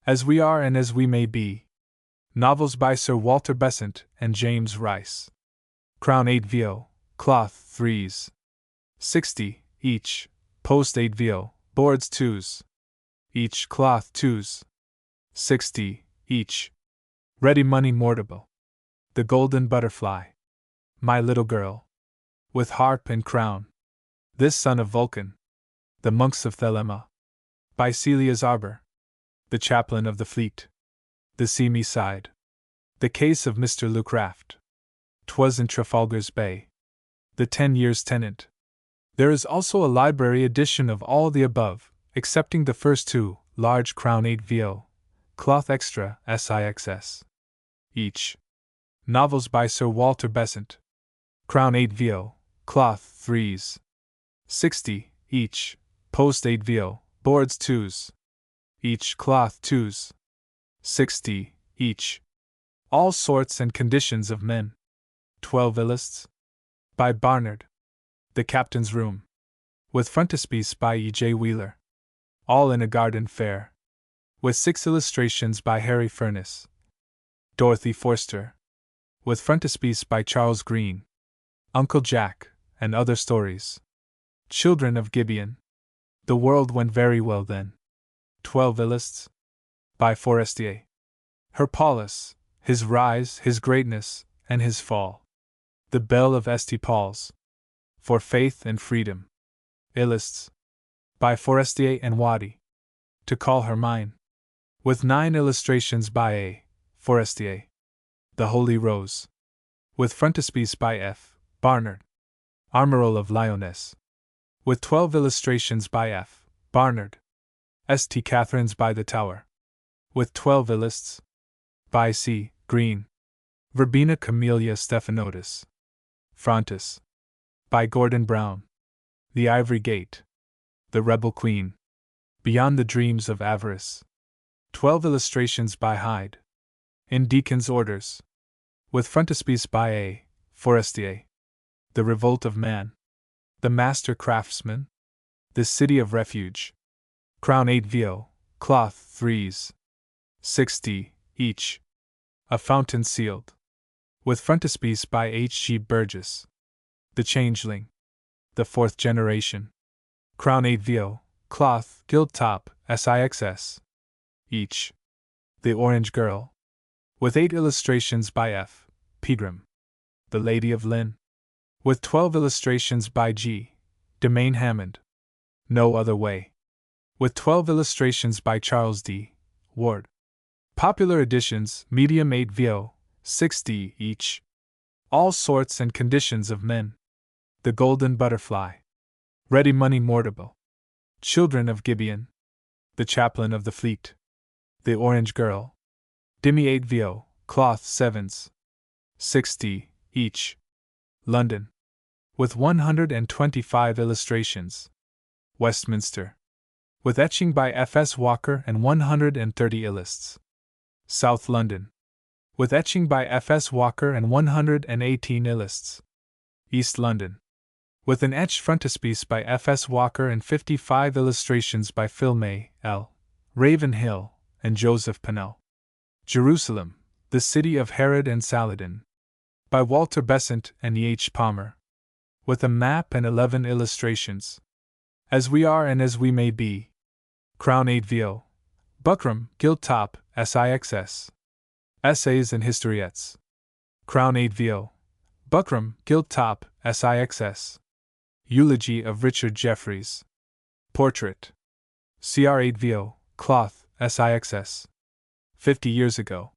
As We Are and As We May Be. Novels by Sir Walter Besant and James Rice. Crown 8 VO, cloth 3s. 60, each, post 8 VO, boards 2s. Each, cloth 2s. 60, each. Ready money mortable. The Golden Butterfly. My Little Girl. With harp and crown. This son of Vulcan. The Monks of Thelema. By Celia's Arbor. The Chaplain of the Fleet. The Sea Me Side. The Case of Mr. Lucraft. 'Twas in Trafalgar's Bay. The 10 Years' Tenant. There is also a library edition of all the above, excepting the first two, large Crown 8 VO, cloth extra, SIXS. Each. Novels by Sir Walter Besant. Crown 8 VO, cloth 3s. 60, each, post 8 VO, boards 2s. Each, cloth 2s. 60, each. All Sorts and Conditions of Men. 12 Illusts. By Barnard. The Captain's Room. With frontispiece by E. J. Wheeler. All in a Garden Fair. With 6 illustrations by Harry Furness. Dorothy Forster. With frontispiece by Charles Green. Uncle Jack, and Other Stories. Children of Gibeon. The World Went Very Well Then. 12 Illusts. By Forestier. Her Paulus, His Rise, His Greatness, and His Fall. The Bell of St. Paul's. For Faith and Freedom. Illusts. By Forestier and Waddy. To Call Her Mine. With 9 illustrations by A. Forestier. The Holy Rose. With frontispiece by F. Barnard. Armorel of Lyonesse. With 12 illustrations by F. Barnard. St. Catherine's by the Tower. With 12 illusts. By C. Green. Verbena Camellia Stephanotis. Frontis. By Gordon Brown. The Ivory Gate. The Rebel Queen. Beyond the Dreams of Avarice. 12 illustrations by Hyde. In Deacon's Orders. With frontispiece by A. Forestier. The Revolt of Man. The Master Craftsman. The City of Refuge. Crown 8 VO, cloth 3s. 60, each. A Fountain Sealed. With frontispiece by H. G. Burgess. The Changeling. The Fourth Generation. Crown 8 VO, cloth, gilt top, SIXS. Each. The Orange Girl. With 8 illustrations by F. Pegram. The Lady of Lynn. With 12 illustrations by G. Demain Hammond. No Other Way. With 12 illustrations by Charles D. Ward. Popular editions, medium 8 VO, 60 each. All Sorts and Conditions of Men. The Golden Butterfly. Ready Money Mortable. Children of Gibeon. The Chaplain of the Fleet. The Orange Girl. Demi 8 VO, cloth 7s. 60 each. London. With 125 illustrations. Westminster. With etching by F. S. Walker and 130 illusts. South London. With etching by F. S. Walker and 118 illusts. East London. With an etched frontispiece by F. S. Walker and 55 illustrations by Phil May, L. Ravenhill, and Joseph Pennell. Jerusalem, the City of Herod and Saladin. By Walter Besant and E. H. Palmer. With a map and 11 illustrations. As We Are and As We May Be. Crown 8 VO. Buckram, gilt top, SIXS. Essays and Historiettes. Crown 8 VO. Buckram, gilt top, SIXS. Eulogy of Richard Jefferies. Portrait. CR 8 VO, cloth, SIXS. 50 Years Ago.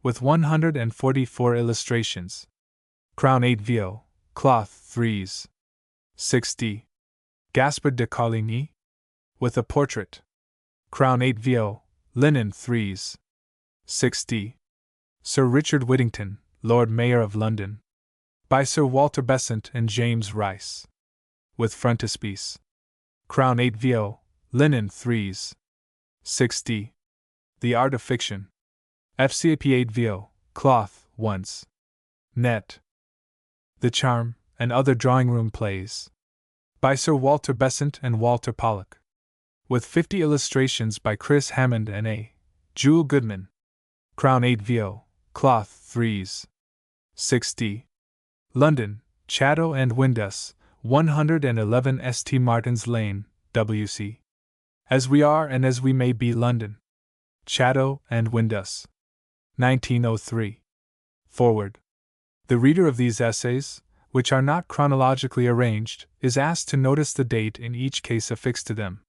With 144 illustrations. Crown 8 VO, cloth 3s. 60. Gaspard de Coligny. With a portrait. Crown 8 VO, linen 3s. 60. Sir Richard Whittington, Lord Mayor of London. By Sir Walter Besant and James Rice. With frontispiece. Crown 8 VO, linen 3s. 60. The Art of Fiction. FCAP 8 VO, cloth 1s. Net. The Charm, and Other Drawing Room Plays. By Sir Walter Besant and Walter Pollock. With 50 illustrations by Chris Hammond and A. Jewel Goodman. Crown 8vo, Cloth 3s. 6d. London, Chatto and Windus, 111 St. Martin's Lane, W.C. As we are and as we may be, London, Chatto and Windus. 1903. Forward. The reader of these essays, which are not chronologically arranged, is asked to notice the date in each case affixed to them.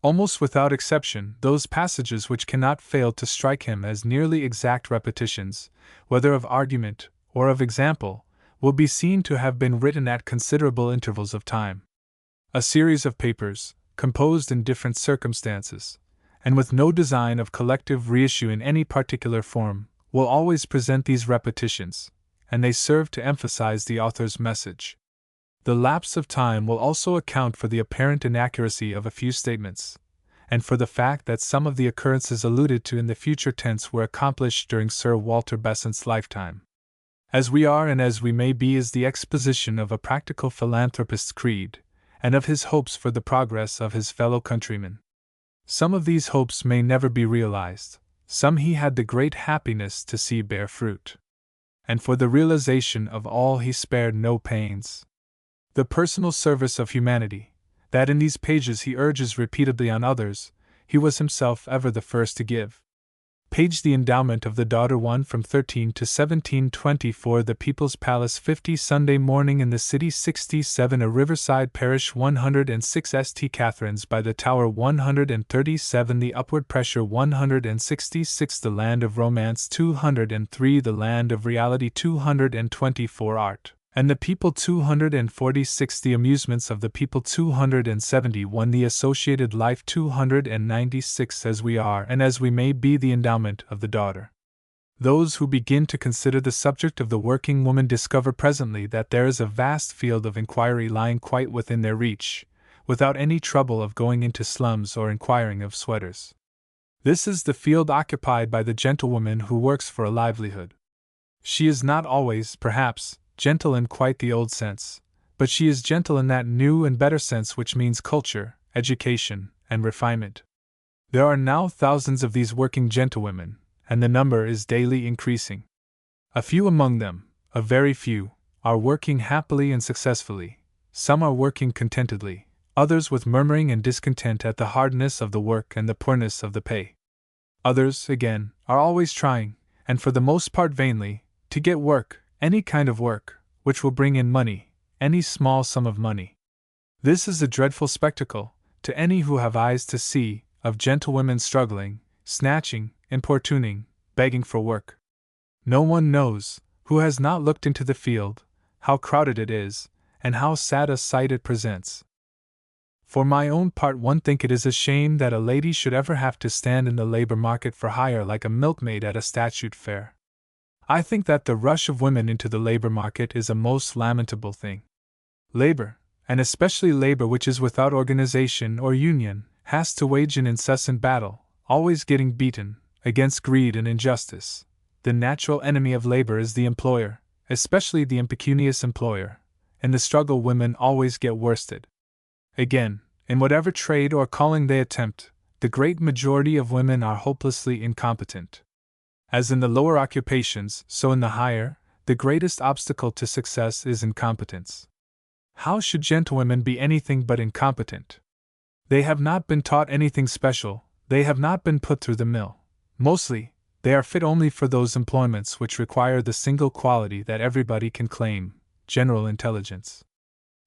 Almost without exception, those passages which cannot fail to strike him as nearly exact repetitions, whether of argument or of example, will be seen to have been written at considerable intervals of time. A series of papers, composed in different circumstances, and with no design of collective reissue in any particular form, will always present these repetitions, and they serve to emphasize the author's message. The lapse of time will also account for the apparent inaccuracy of a few statements, and for the fact that some of the occurrences alluded to in the future tense were accomplished during Sir Walter Besant's lifetime. As we are and as we may be is the exposition of a practical philanthropist's creed, and of his hopes for the progress of his fellow countrymen. Some of these hopes may never be realized, some he had the great happiness to see bear fruit. And for the realization of all he spared no pains. The personal service of humanity, that in these pages he urges repeatedly on others, he was himself ever the first to give. Page the endowment of the daughter 1 from 13 to 1724 the People's Palace 50 Sunday morning in the City 67 a Riverside Parish 106 St. Catherine's by the Tower 137 the Upward Pressure 166 the Land of Romance 203 the Land of Reality 224 Art and the People 246 the Amusements of the People 271 the Associated Life 296 as we are and as we may be the endowment of the daughter. Those who begin to consider the subject of the working woman discover presently that there is a vast field of inquiry lying quite within their reach, without any trouble of going into slums or inquiring of sweaters. This is the field occupied by the gentlewoman who works for a livelihood. She is not always, perhaps, gentle in quite the old sense, but she is gentle in that new and better sense which means culture, education, and refinement. There are now thousands of these working gentlewomen, and the number is daily increasing. A few among them, a very few, are working happily and successfully, some are working contentedly, others with murmuring and discontent at the hardness of the work and the poorness of the pay. Others, again, are always trying, and for the most part vainly, to get work, any kind of work, which will bring in money, any small sum of money. This is a dreadful spectacle, to any who have eyes to see, of gentlewomen struggling, snatching, importuning, begging for work. No one knows, who has not looked into the field, how crowded it is, and how sad a sight it presents. For my own part, one think it is a shame that a lady should ever have to stand in the labor market for hire like a milkmaid at a statute fair. I think that the rush of women into the labor market is a most lamentable thing. Labor, and especially labor which is without organization or union, has to wage an incessant battle, always getting beaten, against greed and injustice. The natural enemy of labor is the employer, especially the impecunious employer. In the struggle women always get worsted. Again, in whatever trade or calling they attempt, the great majority of women are hopelessly incompetent. As in the lower occupations, so in the higher, the greatest obstacle to success is incompetence. How should gentlewomen be anything but incompetent? They have not been taught anything special, they have not been put through the mill. Mostly, they are fit only for those employments which require the single quality that everybody can claim, general intelligence.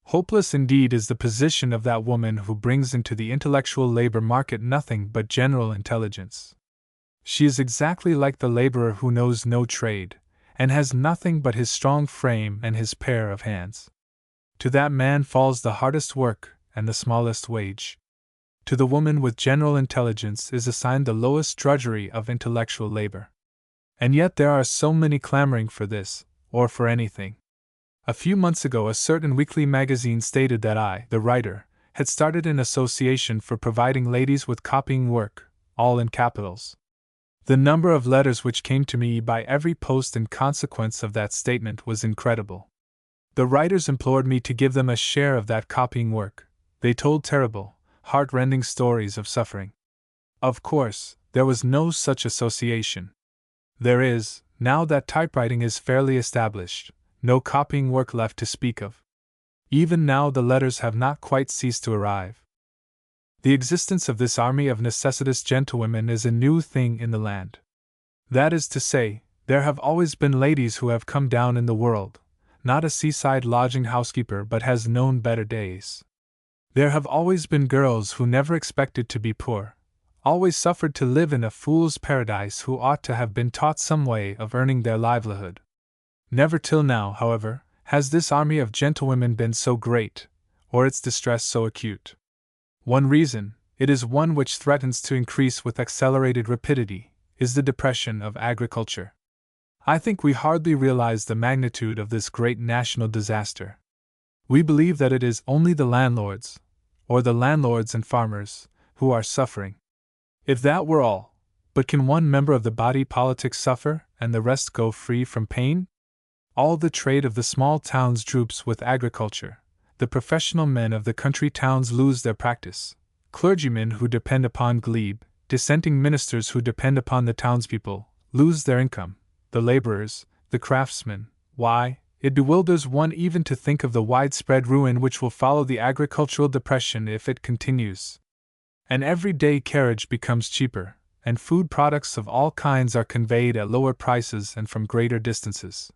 Hopeless indeed is the position of that woman who brings into the intellectual labor market nothing but general intelligence. She is exactly like the laborer who knows no trade, and has nothing but his strong frame and his pair of hands. To that man falls the hardest work and the smallest wage. To the woman with general intelligence is assigned the lowest drudgery of intellectual labor. And yet there are so many clamoring for this, or for anything. A few months ago a certain weekly magazine stated that I, the writer, had started an association for providing ladies with copying work, all in capitals. The number of letters which came to me by every post in consequence of that statement was incredible. The writers implored me to give them a share of that copying work. They told terrible, heart-rending stories of suffering. Of course, there was no such association. There is, now that typewriting is fairly established, no copying work left to speak of. Even now the letters have not quite ceased to arrive. The existence of this army of necessitous gentlewomen is a new thing in the land. That is to say, there have always been ladies who have come down in the world, not a seaside lodging housekeeper but has known better days. There have always been girls who never expected to be poor, always suffered to live in a fool's paradise who ought to have been taught some way of earning their livelihood. Never till now, however, has this army of gentlewomen been so great, or its distress so acute. One reason, it is one which threatens to increase with accelerated rapidity, is the depression of agriculture. I think we hardly realize the magnitude of this great national disaster. We believe that it is only the landlords, or the landlords and farmers, who are suffering. If that were all, but can one member of the body politic suffer, and the rest go free from pain? All the trade of the small towns droops with agriculture, the professional men of the country towns lose their practice, clergymen who depend upon glebe, dissenting ministers who depend upon the townspeople, lose their income, the laborers, the craftsmen. Why, it bewilders one even to think of the widespread ruin which will follow the agricultural depression if it continues. An everyday carriage becomes cheaper, and food products of all kinds are conveyed at lower prices and from greater distances.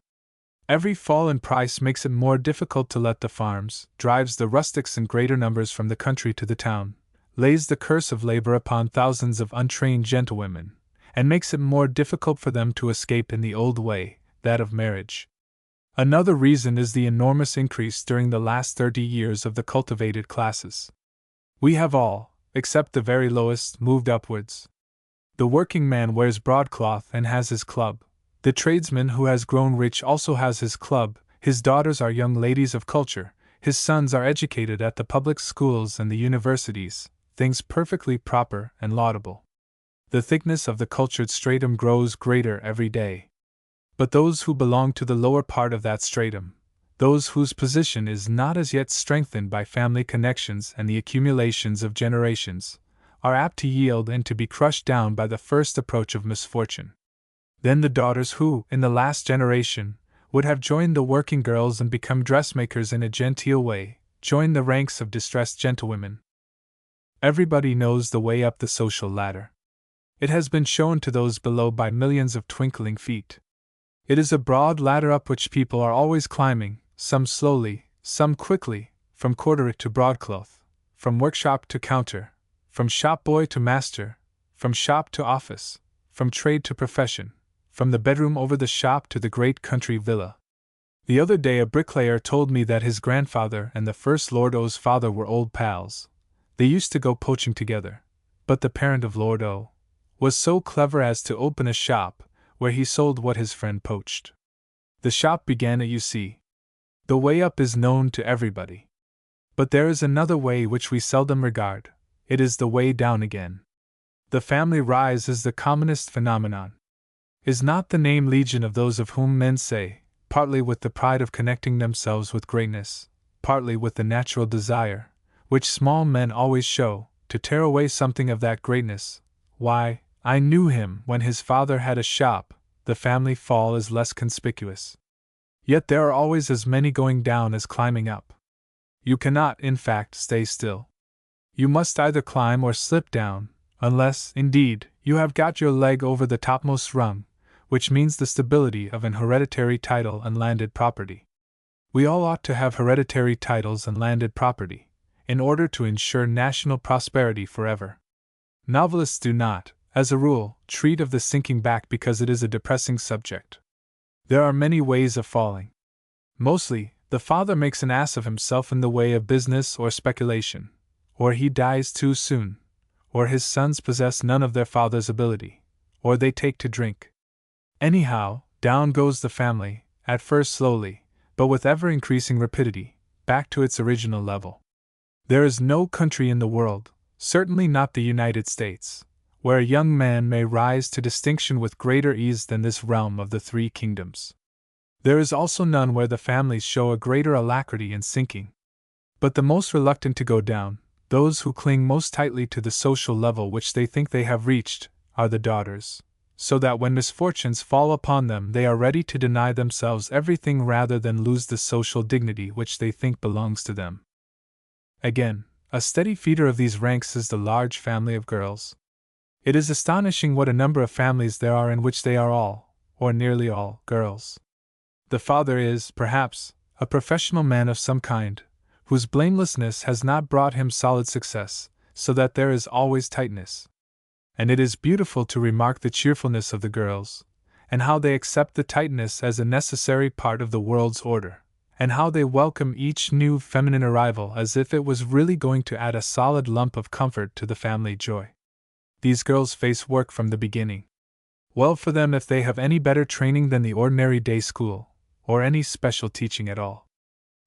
Every fall in price makes it more difficult to let the farms, drives the rustics in greater numbers from the country to the town, lays the curse of labor upon thousands of untrained gentlewomen, and makes it more difficult for them to escape in the old way, that of marriage. Another reason is the enormous increase during the last 30 years of the cultivated classes. We have all, except the very lowest, moved upwards. The working man wears broadcloth and has his club. The tradesman who has grown rich also has his club. His daughters are young ladies of culture. His sons are educated at the public schools and the universities, things perfectly proper and laudable. The thickness of the cultured stratum grows greater every day. But those who belong to the lower part of that stratum, those whose position is not as yet strengthened by family connections and the accumulations of generations, are apt to yield and to be crushed down by the first approach of misfortune. Then the daughters who, in the last generation, would have joined the working girls and become dressmakers in a genteel way, join the ranks of distressed gentlewomen. Everybody knows the way up the social ladder. It has been shown to those below by millions of twinkling feet. It is a broad ladder up which people are always climbing, some slowly, some quickly, from corduroy to broadcloth, from workshop to counter, from shop boy to master, from shop to office, from trade to profession, from the bedroom over the shop to the great country villa. The other day a bricklayer told me that his grandfather and the first Lord O.'s father were old pals. They used to go poaching together, but the parent of Lord O. was so clever as to open a shop, where he sold what his friend poached. The shop began at U.C. The way up is known to everybody. But there is another way which we seldom regard. It is the way down again. The family rise is the commonest phenomenon. Is not the name legion of those of whom men say, partly with the pride of connecting themselves with greatness, partly with the natural desire, which small men always show, to tear away something of that greatness? Why, I knew him when his father had a shop. The family fall is less conspicuous. Yet there are always as many going down as climbing up. You cannot, in fact, stay still. You must either climb or slip down, unless, indeed, you have got your leg over the topmost rung, which means the stability of an hereditary title and landed property. We all ought to have hereditary titles and landed property, in order to ensure national prosperity forever. Novelists do not, as a rule, treat of the sinking back because it is a depressing subject. There are many ways of falling. Mostly, the father makes an ass of himself in the way of business or speculation, or he dies too soon, or his sons possess none of their father's ability, or they take to drink. Anyhow, down goes the family, at first slowly, but with ever-increasing rapidity, back to its original level. There is no country in the world, certainly not the United States, where a young man may rise to distinction with greater ease than this realm of the three kingdoms. There is also none where the families show a greater alacrity in sinking. But the most reluctant to go down, those who cling most tightly to the social level which they think they have reached, are the daughters, so that when misfortunes fall upon them they are ready to deny themselves everything rather than lose the social dignity which they think belongs to them. Again, a steady feeder of these ranks is the large family of girls. It is astonishing what a number of families there are in which they are all, or nearly all, girls. The father is, perhaps, a professional man of some kind, whose blamelessness has not brought him solid success, so that there is always tightness. And it is beautiful to remark the cheerfulness of the girls, and how they accept the tightness as a necessary part of the world's order, and how they welcome each new feminine arrival as if it was really going to add a solid lump of comfort to the family joy. These girls face work from the beginning. Well for them if they have any better training than the ordinary day school, or any special teaching at all.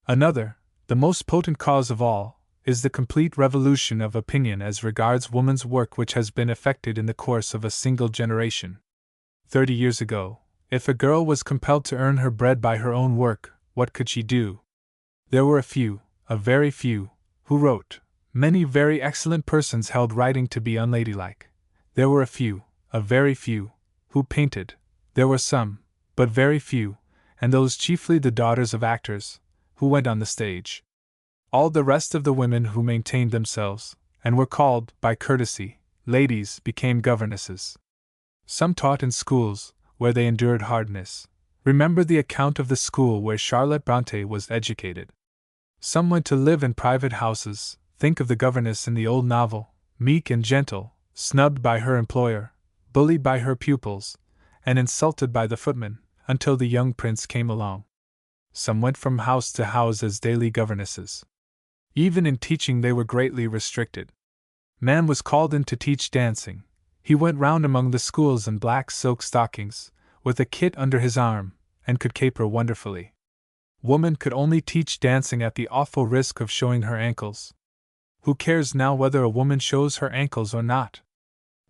Another, the most potent cause of all, is the complete revolution of opinion as regards woman's work which has been effected in the course of a single generation. 30 years ago, if a girl was compelled to earn her bread by her own work, what could she do? There were a very few, who wrote. Many very excellent persons held writing to be unladylike. There were a very few, who painted. There were some, but very few, and those chiefly the daughters of actors, who went on the stage. All the rest of the women who maintained themselves, and were called, by courtesy, ladies, became governesses. Some taught in schools, where they endured hardness. Remember the account of the school where Charlotte Brontë was educated. Some went to live in private houses. Think of the governess in the old novel, meek and gentle, snubbed by her employer, bullied by her pupils, and insulted by the footman, until the young prince came along. Some went from house to house as daily governesses. Even in teaching they were greatly restricted. Man was called in to teach dancing. He went round among the schools in black silk stockings, with a kit under his arm, and could caper wonderfully. Woman could only teach dancing at the awful risk of showing her ankles. Who cares now whether a woman shows her ankles or not?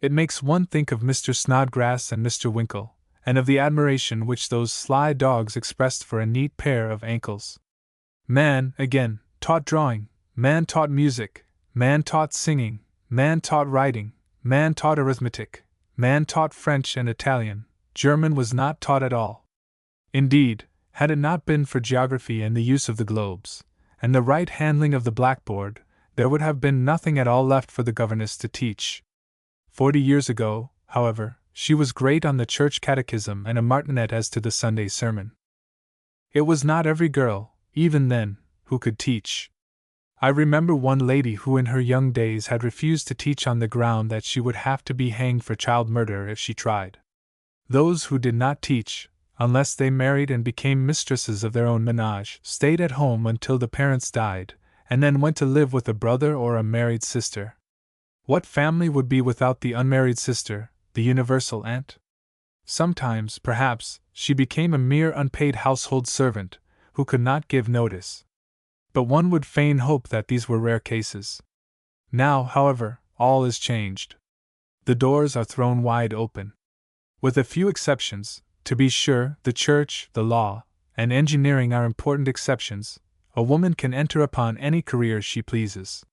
It makes one think of Mr. Snodgrass and Mr. Winkle, and of the admiration which those sly dogs expressed for a neat pair of ankles. Man, again, taught drawing, man taught music, man taught singing, man taught writing, man taught arithmetic, man taught French and Italian. German was not taught at all. Indeed, had it not been for geography and the use of the globes, and the right handling of the blackboard, there would have been nothing at all left for the governess to teach. 40 years ago, however, she was great on the church catechism and a martinet as to the Sunday sermon. It was not every girl, even then, who could teach. I remember one lady who in her young days had refused to teach on the ground that she would have to be hanged for child murder if she tried. Those who did not teach, unless they married and became mistresses of their own menage, stayed at home until the parents died, and then went to live with a brother or a married sister. What family would be without the unmarried sister, the universal aunt? Sometimes, perhaps, she became a mere unpaid household servant, who could not give notice. But one would fain hope that these were rare cases. Now, however, all is changed. The doors are thrown wide open. With a few exceptions, to be sure, the church, the law, and engineering are important exceptions, a woman can enter upon any career she pleases.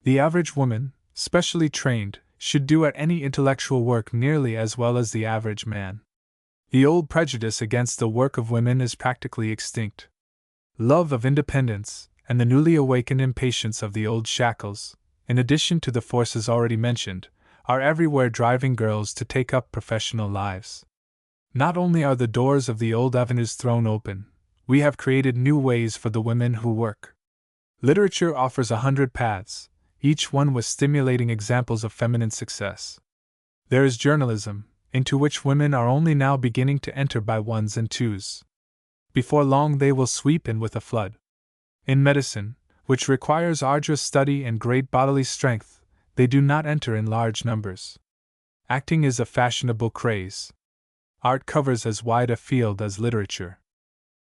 The average woman, specially trained, should do at any intellectual work nearly as well as the average man. The old prejudice against the work of women is practically extinct. Love of independence, and the newly awakened impatience of the old shackles, in addition to the forces already mentioned, are everywhere driving girls to take up professional lives. Not only are the doors of the old avenues thrown open, we have created new ways for the women who work. Literature offers 100 paths, each one with stimulating examples of feminine success. There is journalism, into which women are only now beginning to enter by ones and twos. Before long they will sweep in with a flood. In medicine, which requires arduous study and great bodily strength, they do not enter in large numbers. Acting is a fashionable craze. Art covers as wide a field as literature.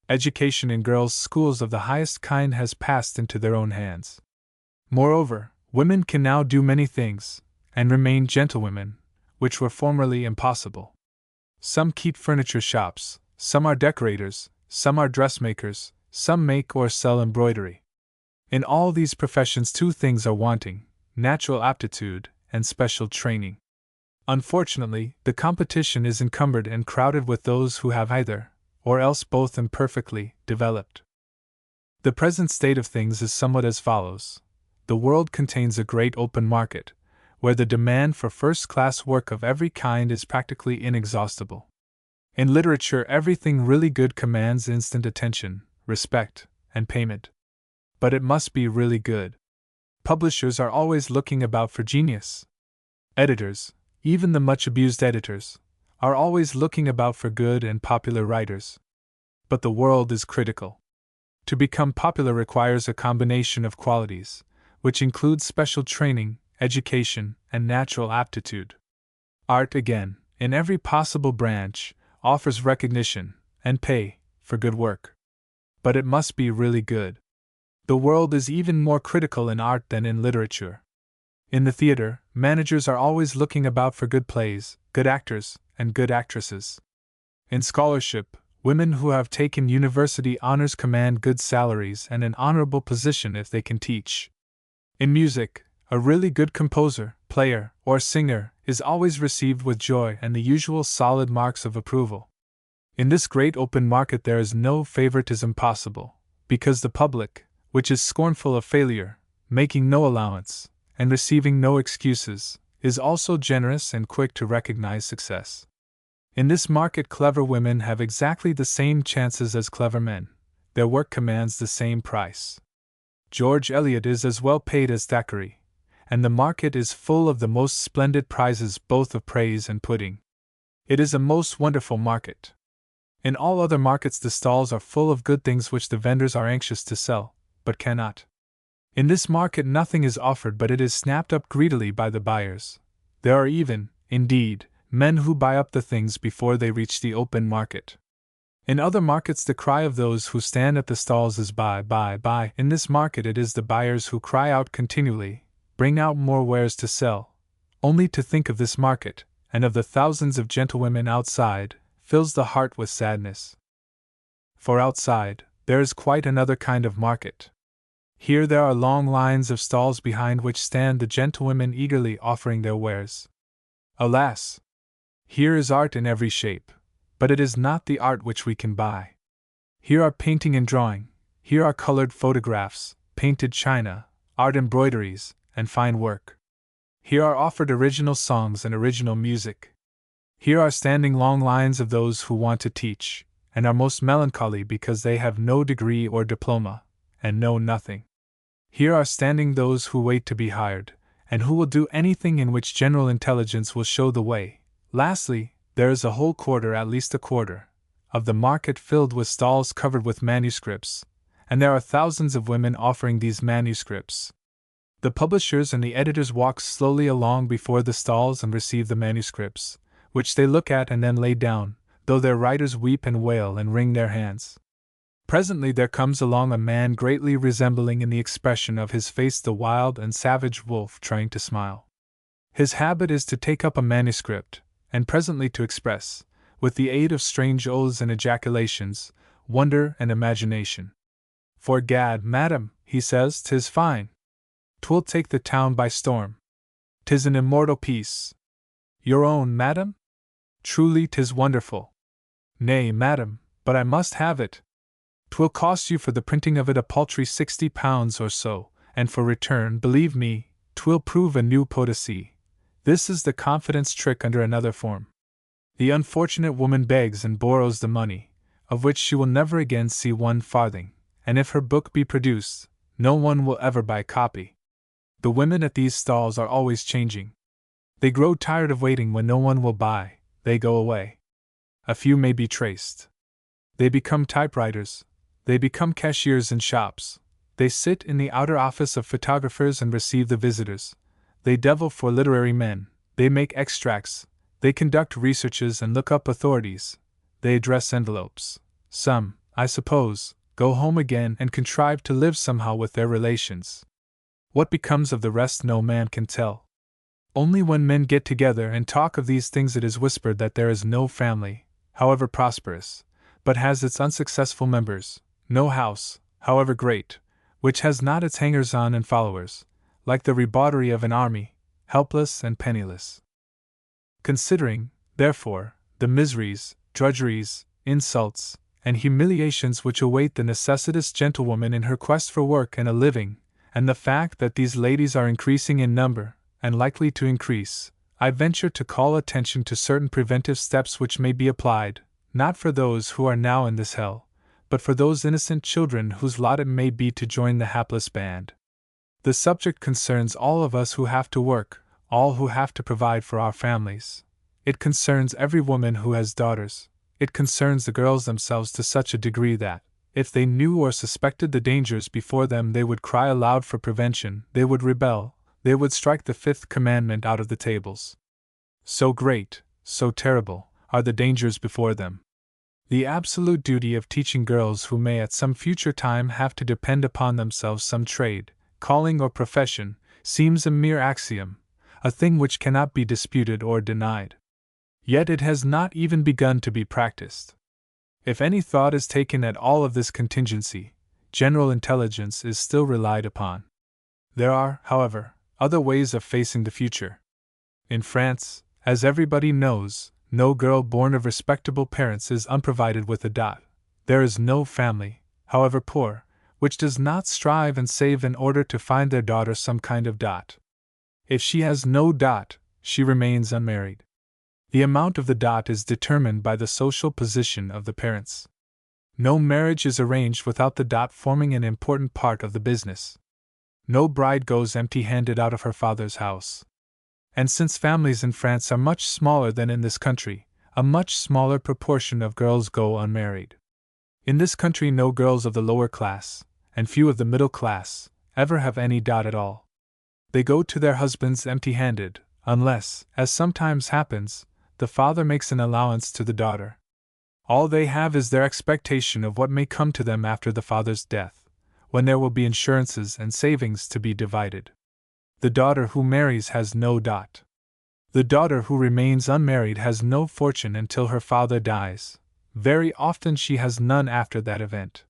Education in girls' schools of the highest kind has passed into their own hands. Moreover, women can now do many things, and remain gentlewomen, which were formerly impossible. Some keep furniture shops, some are decorators, some are dressmakers, some make or sell embroidery. In all these professions two things are wanting: natural aptitude and special training. Unfortunately, the competition is encumbered and crowded with those who have either, or else both imperfectly, developed. The present state of things is somewhat as follows. The world contains a great open market, where the demand for first-class work of every kind is practically inexhaustible. In literature, everything really good commands instant attention, respect, and payment. But it must be really good. Publishers are always looking about for genius. Editors, even the much-abused editors, are always looking about for good and popular writers. But the world is critical. To become popular requires a combination of qualities, which includes special training, education, and natural aptitude. Art, again, in every possible branch, offers recognition and pay for good work. But it must be really good. The world is even more critical in art than in literature. In the theater, managers are always looking about for good plays, good actors, and good actresses. In scholarship, women who have taken university honors command good salaries and an honorable position if they can teach. In music, a really good composer, player, or singer is always received with joy and the usual solid marks of approval. In this great open market there is no favoritism possible, because the public, which is scornful of failure, making no allowance, and receiving no excuses, is also generous and quick to recognize success. In this market clever women have exactly the same chances as clever men. Their work commands the same price. George Eliot is as well paid as Thackeray, and the market is full of the most splendid prizes both of praise and pudding. It is a most wonderful market. In all other markets the stalls are full of good things which the vendors are anxious to sell, but cannot. In this market nothing is offered but it is snapped up greedily by the buyers. There are even, indeed, men who buy up the things before they reach the open market. In other markets the cry of those who stand at the stalls is buy, buy, buy. In this market it is the buyers who cry out continually, bring out more wares to sell. Only to think of this market, and of the thousands of gentlewomen outside, fills the heart with sadness. For outside, there is quite another kind of market. Here there are long lines of stalls behind which stand the gentlewomen eagerly offering their wares. Alas! Here is art in every shape, but it is not the art which we can buy. Here are painting and drawing, here are colored photographs, painted china, art embroideries, and fine work. Here are offered original songs and original music. Here are standing long lines of those who want to teach, and are most melancholy because they have no degree or diploma, and know nothing. Here are standing those who wait to be hired, and who will do anything in which general intelligence will show the way. Lastly, there is a whole quarter, at least a quarter, of the market filled with stalls covered with manuscripts, and there are thousands of women offering these manuscripts. The publishers and the editors walk slowly along before the stalls and receive the manuscripts, which they look at and then lay down, though their writers weep and wail and wring their hands. Presently there comes along a man greatly resembling in the expression of his face the wild and savage wolf trying to smile. His habit is to take up a manuscript, and presently to express, with the aid of strange oaths and ejaculations, wonder and imagination. For gad, madam, he says, 'tis fine. 'Twill take the town by storm. 'Tis an immortal piece. Your own, madam? Truly 'tis wonderful. Nay, madam, but I must have it. 'Twill cost you for the printing of it a paltry £60 or so, and for return, believe me, 'twill prove a new potassy. This is the confidence trick under another form. The unfortunate woman begs and borrows the money, of which she will never again see one farthing, and if her book be produced, no one will ever buy a copy. The women at these stalls are always changing. They grow tired of waiting when no one will buy, they go away. A few may be traced. They become typewriters, they become cashiers in shops, they sit in the outer office of photographers and receive the visitors, they devil for literary men, they make extracts, they conduct researches and look up authorities, they address envelopes. Some, I suppose, go home again and contrive to live somehow with their relations. What becomes of the rest no man can tell. Only when men get together and talk of these things it is whispered that there is no family, however prosperous, but has its unsuccessful members, no house, however great, which has not its hangers-on and followers, like the ribauderie of an army, helpless and penniless. Considering, therefore, the miseries, drudgeries, insults, and humiliations which await the necessitous gentlewoman in her quest for work and a living, and the fact that these ladies are increasing in number, and likely to increase, I venture to call attention to certain preventive steps which may be applied, not for those who are now in this hell, but for those innocent children whose lot it may be to join the hapless band. The subject concerns all of us who have to work, all who have to provide for our families. It concerns every woman who has daughters. It concerns the girls themselves to such a degree that, if they knew or suspected the dangers before them, they would cry aloud for prevention, they would rebel, they would strike the fifth commandment out of the tables. So great, so terrible, are the dangers before them. The absolute duty of teaching girls who may at some future time have to depend upon themselves some trade, calling, or profession, seems a mere axiom, a thing which cannot be disputed or denied. Yet it has not even begun to be practiced. If any thought is taken at all of this contingency, general intelligence is still relied upon. There are, however, other ways of facing the future. In France, as everybody knows, no girl born of respectable parents is unprovided with a dot. There is no family, however poor, which does not strive and save in order to find their daughter some kind of dot. If she has no dot, she remains unmarried. The amount of the dot is determined by the social position of the parents. No marriage is arranged without the dot forming an important part of the business. No bride goes empty-handed out of her father's house. And since families in France are much smaller than in this country, a much smaller proportion of girls go unmarried. In this country no girls of the lower class, and few of the middle class, ever have any dot at all. They go to their husbands empty-handed, unless, as sometimes happens, the father makes an allowance to the daughter. All they have is their expectation of what may come to them after the father's death, when there will be insurances and savings to be divided. The daughter who marries has no dot. The daughter who remains unmarried has no fortune until her father dies. Very often she has none after that event.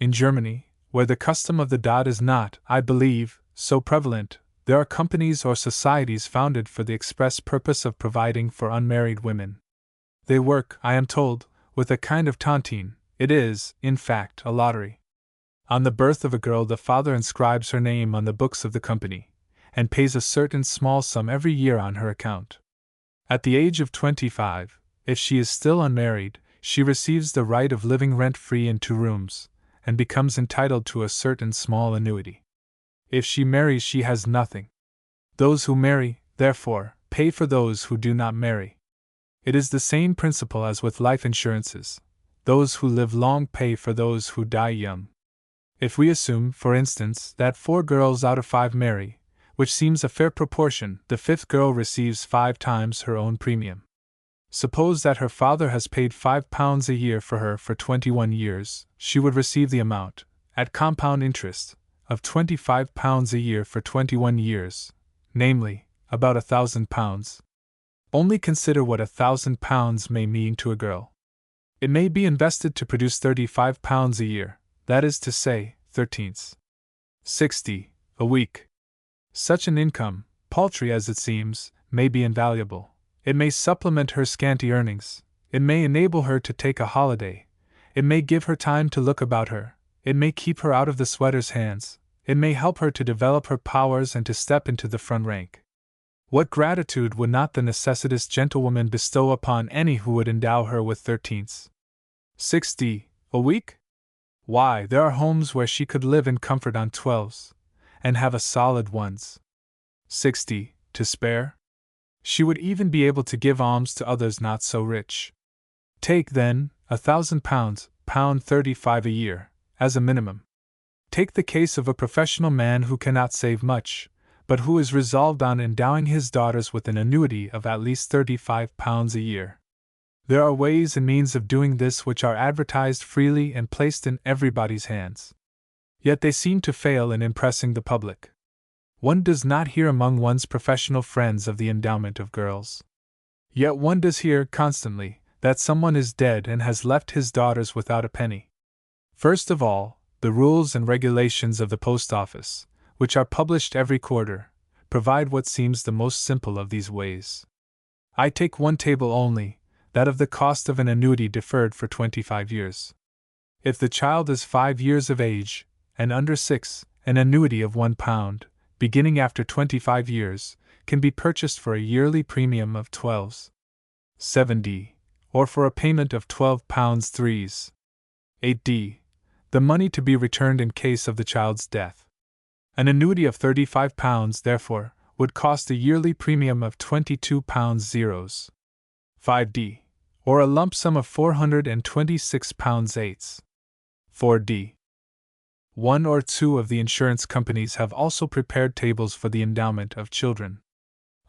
In Germany, where the custom of the dot is not, I believe, so prevalent, there are companies or societies founded for the express purpose of providing for unmarried women. They work, I am told, with a kind of tontine. It is, in fact, a lottery. On the birth of a girl, the father inscribes her name on the books of the company, and pays a certain small sum every year on her account. At the age of 25, if she is still unmarried, she receives the right of living rent-free in 2 rooms, and becomes entitled to a certain small annuity. If she marries, she has nothing. Those who marry, therefore, pay for those who do not marry. It is the same principle as with life insurances. Those who live long pay for those who die young. If we assume, for instance, that 4 girls out of 5 marry, which seems a fair proportion, the 5th girl receives 5 times her own premium. Suppose that her father has paid £5 a year for her for 21 years, she would receive the amount, at compound interest, of £25 a year for 21 years, namely, about £1,000. Only consider what £1,000 may mean to a girl. It may be invested to produce £35 a year, that is to say, 13s. A week. Such an income, paltry as it seems, may be invaluable. It may supplement her scanty earnings, it may enable her to take a holiday, it may give her time to look about her, it may keep her out of the sweater's hands, it may help her to develop her powers and to step into the front rank. What gratitude would not the necessitous gentlewoman bestow upon any who would endow her with 13s. A week? Why, there are homes where she could live in comfort on 12s, and have a solid 1s. To spare? She would even be able to give alms to others not so rich. Take, then, £1,000, £35 a year, as a minimum. Take the case of a professional man who cannot save much, but who is resolved on endowing his daughters with an annuity of at least £35 a year. There are ways and means of doing this which are advertised freely and placed in everybody's hands. Yet they seem to fail in impressing the public. One does not hear among one's professional friends of the endowment of girls. Yet one does hear constantly that someone is dead and has left his daughters without a penny. First of all, the rules and regulations of the post office, which are published every quarter, provide what seems the most simple of these ways. I take one table only, that of the cost of an annuity deferred for 25 years. If the child is 5 years of age, and under 6, an annuity of £1, beginning after 25 years, can be purchased for a yearly premium of 12s. Or for a payment of £12 3s. 8d. The money to be returned in case of the child's death. An annuity of £35, therefore, would cost a yearly premium of £22 0s. 5d. Or a lump sum of £426 8s. 4d. One or two of the insurance companies have also prepared tables for the endowment of children.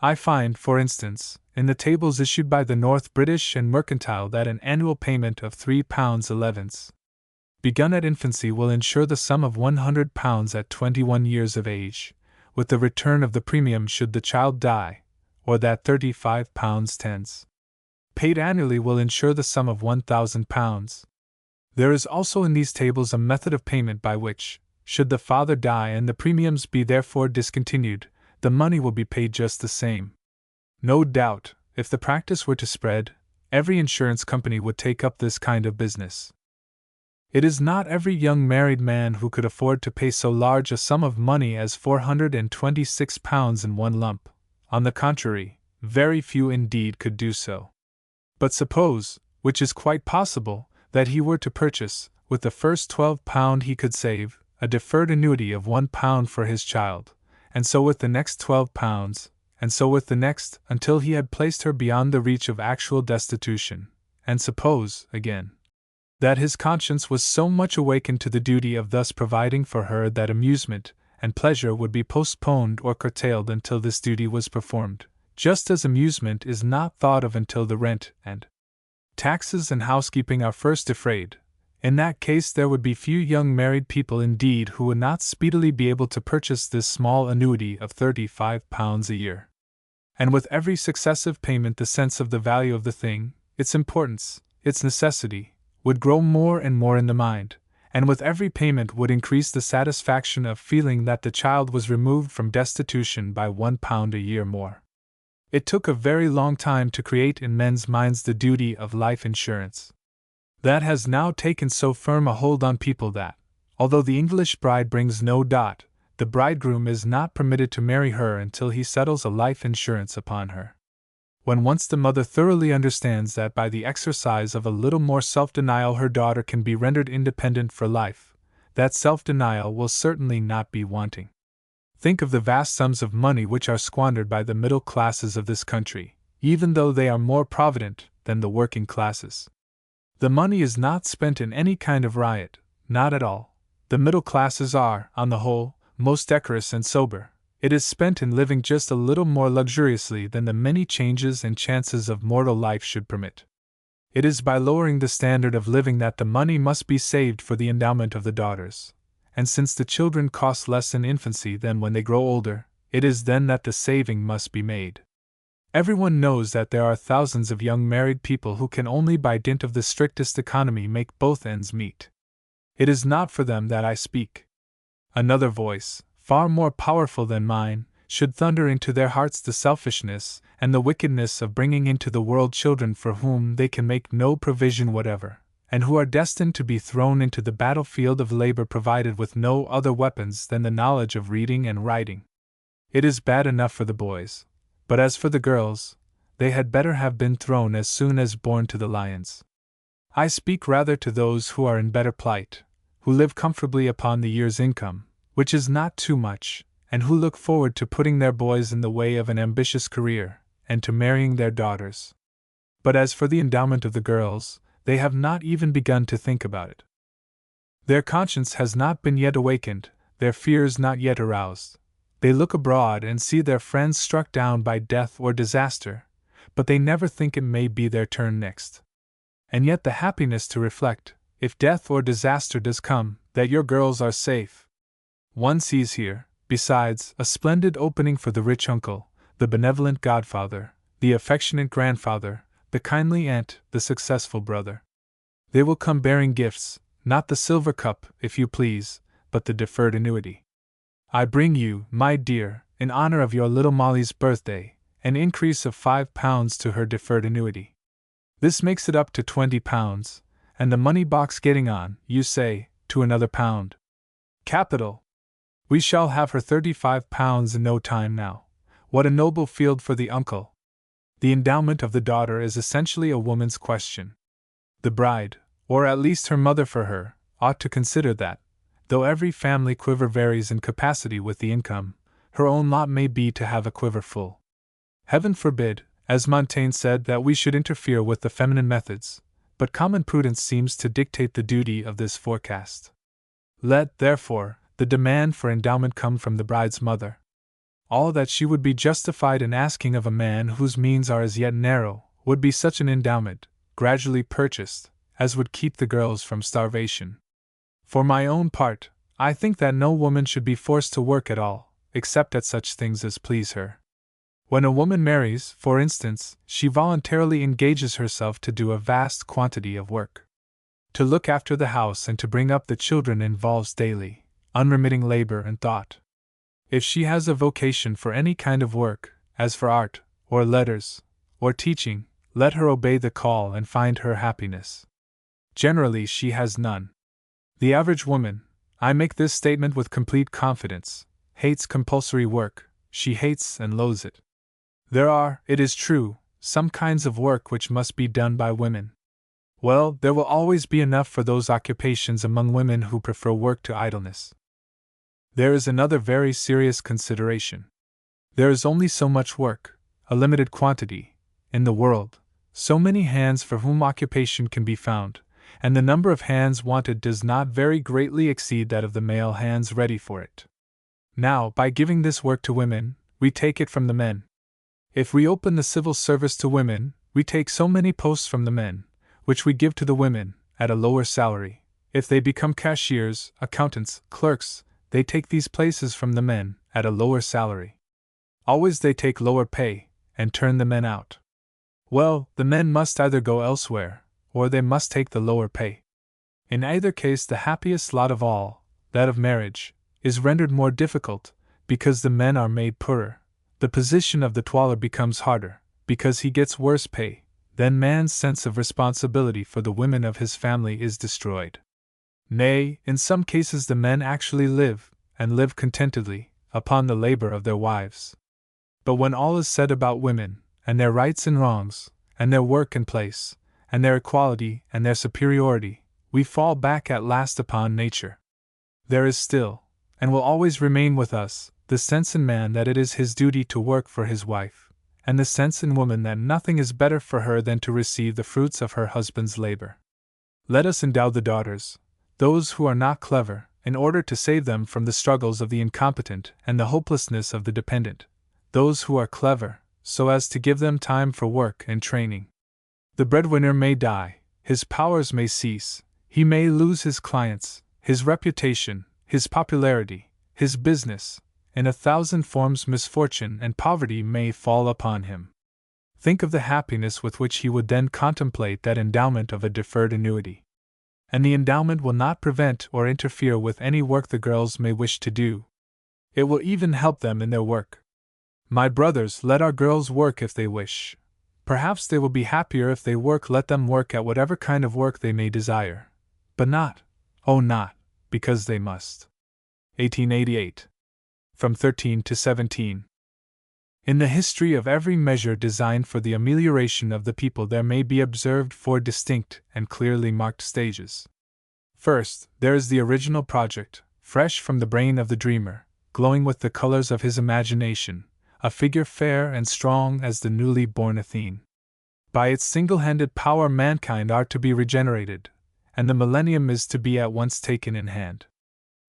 I find, for instance, in the tables issued by the North British and Mercantile that an annual payment of £3 11s, begun at infancy, will insure the sum of £100 at 21 years of age, with the return of the premium should the child die, or that £35 10s, paid annually, will insure the sum of £1,000. There is also in these tables a method of payment by which, should the father die and the premiums be therefore discontinued, the money will be paid just the same. No doubt, if the practice were to spread, every insurance company would take up this kind of business. It is not every young married man who could afford to pay so large a sum of money as £426 in one lump. On the contrary, very few indeed could do so. But suppose, which is quite possible, that he were to purchase, with the first £12 he could save, a deferred annuity of £1 for his child, and so with the next £12, and so with the next, until he had placed her beyond the reach of actual destitution, and suppose, again, that his conscience was so much awakened to the duty of thus providing for her that amusement and pleasure would be postponed or curtailed until this duty was performed, just as amusement is not thought of until the rent and taxes and housekeeping are first defrayed. In that case there would be few young married people indeed who would not speedily be able to purchase this small annuity of £35 a year. And with every successive payment the sense of the value of the thing, its importance, its necessity, would grow more and more in the mind, and with every payment would increase the satisfaction of feeling that the child was removed from destitution by £1 a year more. It took a very long time to create in men's minds the duty of life insurance. That has now taken so firm a hold on people that, although the English bride brings no dot, the bridegroom is not permitted to marry her until he settles a life insurance upon her. When once the mother thoroughly understands that by the exercise of a little more self-denial her daughter can be rendered independent for life, that self-denial will certainly not be wanting. Think of the vast sums of money which are squandered by the middle classes of this country, even though they are more provident than the working classes. The money is not spent in any kind of riot, not at all. The middle classes are, on the whole, most decorous and sober. It is spent in living just a little more luxuriously than the many changes and chances of mortal life should permit. It is by lowering the standard of living that the money must be saved for the endowment of the daughters. And since the children cost less in infancy than when they grow older, it is then that the saving must be made. Everyone knows that there are thousands of young married people who can only by dint of the strictest economy make both ends meet. It is not for them that I speak. Another voice, far more powerful than mine, should thunder into their hearts the selfishness and the wickedness of bringing into the world children for whom they can make no provision whatever, and who are destined to be thrown into the battlefield of labor provided with no other weapons than the knowledge of reading and writing. It is bad enough for the boys, but as for the girls, they had better have been thrown as soon as born to the lions. I speak rather to those who are in better plight, who live comfortably upon the year's income, which is not too much, and who look forward to putting their boys in the way of an ambitious career, and to marrying their daughters. But as for the endowment of the girls, they have not even begun to think about it. Their conscience has not been yet awakened, their fears not yet aroused. They look abroad and see their friends struck down by death or disaster, but they never think it may be their turn next. And yet the happiness to reflect, if death or disaster does come, that your girls are safe. One sees here, besides, a splendid opening for the rich uncle, the benevolent godfather, the affectionate grandfather, the kindly aunt, the successful brother. They will come bearing gifts, not the silver cup, if you please, but the deferred annuity. I bring you, my dear, in honor of your little Molly's birthday, an increase of £5 to her deferred annuity. This makes it up to £20, and the money box getting on, you say, to another £1. Capital! We shall have her £35 in no time now. What a noble field for the uncle! The endowment of the daughter is essentially a woman's question. The bride, or at least her mother for her, ought to consider that, though every family quiver varies in capacity with the income, her own lot may be to have a quiver full. Heaven forbid, as Montaigne said, that we should interfere with the feminine methods, but common prudence seems to dictate the duty of this forecast. Let, therefore, the demand for endowment come from the bride's mother. All that she would be justified in asking of a man whose means are as yet narrow would be such an endowment, gradually purchased, as would keep the girls from starvation. For my own part, I think that no woman should be forced to work at all, except at such things as please her. When a woman marries, for instance, she voluntarily engages herself to do a vast quantity of work. To look after the house and to bring up the children involves daily, unremitting labor and thought. If she has a vocation for any kind of work, as for art, or letters, or teaching, let her obey the call and find her happiness. Generally, she has none. The average woman, I make this statement with complete confidence, hates compulsory work, she hates and loathes it. There are, it is true, some kinds of work which must be done by women. Well, there will always be enough for those occupations among women who prefer work to idleness. There is another very serious consideration. There is only so much work, a limited quantity, in the world, so many hands for whom occupation can be found, and the number of hands wanted does not very greatly exceed that of the male hands ready for it. Now, by giving this work to women, we take it from the men. If we open the civil service to women, we take so many posts from the men, which we give to the women, at a lower salary. If they become cashiers, accountants, clerks, they take these places from the men, at a lower salary. Always they take lower pay, and turn the men out. Well, the men must either go elsewhere, or they must take the lower pay. In either case, the happiest lot of all, that of marriage, is rendered more difficult, because the men are made poorer. The position of the toiler becomes harder, because he gets worse pay. Then man's sense of responsibility for the women of his family is destroyed. Nay, in some cases the men actually live, and live contentedly, upon the labor of their wives. But when all is said about women, and their rights and wrongs, and their work and place, and their equality and their superiority, we fall back at last upon nature. There is still, and will always remain with us, the sense in man that it is his duty to work for his wife, and the sense in woman that nothing is better for her than to receive the fruits of her husband's labor. Let us endow the daughters, those who are not clever, in order to save them from the struggles of the incompetent and the hopelessness of the dependent, those who are clever, so as to give them time for work and training. The breadwinner may die, his powers may cease, he may lose his clients, his reputation, his popularity, his business. In 1,000 forms misfortune and poverty may fall upon him. Think of the happiness with which he would then contemplate that endowment of a deferred annuity. And the endowment will not prevent or interfere with any work the girls may wish to do. It will even help them in their work. My brothers, let our girls work if they wish. Perhaps they will be happier if they work. Let them work at whatever kind of work they may desire. But not, oh not, because they must. 1888. From 13 to 17. In the history of every measure designed for the amelioration of the people there may be observed 4 distinct and clearly marked stages. First, there is the original project, fresh from the brain of the dreamer, glowing with the colors of his imagination, a figure fair and strong as the newly born Athene. By its single-handed power mankind are to be regenerated, and the millennium is to be at once taken in hand.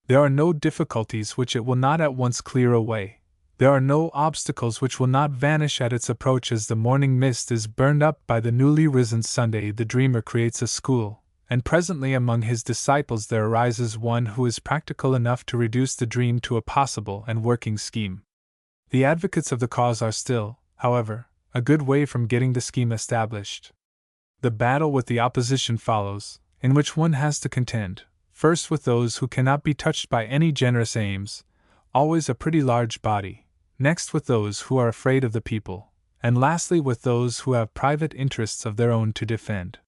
There are no difficulties which it will not at once clear away. There are no obstacles which will not vanish at its approach. As the morning mist is burned up by the newly risen Sunday, the dreamer creates a school, and presently among his disciples there arises one who is practical enough to reduce the dream to a possible and working scheme. The advocates of the cause are still, however, a good way from getting the scheme established. The battle with the opposition follows, in which one has to contend, first with those who cannot be touched by any generous aims, always a pretty large body, next with those who are afraid of the people, and lastly with those who have private interests of their own to defend.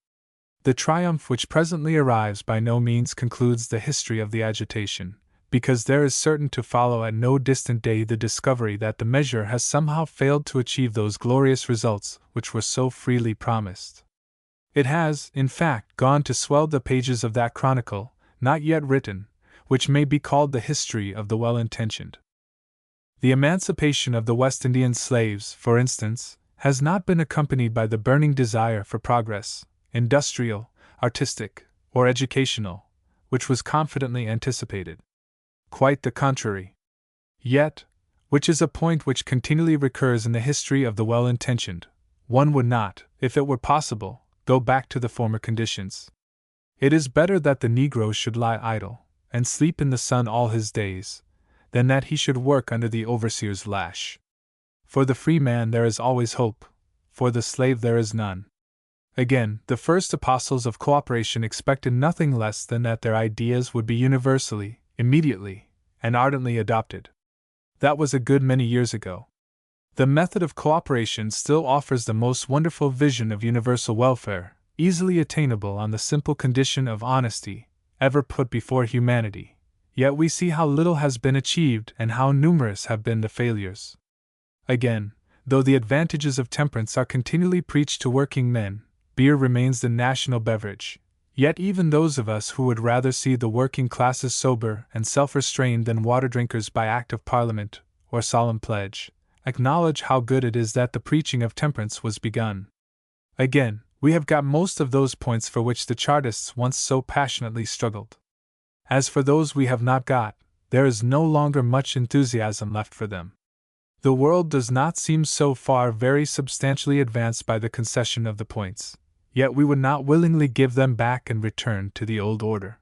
The triumph which presently arrives by no means concludes the history of the agitation, because there is certain to follow at no distant day the discovery that the measure has somehow failed to achieve those glorious results which were so freely promised. It has, in fact, gone to swell the pages of that chronicle, not yet written, which may be called the history of the well-intentioned. The emancipation of the West Indian slaves, for instance, has not been accompanied by the burning desire for progress, industrial, artistic, or educational, which was confidently anticipated. Quite the contrary. Yet, which is a point which continually recurs in the history of the well-intentioned, one would not, if it were possible, go back to the former conditions. It is better that the Negro should lie idle, and sleep in the sun all his days, than that he should work under the overseer's lash. For the free man there is always hope, for the slave there is none. Again, the first apostles of cooperation expected nothing less than that their ideas would be universally, immediately, and ardently adopted. That was a good many years ago. The method of cooperation still offers the most wonderful vision of universal welfare, easily attainable on the simple condition of honesty, ever put before humanity. Yet we see how little has been achieved and how numerous have been the failures. Again, though the advantages of temperance are continually preached to working men, beer remains the national beverage. Yet even those of us who would rather see the working classes sober and self-restrained than water drinkers by Act of Parliament or solemn pledge, acknowledge how good it is that the preaching of temperance was begun. Again, we have got most of those points for which the Chartists once so passionately struggled. As for those we have not got, there is no longer much enthusiasm left for them. The world does not seem so far very substantially advanced by the concession of the points, yet we would not willingly give them back and return to the old order.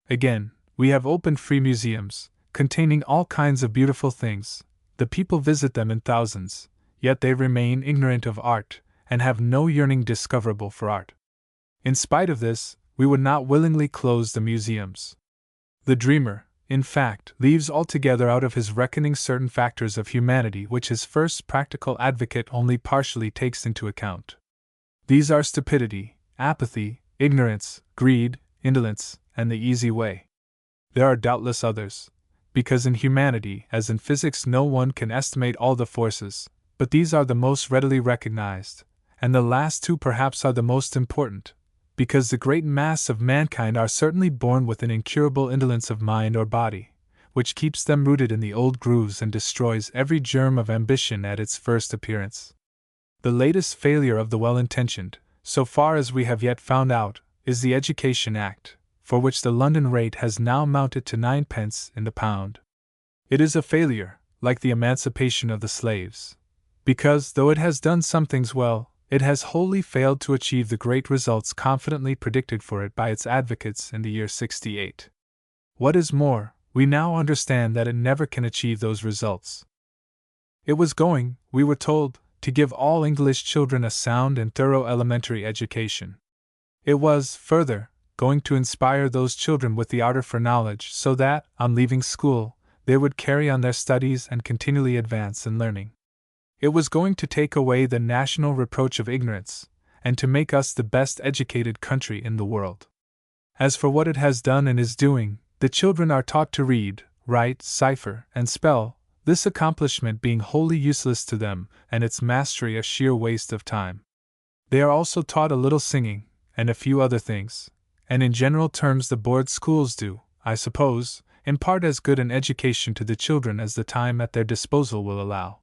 Again, we have opened free museums, containing all kinds of beautiful things. The people visit them in thousands, yet they remain ignorant of art, and have no yearning discoverable for art. In spite of this, we would not willingly close the museums. The dreamer, in fact, leaves altogether out of his reckoning certain factors of humanity which his first practical advocate only partially takes into account. These are stupidity, apathy, ignorance, greed, indolence, and the easy way. There are doubtless others, because in humanity, as in physics, no one can estimate all the forces, but these are the most readily recognized, and the last two perhaps are the most important, because the great mass of mankind are certainly born with an incurable indolence of mind or body, which keeps them rooted in the old grooves and destroys every germ of ambition at its first appearance. The latest failure of the well-intentioned, so far as we have yet found out, is the Education Act, for which the London rate has now mounted to 9d. in the pound. It is a failure, like the emancipation of the slaves, because, though it has done some things well, it has wholly failed to achieve the great results confidently predicted for it by its advocates in the year '68. What is more, we now understand that it never can achieve those results. It was going, we were told, to give all English children a sound and thorough elementary education. It was, further, going to inspire those children with the ardor for knowledge so that, on leaving school, they would carry on their studies and continually advance in learning. It was going to take away the national reproach of ignorance, and to make us the best educated country in the world. As for what it has done and is doing, the children are taught to read, write, cipher, and spell, this accomplishment being wholly useless to them, and its mastery a sheer waste of time. They are also taught a little singing, and a few other things, and in general terms the board schools do, I suppose, impart as good an education to the children as the time at their disposal will allow.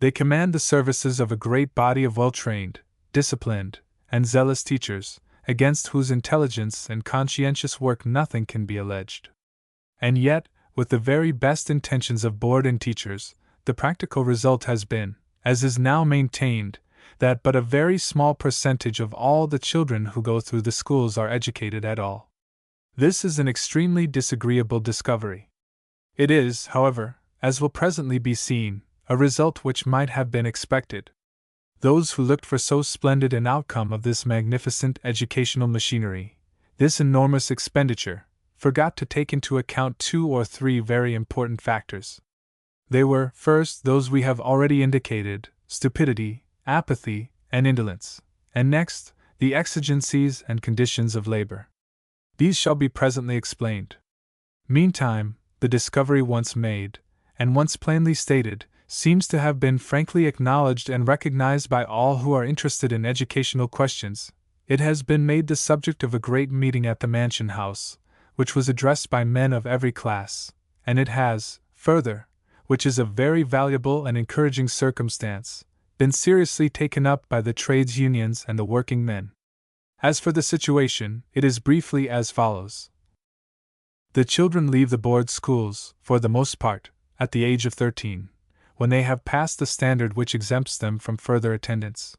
They command the services of a great body of well-trained, disciplined, and zealous teachers, against whose intelligence and conscientious work nothing can be alleged. And yet, with the very best intentions of board and teachers, the practical result has been, as is now maintained, that but a very small percentage of all the children who go through the schools are educated at all. This is an extremely disagreeable discovery. It is, however, as will presently be seen, a result which might have been expected. Those who looked for so splendid an outcome of this magnificent educational machinery, this enormous expenditure, forgot to take into account 2 or 3 very important factors. They were, first, those we have already indicated, stupidity, apathy, and indolence, and next, the exigencies and conditions of labor. These shall be presently explained. Meantime, the discovery once made, and once plainly stated, seems to have been frankly acknowledged and recognized by all who are interested in educational questions. It has been made the subject of a great meeting at the Mansion House, which was addressed by men of every class, and it has, further, which is a very valuable and encouraging circumstance, been seriously taken up by the trades unions and the working men. As for the situation, it is briefly as follows. The children leave the board schools, for the most part, at the age of 13, when they have passed the standard which exempts them from further attendance,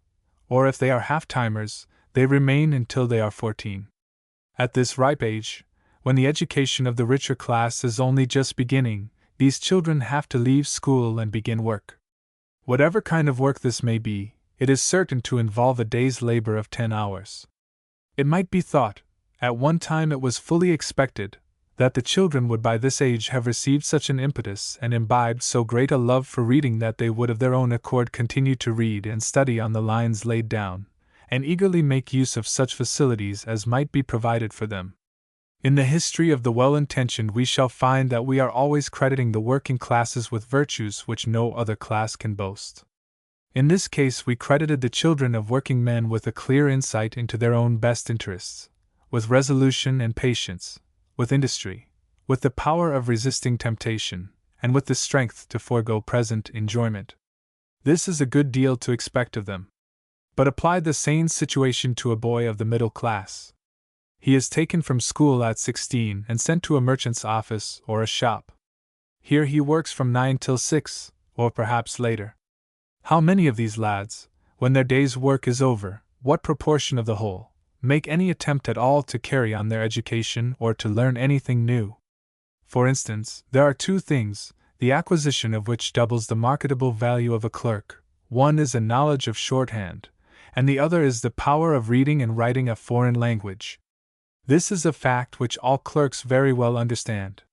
or if they are half-timers, they remain until they are 14. At this ripe age, when the education of the richer class is only just beginning, these children have to leave school and begin work. Whatever kind of work this may be, it is certain to involve a day's labor of 10 hours. It might be thought, at one time it was fully expected, that the children would by this age have received such an impetus and imbibed so great a love for reading that they would of their own accord continue to read and study on the lines laid down, and eagerly make use of such facilities as might be provided for them. In the history of the well-intentioned we shall find that we are always crediting the working classes with virtues which no other class can boast. In this case we credited the children of working men with a clear insight into their own best interests, with resolution and patience, with industry, with the power of resisting temptation, and with the strength to forego present enjoyment. This is a good deal to expect of them. But apply the same situation to a boy of the middle class. He is taken from school at 16 and sent to a merchant's office or a shop. Here he works from 9 till 6, or perhaps later. How many of these lads, when their day's work is over, what proportion of the whole, make any attempt at all to carry on their education or to learn anything new? For instance, there are two things, the acquisition of which doubles the marketable value of a clerk. One is a knowledge of shorthand, and the other is the power of reading and writing a foreign language. This is a fact which all clerks very well understand.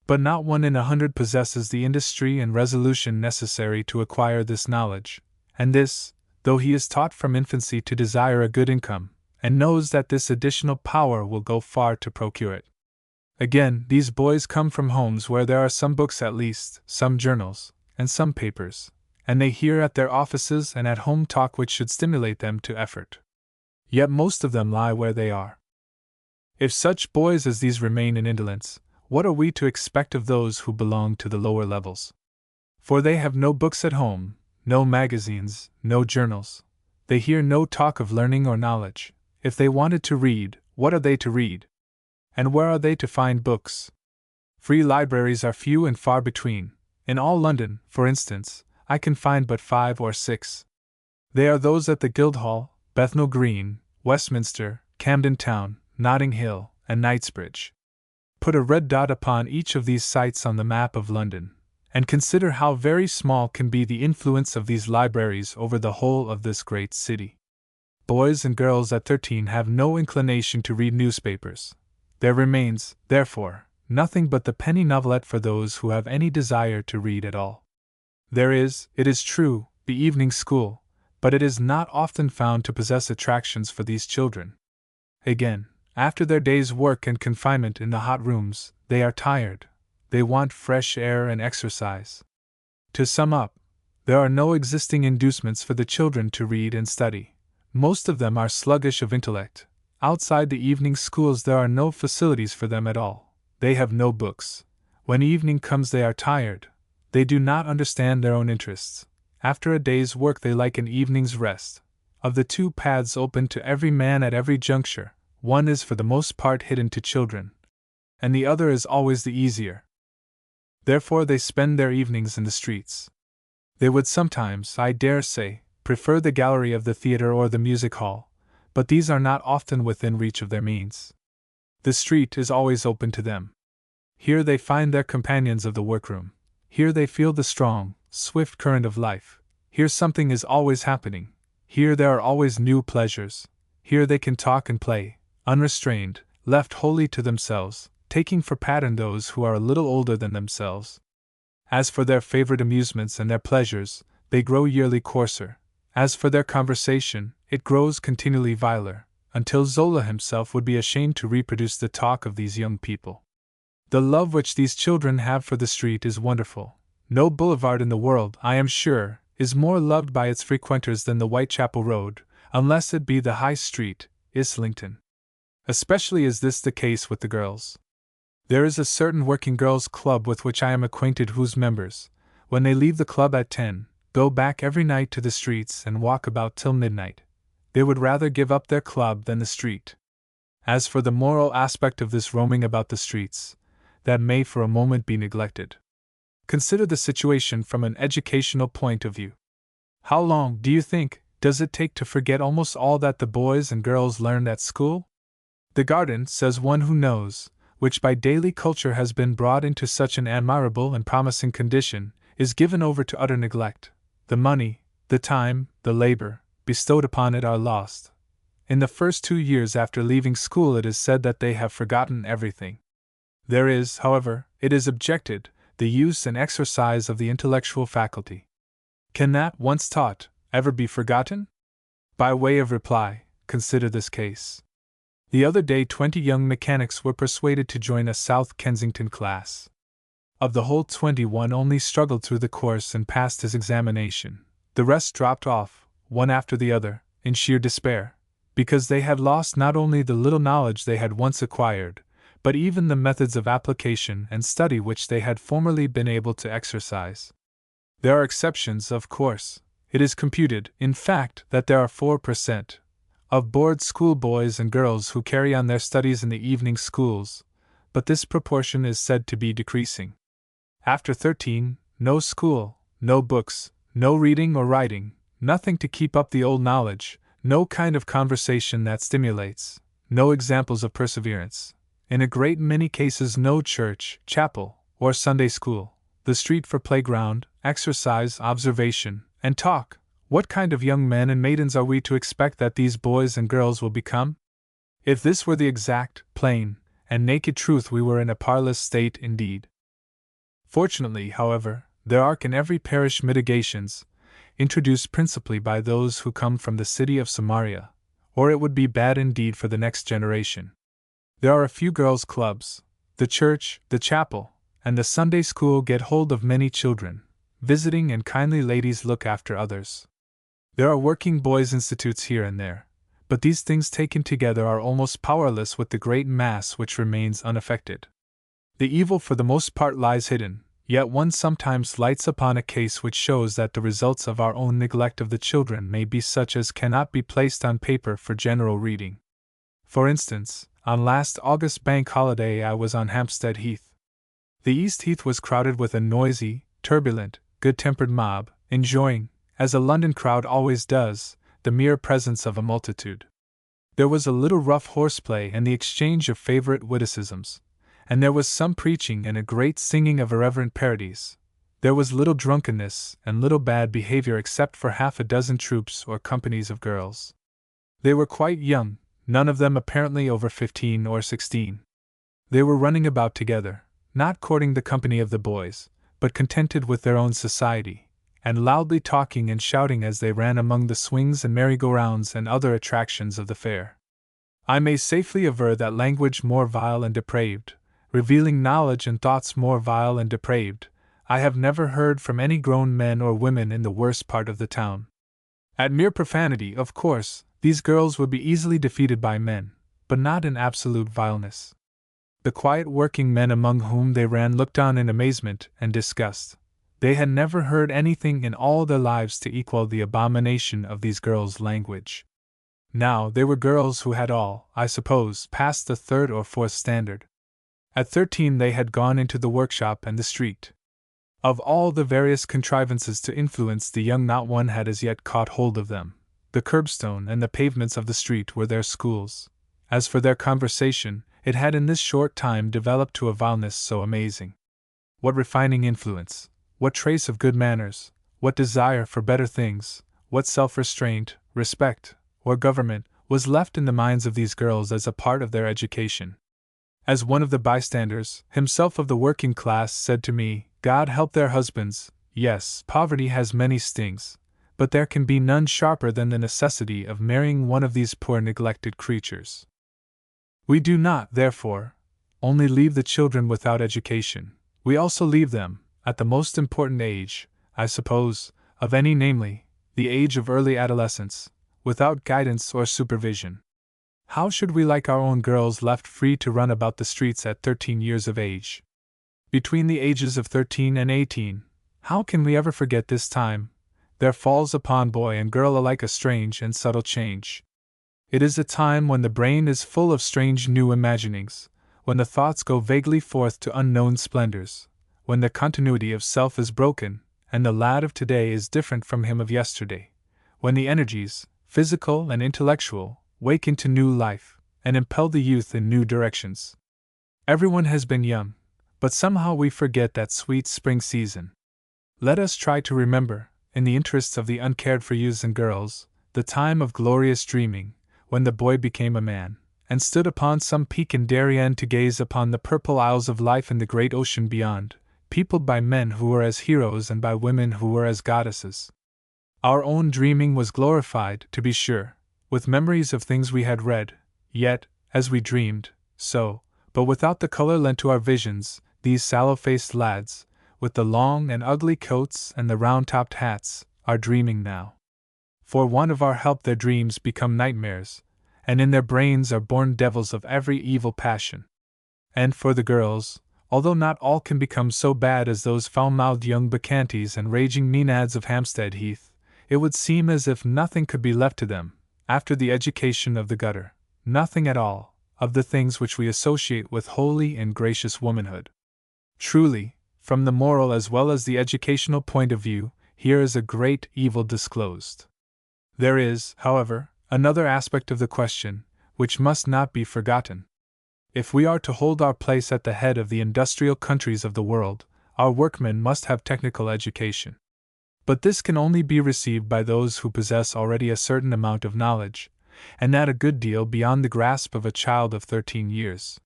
But not one in 100 possesses the industry and resolution necessary to acquire this knowledge, and this, though he is taught from infancy to desire a good income, and knows that this additional power will go far to procure it. Again, these boys come from homes where there are some books at least, some journals, and some papers, and they hear at their offices and at home talk which should stimulate them to effort. Yet most of them lie where they are. If such boys as these remain in indolence, what are we to expect of those who belong to the lower levels? For they have no books at home, no magazines, no journals. They hear no talk of learning or knowledge. If they wanted to read, what are they to read? And where are they to find books? Free libraries are few and far between. In all London, for instance, I can find but 5 or 6. They are those at the Guildhall, Bethnal Green, Westminster, Camden Town, Notting Hill, and Knightsbridge. Put a red dot upon each of these sites on the map of London, and consider how very small can be the influence of these libraries over the whole of this great city. Boys and girls at 13 have no inclination to read newspapers. There remains, therefore, nothing but the penny novelette for those who have any desire to read at all. There is, it is true, the evening school, but it is not often found to possess attractions for these children. Again, after their day's work and confinement in the hot rooms, they are tired. They want fresh air and exercise. To sum up, there are no existing inducements for the children to read and study. Most of them are sluggish of intellect. Outside the evening schools there are no facilities for them at all. They have no books. When evening comes they are tired. They do not understand their own interests. After a day's work they like an evening's rest. Of the two paths open to every man at every juncture, one is for the most part hidden to children, and the other is always the easier. Therefore they spend their evenings in the streets. They would sometimes, I dare say, prefer the gallery of the theatre or the music hall, but these are not often within reach of their means. The street is always open to them. Here they find their companions of the workroom. Here they feel the strong, swift current of life. Here something is always happening. Here there are always new pleasures. Here they can talk and play, unrestrained, left wholly to themselves, taking for pattern those who are a little older than themselves. As for their favorite amusements and their pleasures, they grow yearly coarser, As for their conversation, it grows continually viler, until Zola himself would be ashamed to reproduce the talk of these young people. The love which these children have for the street is wonderful. No boulevard in the world, I am sure, is more loved by its frequenters than the Whitechapel Road, unless it be the High Street, Islington. Especially is this the case with the girls. There is a certain working girls' club with which I am acquainted whose members, when they leave the club at 10, go back every night to the streets and walk about till midnight. They would rather give up their club than the street. As for the moral aspect of this roaming about the streets, that may for a moment be neglected. Consider the situation from an educational point of view. How long, do you think, does it take to forget almost all that the boys and girls learned at school? The garden, says one who knows, which by daily culture has been brought into such an admirable and promising condition, is given over to utter neglect. The money, the time, the labor bestowed upon it are lost. In the first 2 years after leaving school it is said that they have forgotten everything. There is, however, it is objected, the use and exercise of the intellectual faculty. Can that, once taught, ever be forgotten? By way of reply, consider this case. The other day 20 young mechanics were persuaded to join a South Kensington class. Of the whole 21 only struggled through the course and passed his examination. The rest dropped off, one after the other, in sheer despair, because they had lost not only the little knowledge they had once acquired, but even the methods of application and study which they had formerly been able to exercise. There are exceptions, of course. It is computed, in fact, that there are 4% of board school boys and girls who carry on their studies in the evening schools, but this proportion is said to be decreasing. After 13, no school, no books, no reading or writing, nothing to keep up the old knowledge, no kind of conversation that stimulates, no examples of perseverance. In a great many cases no church, chapel, or Sunday school, the street for playground, exercise, observation, and talk. What kind of young men and maidens are we to expect that these boys and girls will become? If this were the exact, plain, and naked truth we were in a parlous state indeed. Fortunately, however, there are in every parish mitigations, introduced principally by those who come from the city of Samaria, or it would be bad indeed for the next generation. There are a few girls' clubs. The church, the chapel, and the Sunday school get hold of many children, visiting and kindly ladies look after others. There are working boys' institutes here and there, but these things taken together are almost powerless with the great mass which remains unaffected. The evil for the most part lies hidden, yet one sometimes lights upon a case which shows that the results of our own neglect of the children may be such as cannot be placed on paper for general reading. For instance, on last August Bank holiday I was on Hampstead Heath. The East Heath was crowded with a noisy, turbulent, good-tempered mob, enjoying, as a London crowd always does, the mere presence of a multitude. There was a little rough horseplay and the exchange of favorite witticisms, and there was some preaching and a great singing of irreverent parodies. There was little drunkenness and little bad behavior except for half a dozen troops or companies of girls. They were quite young, none of them apparently over 15 or 16. They were running about together, not courting the company of the boys, but contented with their own society, and loudly talking and shouting as they ran among the swings and merry-go-rounds and other attractions of the fair. I may safely aver that language more vile and depraved, revealing knowledge and thoughts more vile and depraved, I have never heard from any grown men or women in the worst part of the town. At mere profanity, of course, these girls would be easily defeated by men, but not in absolute vileness. The quiet working men among whom they ran looked on in amazement and disgust. They had never heard anything in all their lives to equal the abomination of these girls' language. Now, they were girls who had all, I suppose, passed the 3rd or 4th standard. At 13 they had gone into the workshop and the street. Of all the various contrivances to influence the young not one had as yet caught hold of them. The curbstone and the pavements of the street were their schools. As for their conversation, it had in this short time developed to a vileness so amazing. What refining influence, what trace of good manners, what desire for better things, what self-restraint, respect, or government, was left in the minds of these girls as a part of their education? As one of the bystanders, himself of the working class, said to me, God help their husbands. Yes, poverty has many stings, but there can be none sharper than the necessity of marrying one of these poor neglected creatures. We do not, therefore, only leave the children without education, we also leave them, at the most important age, I suppose, of any, namely, the age of early adolescence, without guidance or supervision. How should we like our own girls left free to run about the streets at 13 years of age? Between the ages of 13 and 18, how can we ever forget this time? There falls upon boy and girl alike a strange and subtle change. It is a time when the brain is full of strange new imaginings, when the thoughts go vaguely forth to unknown splendors, when the continuity of self is broken, and the lad of today is different from him of yesterday, when the energies, physical and intellectual, wake into new life, and impel the youth in new directions. Everyone has been young, but somehow we forget that sweet spring season. Let us try to remember, in the interests of the uncared for youths and girls, the time of glorious dreaming, when the boy became a man, and stood upon some peak in Darien to gaze upon the purple isles of life in the great ocean beyond, peopled by men who were as heroes and by women who were as goddesses. Our own dreaming was glorified, to be sure, with memories of things we had read, yet, as we dreamed, so, but without the color lent to our visions, these sallow-faced lads, with the long and ugly coats and the round-topped hats, are dreaming now. For want of our help their dreams become nightmares, and in their brains are born devils of every evil passion. And for the girls, although not all can become so bad as those foul-mouthed young bacchantes and raging maenads of Hampstead Heath, it would seem as if nothing could be left to them, after the education of the gutter, nothing at all, of the things which we associate with holy and gracious womanhood. Truly, from the moral as well as the educational point of view, here is a great evil disclosed. There is, however, another aspect of the question, which must not be forgotten. If we are to hold our place at the head of the industrial countries of the world, our workmen must have technical education. But this can only be received by those who possess already a certain amount of knowledge, and that a good deal beyond the grasp of a child of 13 years.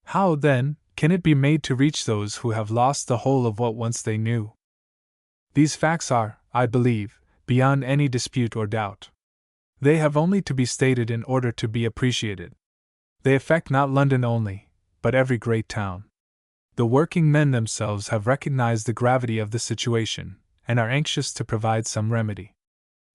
How, then, can it be made to reach those who have lost the whole of what once they knew? These facts are, I believe, beyond any dispute or doubt. They have only to be stated in order to be appreciated. They affect not London only, but every great town. The working men themselves have recognized the gravity of the situation, and are anxious to provide some remedy.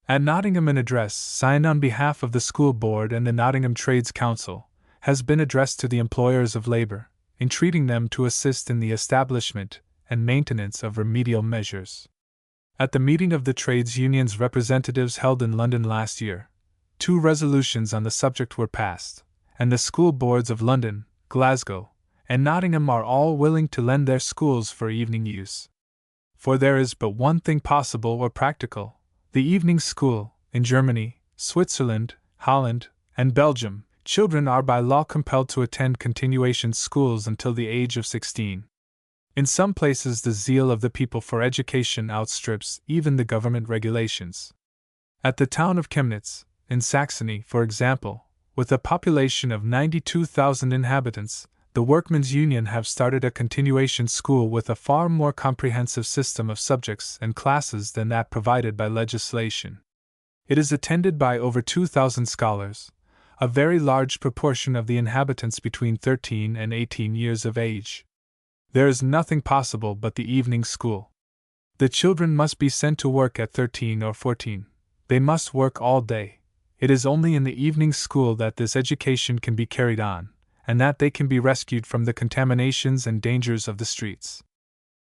At Nottingham an address, signed on behalf of the School Board and the Nottingham Trades Council, has been addressed to the employers of labor, entreating them to assist in the establishment and maintenance of remedial measures. At the meeting of the Trades Union's representatives held in London last year, 2 resolutions on the subject were passed, and the school boards of London, Glasgow, and Nottingham are all willing to lend their schools for evening use. For there is but one thing possible or practical: the evening school. In Germany, Switzerland, Holland, and Belgium, children are by law compelled to attend continuation schools until the age of 16. In some places the zeal of the people for education outstrips even the government regulations. At the town of Chemnitz, in Saxony, for example, with a population of 92,000 inhabitants, the Workmen's Union have started a continuation school with a far more comprehensive system of subjects and classes than that provided by legislation. It is attended by over 2,000 scholars, a very large proportion of the inhabitants between 13 and 18 years of age. There is nothing possible but the evening school. The children must be sent to work at 13 or 14. They must work all day. It is only in the evening school that this education can be carried on, and that they can be rescued from the contaminations and dangers of the streets.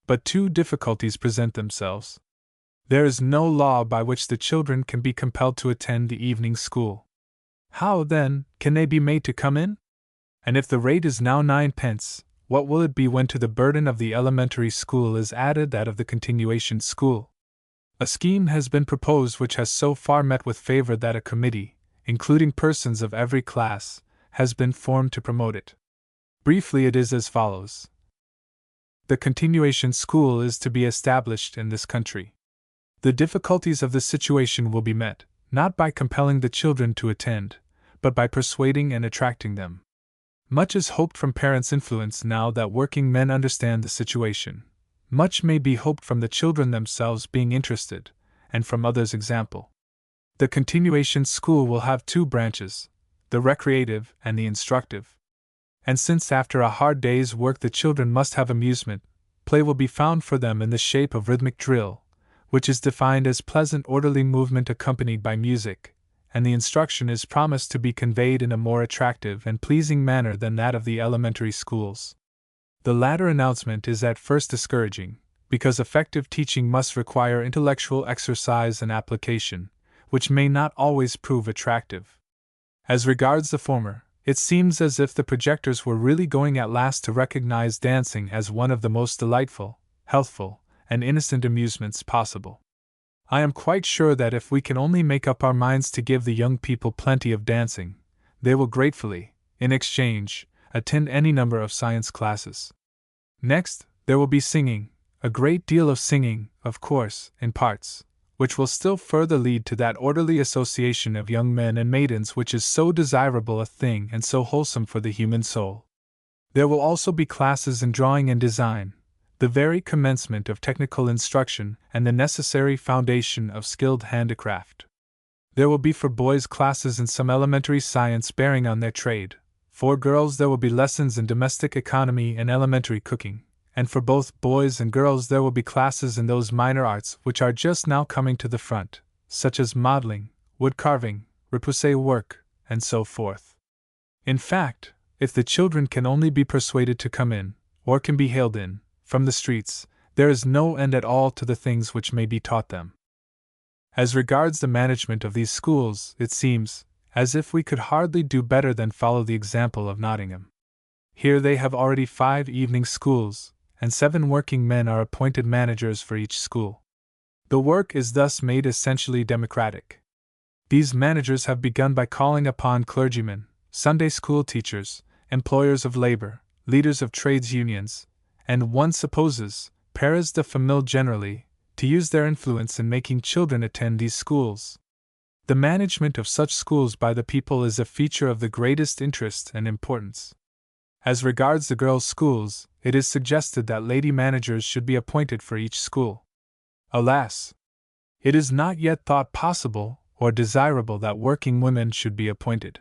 But 2 difficulties present themselves. There is no law by which the children can be compelled to attend the evening school. How, then, can they be made to come in? And if the rate is now 9 pence, what will it be when to the burden of the elementary school is added that of the continuation school? A scheme has been proposed which has so far met with favor that a committee, including persons of every class, has been formed to promote it. Briefly, it is as follows. The continuation school is to be established in this country. The difficulties of the situation will be met, not by compelling the children to attend, but by persuading and attracting them. Much is hoped from parents' influence now that working men understand the situation. Much may be hoped from the children themselves being interested, and from others' example. The continuation school will have two branches, the recreative and the instructive. And since after a hard day's work the children must have amusement, play will be found for them in the shape of rhythmic drill, which is defined as pleasant orderly movement accompanied by music, and the instruction is promised to be conveyed in a more attractive and pleasing manner than that of the elementary schools. The latter announcement is at first discouraging, because effective teaching must require intellectual exercise and application, which may not always prove attractive. As regards the former, it seems as if the projectors were really going at last to recognize dancing as one of the most delightful, healthful, and innocent amusements possible. I am quite sure that if we can only make up our minds to give the young people plenty of dancing, they will gratefully, in exchange, attend any number of science classes. Next, there will be singing, a great deal of singing, of course, in parts, which will still further lead to that orderly association of young men and maidens which is so desirable a thing and so wholesome for the human soul. There will also be classes in drawing and design, the very commencement of technical instruction and the necessary foundation of skilled handicraft. There will be for boys classes in some elementary science bearing on their trade. For girls there will be lessons in domestic economy and elementary cooking, and for both boys and girls there will be classes in those minor arts which are just now coming to the front, such as modeling, wood carving, repoussé work, and so forth. In fact, if the children can only be persuaded to come in, or can be hailed in, from the streets, there is no end at all to the things which may be taught them. As regards the management of these schools, it seems as if we could hardly do better than follow the example of Nottingham. Here they have already 5 evening schools, and 7 working men are appointed managers for each school. The work is thus made essentially democratic. These managers have begun by calling upon clergymen, Sunday school teachers, employers of labor, leaders of trades unions, and one supposes, pères de famille generally, to use their influence in making children attend these schools. The management of such schools by the people is a feature of the greatest interest and importance. As regards the girls' schools, it is suggested that lady managers should be appointed for each school. Alas! It is not yet thought possible or desirable that working women should be appointed.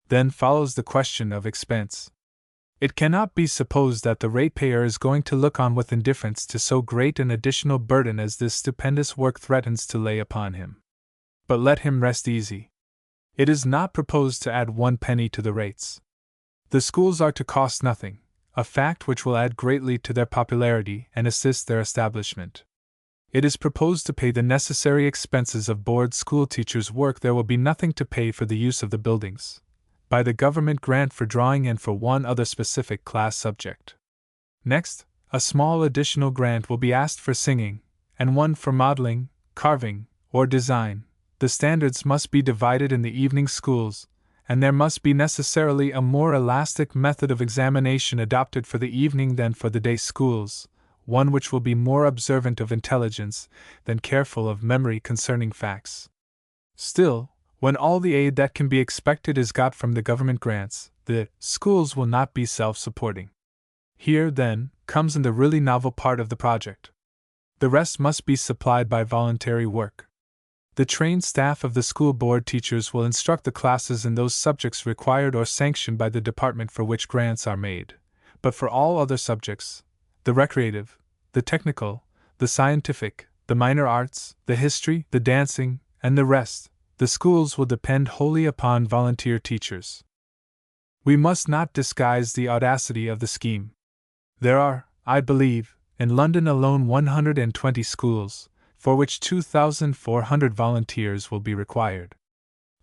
Then follows the question of expense. It cannot be supposed that the ratepayer is going to look on with indifference to so great an additional burden as this stupendous work threatens to lay upon him. But let him rest easy. It is not proposed to add 1 penny to the rates. The schools are to cost nothing, a fact which will add greatly to their popularity and assist their establishment. It is proposed to pay the necessary expenses of board school teachers' work. There will be nothing to pay for the use of the buildings, by the government grant for drawing and for one other specific class subject. Next, a small additional grant will be asked for singing, and one for modeling, carving, or design. The standards must be divided in the evening schools, and there must be necessarily a more elastic method of examination adopted for the evening than for the day schools, one which will be more observant of intelligence than careful of memory concerning facts. Still, when all the aid that can be expected is got from the government grants, the schools will not be self-supporting. Here, then, comes in the really novel part of the project. The rest must be supplied by voluntary work. The trained staff of the school board teachers will instruct the classes in those subjects required or sanctioned by the department for which grants are made, but for all other subjects, the recreative, the technical, the scientific, the minor arts, the history, the dancing, and the rest, the schools will depend wholly upon volunteer teachers. We must not disguise the audacity of the scheme. There are, I believe, in London alone 120 schools, for which 2,400 volunteers will be required.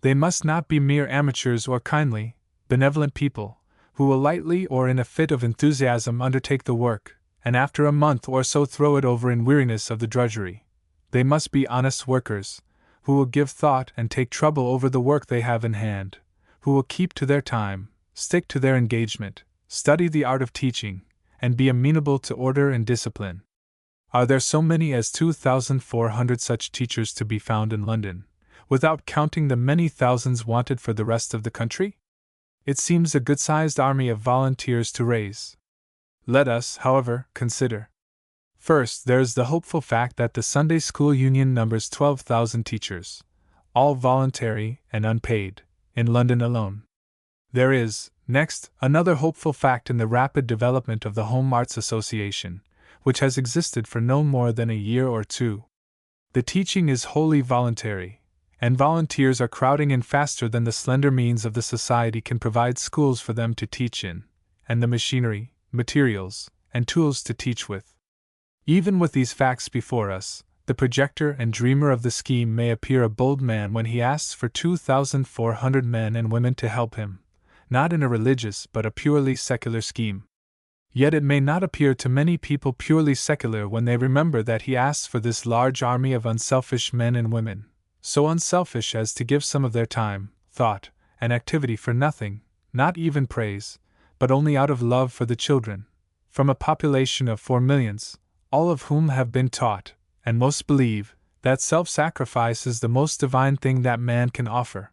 They must not be mere amateurs or kindly, benevolent people, who will lightly or in a fit of enthusiasm undertake the work, and after a month or so throw it over in weariness of the drudgery. They must be honest workers, who will give thought and take trouble over the work they have in hand, who will keep to their time, stick to their engagement, study the art of teaching, and be amenable to order and discipline. Are there so many as 2,400 such teachers to be found in London, without counting the many thousands wanted for the rest of the country? It seems a good-sized army of volunteers to raise. Let us, however, consider. First, there is the hopeful fact that the Sunday School Union numbers 12,000 teachers, all voluntary and unpaid, in London alone. There is, next, another hopeful fact in the rapid development of the Home Arts Association, which has existed for no more than a year or two. The teaching is wholly voluntary, and volunteers are crowding in faster than the slender means of the society can provide schools for them to teach in, and the machinery, materials, and tools to teach with. Even with these facts before us, the projector and dreamer of the scheme may appear a bold man when he asks for 2,400 men and women to help him, not in a religious but a purely secular scheme. Yet it may not appear to many people purely secular when they remember that he asks for this large army of unselfish men and women, so unselfish as to give some of their time, thought, and activity for nothing, not even praise, but only out of love for the children, from a population of 4 millions, all of whom have been taught, and most believe, that self-sacrifice is the most divine thing that man can offer.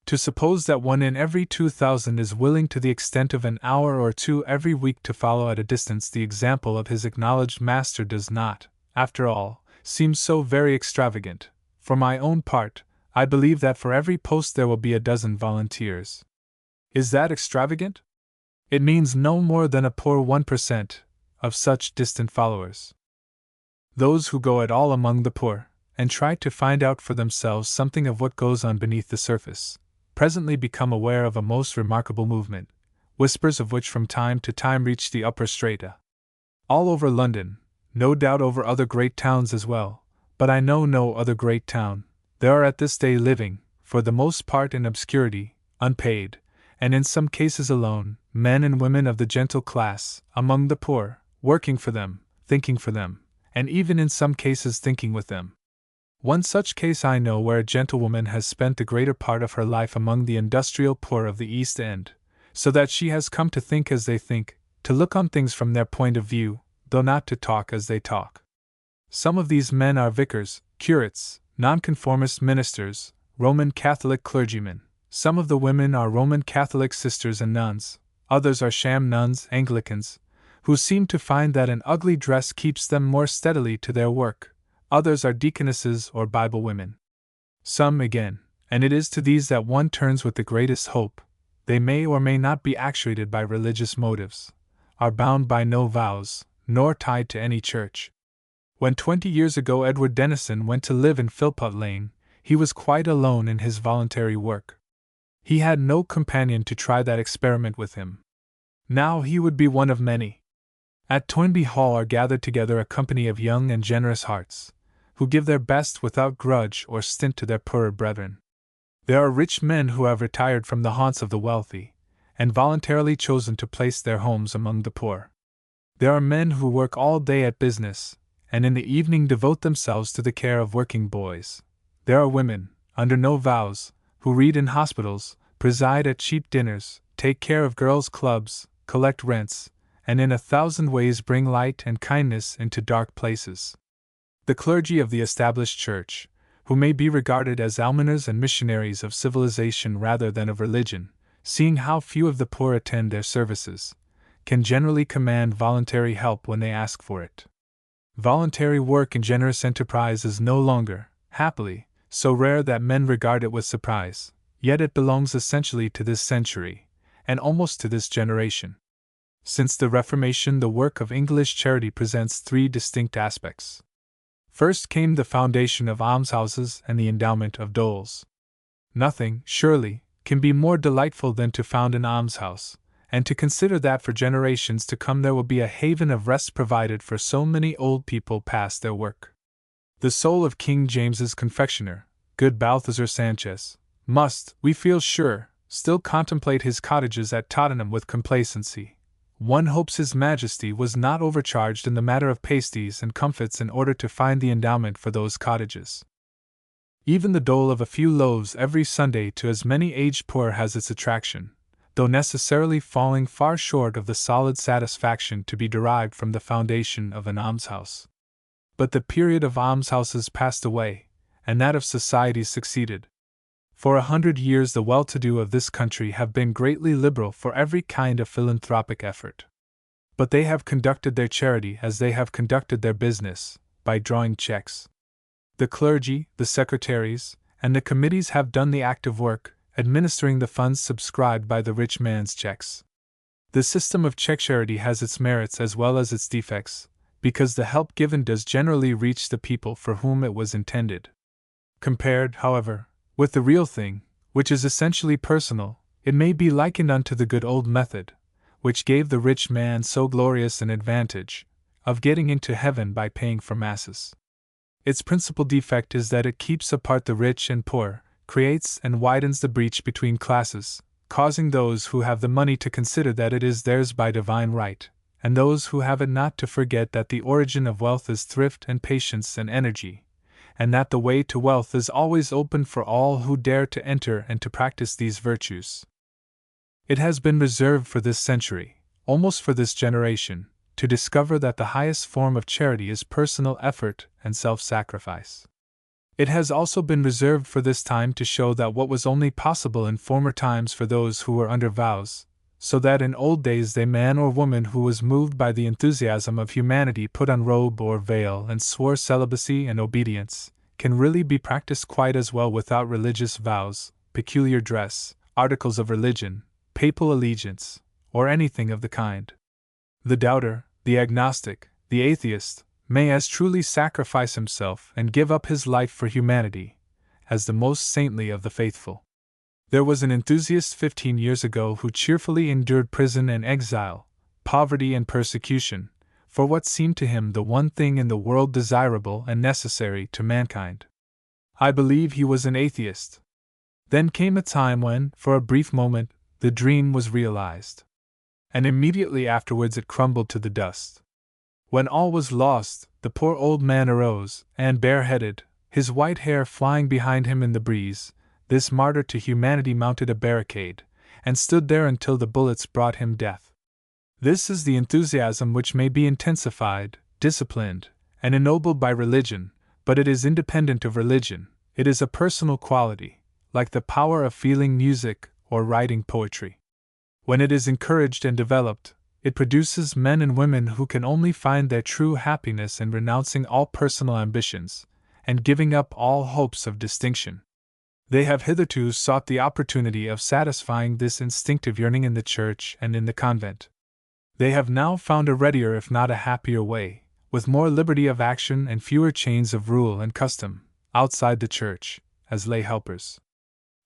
To suppose that 1 in every 2,000 is willing to the extent of an hour or two every week to follow at a distance the example of his acknowledged master does not, after all, seem so very extravagant. For my own part, I believe that for every post there will be a dozen volunteers. Is that extravagant? It means no more than a poor 1% of such distant followers. Those who go at all among the poor, and try to find out for themselves something of what goes on beneath the surface, presently become aware of a most remarkable movement, whispers of which from time to time reach the upper strata. All over London, no doubt over other great towns as well, but I know no other great town, there are at this day living, for the most part in obscurity, unpaid, and in some cases alone, men and women of the gentle class, among the poor, working for them, thinking for them, and even in some cases thinking with them. One such case I know where a gentlewoman has spent the greater part of her life among the industrial poor of the East End, so that she has come to think as they think, to look on things from their point of view, though not to talk as they talk. Some of these men are vicars, curates, nonconformist ministers, Roman Catholic clergymen. Some of the women are Roman Catholic sisters and nuns, others are sham nuns, Anglicans, who seem to find that an ugly dress keeps them more steadily to their work. Others are deaconesses or Bible women. Some, again, and it is to these that one turns with the greatest hope, they may or may not be actuated by religious motives, are bound by no vows, nor tied to any church. When 20 years ago Edward Denison went to live in Philpot Lane, he was quite alone in his voluntary work. He had no companion to try that experiment with him. Now he would be one of many. At Toynbee Hall are gathered together a company of young and generous hearts, who give their best without grudge or stint to their poorer brethren. There are rich men who have retired from the haunts of the wealthy, and voluntarily chosen to place their homes among the poor. There are men who work all day at business, and in the evening devote themselves to the care of working boys. There are women, under no vows, who read in hospitals, preside at cheap dinners, take care of girls' clubs, collect rents, and in 1,000 ways bring light and kindness into dark places. The clergy of the established church, who may be regarded as almoners and missionaries of civilization rather than of religion, seeing how few of the poor attend their services, can generally command voluntary help when they ask for it. Voluntary work in generous enterprise is no longer, happily, so rare that men regard it with surprise, yet it belongs essentially to this century, and almost to this generation. Since the Reformation, the work of English charity presents 3 distinct aspects. First came the foundation of almshouses and the endowment of doles. Nothing, surely, can be more delightful than to found an almshouse, and to consider that for generations to come there will be a haven of rest provided for so many old people past their work. The soul of King James's confectioner, good Balthazar Sanchez, must, we feel sure, still contemplate his cottages at Tottenham with complacency. One hopes His Majesty was not overcharged in the matter of pasties and comfits in order to find the endowment for those cottages. Even the dole of a few loaves every Sunday to as many aged poor has its attraction, though necessarily falling far short of the solid satisfaction to be derived from the foundation of an almshouse. But the period of almshouses passed away, and that of society succeeded. For 100 years the well-to-do of this country have been greatly liberal for every kind of philanthropic effort. but they have conducted their charity as they have conducted their business, by drawing checks. The clergy, the secretaries, and the committees have done the active work, administering the funds subscribed by the rich man's checks. The system of check charity has its merits as well as its defects, because the help given does generally reach the people for whom it was intended. Compared, however, with the real thing, which is essentially personal, it may be likened unto the good old method, which gave the rich man so glorious an advantage, of getting into heaven by paying for masses. Its principal defect is that it keeps apart the rich and poor, creates and widens the breach between classes, causing those who have the money to consider that it is theirs by divine right, and those who have it not to forget that the origin of wealth is thrift and patience and energy, and that the way to wealth is always open for all who dare to enter and to practice these virtues. It has been reserved for this century, almost for this generation, to discover that the highest form of charity is personal effort and self-sacrifice. It has also been reserved for this time to show that what was only possible in former times for those who were under vows, so that in old days the man or woman who was moved by the enthusiasm of humanity put on robe or veil and swore celibacy and obedience, can really be practiced quite as well without religious vows, peculiar dress, articles of religion, papal allegiance, or anything of the kind. The doubter, the agnostic, the atheist, may as truly sacrifice himself and give up his life for humanity, as the most saintly of the faithful. There was an enthusiast 15 years ago who cheerfully endured prison and exile, poverty and persecution, for what seemed to him the one thing in the world desirable and necessary to mankind. I believe he was an atheist. Then came a time when, for a brief moment, the dream was realized. And immediately afterwards it crumbled to the dust. When all was lost, the poor old man arose, and bareheaded, his white hair flying behind him in the breeze, this martyr to humanity mounted a barricade, and stood there until the bullets brought him death. This is the enthusiasm which may be intensified, disciplined, and ennobled by religion, but it is independent of religion. It is a personal quality, like the power of feeling music or writing poetry. When it is encouraged and developed, it produces men and women who can only find their true happiness in renouncing all personal ambitions, and giving up all hopes of distinction. They have hitherto sought the opportunity of satisfying this instinctive yearning in the church and in the convent. They have now found a readier if not a happier way, with more liberty of action and fewer chains of rule and custom, outside the church, as lay helpers.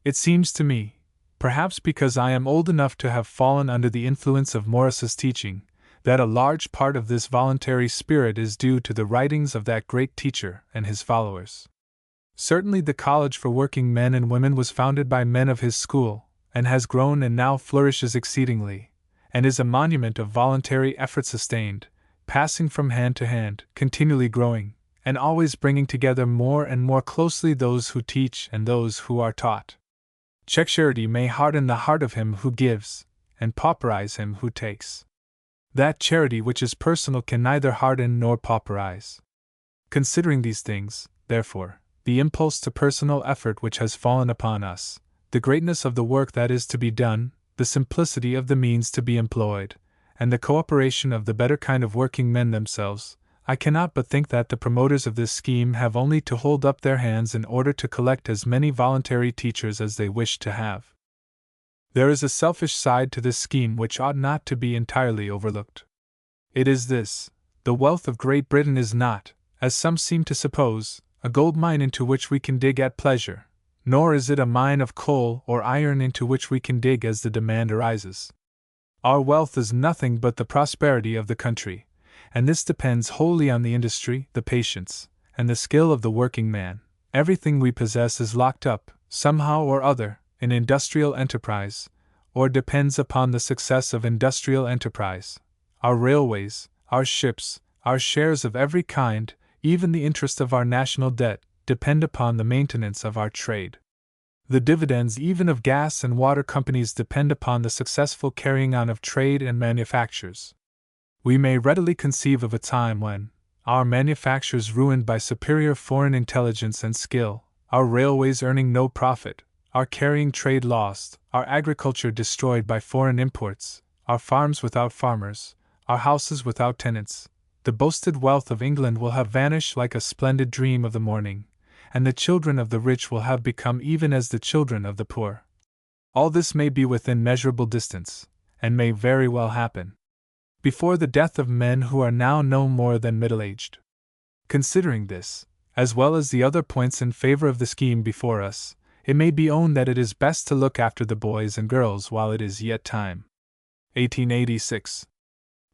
It seems to me, perhaps because I am old enough to have fallen under the influence of Morris's teaching, that a large part of this voluntary spirit is due to the writings of that great teacher and his followers. Certainly the College for Working Men and Women was founded by men of his school, and has grown and now flourishes exceedingly, and is a monument of voluntary effort sustained, passing from hand to hand, continually growing, and always bringing together more and more closely those who teach and those who are taught. Check charity may harden the heart of him who gives, and pauperize him who takes. That charity which is personal can neither harden nor pauperize. Considering these things, therefore, the impulse to personal effort which has fallen upon us, the greatness of the work that is to be done, the simplicity of the means to be employed, and the cooperation of the better kind of working men themselves, I cannot but think that the promoters of this scheme have only to hold up their hands in order to collect as many voluntary teachers as they wish to have. There is a selfish side to this scheme which ought not to be entirely overlooked. It is this: the wealth of Great Britain is not, as some seem to suppose, a gold mine into which we can dig at pleasure, nor is it a mine of coal or iron into which we can dig as the demand arises. Our wealth is nothing but the prosperity of the country, and this depends wholly on the industry, the patience, and the skill of the working man. Everything we possess is locked up, somehow or other, in industrial enterprise, or depends upon the success of industrial enterprise. Our railways, our ships, our shares of every kind, even the interest of our national debt, depend upon the maintenance of our trade. The dividends even of gas and water companies depend upon the successful carrying on of trade and manufactures. We may readily conceive of a time when, our manufactures ruined by superior foreign intelligence and skill, our railways earning no profit, our carrying trade lost, our agriculture destroyed by foreign imports, our farms without farmers, our houses without tenants, the boasted wealth of England will have vanished like a splendid dream of the morning, and the children of the rich will have become even as the children of the poor. All this may be within measurable distance, and may very well happen before the death of men who are now no more than middle-aged. Considering this, as well as the other points in favor of the scheme before us, it may be owned that it is best to look after the boys and girls while it is yet time. 1886.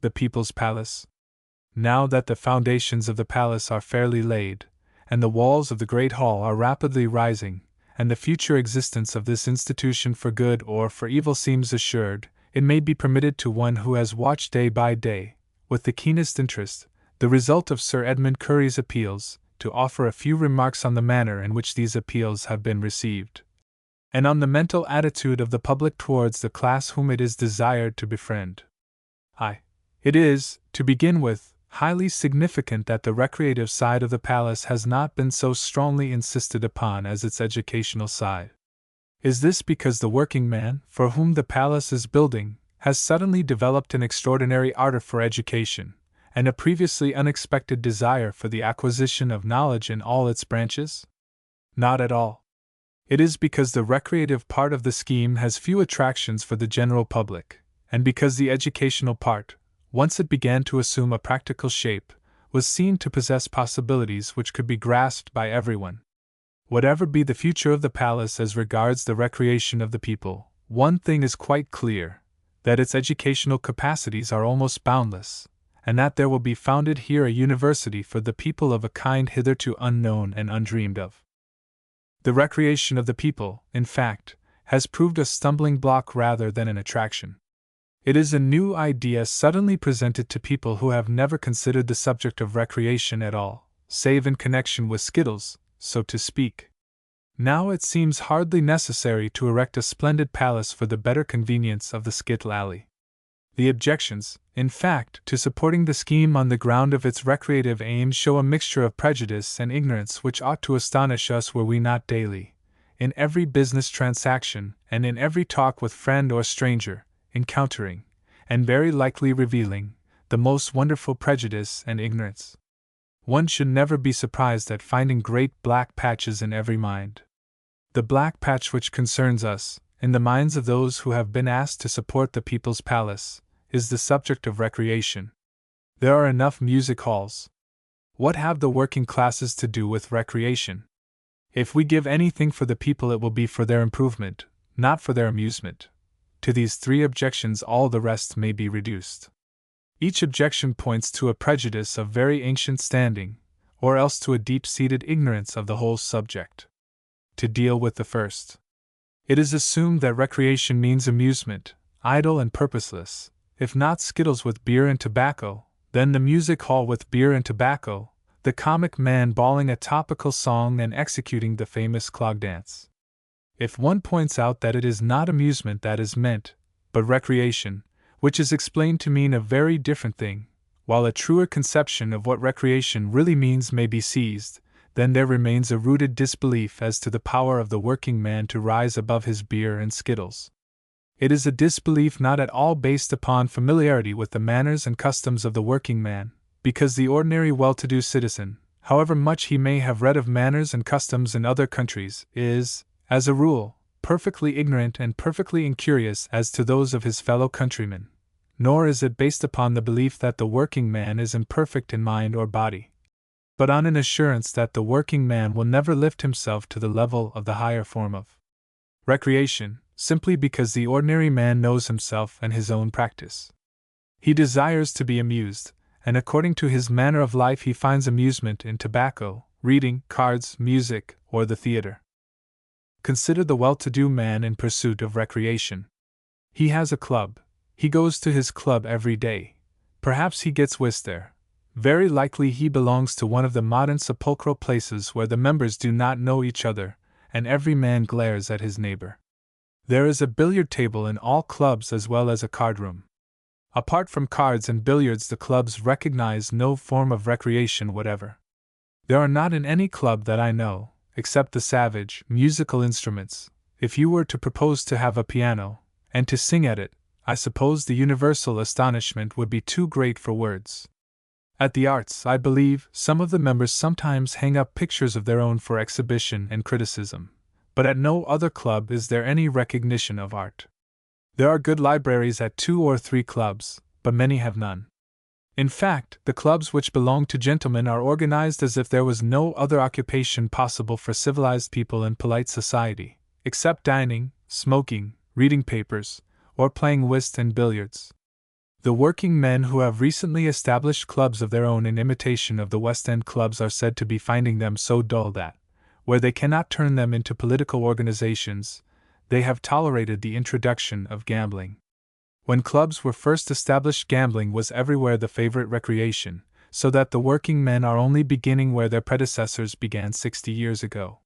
The People's Palace. Now that the foundations of the palace are fairly laid, and the walls of the great hall are rapidly rising, and the future existence of this institution for good or for evil seems assured, it may be permitted to one who has watched day by day, with the keenest interest, the result of Sir Edmund Currie's appeals, to offer a few remarks on the manner in which these appeals have been received, and on the mental attitude of the public towards the class whom it is desired to befriend. It is, to begin with, highly significant that the recreative side of the palace has not been so strongly insisted upon as its educational side. Is this because the working man, for whom the palace is building, has suddenly developed an extraordinary ardor for education, and a previously unexpected desire for the acquisition of knowledge in all its branches? Not at all. It is because the recreative part of the scheme has few attractions for the general public, and because the educational part, once it began to assume a practical shape, was seen to possess possibilities which could be grasped by everyone. Whatever be the future of the palace as regards the recreation of the people, one thing is quite clear, that its educational capacities are almost boundless, and that there will be founded here a university for the people of a kind hitherto unknown and undreamed of. The recreation of the people, in fact, has proved a stumbling block rather than an attraction. It is a new idea suddenly presented to people who have never considered the subject of recreation at all, save in connection with skittles, so to speak. Now it seems hardly necessary to erect a splendid palace for the better convenience of the skittle alley. The objections, in fact, to supporting the scheme on the ground of its recreative aims show a mixture of prejudice and ignorance which ought to astonish us were we not daily, in every business transaction and in every talk with friend or stranger, encountering, and very likely revealing, the most wonderful prejudice and ignorance. One should never be surprised at finding great black patches in every mind. The black patch which concerns us, in the minds of those who have been asked to support the People's Palace, is the subject of recreation. There are enough music halls. What have the working classes to do with recreation? If we give anything for the people, it will be for their improvement, not for their amusement. To these three objections all the rest may be reduced. Each objection points to a prejudice of very ancient standing, or else to a deep-seated ignorance of the whole subject. To deal with the first. It is assumed that recreation means amusement, idle and purposeless, if not skittles with beer and tobacco, then the music hall with beer and tobacco, the comic man bawling a topical song and executing the famous clog dance. If one points out that it is not amusement that is meant, but recreation, which is explained to mean a very different thing, while a truer conception of what recreation really means may be seized, then there remains a rooted disbelief as to the power of the working man to rise above his beer and skittles. It is a disbelief not at all based upon familiarity with the manners and customs of the working man, because the ordinary well-to-do citizen, however much he may have read of manners and customs in other countries, is, as a rule, perfectly ignorant and perfectly incurious as to those of his fellow countrymen, nor is it based upon the belief that the working man is imperfect in mind or body, but on an assurance that the working man will never lift himself to the level of the higher form of recreation, simply because the ordinary man knows himself and his own practice. He desires to be amused, and according to his manner of life he finds amusement in tobacco, reading, cards, music, or the theater. Consider the well-to-do man in pursuit of recreation. He has a club. He goes to his club every day. Perhaps he gets whist there. Very likely he belongs to one of the modern sepulchral places where the members do not know each other, and every man glares at his neighbor. There is a billiard table in all clubs as well as a card room. Apart from cards and billiards, the clubs recognize no form of recreation whatever. There are not in any club that I know, except the savage, musical instruments. If you were to propose to have a piano, and to sing at it, I suppose the universal astonishment would be too great for words. At the arts, I believe, some of the members sometimes hang up pictures of their own for exhibition and criticism, but at no other club is there any recognition of art. There are good libraries at 2 or 3 clubs, but many have none. In fact, the clubs which belong to gentlemen are organized as if there was no other occupation possible for civilized people in polite society, except dining, smoking, reading papers, or playing whist and billiards. The working men who have recently established clubs of their own in imitation of the West End clubs are said to be finding them so dull that, where they cannot turn them into political organizations, they have tolerated the introduction of gambling. When clubs were first established, gambling was everywhere the favorite recreation, so that the working men are only beginning where their predecessors began 60 years ago.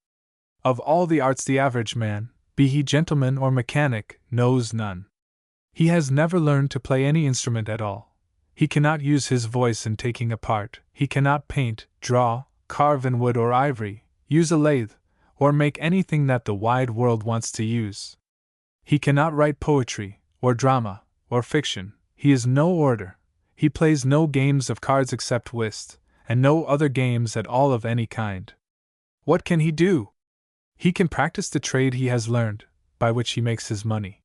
Of all the arts, the average man, be he gentleman or mechanic, knows none. He has never learned to play any instrument at all. He cannot use his voice in taking a part. He cannot paint, draw, carve in wood or ivory, use a lathe, or make anything that the wide world wants to use. He cannot write poetry, or drama, or fiction. He is no orator. He plays no games of cards except whist, and no other games at all of any kind. What can he do? He can practice the trade he has learned, by which he makes his money.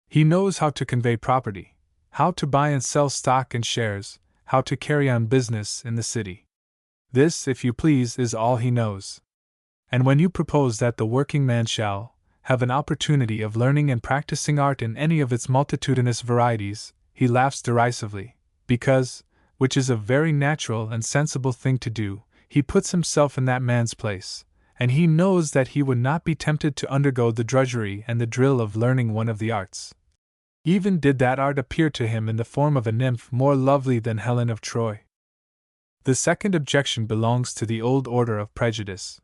He knows how to convey property, how to buy and sell stock and shares, how to carry on business in the city. This, if you please, is all he knows. And when you propose that the working man shall have an opportunity of learning and practicing art in any of its multitudinous varieties, he laughs derisively, because, which is a very natural and sensible thing to do, he puts himself in that man's place, and he knows that he would not be tempted to undergo the drudgery and the drill of learning one of the arts, even did that art appear to him in the form of a nymph more lovely than Helen of Troy. The second objection belongs to the old order of prejudice.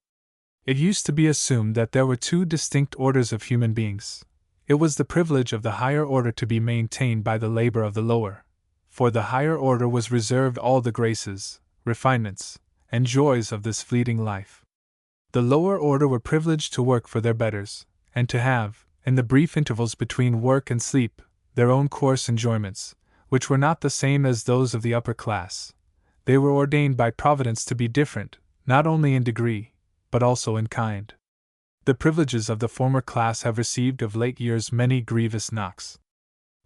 It used to be assumed that there were 2 distinct orders of human beings. It was the privilege of the higher order to be maintained by the labor of the lower. For the higher order was reserved all the graces, refinements, and joys of this fleeting life. The lower order were privileged to work for their betters, and to have, in the brief intervals between work and sleep, their own coarse enjoyments, which were not the same as those of the upper class. They were ordained by Providence to be different, not only in degree, but also in kind. The privileges of the former class have received of late years many grievous knocks.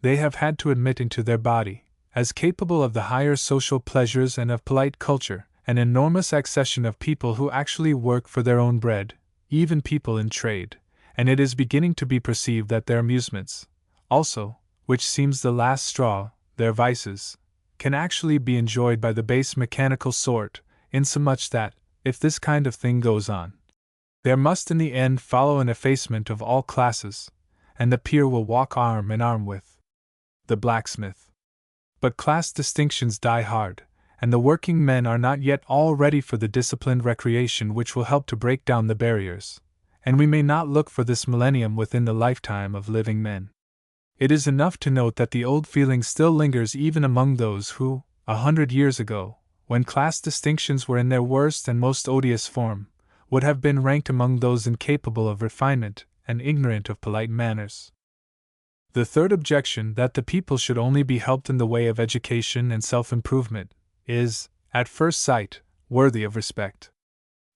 They have had to admit into their body, as capable of the higher social pleasures and of polite culture, an enormous accession of people who actually work for their own bread, even people in trade, and it is beginning to be perceived that their amusements, also, which seems the last straw, their vices, can actually be enjoyed by the base mechanical sort, insomuch that, if this kind of thing goes on, there must in the end follow an effacement of all classes, and the peer will walk arm in arm with the blacksmith. But class distinctions die hard, and the working men are not yet all ready for the disciplined recreation which will help to break down the barriers, and we may not look for this millennium within the lifetime of living men. It is enough to note that the old feeling still lingers even among those who, 100 years ago, when class distinctions were in their worst and most odious form, would have been ranked among those incapable of refinement and ignorant of polite manners. The third objection, that the people should only be helped in the way of education and self-improvement, is, at first sight, worthy of respect.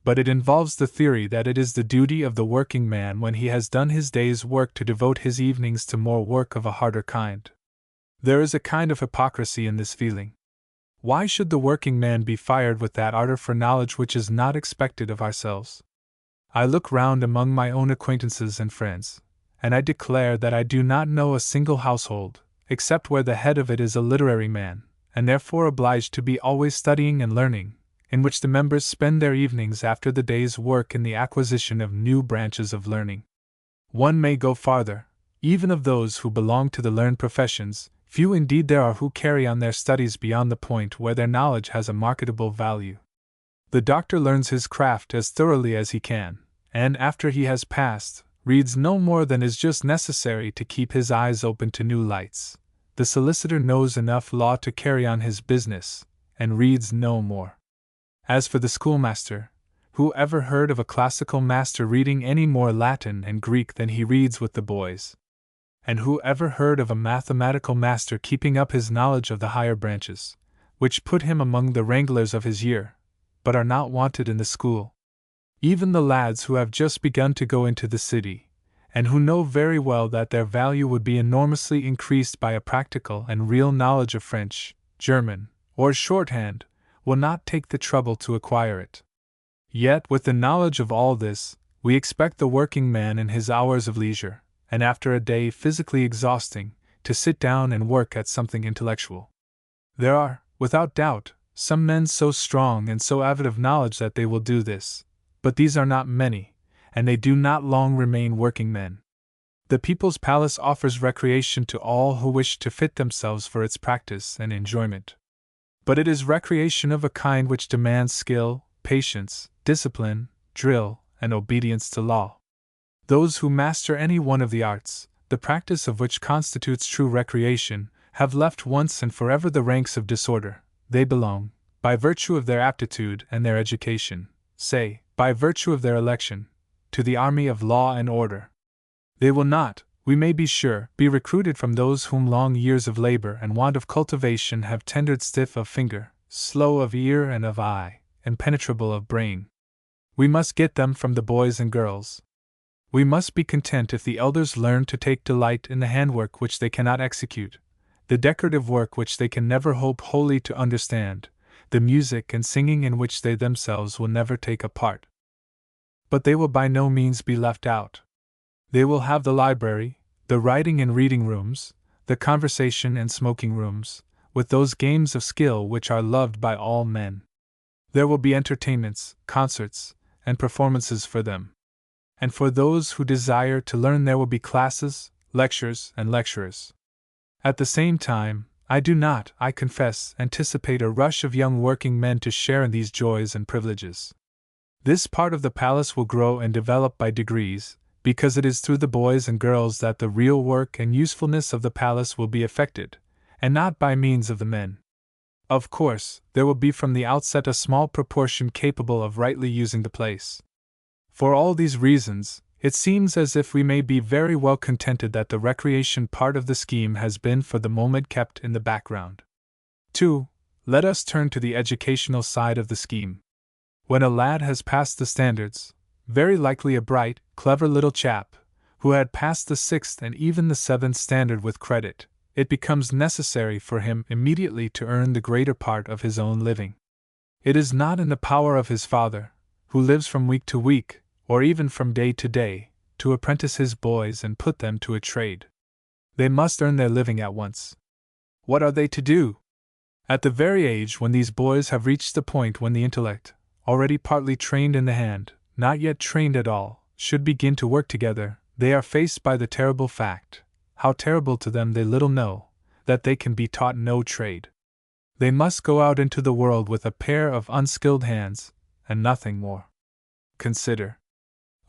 But it involves the theory that it is the duty of the working man when he has done his day's work to devote his evenings to more work of a harder kind. There is a kind of hypocrisy in this feeling. Why should the working man be fired with that ardor for knowledge which is not expected of ourselves? I look round among my own acquaintances and friends, and I declare that I do not know a single household, except where the head of it is a literary man, and therefore obliged to be always studying and learning, in which the members spend their evenings after the day's work in the acquisition of new branches of learning. One may go farther. Even of those who belong to the learned professions, few indeed there are who carry on their studies beyond the point where their knowledge has a marketable value. The doctor learns his craft as thoroughly as he can, and after he has passed, reads no more than is just necessary to keep his eyes open to new lights. The solicitor knows enough law to carry on his business, and reads no more. As for the schoolmaster, who ever heard of a classical master reading any more Latin and Greek than he reads with the boys? and who ever heard of a mathematical master keeping up his knowledge of the higher branches, which put him among the wranglers of his year, but are not wanted in the school? Even the lads who have just begun to go into the city, and who know very well that their value would be enormously increased by a practical and real knowledge of French, German, or shorthand, will not take the trouble to acquire it. Yet, with the knowledge of all this, we expect the working man in his hours of leisure, and after a day physically exhausting, to sit down and work at something intellectual. There are, without doubt, some men so strong and so avid of knowledge that they will do this, but these are not many, and they do not long remain working men. The People's Palace offers recreation to all who wish to fit themselves for its practice and enjoyment. But it is recreation of a kind which demands skill, patience, discipline, drill, and obedience to law. Those who master any one of the arts, the practice of which constitutes true recreation, have left once and forever the ranks of disorder. They belong, by virtue of their aptitude and their education, say, by virtue of their election, to the army of law and order. They will not, we may be sure, be recruited from those whom long years of labor and want of cultivation have tendered stiff of finger, slow of ear and of eye, impenetrable of brain. We must get them from the boys and girls. We must be content if the elders learn to take delight in the handwork which they cannot execute, the decorative work which they can never hope wholly to understand, the music and singing in which they themselves will never take a part. But they will by no means be left out. They will have the library, the writing and reading rooms, the conversation and smoking rooms, with those games of skill which are loved by all men. There will be entertainments, concerts, and performances for them. And for those who desire to learn there will be classes, lectures, and lecturers. At the same time, I do not, I confess, anticipate a rush of young working men to share in these joys and privileges. This part of the palace will grow and develop by degrees, because it is through the boys and girls that the real work and usefulness of the palace will be effected, and not by means of the men. Of course, there will be from the outset a small proportion capable of rightly using the place. For all these reasons, it seems as if we may be very well contented that the recreation part of the scheme has been for the moment kept in the background. 2. Let us turn to the educational side of the scheme. When a lad has passed the standards, very likely a bright, clever little chap, who had passed the 6th and even the 7th standard with credit, it becomes necessary for him immediately to earn the greater part of his own living. It is not in the power of his father, who lives from week to week, or even from day to day, to apprentice his boys and put them to a trade. They must earn their living at once. What are they to do? At the very age when these boys have reached the point when the intellect, already partly trained in the hand, not yet trained at all, should begin to work together, they are faced by the terrible fact, how terrible to them they little know, that they can be taught no trade. They must go out into the world with a pair of unskilled hands, and nothing more. Consider.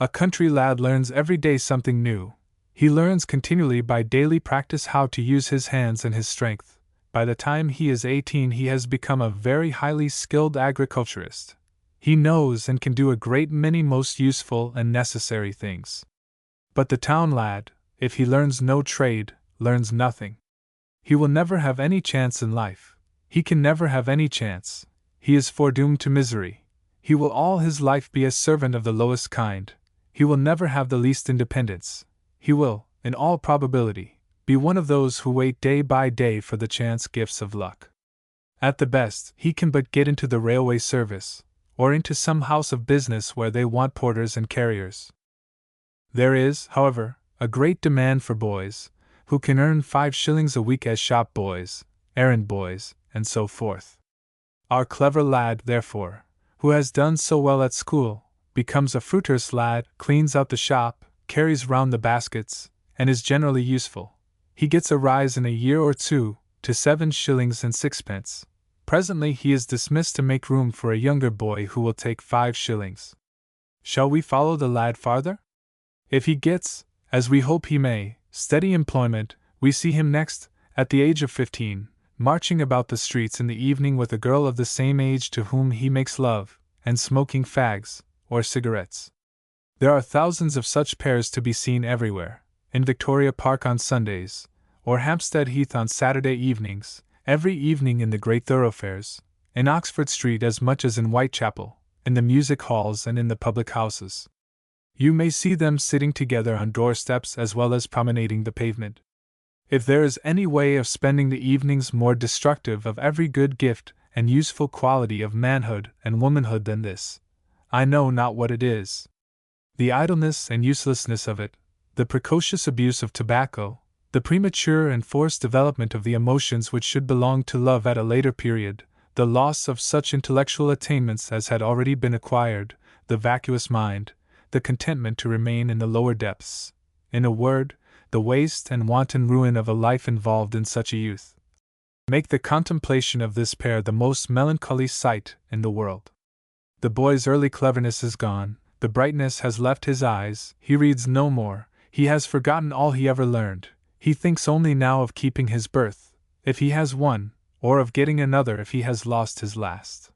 A country lad learns every day something new. He learns continually by daily practice how to use his hands and his strength. By the time he is 18 he has become a very highly skilled agriculturist. He knows and can do a great many most useful and necessary things. But the town lad, if he learns no trade, learns nothing. He will never have any chance in life. He can never have any chance. He is foredoomed to misery. He will all his life be a servant of the lowest kind. He will never have the least independence. He will, in all probability, be one of those who wait day by day for the chance gifts of luck. At the best, he can but get into the railway service, or into some house of business where they want porters and carriers. There is, however, a great demand for boys, who can earn 5 shillings a week as shop boys, errand boys, and so forth. Our clever lad, therefore, who has done so well at school, becomes a fruiter's lad, cleans out the shop, carries round the baskets, and is generally useful. He gets a rise in a year or two, to 7 shillings and 6pence. Presently he is dismissed to make room for a younger boy who will take 5 shillings. Shall we follow the lad farther? If he gets, as we hope he may, steady employment, we see him next, at the age of 15, marching about the streets in the evening with a girl of the same age to whom he makes love, and smoking fags, or cigarettes. There are thousands of such pairs to be seen everywhere, in Victoria Park on Sundays, or Hampstead Heath on Saturday evenings, every evening in the great thoroughfares, in Oxford Street as much as in Whitechapel, in the music halls and in the public houses. You may see them sitting together on doorsteps as well as promenading the pavement. If there is any way of spending the evenings more destructive of every good gift and useful quality of manhood and womanhood than this, I know not what it is. The idleness and uselessness of it, the precocious abuse of tobacco, the premature and forced development of the emotions which should belong to love at a later period, the loss of such intellectual attainments as had already been acquired, the vacuous mind, the contentment to remain in the lower depths, in a word, the waste and wanton ruin of a life involved in such a youth, make the contemplation of this pair the most melancholy sight in the world. The boy's early cleverness is gone, the brightness has left his eyes, he reads no more, he has forgotten all he ever learned, he thinks only now of keeping his birth, if he has one, or of getting another if he has lost his last.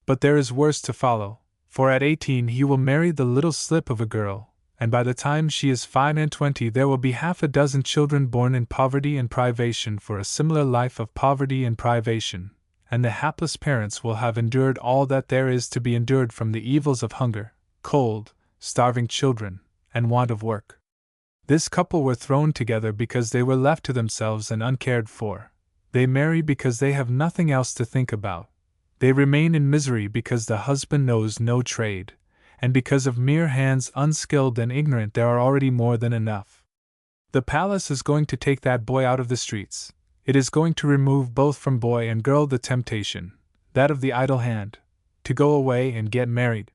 But there is worse to follow, for at 18 he will marry the little slip of a girl, and by the time she is 25 there will be half a dozen children born in poverty and privation for a similar life of poverty and privation, and the hapless parents will have endured all that there is to be endured from the evils of hunger, cold, starving children, and want of work. This couple were thrown together because they were left to themselves and uncared for. They marry because they have nothing else to think about. They remain in misery because the husband knows no trade, and because of mere hands unskilled and ignorant there are already more than enough. The palace is going to take that boy out of the streets. It is going to remove both from boy and girl the temptation, that of the idle hand, to go away and get married.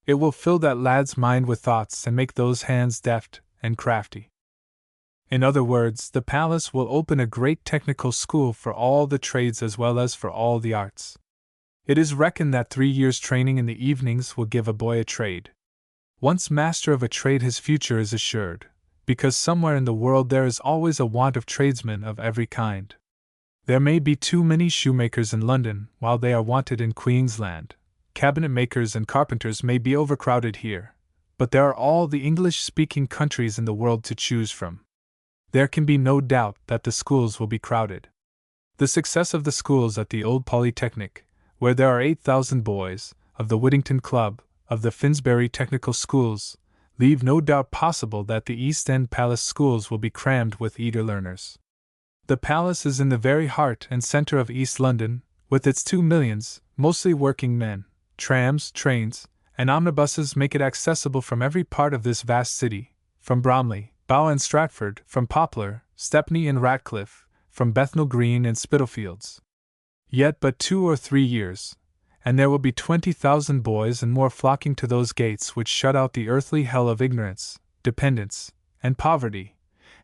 It will fill that lad's mind with thoughts and make those hands deft and crafty. In other words, the palace will open a great technical school for all the trades as well as for all the arts. It is reckoned that 3 years' training in the evenings will give a boy a trade. Once master of a trade, his future is assured, because somewhere in the world there is always a want of tradesmen of every kind. There may be too many shoemakers in London, while they are wanted in Queensland. Cabinet makers and carpenters may be overcrowded here, but there are all the English-speaking countries in the world to choose from. There can be no doubt that the schools will be crowded. The success of the schools at the Old Polytechnic, where there are 8,000 boys, of the Whittington Club, of the Finsbury Technical Schools, leave no doubt possible that the East End Palace schools will be crammed with eager learners. The palace is in the very heart and centre of East London, with its 2 millions, mostly working men. Trams, trains, and omnibuses make it accessible from every part of this vast city, from Bromley, Bow and Stratford, from Poplar, Stepney and Ratcliffe, from Bethnal Green and Spitalfields. Yet but 2 or 3 years, and there will be 20,000 boys and more flocking to those gates which shut out the earthly hell of ignorance, dependence, and poverty,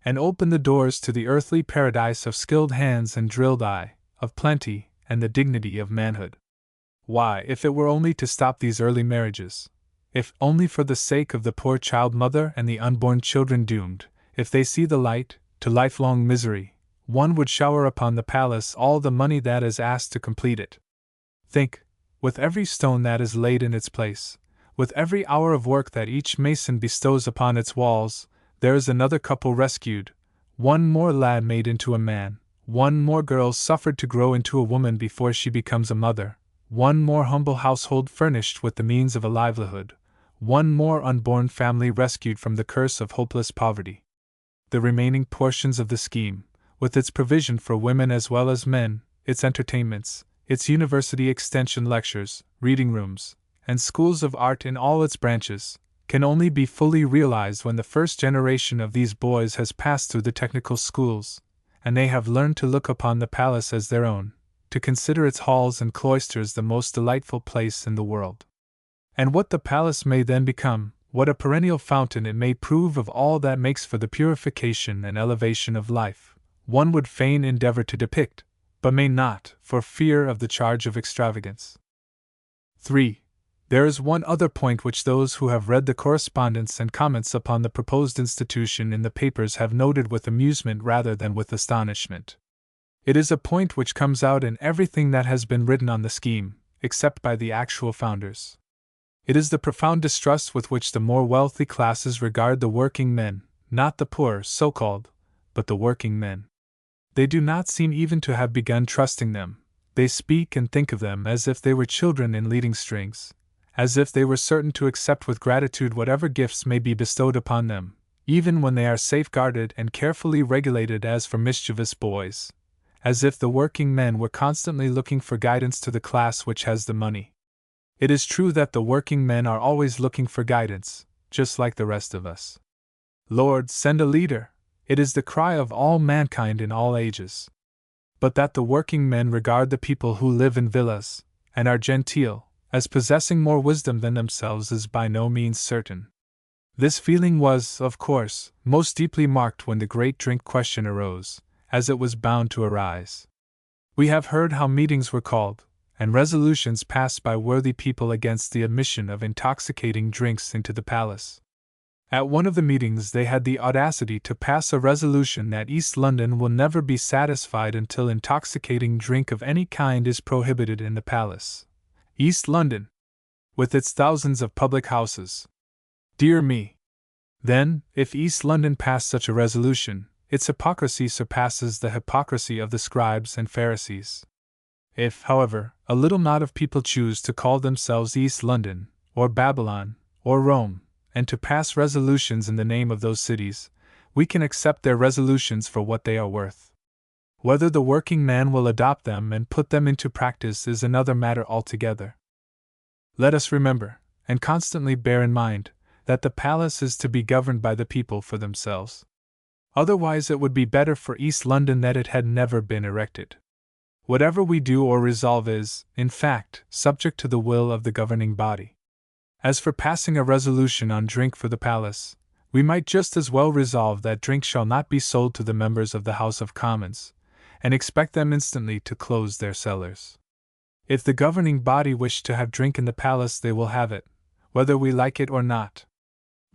and open the doors to the earthly paradise of skilled hands and drilled eye, of plenty and the dignity of manhood. Why, if it were only to stop these early marriages, if only for the sake of the poor child mother and the unborn children doomed, if they see the light, to lifelong misery, one would shower upon the palace all the money that is asked to complete it. Think, with every stone that is laid in its place, with every hour of work that each mason bestows upon its walls, there is another couple rescued, one more lad made into a man, one more girl suffered to grow into a woman before she becomes a mother, one more humble household furnished with the means of a livelihood, one more unborn family rescued from the curse of hopeless poverty. The remaining portions of the scheme, with its provision for women as well as men, its entertainments, its university extension lectures, reading rooms, and schools of art in all its branches, can only be fully realized when the first generation of these boys has passed through the technical schools, and they have learned to look upon the palace as their own, to consider its halls and cloisters the most delightful place in the world. And what the palace may then become, what a perennial fountain it may prove of all that makes for the purification and elevation of life, one would fain endeavor to depict, but may not, for fear of the charge of extravagance. 3. There is one other point which those who have read the correspondence and comments upon the proposed institution in the papers have noted with amusement rather than with astonishment. It is a point which comes out in everything that has been written on the scheme, except by the actual founders. It is the profound distrust with which the more wealthy classes regard the working men, not the poor, so-called, but the working men. They do not seem even to have begun trusting them. They speak and think of them as if they were children in leading strings, as if they were certain to accept with gratitude whatever gifts may be bestowed upon them, even when they are safeguarded and carefully regulated as for mischievous boys, as if the working men were constantly looking for guidance to the class which has the money. It is true that the working men are always looking for guidance, just like the rest of us. Lord, send a leader! It is the cry of all mankind in all ages. But that the working men regard the people who live in villas, and are genteel, as possessing more wisdom than themselves is by no means certain. This feeling was, of course, most deeply marked when the great drink question arose, as it was bound to arise. We have heard how meetings were called, and resolutions passed by worthy people against the admission of intoxicating drinks into the palace. At one of the meetings they had the audacity to pass a resolution that East London will never be satisfied until intoxicating drink of any kind is prohibited in the palace. East London! With its thousands of public houses. Dear me! Then, if East London passed such a resolution, its hypocrisy surpasses the hypocrisy of the scribes and Pharisees. If, however, a little knot of people choose to call themselves East London, or Babylon, or Rome, and to pass resolutions in the name of those cities, we can accept their resolutions for what they are worth. Whether the working man will adopt them and put them into practice is another matter altogether. Let us remember, and constantly bear in mind, that the palace is to be governed by the people for themselves. Otherwise it would be better for East London that it had never been erected. Whatever we do or resolve is, in fact, subject to the will of the governing body. As for passing a resolution on drink for the palace, we might just as well resolve that drink shall not be sold to the members of the House of Commons, and expect them instantly to close their cellars. If the governing body wish to have drink in the palace, they will have it, whether we like it or not.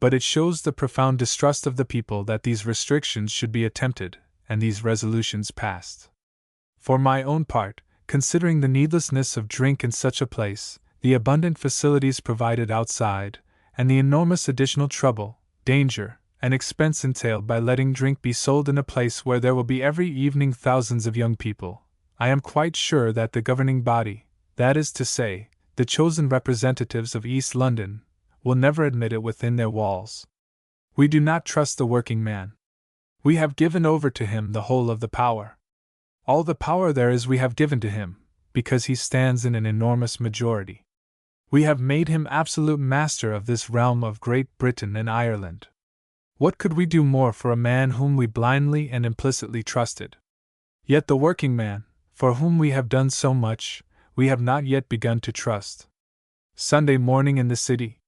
But it shows the profound distrust of the people that these restrictions should be attempted, and these resolutions passed. For my own part, considering the needlessness of drink in such a place, the abundant facilities provided outside, and the enormous additional trouble, danger, and expense entailed by letting drink be sold in a place where there will be every evening thousands of young people, I am quite sure that the governing body, that is to say, the chosen representatives of East London, will never admit it within their walls. We do not trust the working man. We have given over to him the whole of the power. All the power there is we have given to him, because he stands in an enormous majority. We have made him absolute master of this realm of Great Britain and Ireland. What could we do more for a man whom we blindly and implicitly trusted? Yet the working man, for whom we have done so much, we have not yet begun to trust. Sunday morning in the city.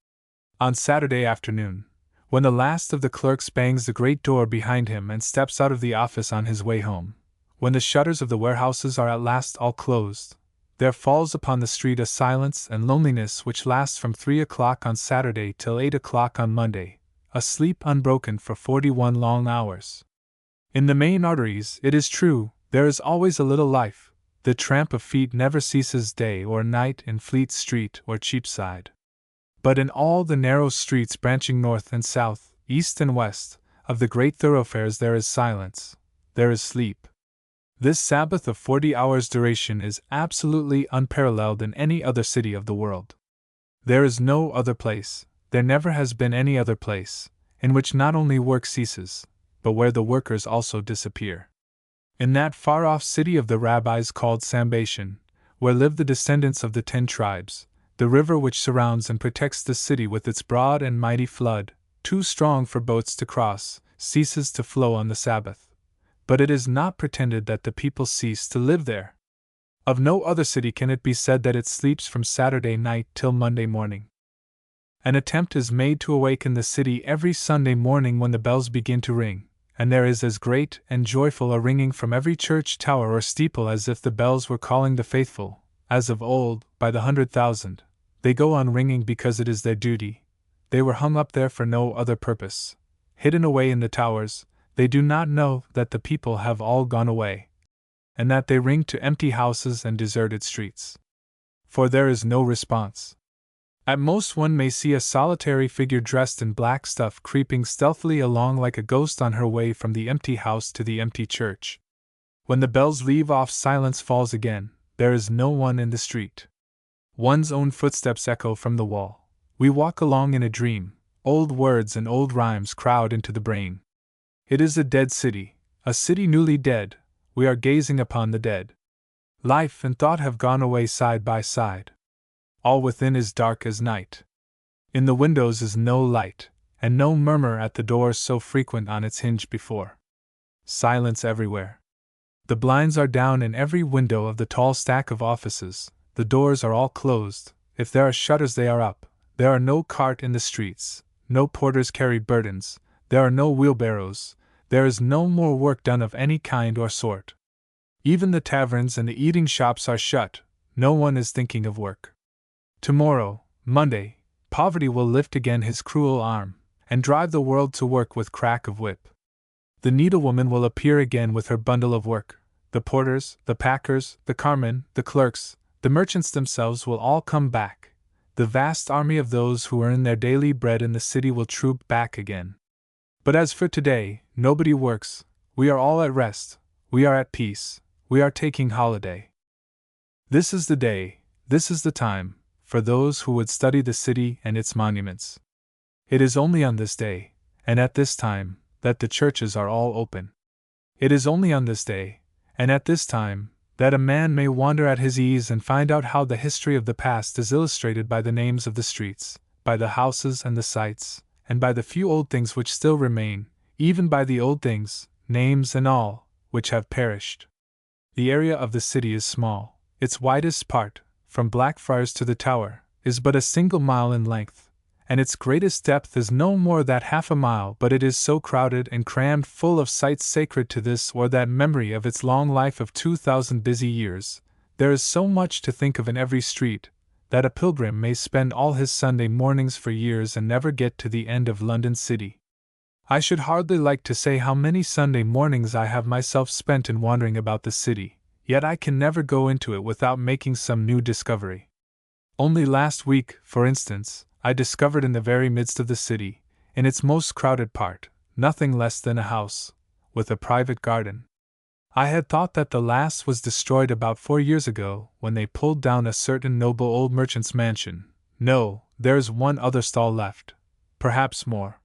On Saturday afternoon, when the last of the clerks bangs the great door behind him and steps out of the office on his way home, when the shutters of the warehouses are at last all closed, there falls upon the street a silence and loneliness which lasts from 3 o'clock on Saturday till 8 o'clock on Monday, a sleep unbroken for 41 long hours. In the main arteries, it is true, there is always a little life. The tramp of feet never ceases day or night in Fleet Street or Cheapside. But in all the narrow streets branching north and south, east and west, of the great thoroughfares there is silence, there is sleep. This Sabbath of 40 hours' duration is absolutely unparalleled in any other city of the world. There is no other place, there never has been any other place, in which not only work ceases, but where the workers also disappear. In that far-off city of the rabbis called Sambation, where live the descendants of the 10 tribes, the river which surrounds and protects the city with its broad and mighty flood, too strong for boats to cross, ceases to flow on the Sabbath. But it is not pretended that the people cease to live there. Of no other city can it be said that it sleeps from Saturday night till Monday morning. An attempt is made to awaken the city every Sunday morning when the bells begin to ring, and there is as great and joyful a ringing from every church tower or steeple as if the bells were calling the faithful, as of old, by the 100,000. They go on ringing because it is their duty. They were hung up there for no other purpose. Hidden away in the towers, they do not know that the people have all gone away, and that they ring to empty houses and deserted streets. For there is no response. At most one may see a solitary figure dressed in black stuff creeping stealthily along like a ghost on her way from the empty house to the empty church. When the bells leave off, silence falls again, there is no one in the street. One's own footsteps echo from the wall. We walk along in a dream, old words and old rhymes crowd into the brain. It is a dead city, a city newly dead, we are gazing upon the dead. Life and thought have gone away side by side. All within is dark as night. In the windows is no light, and no murmur at the doors so frequent on its hinge before. Silence everywhere. The blinds are down in every window of the tall stack of offices, the doors are all closed, if there are shutters they are up, there are no cart in the streets, no porters carry burdens, there are no wheelbarrows, there is no more work done of any kind or sort. Even the taverns and the eating shops are shut, no one is thinking of work. Tomorrow, Monday, poverty will lift again his cruel arm, and drive the world to work with crack of whip. The needlewoman will appear again with her bundle of work, the porters, the packers, the carmen, the clerks, the merchants themselves will all come back, the vast army of those who earn their daily bread in the city will troop back again. But as for today, nobody works, we are all at rest, we are at peace, we are taking holiday. This is the day, this is the time, for those who would study the city and its monuments. It is only on this day, and at this time, that the churches are all open. It is only on this day, and at this time, that a man may wander at his ease and find out how the history of the past is illustrated by the names of the streets, by the houses and the sights, and by the few old things which still remain, even by the old things, names and all, which have perished. The area of the city is small, its widest part, from Blackfriars to the Tower, is but a single mile in length, and its greatest depth is no more than half a mile, but it is so crowded and crammed full of sights sacred to this or that memory of its long life of 2,000 busy years, there is so much to think of in every street, that a pilgrim may spend all his Sunday mornings for years and never get to the end of London City. I should hardly like to say how many Sunday mornings I have myself spent in wandering about the city, yet I can never go into it without making some new discovery. Only last week, for instance, I discovered in the very midst of the city, in its most crowded part, nothing less than a house, with a private garden. I had thought that the last was destroyed about 4 years ago, when they pulled down a certain noble old merchant's mansion. No, there is one other stall left, perhaps more.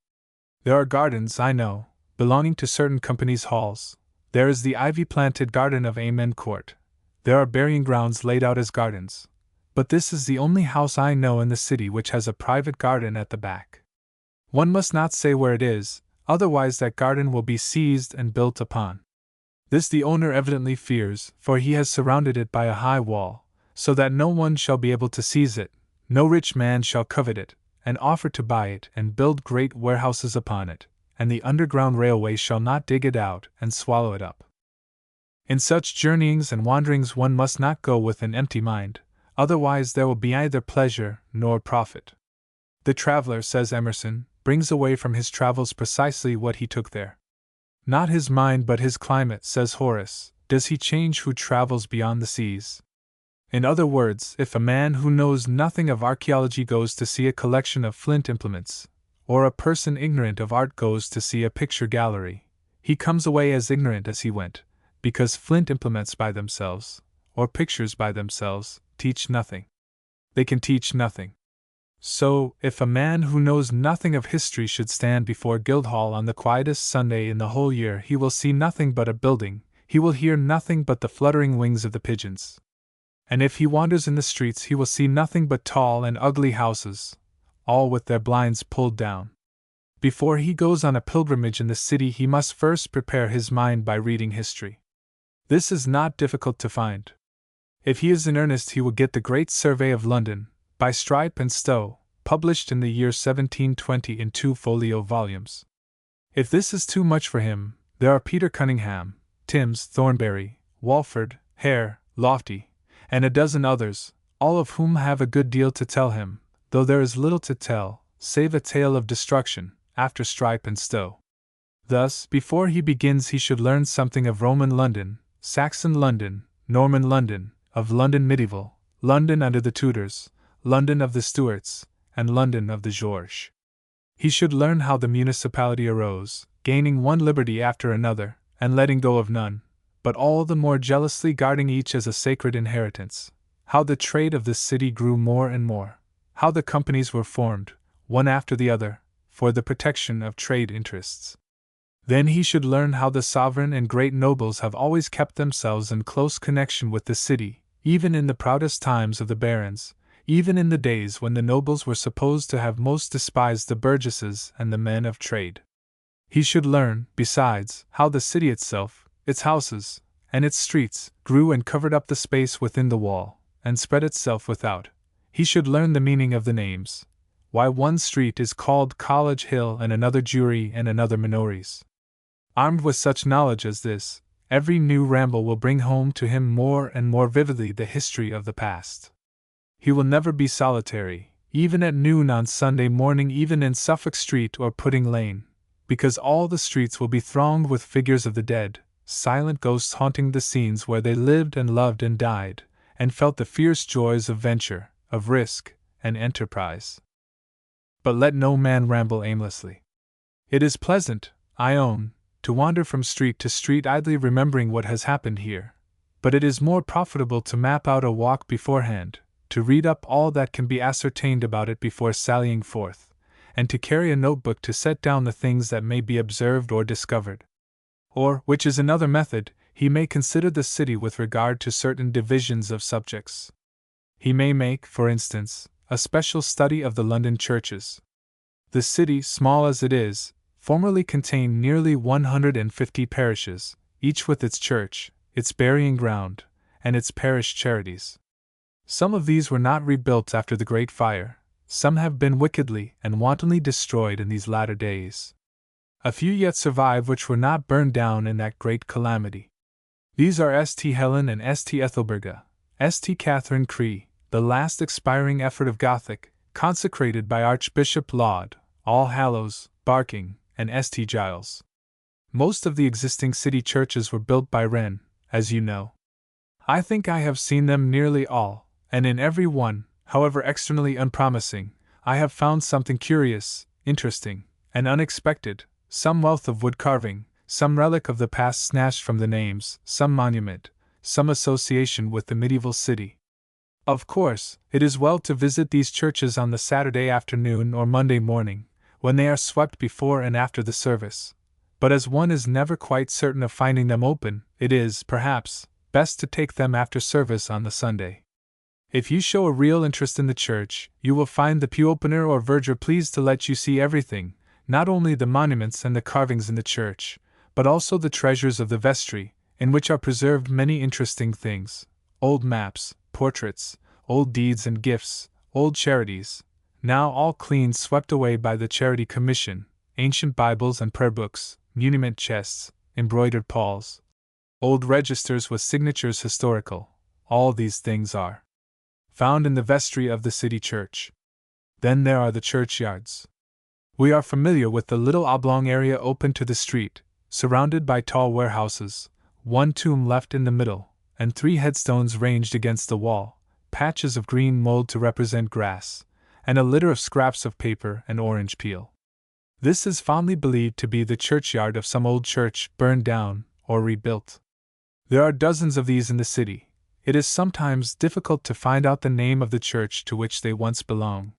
There are gardens, I know, belonging to certain companies' halls. There is the ivy-planted garden of Amen Court. There are burying grounds laid out as gardens. But this is the only house I know in the city which has a private garden at the back. One must not say where it is, otherwise that garden will be seized and built upon. This the owner evidently fears, for he has surrounded it by a high wall, so that no one shall be able to seize it, no rich man shall covet it, and offer to buy it and build great warehouses upon it, and the underground railway shall not dig it out and swallow it up. In such journeyings and wanderings one must not go with an empty mind, otherwise there will be neither pleasure nor profit. The traveler, says Emerson, brings away from his travels precisely what he took there. Not his mind but his climate, says Horace, does he change who travels beyond the seas. In other words, if a man who knows nothing of archaeology goes to see a collection of flint implements, or a person ignorant of art goes to see a picture gallery, he comes away as ignorant as he went, because flint implements by themselves, or pictures by themselves, teach nothing. They can teach nothing. So, if a man who knows nothing of history should stand before Guildhall on the quietest Sunday in the whole year, he will see nothing but a building, he will hear nothing but the fluttering wings of the pigeons. And if he wanders in the streets, he will see nothing but tall and ugly houses, all with their blinds pulled down. Before he goes on a pilgrimage in the city, he must first prepare his mind by reading history. This is not difficult to find. If he is in earnest, he will get the Great Survey of London, by Strype and Stowe, published in the year 1720 in 2 folio volumes. If this is too much for him, there are Peter Cunningham, Timms, Thornbury, Walford, Hare, Lofty, and a dozen others, all of whom have a good deal to tell him, though there is little to tell, save a tale of destruction, after Strype and Stowe. Thus, before he begins, he should learn something of Roman London, Saxon London, Norman London, of London medieval, London under the Tudors, London of the Stuarts, and London of the Georges. He should learn how the municipality arose, gaining one liberty after another, and letting go of none, but all the more jealously guarding each as a sacred inheritance, how the trade of this city grew more and more, how the companies were formed, one after the other, for the protection of trade interests. Then he should learn how the sovereign and great nobles have always kept themselves in close connection with the city, even in the proudest times of the barons, even in the days when the nobles were supposed to have most despised the burgesses and the men of trade. He should learn, besides, how the city itself, its houses, and its streets, grew and covered up the space within the wall, and spread itself without. He should learn the meaning of the names, why one street is called College Hill and another Jewry and another Minories. Armed with such knowledge as this, every new ramble will bring home to him more and more vividly the history of the past. He will never be solitary, even at noon on Sunday morning, even in Suffolk Street or Pudding Lane, because all the streets will be thronged with figures of the dead, silent ghosts haunting the scenes where they lived and loved and died, and felt the fierce joys of venture, of risk, and enterprise. But let no man ramble aimlessly. It is pleasant, I own, to wander from street to street idly remembering what has happened here, but it is more profitable to map out a walk beforehand, to read up all that can be ascertained about it before sallying forth, and to carry a notebook to set down the things that may be observed or discovered. Or, which is another method, he may consider the city with regard to certain divisions of subjects. He may make, for instance, a special study of the London churches. The city, small as it is, formerly contained nearly 150 parishes, each with its church, its burying ground, and its parish charities. Some of these were not rebuilt after the Great Fire, some have been wickedly and wantonly destroyed in these latter days. A few yet survive which were not burned down in that great calamity. These are St. Helen and St. Ethelberga, St. Catherine Cree, the last expiring effort of Gothic, consecrated by Archbishop Laud, All Hallows, Barking, and St. Giles. Most of the existing city churches were built by Wren, as you know. I think I have seen them nearly all, and in every one, however externally unpromising, I have found something curious, interesting, and unexpected, some wealth of wood carving, some relic of the past snatched from the names, some monument, some association with the medieval city. Of course, it is well to visit these churches on the Saturday afternoon or Monday morning, when they are swept before and after the service, but as one is never quite certain of finding them open, it is, perhaps, best to take them after service on the Sunday. If you show a real interest in the church, you will find the pew opener or verger pleased to let you see everything, not only the monuments and the carvings in the church, but also the treasures of the vestry, in which are preserved many interesting things: old maps, portraits, old deeds and gifts, old charities, now all clean swept away by the Charity Commission, ancient Bibles and prayer books, muniment chests, embroidered palls, old registers with signatures historical. All these things are found in the vestry of the city church. Then there are the churchyards. We are familiar with the little oblong area open to the street, surrounded by tall warehouses, one tomb left in the middle, and 3 headstones ranged against the wall, patches of green mold to represent grass, and a litter of scraps of paper and orange peel. This is fondly believed to be the churchyard of some old church burned down or rebuilt. There are dozens of these in the city. It is sometimes difficult to find out the name of the church to which they once belonged.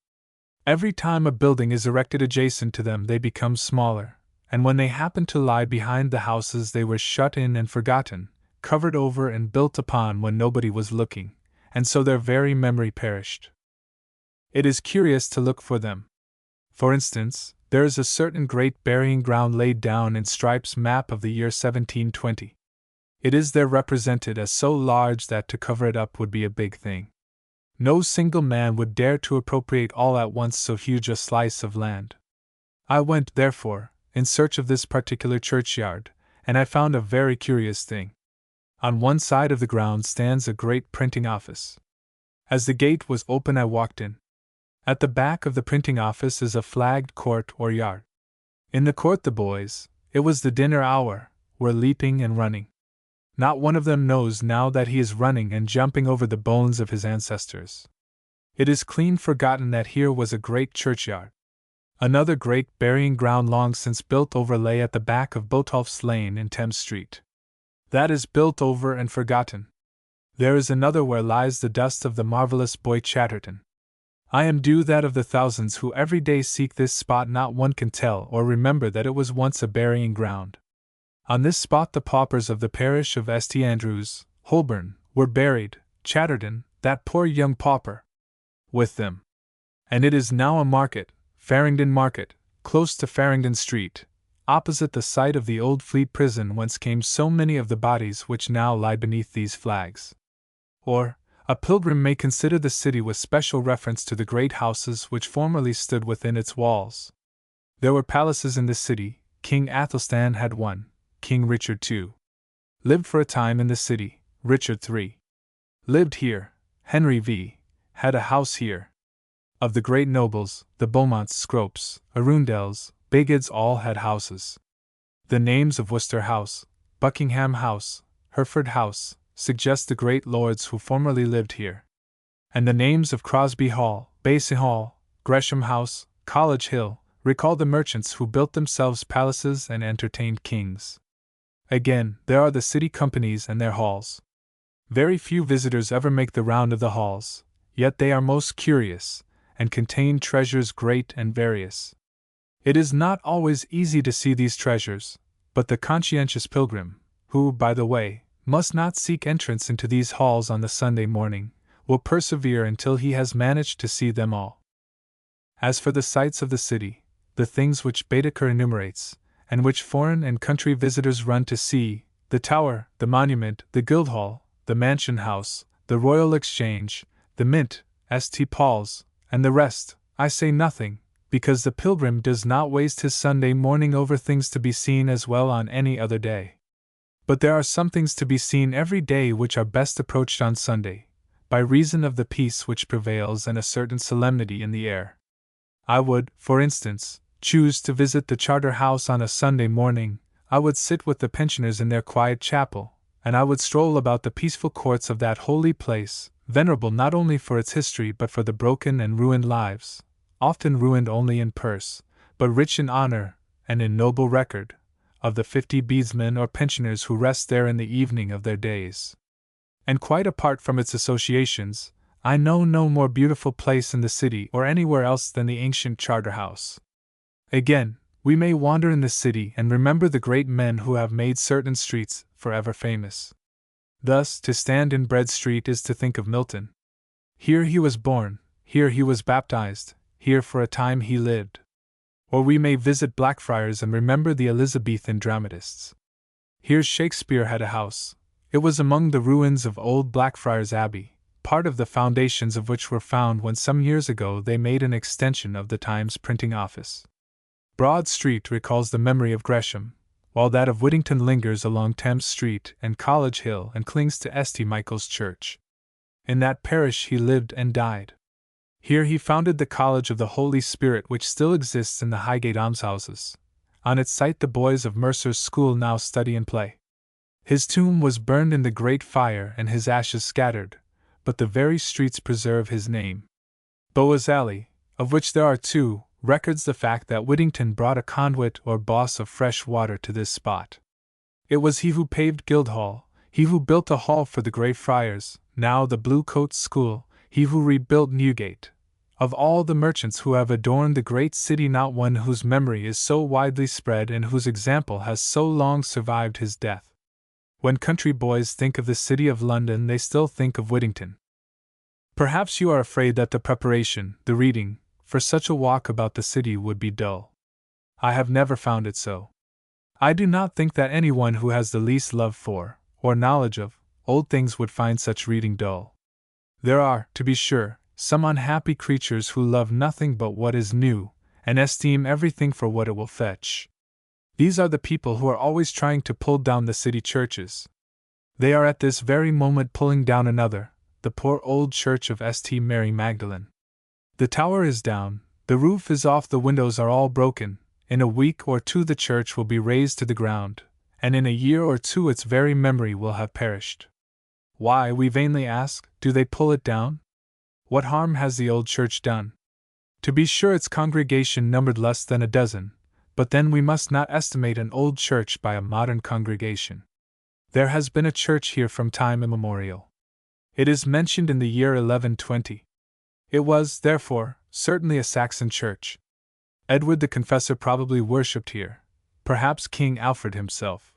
Every time a building is erected adjacent to them, they become smaller, and when they happen to lie behind the houses, they were shut in and forgotten, covered over and built upon when nobody was looking, and so their very memory perished. It is curious to look for them. For instance, there is a certain great burying ground laid down in Strype's map of the year 1720. It is there represented as so large that to cover it up would be a big thing. No single man would dare to appropriate all at once so huge a slice of land. I went, therefore, in search of this particular churchyard, and I found a very curious thing. On one side of the ground stands a great printing office. As the gate was open, I walked in. At the back of the printing office is a flagged court or yard. In the court the boys, it was the dinner hour, were leaping and running. Not one of them knows now that he is running and jumping over the bones of his ancestors. It is clean forgotten that here was a great churchyard. Another great burying ground long since built over lay at the back of Botolph's Lane in Thames Street. That is built over and forgotten. There is another where lies the dust of the marvelous boy Chatterton. I am due that of the thousands who every day seek this spot not one can tell or remember that it was once a burying ground. On this spot the paupers of the parish of St. Andrews, Holborn, were buried, Chatterton, that poor young pauper, with them. And it is now a market, Farringdon Market, close to Farringdon Street, opposite the site of the old Fleet Prison whence came so many of the bodies which now lie beneath these flags. Or, a pilgrim may consider the city with special reference to the great houses which formerly stood within its walls. There were palaces in this city. King Athelstan had one, King Richard II. lived for a time in the city, Richard III. lived here, Henry V. had a house here. Of the great nobles, the Beaumonts, Scropes, Arundels, Bigods all had houses. The names of Worcester House, Buckingham House, Hereford House, suggest the great lords who formerly lived here. And the names of Crosby Hall, Basin Hall, Gresham House, College Hill, recall the merchants who built themselves palaces and entertained kings. Again, there are the city companies and their halls. Very few visitors ever make the round of the halls, yet they are most curious, and contain treasures great and various. It is not always easy to see these treasures, but the conscientious pilgrim, who, by the way, must not seek entrance into these halls on the Sunday morning, will persevere until he has managed to see them all. As for the sights of the city, the things which Baedeker enumerates, and which foreign and country visitors run to see, the Tower, the Monument, the Guildhall, the Mansion House, the Royal Exchange, the Mint, St. Paul's, and the rest, I say nothing, because the pilgrim does not waste his Sunday morning over things to be seen as well on any other day. But there are some things to be seen every day which are best approached on Sunday, by reason of the peace which prevails and a certain solemnity in the air. I would, for instance, choose to visit the Charter House on a Sunday morning. I would sit with the pensioners in their quiet chapel, and I would stroll about the peaceful courts of that holy place, venerable not only for its history but for the broken and ruined lives, often ruined only in purse, but rich in honor and in noble record, of the 50 bedesmen or pensioners who rest there in the evening of their days. And quite apart from its associations, I know no more beautiful place in the city or anywhere else than the ancient Charter House. Again, we may wander in the city and remember the great men who have made certain streets forever famous. Thus, to stand in Bread Street is to think of Milton. Here he was born, here he was baptized, here for a time he lived. Or we may visit Blackfriars and remember the Elizabethan dramatists. Here Shakespeare had a house. It was among the ruins of old Blackfriars Abbey, part of the foundations of which were found when some years ago they made an extension of the Times printing office. Broad Street recalls the memory of Gresham, while that of Whittington lingers along Thames Street and College Hill and clings to St. Michael's Church. In that parish he lived and died. Here he founded the College of the Holy Spirit which still exists in the Highgate almshouses. On its site the boys of Mercer's School now study and play. His tomb was burned in the Great Fire and his ashes scattered, but the very streets preserve his name. Boaz Alley, of which there are two, records the fact that Whittington brought a conduit or boss of fresh water to this spot. It was he who paved Guildhall, he who built a hall for the Grey Friars, now the Blue Coat School, he who rebuilt Newgate. Of all the merchants who have adorned the great city not one whose memory is so widely spread and whose example has so long survived his death. When country boys think of the city of London they still think of Whittington. Perhaps you are afraid that the preparation, the reading, for such a walk about the city would be dull. I have never found it so. I do not think that anyone who has the least love for, or knowledge of, old things would find such reading dull. There are, to be sure, some unhappy creatures who love nothing but what is new, and esteem everything for what it will fetch. These are the people who are always trying to pull down the city churches. They are at this very moment pulling down another, the poor old church of St. Mary Magdalene. The tower is down, the roof is off, the windows are all broken. In a week or two the church will be razed to the ground, and in a year or two its very memory will have perished. Why, we vainly ask, do they pull it down? What harm has the old church done? To be sure, its congregation numbered less than a dozen, but then we must not estimate an old church by a modern congregation. There has been a church here from time immemorial. It is mentioned in the year 1120. It was, therefore, certainly a Saxon church. Edward the Confessor probably worshipped here, perhaps King Alfred himself.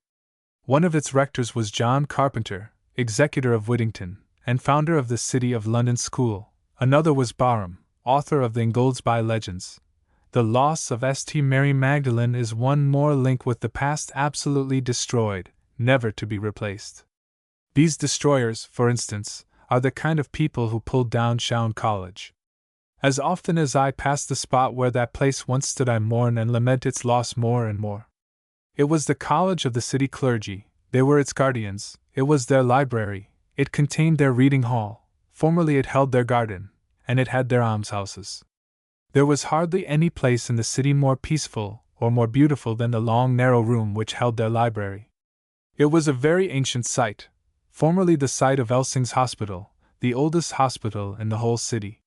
One of its rectors was John Carpenter, executor of Whittington, and founder of the City of London School. Another was Barham, author of the Ingoldsby Legends. The loss of St. Mary Magdalene is one more link with the past absolutely destroyed, never to be replaced. These destroyers, for instance, are the kind of people who pulled down Chowne College. As often as I pass the spot where that place once stood, I mourn and lament its loss more and more. It was the college of the city clergy, they were its guardians, it was their library, it contained their reading hall, formerly it held their garden, and it had their almshouses. There was hardly any place in the city more peaceful or more beautiful than the long narrow room which held their library. It was a very ancient site, formerly the site of Elsing's Hospital, the oldest hospital in the whole city.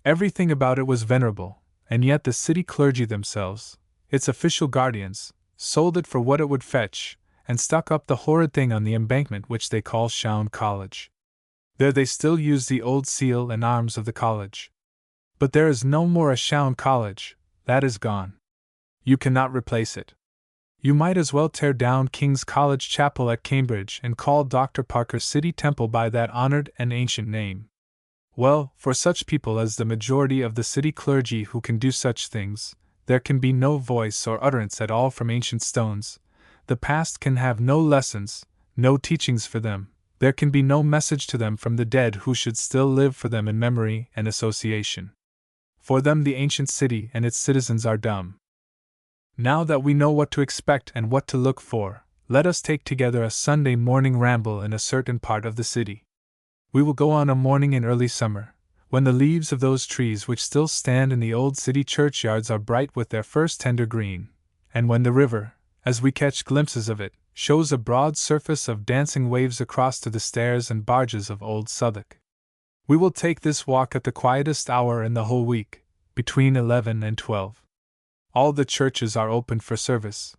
Everything about it was venerable, and yet the city clergy themselves, its official guardians, sold it for what it would fetch, and stuck up the horrid thing on the embankment which they call Chowne College. There they still use the old seal and arms of the college. But there is no more a Chowne College, that is gone. You cannot replace it. You might as well tear down King's College Chapel at Cambridge and call Dr. Parker's City Temple by that honored and ancient name. Well, for such people as the majority of the city clergy who can do such things, there can be no voice or utterance at all from ancient stones. The past can have no lessons, no teachings for them. There can be no message to them from the dead who should still live for them in memory and association. For them the ancient city and its citizens are dumb. Now that we know what to expect and what to look for, let us take together a Sunday morning ramble in a certain part of the city. We will go on a morning in early summer, when the leaves of those trees which still stand in the old city churchyards are bright with their first tender green, and when the river, as we catch glimpses of it, shows a broad surface of dancing waves across to the stairs and barges of old Southwark. We will take this walk at the quietest hour in the whole week, between 11 and 12. All the churches are open for service.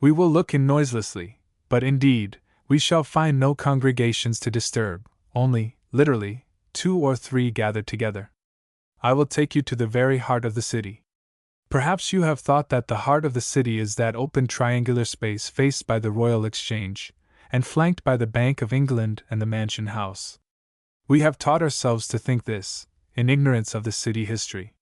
We will look in noiselessly, but indeed, we shall find no congregations to disturb, only, literally, 2 or 3 gathered together. I will take you to the very heart of the city. Perhaps you have thought that the heart of the city is that open triangular space faced by the Royal Exchange, and flanked by the Bank of England and the Mansion House. We have taught ourselves to think this, in ignorance of the city history.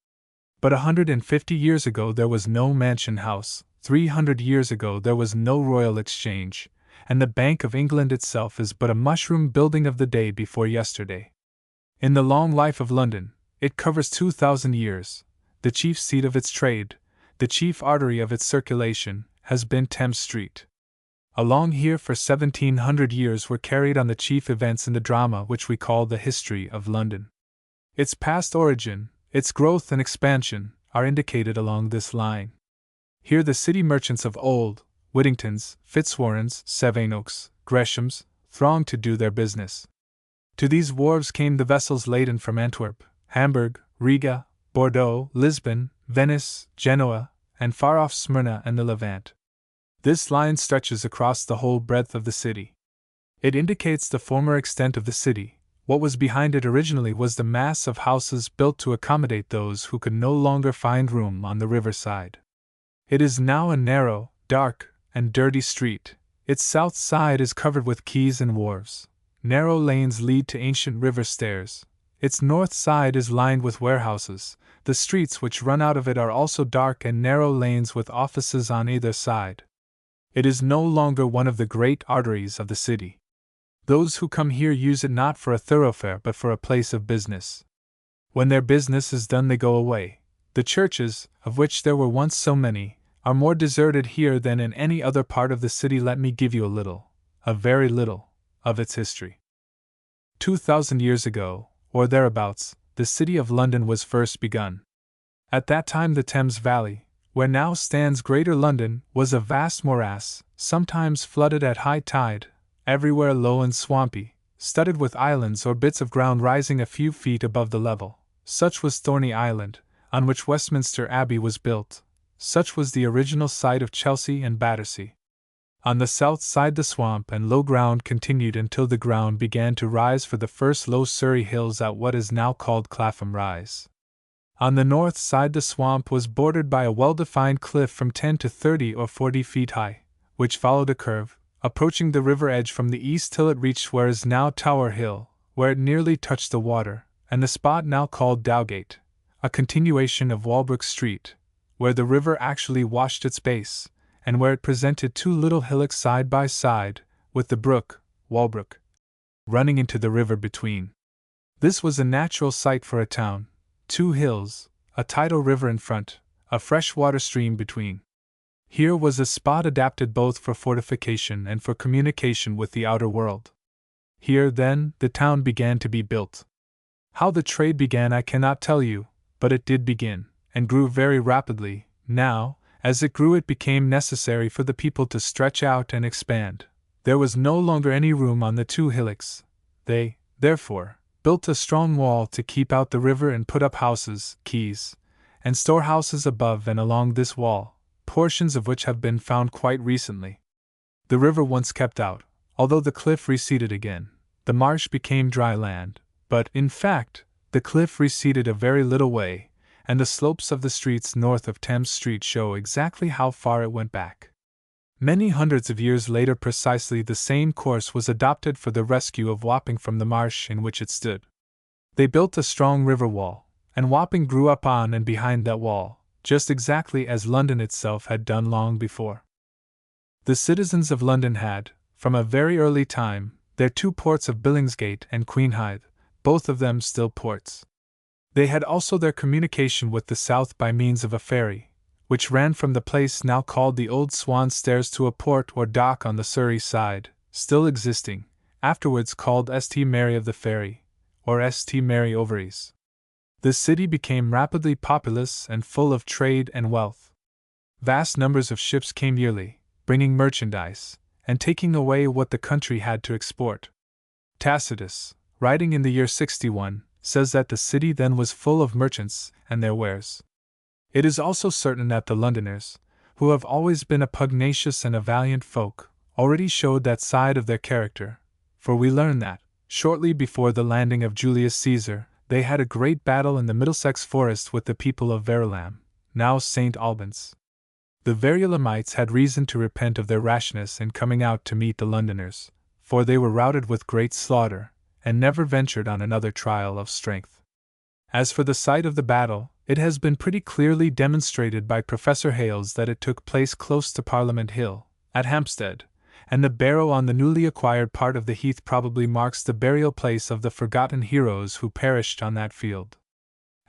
But 150 years ago there was no Mansion House, 300 years ago there was no Royal Exchange, and the Bank of England itself is but a mushroom building of the day before yesterday. In the long life of London, it covers 2,000 years. The chief seat of its trade, the chief artery of its circulation, has been Thames Street. Along here for 1,700 years were carried on the chief events in the drama which we call the history of London. Its past origin, its growth and expansion, are indicated along this line. Here the city merchants of old, Whittingtons, Fitzwarrens, Sevenoaks, Greshams, thronged to do their business. To these wharves came the vessels laden from Antwerp, Hamburg, Riga, Bordeaux, Lisbon, Venice, Genoa, and far off Smyrna and the Levant. This line stretches across the whole breadth of the city. It indicates the former extent of the city. What was behind it originally was the mass of houses built to accommodate those who could no longer find room on the riverside. It is now a narrow, dark, and dirty street. Its south side is covered with quays and wharves. Narrow lanes lead to ancient river stairs. Its north side is lined with warehouses. The streets which run out of it are also dark and narrow lanes with offices on either side. It is no longer one of the great arteries of the city. Those who come here use it not for a thoroughfare but for a place of business. When their business is done they go away. The churches, of which there were once so many, are more deserted here than in any other part of the city. Let me give you a little, a very little, of its history. 2,000 years ago, or thereabouts, the city of London was first begun. At that time the Thames Valley, where now stands Greater London, was a vast morass, sometimes flooded at high tide, everywhere low and swampy, studded with islands or bits of ground rising a few feet above the level. Such was Thorney Island, on which Westminster Abbey was built. Such was the original site of Chelsea and Battersea. On the south side the swamp and low ground continued until the ground began to rise for the first low Surrey hills at what is now called Clapham Rise. On the north side the swamp was bordered by a well-defined cliff from 10 to 30 or 40 feet high, which followed a curve, approaching the river edge from the east till it reached where is now Tower Hill, where it nearly touched the water, and the spot now called Dowgate, a continuation of Walbrook Street, where the river actually washed its base, and where it presented two little hillocks side by side, with the brook, Walbrook, running into the river between. This was a natural site for a town: 2 hills, a tidal river in front, a fresh water stream between. Here was a spot adapted both for fortification and for communication with the outer world. Here, then, the town began to be built. How the trade began I cannot tell you, but it did begin, and grew very rapidly. Now, as it grew, it became necessary for the people to stretch out and expand. There was no longer any room on the 2 hillocks. They, therefore, built a strong wall to keep out the river and put up houses, quays, and storehouses above and along this wall, portions of which have been found quite recently. The river once kept out, although the cliff receded again. The marsh became dry land, but, in fact, the cliff receded a very little way, and the slopes of the streets north of Thames Street show exactly how far it went back. Many hundreds of years later precisely the same course was adopted for the rescue of Wapping from the marsh in which it stood. They built a strong river wall, and Wapping grew up on and behind that wall, just exactly as London itself had done long before. The citizens of London had, from a very early time, their 2 ports of Billingsgate and Queenhithe, both of them still ports. They had also their communication with the south by means of a ferry, which ran from the place now called the Old Swan Stairs to a port or dock on the Surrey side, still existing, afterwards called St. Mary of the Ferry, or St. Mary Overy's. The city became rapidly populous and full of trade and wealth. Vast numbers of ships came yearly, bringing merchandise, and taking away what the country had to export. Tacitus, writing in the year 61, says that the city then was full of merchants and their wares. It is also certain that the Londoners, who have always been a pugnacious and a valiant folk, already showed that side of their character, for we learn that, shortly before the landing of Julius Caesar, they had a great battle in the Middlesex forest with the people of Verulam, now St. Albans. The Verulamites had reason to repent of their rashness in coming out to meet the Londoners, for they were routed with great slaughter, and never ventured on another trial of strength. As for the site of the battle, it has been pretty clearly demonstrated by Professor Hales that it took place close to Parliament Hill, at Hampstead, and the barrow on the newly acquired part of the heath probably marks the burial place of the forgotten heroes who perished on that field.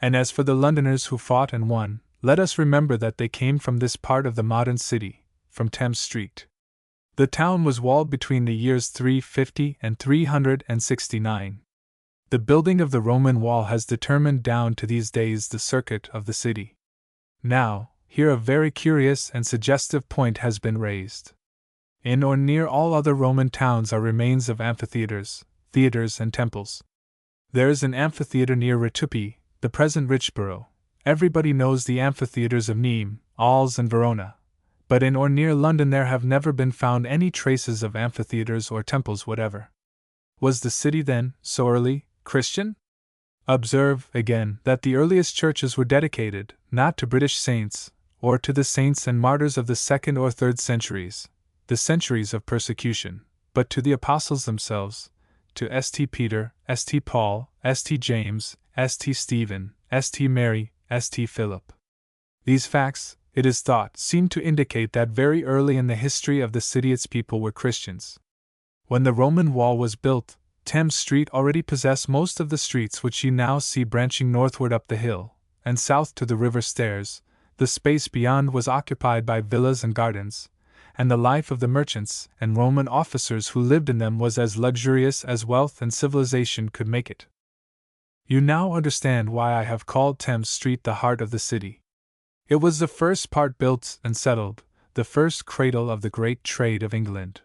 And as for the Londoners who fought and won, let us remember that they came from this part of the modern city, from Thames Street. The town was walled between the years 350 and 369. The building of the Roman wall has determined down to these days the circuit of the city. Now, here a very curious and suggestive point has been raised. In or near all other Roman towns are remains of amphitheatres, theatres and temples. There is an amphitheatre near Retupi, the present Richborough. Everybody knows the amphitheatres of Nîmes, Arles and Verona. But in or near London there have never been found any traces of amphitheatres or temples whatever. Was the city then, so early, Christian? Observe, again, that the earliest churches were dedicated, not to British saints, or to the saints and martyrs of the 2nd or 3rd centuries, the centuries of persecution, but to the apostles themselves, to St. Peter, St. Paul, St. James, St. Stephen, St. Mary, St. Philip. These facts, it is thought, seem to indicate that very early in the history of the city its people were Christians. When the Roman wall was built, Thames Street already possessed most of the streets which you now see branching northward up the hill, and south to the river stairs. The space beyond was occupied by villas and gardens, and the life of the merchants and Roman officers who lived in them was as luxurious as wealth and civilization could make it. You now understand why I have called Thames Street the heart of the city. It was the first part built and settled, the first cradle of the great trade of England.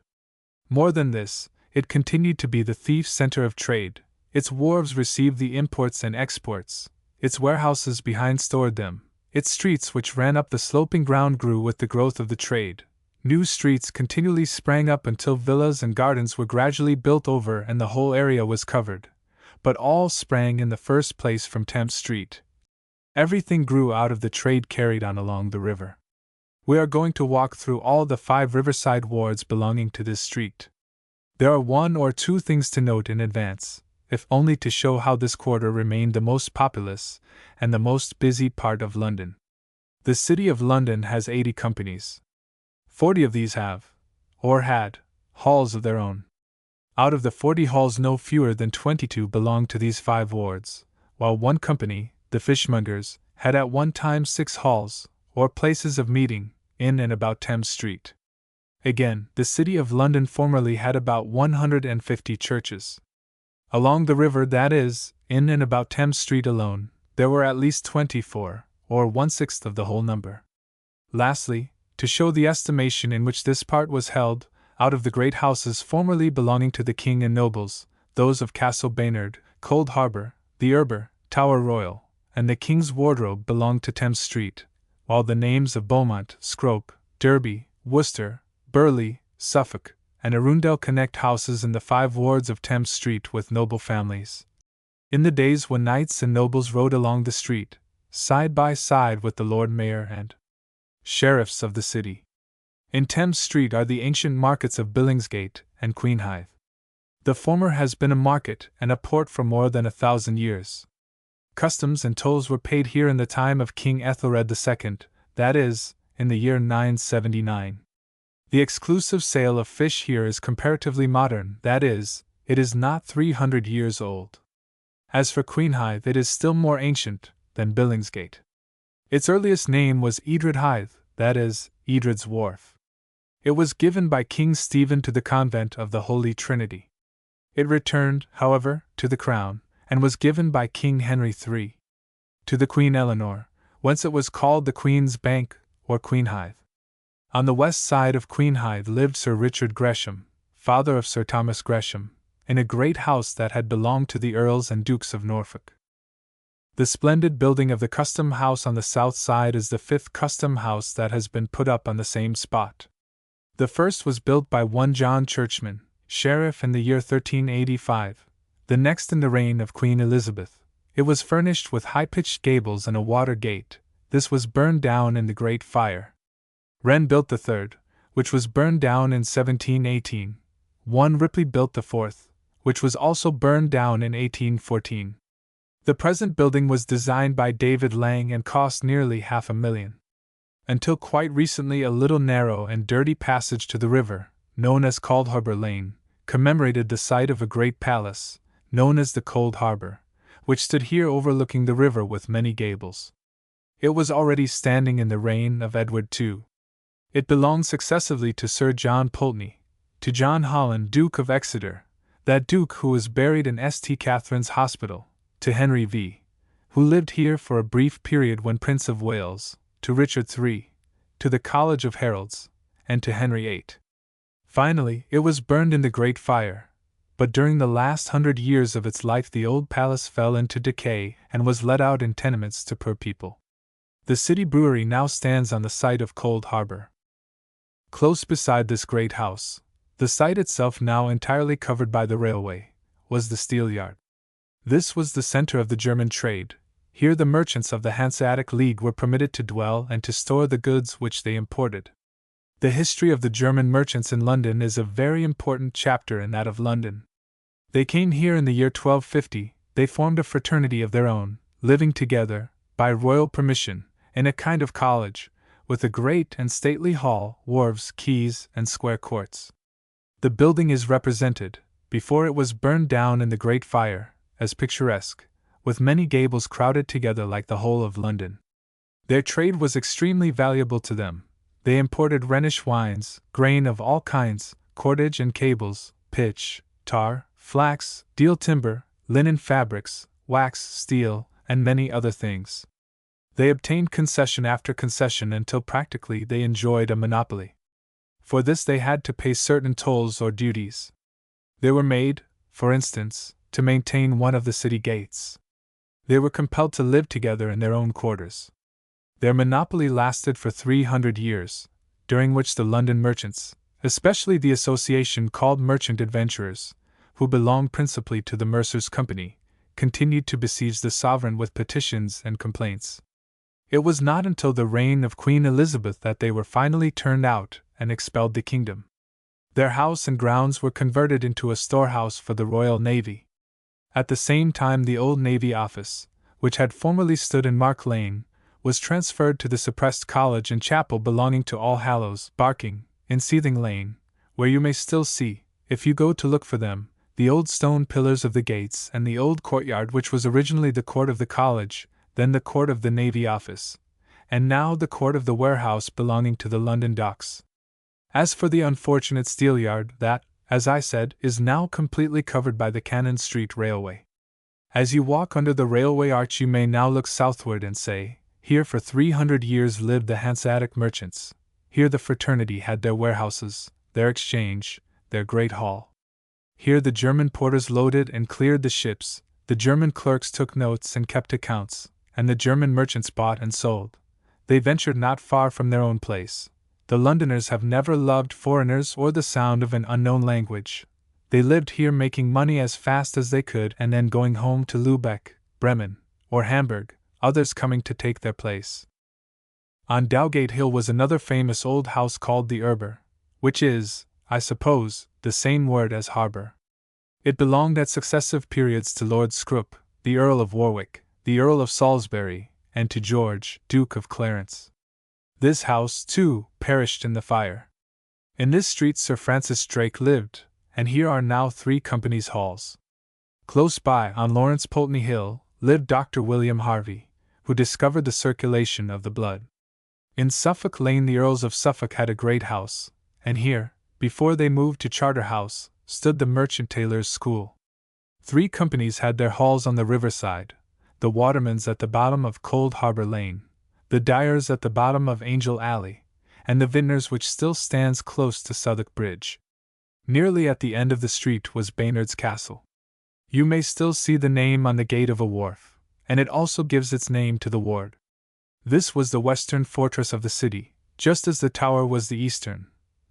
More than this, it continued to be the thief's center of trade. Its wharves received the imports and exports, its warehouses behind stored them, its streets which ran up the sloping ground grew with the growth of the trade. New streets continually sprang up until villas and gardens were gradually built over and the whole area was covered. But all sprang in the first place from Thames Street. Everything grew out of the trade carried on along the river. We are going to walk through all the 5 riverside wards belonging to this street. There are 1 or 2 things to note in advance, if only to show how this quarter remained the most populous and the most busy part of London. The City of London has 80 companies. 40 of these have, or had, halls of their own. Out of the 40 halls no fewer than 22 belonged to these 5 wards, while one company, the fishmongers, had at one time 6 halls, or places of meeting, in and about Thames Street. Again, the City of London formerly had about 150 churches. Along the river, that is, in and about Thames Street alone, there were at least 24, or 1/6 of the whole number. Lastly, to show the estimation in which this part was held, out of the great houses formerly belonging to the king and nobles, those of Castle Baynard, Cold Harbour, the Erber, Tower Royal, and the King's Wardrobe belonged to Thames Street, while the names of Beaumont, Scrope, Derby, Worcester, Burley, Suffolk, and Arundel connect houses in the 5 wards of Thames Street with noble families. In the days when knights and nobles rode along the street, side by side with the Lord Mayor and sheriffs of the city. In Thames Street are the ancient markets of Billingsgate and Queenhithe. The former has been a market and a port for more than 1,000 years. Customs and tolls were paid here in the time of King Ethelred II, that is, in the year 979. The exclusive sale of fish here is comparatively modern, that is, it is not 300 years old. As for Queenhithe, it is still more ancient than Billingsgate. Its earliest name was Edred Hythe, that is, Edred's Wharf. It was given by King Stephen to the convent of the Holy Trinity. It returned, however, to the crown, and was given by King Henry III to the Queen Eleanor, whence it was called the Queen's Bank, or Queenhithe. On the west side of Queenhithe lived Sir Richard Gresham, father of Sir Thomas Gresham, in a great house that had belonged to the Earls and Dukes of Norfolk. The splendid building of the Custom House on the south side is the 5th Custom House that has been put up on the same spot. The first was built by one John Churchman, sheriff, in the year 1385, the next in the reign of Queen Elizabeth. It was furnished with high-pitched gables and a water gate. This was burned down in the Great Fire. Wren built the third, which was burned down in 1718. One Ripley built the fourth, which was also burned down in 1814. The present building was designed by David Lang and cost nearly $500,000. Until quite recently, a little narrow and dirty passage to the river, known as Cold Harbour Lane, commemorated the site of a great palace, known as the Cold Harbour, which stood here overlooking the river with many gables. It was already standing in the reign of Edward II. It belonged successively to Sir John Pulteney, to John Holland, Duke of Exeter, that duke who was buried in St. Catherine's Hospital, to Henry V, who lived here for a brief period when Prince of Wales, to Richard III, to the College of Heralds, and to Henry VIII. Finally, it was burned in the Great Fire, but during the last 100 years of its life the old palace fell into decay and was let out in tenements to poor people. The city brewery now stands on the site of Cold Harbour. Close beside this great house, the site itself now entirely covered by the railway, was the steel yard. This was the center of the German trade. Here the merchants of the Hanseatic League were permitted to dwell and to store the goods which they imported. The history of the German merchants in London is a very important chapter in that of London. They came here in the year 1250, they formed a fraternity of their own, living together, by royal permission, in a kind of college, with a great and stately hall, wharves, quays, and square courts. The building is represented, before it was burned down in the Great Fire, as picturesque, with many gables crowded together like the whole of London. Their trade was extremely valuable to them. They imported Rhenish wines, grain of all kinds, cordage and cables, pitch, tar, flax, deal timber, linen fabrics, wax, steel, and many other things. They obtained concession after concession until practically they enjoyed a monopoly. For this they had to pay certain tolls or duties. They were made, for instance, to maintain one of the city gates. They were compelled to live together in their own quarters. Their monopoly lasted for 300 years, during which the London merchants, especially the association called Merchant Adventurers, who belonged principally to the Mercers' Company, continued to besiege the sovereign with petitions and complaints. It was not until the reign of Queen Elizabeth that they were finally turned out and expelled the kingdom. Their house and grounds were converted into a storehouse for the Royal Navy. At the same time, the old Navy Office, which had formerly stood in Mark Lane, was transferred to the suppressed college and chapel belonging to All Hallows, Barking, in Seething Lane, where you may still see, if you go to look for them, the old stone pillars of the gates and the old courtyard which was originally the court of the college, then the court of the Navy Office, and now the court of the warehouse belonging to the London docks. As for the unfortunate steelyard, that, as I said, is now completely covered by the Cannon Street Railway. As you walk under the railway arch, you may now look southward and say, here for 300 years lived the Hanseatic merchants. Here the fraternity had their warehouses, their exchange, their great hall. Here the German porters loaded and cleared the ships, the German clerks took notes and kept accounts, and the German merchants bought and sold. They ventured not far from their own place. The Londoners have never loved foreigners or the sound of an unknown language. They lived here making money as fast as they could and then going home to Lübeck, Bremen, or Hamburg, others coming to take their place. On Dowgate Hill was another famous old house called the Erber, which is, I suppose, the same word as harbour. It belonged at successive periods to Lord Scroop, the Earl of Warwick, the Earl of Salisbury, and to George, Duke of Clarence. This house, too, perished in the fire. In this street Sir Francis Drake lived, and here are now 3 companies' halls. Close by, on Lawrence Pulteney Hill, lived Dr. William Harvey, who discovered the circulation of the blood. In Suffolk Lane the Earls of Suffolk had a great house, and here, before they moved to Charterhouse, stood the Merchant Tailors' School. 3 companies had their halls on the riverside, the Watermans at the bottom of Cold Harbour Lane, the Dyers at the bottom of Angel Alley, and the Vintners which still stands close to Southwark Bridge. Nearly at the end of the street was Baynard's Castle. You may still see the name on the gate of a wharf, and it also gives its name to the ward. This was the western fortress of the city, just as the Tower was the eastern,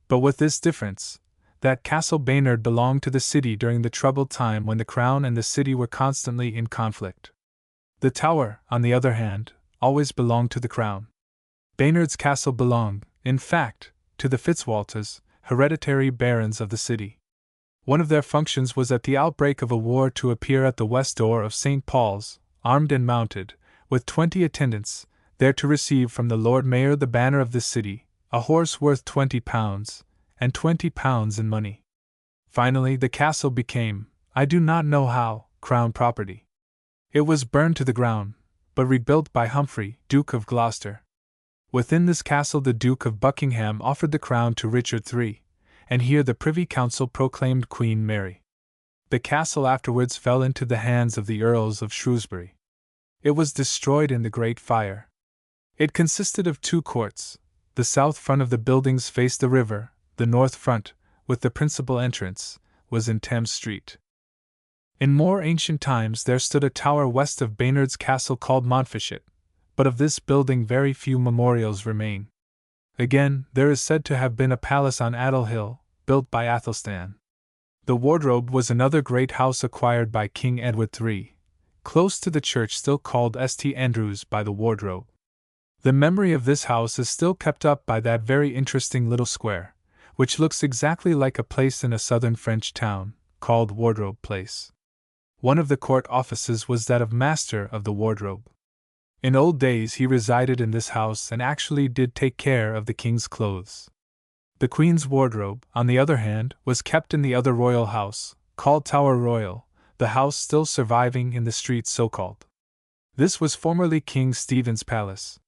but with this difference, that Castle Baynard belonged to the city during the troubled time when the Crown and the city were constantly in conflict. The Tower, on the other hand, always belonged to the Crown. Baynard's Castle belonged, in fact, to the Fitzwalters, hereditary barons of the city. One of their functions was at the outbreak of a war to appear at the west door of St. Paul's, armed and mounted, with 20 attendants, there to receive from the Lord Mayor the banner of the city, a horse worth £20, and £20 in money. Finally, the castle became, I do not know how, Crown property. It was burned to the ground, but rebuilt by Humphrey, Duke of Gloucester. Within this castle the Duke of Buckingham offered the crown to Richard III, and here the Privy Council proclaimed Queen Mary. The castle afterwards fell into the hands of the Earls of Shrewsbury. It was destroyed in the Great Fire. It consisted of 2 courts. The south front of the buildings faced the river, the north front, with the principal entrance, was in Thames Street. In more ancient times there stood a tower west of Baynard's Castle called Montfichet, but of this building very few memorials remain. Again, there is said to have been a palace on Addle Hill, built by Athelstan. The Wardrobe was another great house acquired by King Edward III, close to the church still called St. Andrew's by the Wardrobe. The memory of this house is still kept up by that very interesting little square, which looks exactly like a place in a southern French town, called Wardrobe Place. One of the court offices was that of Master of the Wardrobe. In old days he resided in this house and actually did take care of the king's clothes. The Queen's wardrobe, on the other hand, was kept in the other royal house, called Tower Royal, the house still surviving in the street so called. This was formerly King Stephen's palace.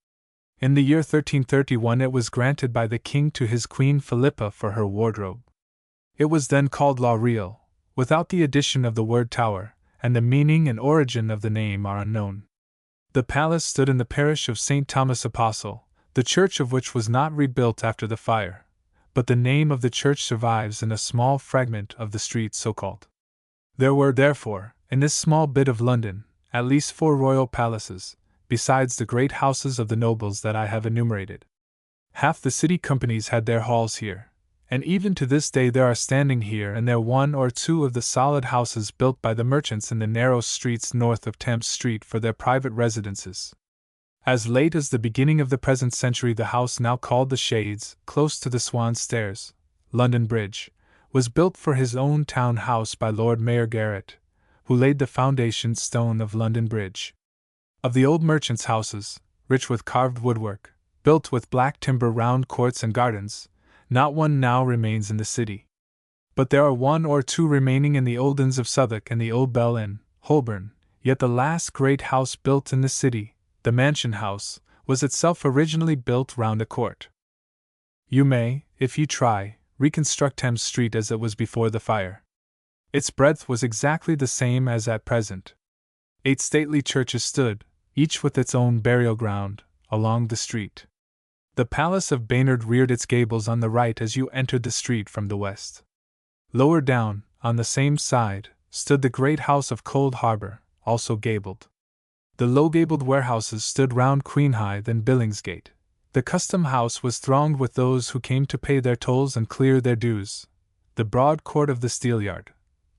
In the year 1331 it was granted by the king to his Queen Philippa for her wardrobe. It was then called La Real, without the addition of the word tower, and the meaning and origin of the name are unknown. The palace stood in the parish of St. Thomas Apostle, the church of which was not rebuilt after the fire, but the name of the church survives in a small fragment of the street so called. There were, therefore, in this small bit of London, at least 4 royal palaces, besides the great houses of the nobles that I have enumerated. Half the city companies had their halls here, and even to this day there are standing here and there 1 or 2 of the solid houses built by the merchants in the narrow streets north of Thames Street for their private residences. As late as the beginning of the present century, the house now called the Shades, close to the Swan Stairs, London Bridge, was built for his own town house by Lord Mayor Garrett, who laid the foundation stone of London Bridge. Of the old merchants' houses, rich with carved woodwork, built with black timber round courts and gardens, not one now remains in the city. But there are 1 or 2 remaining in the old inns of Southwark and the Old Bell Inn, Holborn, yet the last great house built in the city, the Mansion House, was itself originally built round a court. You may, if you try, reconstruct Thames Street as it was before the fire. Its breadth was exactly the same as at present. 8 stately churches stood, each with its own burial ground, along the street. The Palace of Baynard reared its gables on the right as you entered the street from the west. Lower down, on the same side, stood the great house of Cold Harbour, also gabled. The low-gabled warehouses stood round Queenhithe and Billingsgate. The custom house was thronged with those who came to pay their tolls and clear their dues. The broad court of the Steelyard,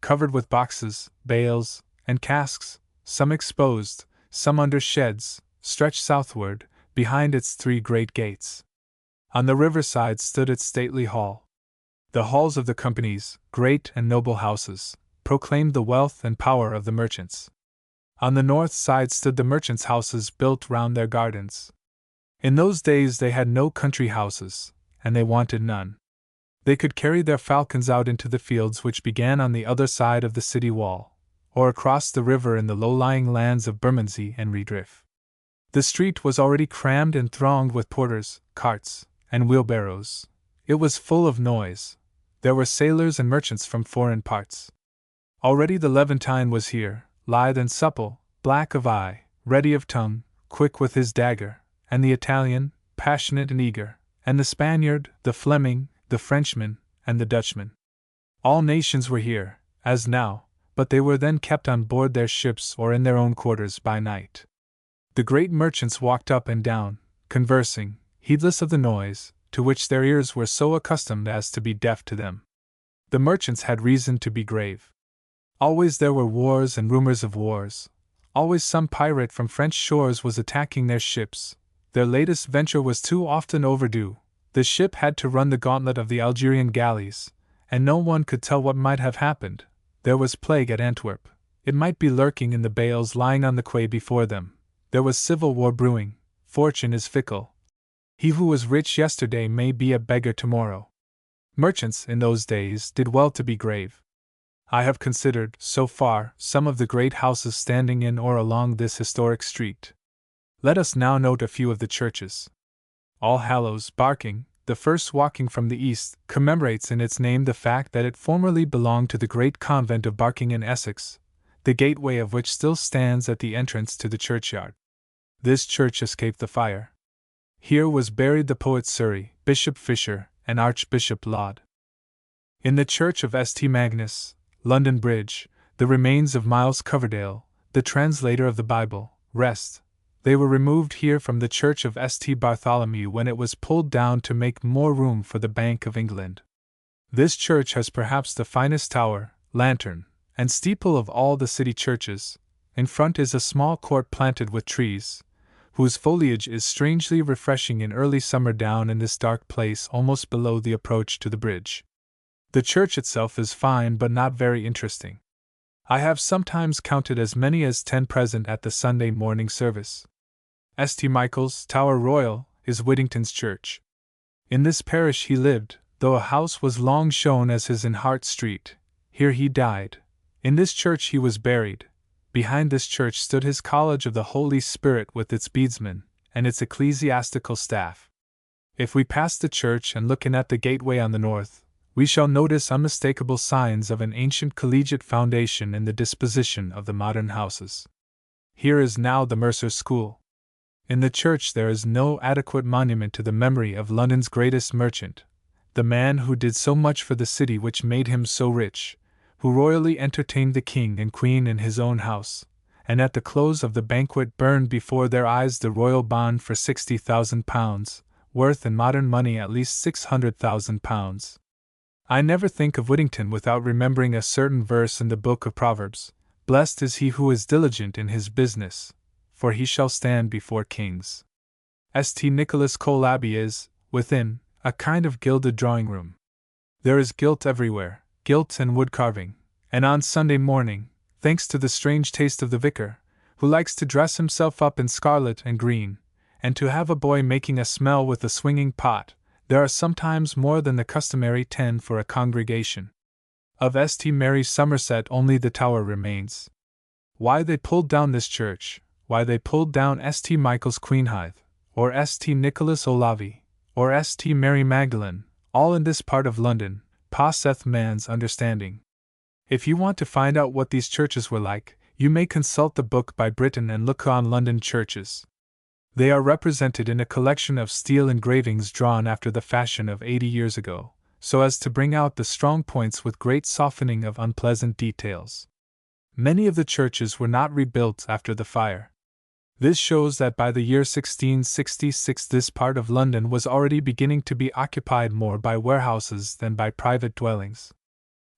covered with boxes, bales, and casks, some exposed, some under sheds, stretched southward, behind its 3 great gates. On the riverside stood its stately hall. The halls of the companies, great and noble houses, proclaimed the wealth and power of the merchants. On the north side stood the merchants' houses built round their gardens. In those days they had no country houses, and they wanted none. They could carry their falcons out into the fields which began on the other side of the city wall, or across the river in the low-lying lands of Bermondsey and Redriff. The street was already crammed and thronged with porters, carts, and wheelbarrows. It was full of noise. There were sailors and merchants from foreign parts. Already the Levantine was here, lithe and supple, black of eye, ready of tongue, quick with his dagger, and the Italian, passionate and eager, and the Spaniard, the Fleming, the Frenchman, and the Dutchman. All nations were here, as now, but they were then kept on board their ships or in their own quarters by night. The great merchants walked up and down, conversing, heedless of the noise, to which their ears were so accustomed as to be deaf to them. The merchants had reason to be grave. Always there were wars and rumors of wars. Always some pirate from French shores was attacking their ships. Their latest venture was too often overdue. The ship had to run the gauntlet of the Algerian galleys, and no one could tell what might have happened. There was plague at Antwerp. It might be lurking in the bales lying on the quay before them. There was civil war brewing. Fortune is fickle. He who was rich yesterday may be a beggar tomorrow. Merchants, in those days, did well to be grave. I have considered, so far, some of the great houses standing in or along this historic street. Let us now note a few of the churches. All Hallows, Barking, the first walking from the east, commemorates in its name the fact that it formerly belonged to the great convent of Barking in Essex, the gateway of which still stands at the entrance to the churchyard. This church escaped the fire. Here was buried the poet Surrey, Bishop Fisher, and Archbishop Laud. In the church of St. Magnus, London Bridge, the remains of Miles Coverdale, the translator of the Bible, rest. They were removed here from the church of St. Bartholomew when it was pulled down to make more room for the Bank of England. This church has perhaps the finest tower, lantern, and steeple of all the city churches. In front is a small court planted with trees, whose foliage is strangely refreshing in early summer down in this dark place almost below the approach to the bridge. The church itself is fine but not very interesting. I have sometimes counted as many as 10 present at the Sunday morning service. St. Michael's, Tower Royal, is Whittington's church. In this parish he lived, though a house was long shown as his in Hart Street. Here he died. In this church he was buried. Behind this church stood his College of the Holy Spirit with its beadsmen, and its ecclesiastical staff. If we pass the church and look in at the gateway on the north, we shall notice unmistakable signs of an ancient collegiate foundation in the disposition of the modern houses. Here is now the Mercer's School. In the church there is no adequate monument to the memory of London's greatest merchant, the man who did so much for the city which made him so rich, who royally entertained the king and queen in his own house, and at the close of the banquet burned before their eyes the royal bond for £60,000, worth in modern money at least £600,000. I never think of Whittington without remembering a certain verse in the book of Proverbs: "Blessed is he who is diligent in his business, for he shall stand before kings." St. Nicholas Cole Abbey is, within, a kind of gilded drawing-room. There is gilt everywhere, gilt and wood carving, and on Sunday morning, thanks to the strange taste of the vicar, who likes to dress himself up in scarlet and green, and to have a boy making a smell with a swinging pot, there are sometimes more than the customary 10 for a congregation. Of St. Mary Somerset only the tower remains. Why they pulled down this church, why they pulled down St. Michael's Queenhithe, or St. Nicholas Olavi, or St. Mary Magdalene, all in this part of London, passeth man's understanding. If you want to find out what these churches were like, you may consult the book by Britton and look on London churches. They are represented in a collection of steel engravings drawn after the fashion of 80 years ago, so as to bring out the strong points with great softening of unpleasant details. Many of the churches were not rebuilt after the fire. This shows that by the year 1666 this part of London was already beginning to be occupied more by warehouses than by private dwellings.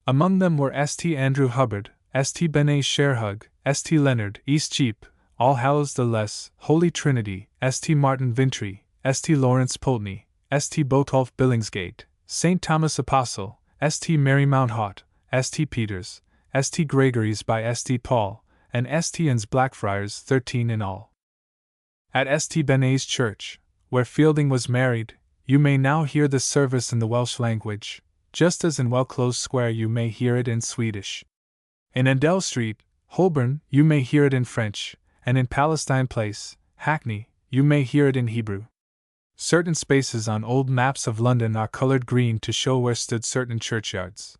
Among them were St. Andrew Hubbard, St. Benet Sherhug, St. Leonard, Eastcheap, All Hallows the Less, Holy Trinity, St. Martin Vintry, St. Lawrence Pulteney, St. Botolph Billingsgate, St. Thomas Apostle, St. Mary Mounthaut, St. Peter's, St. Gregory's by St. Paul, and St. Anne's Blackfriars, 13 in all. At St. Benet's Church, where Fielding was married, you may now hear the service in the Welsh language, just as in Wellclose Square you may hear it in Swedish. In Endell Street, Holborn, you may hear it in French, and in Palestine Place, Hackney, you may hear it in Hebrew. Certain spaces on old maps of London are coloured green to show where stood certain churchyards.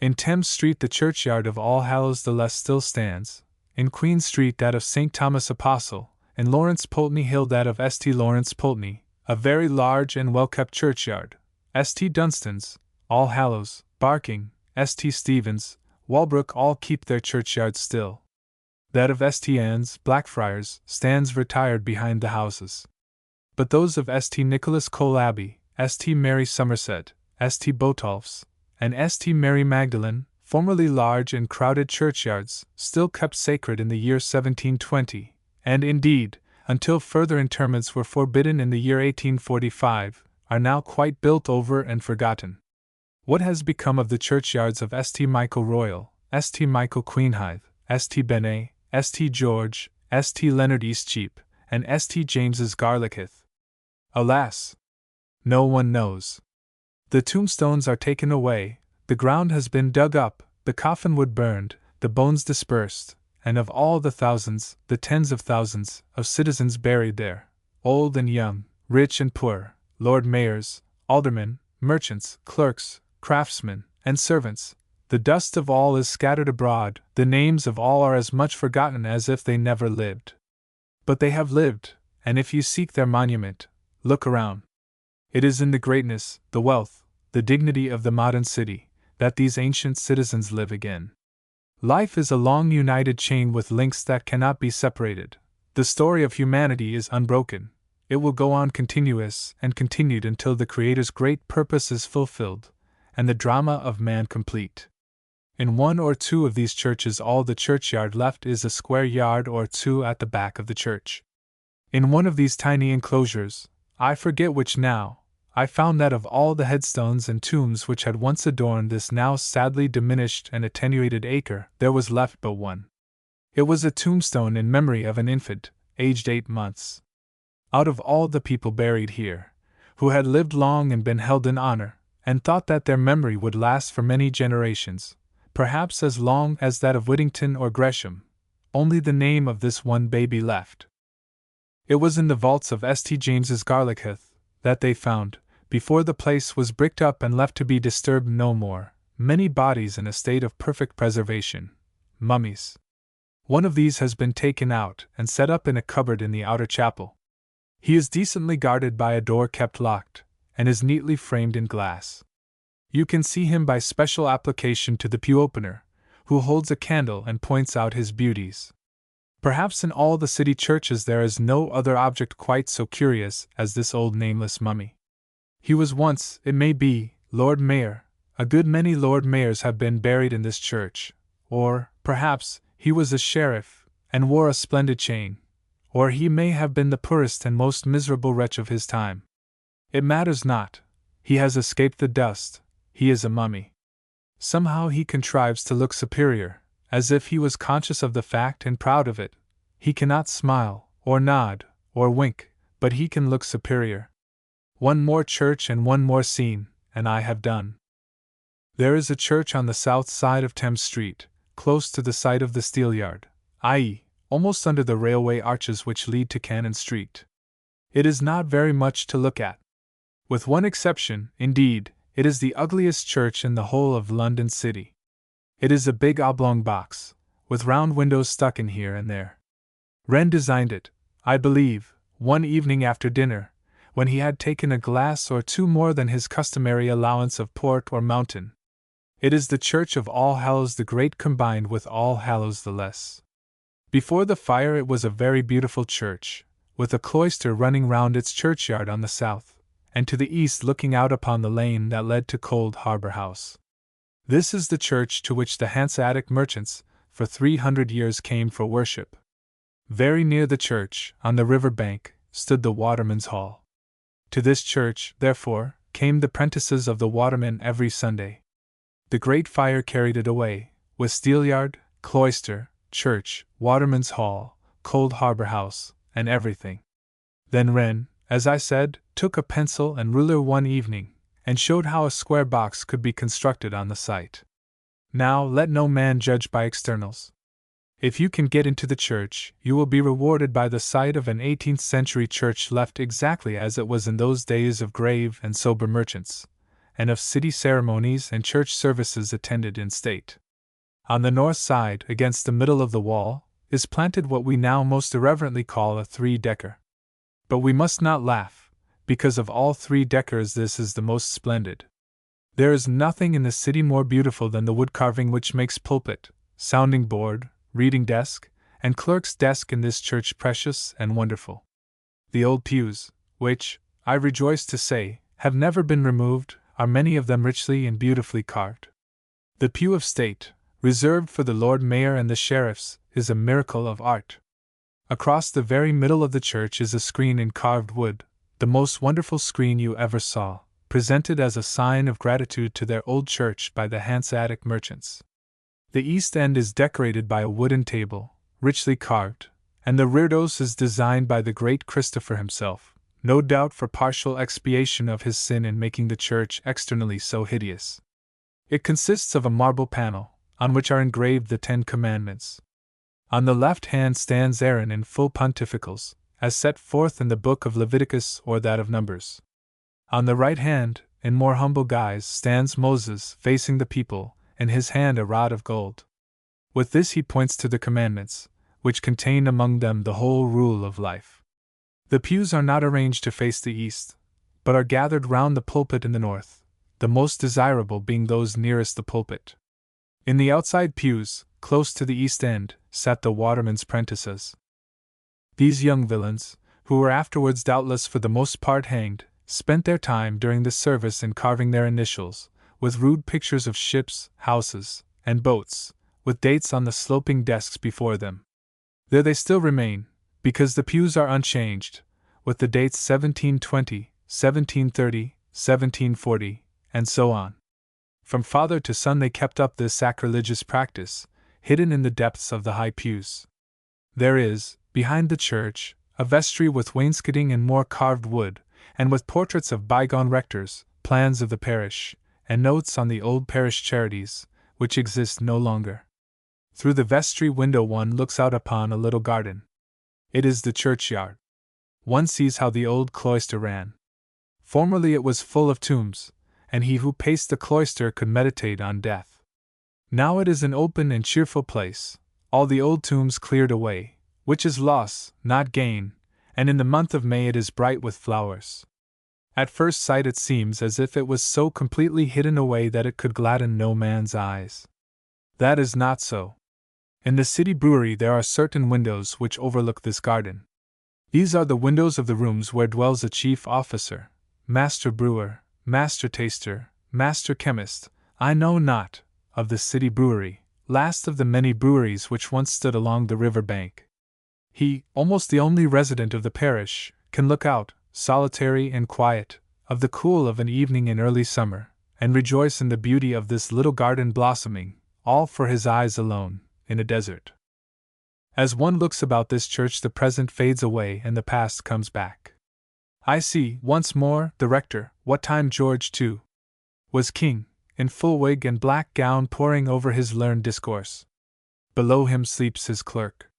In Thames Street the churchyard of All Hallows the Less still stands, in Queen Street that of St. Thomas Apostle, in Lawrence Pulteney Hill that of St. Lawrence Pulteney, a very large and well-kept churchyard. St. Dunstan's, All Hallows, Barking, St. Stephen's, Walbrook all keep their churchyards still. That of St. Anne's, Blackfriars, stands retired behind the houses. But those of St. Nicholas Cole Abbey, St. Mary Somerset, St. Botolph's, and St. Mary Magdalene, formerly large and crowded churchyards, still kept sacred in the year 1720, and indeed, until further interments were forbidden in the year 1845, are now quite built over and forgotten. What has become of the churchyards of St. Michael Royal, St. Michael Queenhithe, St. Benet, St. George, St. Leonard Eastcheap, and St. James's Garlickheath? Alas! No one knows. The tombstones are taken away, the ground has been dug up, the coffin wood burned, the bones dispersed, and of all the thousands, the tens of thousands, of citizens buried there, old and young, rich and poor, lord mayors, aldermen, merchants, clerks, craftsmen, and servants, the dust of all is scattered abroad, the names of all are as much forgotten as if they never lived. But they have lived, and if you seek their monument, look around. It is in the greatness, the wealth, the dignity of the modern city, that these ancient citizens live again. Life is a long united chain with links that cannot be separated. The story of humanity is unbroken. It will go on continuous and continued until the Creator's great purpose is fulfilled, and the drama of man complete. In one or two of these churches all the churchyard left is a square yard or two at the back of the church. In one of these tiny enclosures, I forget which now, I found that of all the headstones and tombs which had once adorned this now sadly diminished and attenuated acre, there was left but one. It was a tombstone in memory of an infant, aged 8 months. Out of all the people buried here, who had lived long and been held in honor, and thought that their memory would last for many generations, perhaps as long as that of Whittington or Gresham, only the name of this one baby left. It was in the vaults of St. James's Garlickheath that they found, before the place was bricked up and left to be disturbed no more, many bodies in a state of perfect preservation, mummies. One of these has been taken out and set up in a cupboard in the outer chapel. He is decently guarded by a door kept locked, and is neatly framed in glass. You can see him by special application to the pew opener, who holds a candle and points out his beauties. Perhaps in all the city churches there is no other object quite so curious as this old nameless mummy. He was once, it may be, Lord Mayor. A good many Lord Mayors have been buried in this church. Or, perhaps, he was a sheriff, and wore a splendid chain. Or he may have been the poorest and most miserable wretch of his time. It matters not. He has escaped the dust. He is a mummy. Somehow he contrives to look superior, as if he was conscious of the fact and proud of it. He cannot smile, or nod, or wink, but he can look superior. One more church and one more scene, and I have done. There is a church on the south side of Thames Street, close to the site of the Steelyard, i.e., almost under the railway arches which lead to Cannon Street. It is not very much to look at. With one exception, indeed, it is the ugliest church in the whole of London City. It is a big oblong box, with round windows stuck in here and there. Wren designed it, I believe, one evening after dinner, when he had taken a glass or two more than his customary allowance of port or mountain. It is the church of All Hallows the Great combined with All Hallows the Less. Before the fire it was a very beautiful church, with a cloister running round its churchyard on the south, and to the east looking out upon the lane that led to Cold Harbour House. This is the church to which the Hanseatic merchants, for 300 years, came for worship. Very near the church, on the river bank, stood the Waterman's Hall. To this church, therefore, came the prentices of the watermen every Sunday. The great fire carried it away, with Steelyard, cloister, church, Waterman's Hall, Cold Harbour House, and everything. Then Wren, as I said, took a pencil and ruler one evening, and showed how a square box could be constructed on the site. Now let no man judge by externals. If you can get into the church, you will be rewarded by the sight of an 18th-century church left exactly as it was in those days of grave and sober merchants, and of city ceremonies and church services attended in state. On the north side, against the middle of the wall, is planted what we now most irreverently call a three-decker. But we must not laugh, because of all three-deckers this is the most splendid. There is nothing in the city more beautiful than the wood-carving which makes pulpit, sounding board, reading desk, and clerk's desk in this church precious and wonderful. The old pews, which, I rejoice to say, have never been removed, are many of them richly and beautifully carved. The pew of state, reserved for the Lord Mayor and the sheriffs, is a miracle of art. Across the very middle of the church is a screen in carved wood, the most wonderful screen you ever saw, presented as a sign of gratitude to their old church by the Hanseatic merchants. The east end is decorated by a wooden table, richly carved, and the reredos is designed by the great Christopher himself, no doubt for partial expiation of his sin in making the church externally so hideous. It consists of a marble panel, on which are engraved the 10 Commandments. On the left hand stands Aaron in full pontificals, as set forth in the book of Leviticus or that of Numbers. On the right hand, in more humble guise, stands Moses facing the people, in his hand a rod of gold. With this he points to the commandments, which contain among them the whole rule of life. The pews are not arranged to face the east, but are gathered round the pulpit in the north, the most desirable being those nearest the pulpit. In the outside pews, close to the east end, sat the watermen's prentices. These young villains, who were afterwards doubtless for the most part hanged, spent their time during the service in carving their initials, with rude pictures of ships, houses, and boats, with dates on the sloping desks before them. There they still remain, because the pews are unchanged, with the dates 1720, 1730, 1740, and so on. From father to son they kept up this sacrilegious practice, hidden in the depths of the high pews. There is, behind the church, a vestry with wainscoting in more carved wood, and with portraits of bygone rectors, plans of the parish, and notes on the old parish charities, which exist no longer. Through the vestry window one looks out upon a little garden. It is the churchyard. One sees how the old cloister ran. Formerly it was full of tombs, and he who paced the cloister could meditate on death. Now it is an open and cheerful place, all the old tombs cleared away, which is loss, not gain, and in the month of May it is bright with flowers. At first sight it seems as if it was so completely hidden away that it could gladden no man's eyes. That is not so. In the city brewery there are certain windows which overlook this garden. These are the windows of the rooms where dwells a chief officer, master brewer, master taster, master chemist, I know not, of the city brewery, last of the many breweries which once stood along the river bank. He, almost the only resident of the parish, can look out, solitary and quiet, of the cool of an evening in early summer, and rejoice in the beauty of this little garden blossoming, all for his eyes alone, in a desert. As one looks about this church, the present fades away and the past comes back. I see, once more, the rector, what time George II was king, in full wig and black gown poring over his learned discourse. Below him sleeps his clerk.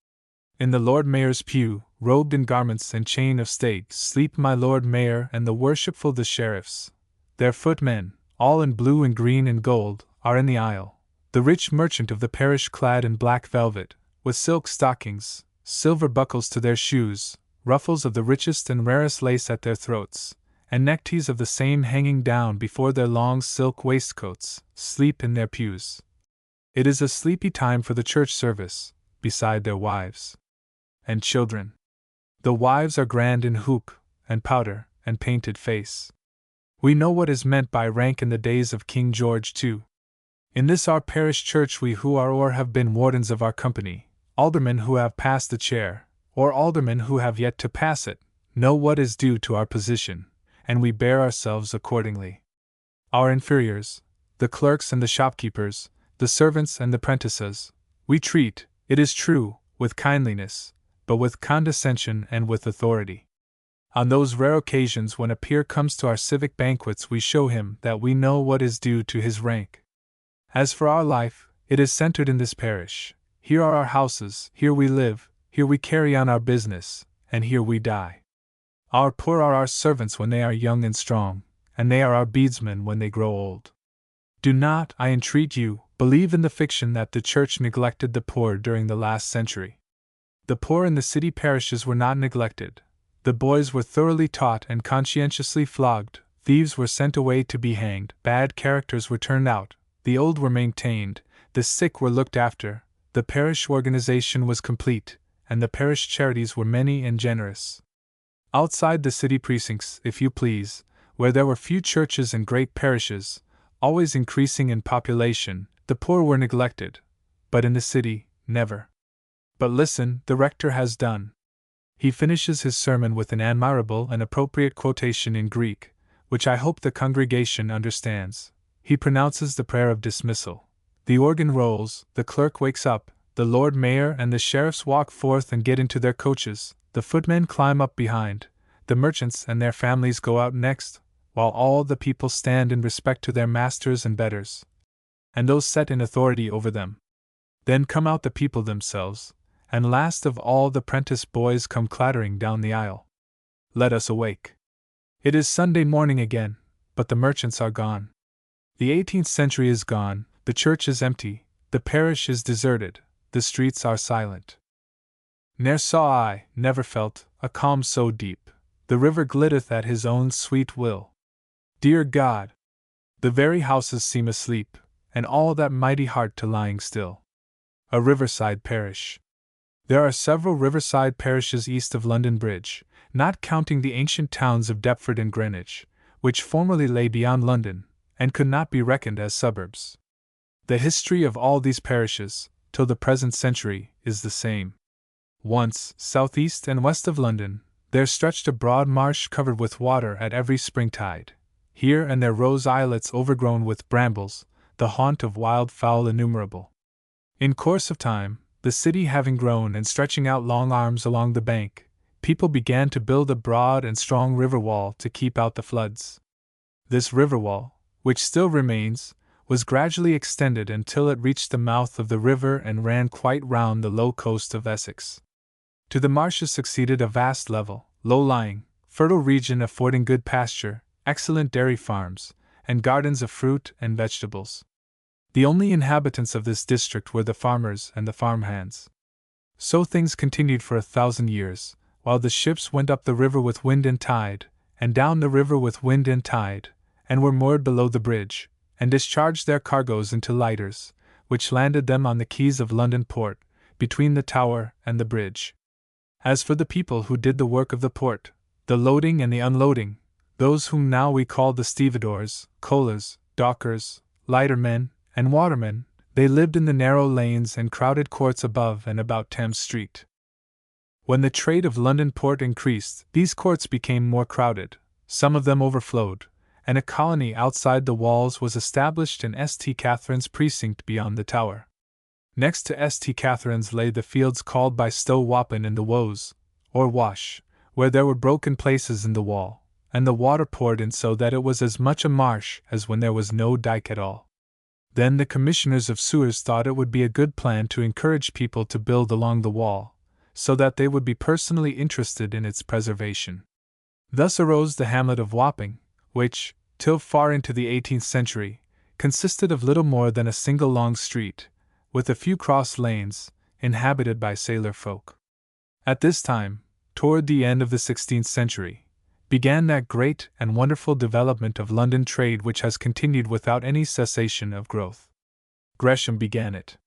In the Lord Mayor's pew, robed in garments and chain of state, sleep my Lord Mayor and the worshipful the sheriffs. Their footmen, all in blue and green and gold, are in the aisle. The rich merchant of the parish clad in black velvet, with silk stockings, silver buckles to their shoes, ruffles of the richest and rarest lace at their throats, and neckties of the same hanging down before their long silk waistcoats, sleep in their pews. It is a sleepy time for the church service, beside their wives and children. The wives are grand in hoop, and powder, and painted face. We know what is meant by rank in the days of King George II. In this our parish church we who are or have been wardens of our company, aldermen who have passed the chair, or aldermen who have yet to pass it, know what is due to our position, and we bear ourselves accordingly. Our inferiors, the clerks and the shopkeepers, the servants and the prentices, we treat, it is true, with kindliness, but with condescension and with authority. On those rare occasions when a peer comes to our civic banquets, we show him that we know what is due to his rank. As for our life, it is centered in this parish. Here are our houses, here we live, here we carry on our business, and here we die. Our poor are our servants when they are young and strong, and they are our beadsmen when they grow old. Do not, I entreat you, believe in the fiction that the Church neglected the poor during the last century. The poor in the city parishes were not neglected. The boys were thoroughly taught and conscientiously flogged, thieves were sent away to be hanged, bad characters were turned out, the old were maintained, the sick were looked after, the parish organization was complete, and the parish charities were many and generous. Outside the city precincts, if you please, where there were few churches and great parishes, always increasing in population, the poor were neglected, but in the city, never. But listen, the rector has done. He finishes his sermon with an admirable and appropriate quotation in Greek, which I hope the congregation understands. He pronounces the prayer of dismissal. The organ rolls, the clerk wakes up, the Lord Mayor and the sheriffs walk forth and get into their coaches, the footmen climb up behind, the merchants and their families go out next, while all the people stand in respect to their masters and betters, and those set in authority over them. Then come out the people themselves, and last of all the prentice boys come clattering down the aisle. Let us awake. It is Sunday morning again, but the merchants are gone. The 18th century is gone, the church is empty, the parish is deserted, the streets are silent. Ne'er saw I, never felt, a calm so deep, the river glitteth at his own sweet will. Dear God! The very houses seem asleep, and all that mighty heart to lying still. A riverside parish. There are several riverside parishes east of London Bridge, not counting the ancient towns of Deptford and Greenwich, which formerly lay beyond London, and could not be reckoned as suburbs. The history of all these parishes, till the present century, is the same. Once, southeast and west of London, there stretched a broad marsh covered with water at every springtide. Here and there rose islets overgrown with brambles, the haunt of wild fowl innumerable. In course of time, the city having grown and stretching out long arms along the bank, people began to build a broad and strong river wall to keep out the floods. This river wall, which still remains, was gradually extended until it reached the mouth of the river and ran quite round the low coast of Essex. To the marshes succeeded a vast level, low-lying, fertile region affording good pasture, excellent dairy farms, and gardens of fruit and vegetables. The only inhabitants of this district were the farmers and the farmhands. So things continued for 1,000 years, while the ships went up the river with wind and tide, and down the river with wind and tide, and were moored below the bridge, and discharged their cargoes into lighters, which landed them on the quays of London port, between the Tower and the bridge. As for the people who did the work of the port, the loading and the unloading, those whom now we call the stevedores, coalers, dockers, lightermen, and watermen, they lived in the narrow lanes and crowded courts above and about Thames Street. When the trade of London port increased, these courts became more crowded, some of them overflowed, and a colony outside the walls was established in St. Catherine's precinct beyond the Tower. Next to St. Catherine's lay the fields called by Stow Wapping in the Woes, or Wash, where there were broken places in the wall, and the water poured in so that it was as much a marsh as when there was no dike at all. Then the commissioners of sewers thought it would be a good plan to encourage people to build along the wall, so that they would be personally interested in its preservation. Thus arose the hamlet of Wapping, which, till far into the 18th century, consisted of little more than a single long street, with a few cross lanes, inhabited by sailor folk. At this time, toward the end of the 16th century, began that great and wonderful development of London trade which has continued without any cessation of growth. Gresham began it.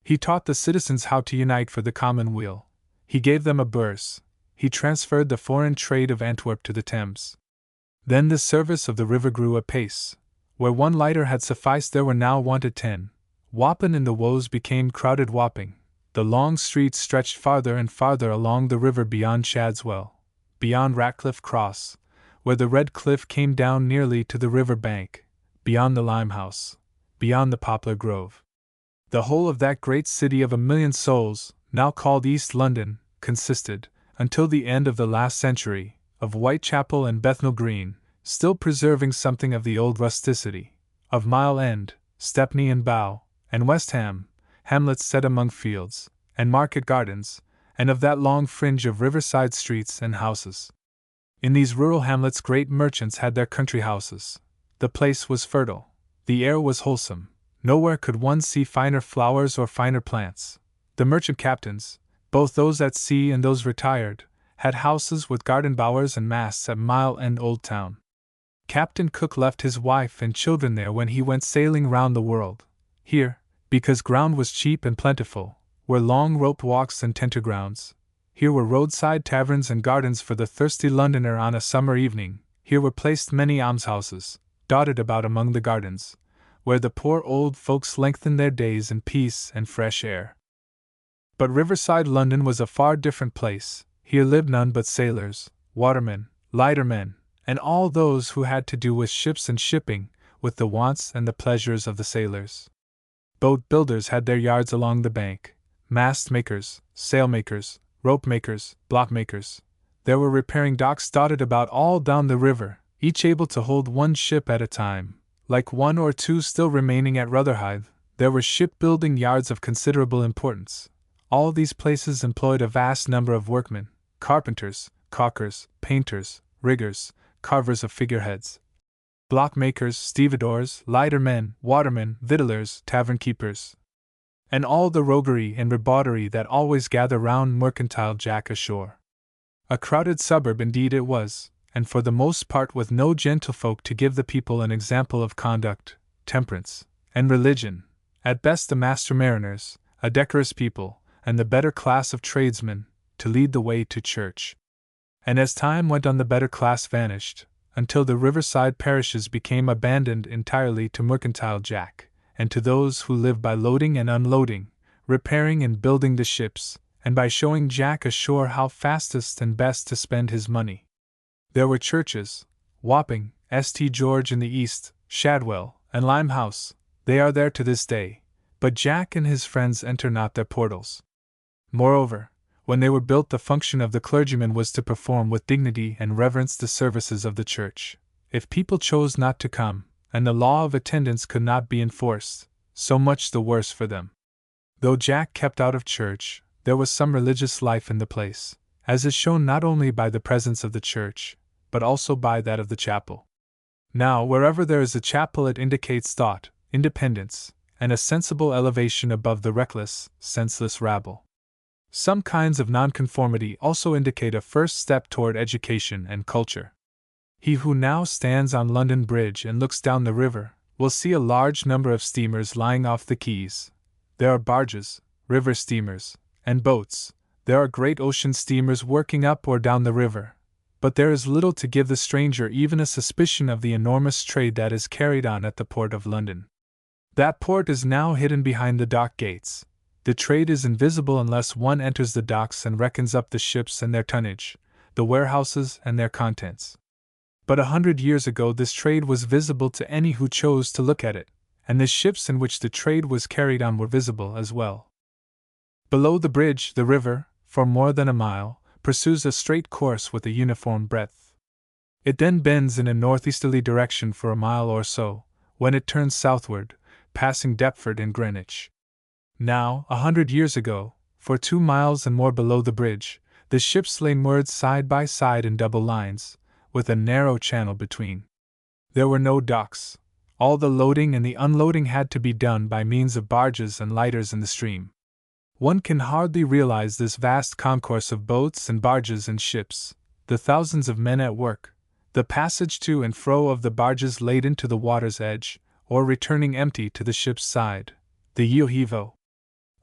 He taught the citizens how to unite for the common weal. He gave them a bourse. He transferred the foreign trade of Antwerp to the Thames. Then the service of the river grew apace. Where one lighter had sufficed there were now wanted 10. Wapping in the Woes became crowded Wapping. The long streets stretched farther and farther along the river beyond Shadswell, beyond Ratcliffe Cross, where the red cliff came down nearly to the river bank, beyond the Limehouse, beyond the Poplar Grove. The whole of that great city of 1,000,000 souls, now called East London, consisted, until the end of the last century, of Whitechapel and Bethnal Green, still preserving something of the old rusticity, of Mile End, Stepney and Bow, and West Ham, hamlets set among fields, and market gardens, and of that long fringe of riverside streets and houses. In these rural hamlets great merchants had their country houses. The place was fertile, the air was wholesome, nowhere could one see finer flowers or finer plants. The merchant captains, both those at sea and those retired, had houses with garden bowers and masts at Mile End Old Town. Captain Cook left his wife and children there when he went sailing round the world. Here, because ground was cheap and plentiful, were long roped walks and tentergrounds. Here were roadside taverns and gardens for the thirsty Londoner on a summer evening. Here were placed many almshouses, dotted about among the gardens, where the poor old folks lengthened their days in peace and fresh air. But riverside London was a far different place. Here lived none but sailors, watermen, lightermen, and all those who had to do with ships and shipping, with the wants and the pleasures of the sailors. Boat builders had their yards along the bank, mast makers, sail makers, rope makers, block makers. There were repairing docks dotted about all down the river, each able to hold one ship at a time, like one or two still remaining at Rotherhithe. There were shipbuilding yards of considerable importance. All these places employed a vast number of workmen, carpenters, caulkers, painters, riggers, carvers of figureheads, blockmakers, stevedores, lightermen, watermen, victuallers, tavern keepers, and all the roguery and ribauderie that always gather round Mercantile Jack ashore. A crowded suburb indeed it was, and for the most part with no gentlefolk to give the people an example of conduct, temperance, and religion, at best the master mariners, a decorous people, and the better class of tradesmen, to lead the way to church. And as time went on the better class vanished, until the riverside parishes became abandoned entirely to Mercantile Jack, and to those who lived by loading and unloading, repairing and building the ships, and by showing Jack ashore how fastest and best to spend his money. There were churches, Wapping, St. George in the east, Shadwell, and Limehouse. They are there to this day, but Jack and his friends enter not their portals. Moreover, when they were built, the function of the clergyman was to perform with dignity and reverence the services of the church. If people chose not to come, and the law of attendance could not be enforced, so much the worse for them. Though Jack kept out of church, there was some religious life in the place, as is shown not only by the presence of the church, but also by that of the chapel. Now, wherever there is a chapel, it indicates thought, independence, and a sensible elevation above the reckless, senseless rabble. Some kinds of nonconformity also indicate a first step toward education and culture. He who now stands on London Bridge and looks down the river will see a large number of steamers lying off the quays. There are barges, river steamers, and boats. There are great ocean steamers working up or down the river. But there is little to give the stranger even a suspicion of the enormous trade that is carried on at the Port of London. That port is now hidden behind the dock gates. The trade is invisible unless one enters the docks and reckons up the ships and their tonnage, the warehouses and their contents. But 100 years ago this trade was visible to any who chose to look at it, and the ships in which the trade was carried on were visible as well. Below the bridge, the river, for more than a mile, pursues a straight course with a uniform breadth. It then bends in a northeasterly direction for a mile or so, when it turns southward, passing Deptford and Greenwich. Now, 100 years ago, for 2 miles and more below the bridge, the ships lay moored side by side in double lines, with a narrow channel between. There were no docks. All the loading and the unloading had to be done by means of barges and lighters in the stream. One can hardly realize this vast concourse of boats and barges and ships, the thousands of men at work, the passage to and fro of the barges laden to the water's edge, or returning empty to the ship's side, the yo-heave-o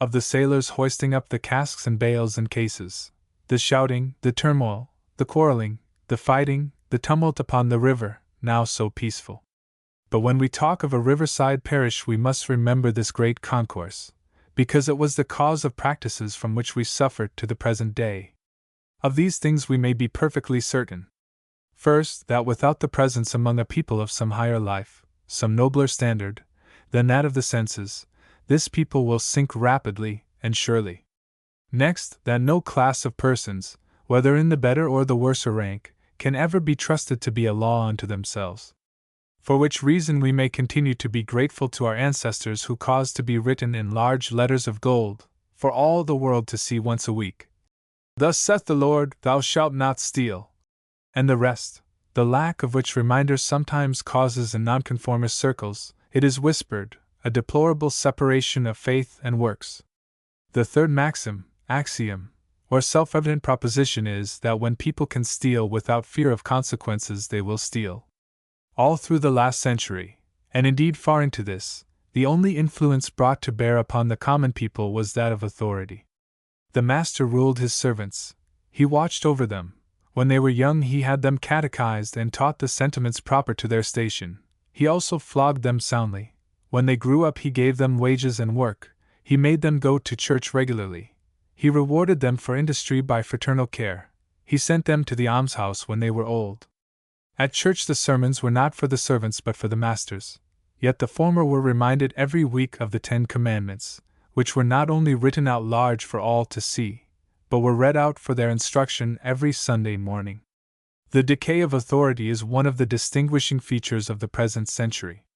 of the sailors hoisting up the casks and bales and cases, the shouting, the turmoil, the quarreling, the fighting, the tumult upon the river, now so peaceful. But when we talk of a riverside parish we must remember this great concourse, because it was the cause of practices from which we suffered to the present day. Of these things we may be perfectly certain. First, that without the presence among a people of some higher life, some nobler standard, than that of the senses, this people will sink rapidly and surely. Next, that no class of persons, whether in the better or the worser rank, can ever be trusted to be a law unto themselves. For which reason we may continue to be grateful to our ancestors who caused to be written in large letters of gold, for all the world to see once a week, "Thus saith the Lord, thou shalt not steal," and the rest, the lack of which reminders sometimes causes in nonconformist circles, it is whispered, a deplorable separation of faith and works. The third maxim, axiom, or self-evident proposition is that when people can steal without fear of consequences they will steal. All through the last century, and indeed far into this, the only influence brought to bear upon the common people was that of authority. The master ruled his servants. He watched over them. When they were young he had them catechized and taught the sentiments proper to their station. He also flogged them soundly. When they grew up he gave them wages and work. He made them go to church regularly. He rewarded them for industry by fraternal care. He sent them to the almshouse when they were old. At church the sermons were not for the servants but for the masters, yet the former were reminded every week of the 10 Commandments, which were not only written out large for all to see, but were read out for their instruction every Sunday morning. The decay of authority is one of the distinguishing features of the present century.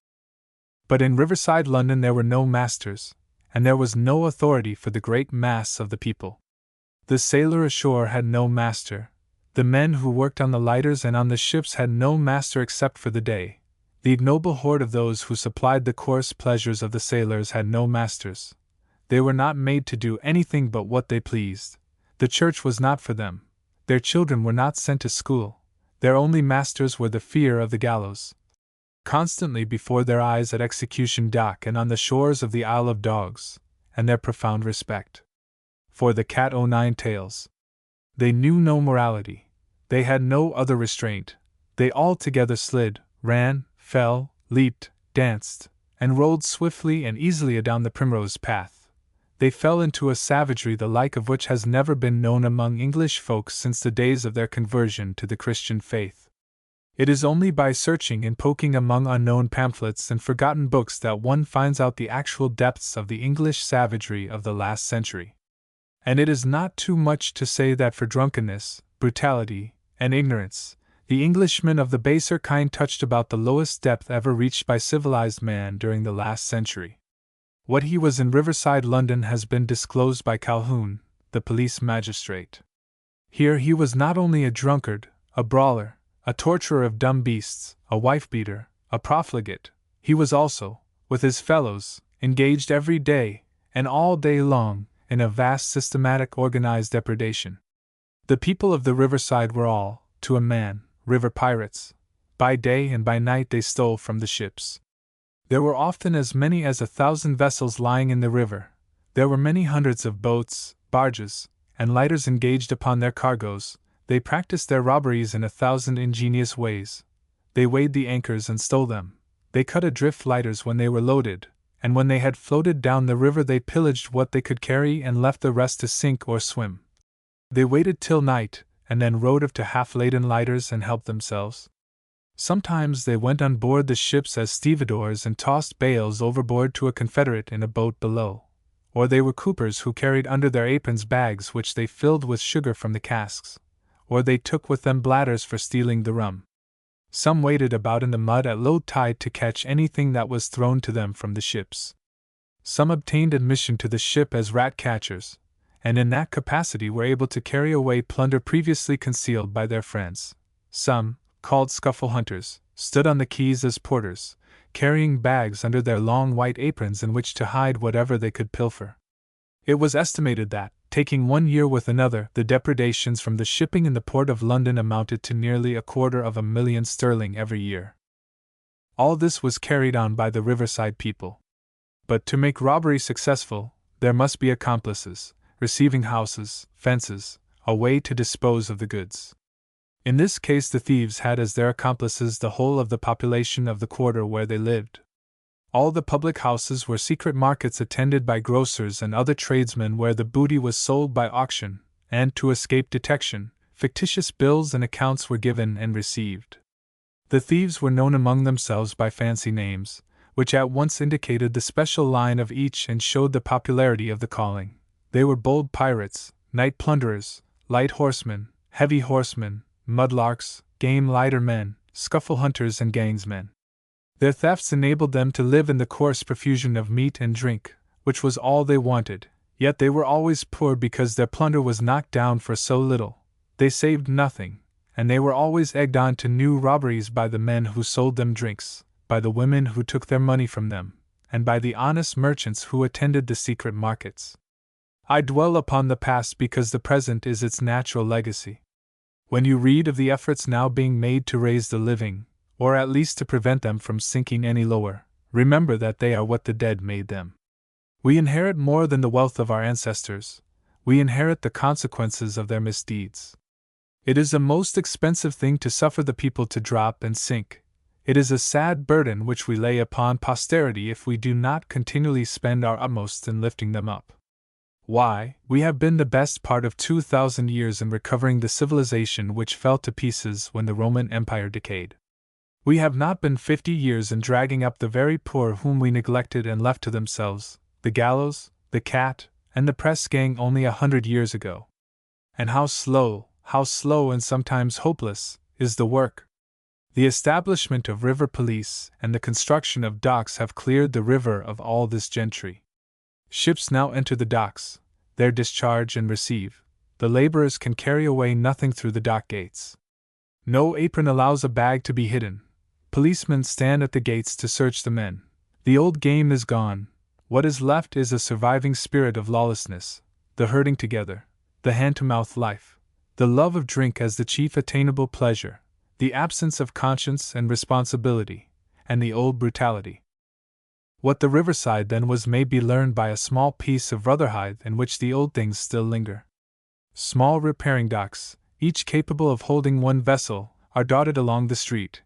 But in riverside London there were no masters, and there was no authority for the great mass of the people. The sailor ashore had no master. The men who worked on the lighters and on the ships had no master except for the day. The ignoble horde of those who supplied the coarse pleasures of the sailors had no masters. They were not made to do anything but what they pleased. The church was not for them. Their children were not sent to school. Their only masters were the fear of the gallows, constantly before their eyes at execution dock and on the shores of the Isle of Dogs, and their profound respect for the cat o' nine tails. They knew no morality. They had no other restraint. They altogether slid, ran, fell, leaped, danced, and rolled swiftly and easily adown the primrose path. They fell into a savagery the like of which has never been known among English folk since the days of their conversion to the Christian faith. It is only by searching and poking among unknown pamphlets and forgotten books that one finds out the actual depths of the English savagery of the last century. And it is not too much to say that for drunkenness, brutality, and ignorance, the Englishman of the baser kind touched about the lowest depth ever reached by civilized man during the last century. What he was in riverside London has been disclosed by Calhoun, the police magistrate. Here he was not only a drunkard, a brawler, a torturer of dumb beasts, a wife-beater, a profligate, he was also, with his fellows, engaged every day, and all day long, in a vast systematic organized depredation. The people of the riverside were all, to a man, river pirates. By day and by night they stole from the ships. There were often as many as 1,000 vessels lying in the river. There were many hundreds of boats, barges, and lighters engaged upon their cargoes. They practiced their robberies in 1,000 ingenious ways. They weighed the anchors and stole them. They cut adrift lighters when they were loaded, and when they had floated down the river they pillaged what they could carry and left the rest to sink or swim. They waited till night, and then rowed up to half-laden lighters and helped themselves. Sometimes they went on board the ships as stevedores and tossed bales overboard to a confederate in a boat below. Or they were coopers who carried under their aprons bags which they filled with sugar from the casks. Or they took with them bladders for stealing the rum. Some waded about in the mud at low tide to catch anything that was thrown to them from the ships. Some obtained admission to the ship as rat-catchers, and in that capacity were able to carry away plunder previously concealed by their friends. Some, called scuffle hunters, stood on the quays as porters, carrying bags under their long white aprons in which to hide whatever they could pilfer. It was estimated that, taking 1 year with another, the depredations from the shipping in the port of London amounted to nearly £250,000 sterling every year. All this was carried on by the riverside people. But to make robbery successful, there must be accomplices, receiving houses, fences, a way to dispose of the goods. In this case the thieves had as their accomplices the whole of the population of the quarter where they lived. All the public houses were secret markets attended by grocers and other tradesmen where the booty was sold by auction, and to escape detection, fictitious bills and accounts were given and received. The thieves were known among themselves by fancy names, which at once indicated the special line of each and showed the popularity of the calling. They were bold pirates, night plunderers, light horsemen, heavy horsemen, mudlarks, game lightermen, scuffle hunters and gangsmen. Their thefts enabled them to live in the coarse profusion of meat and drink, which was all they wanted, yet they were always poor because their plunder was knocked down for so little. They saved nothing, and they were always egged on to new robberies by the men who sold them drinks, by the women who took their money from them, and by the honest merchants who attended the secret markets. I dwell upon the past because the present is its natural legacy. When you read of the efforts now being made to raise the living, or at least to prevent them from sinking any lower, remember that they are what the dead made them. We inherit more than the wealth of our ancestors, we inherit the consequences of their misdeeds. It is a most expensive thing to suffer the people to drop and sink. It is a sad burden which we lay upon posterity if we do not continually spend our utmost in lifting them up. Why, we have been the best part of 2,000 years in recovering the civilization which fell to pieces when the Roman Empire decayed. We have not been 50 years in dragging up the very poor whom we neglected and left to themselves, the gallows, the cat, and the press gang only 100 years ago. And how slow and sometimes hopeless, is the work. The establishment of river police and the construction of docks have cleared the river of all this gentry. Ships now enter the docks, there discharge and receive. The laborers can carry away nothing through the dock gates. No apron allows a bag to be hidden. Policemen stand at the gates to search the men. The old game is gone. What is left is a surviving spirit of lawlessness, the herding together, the hand-to-mouth life, the love of drink as the chief attainable pleasure, the absence of conscience and responsibility, and the old brutality. What the riverside then was may be learned by a small piece of Rotherhithe in which the old things still linger. Small repairing docks, each capable of holding one vessel, are dotted along the street.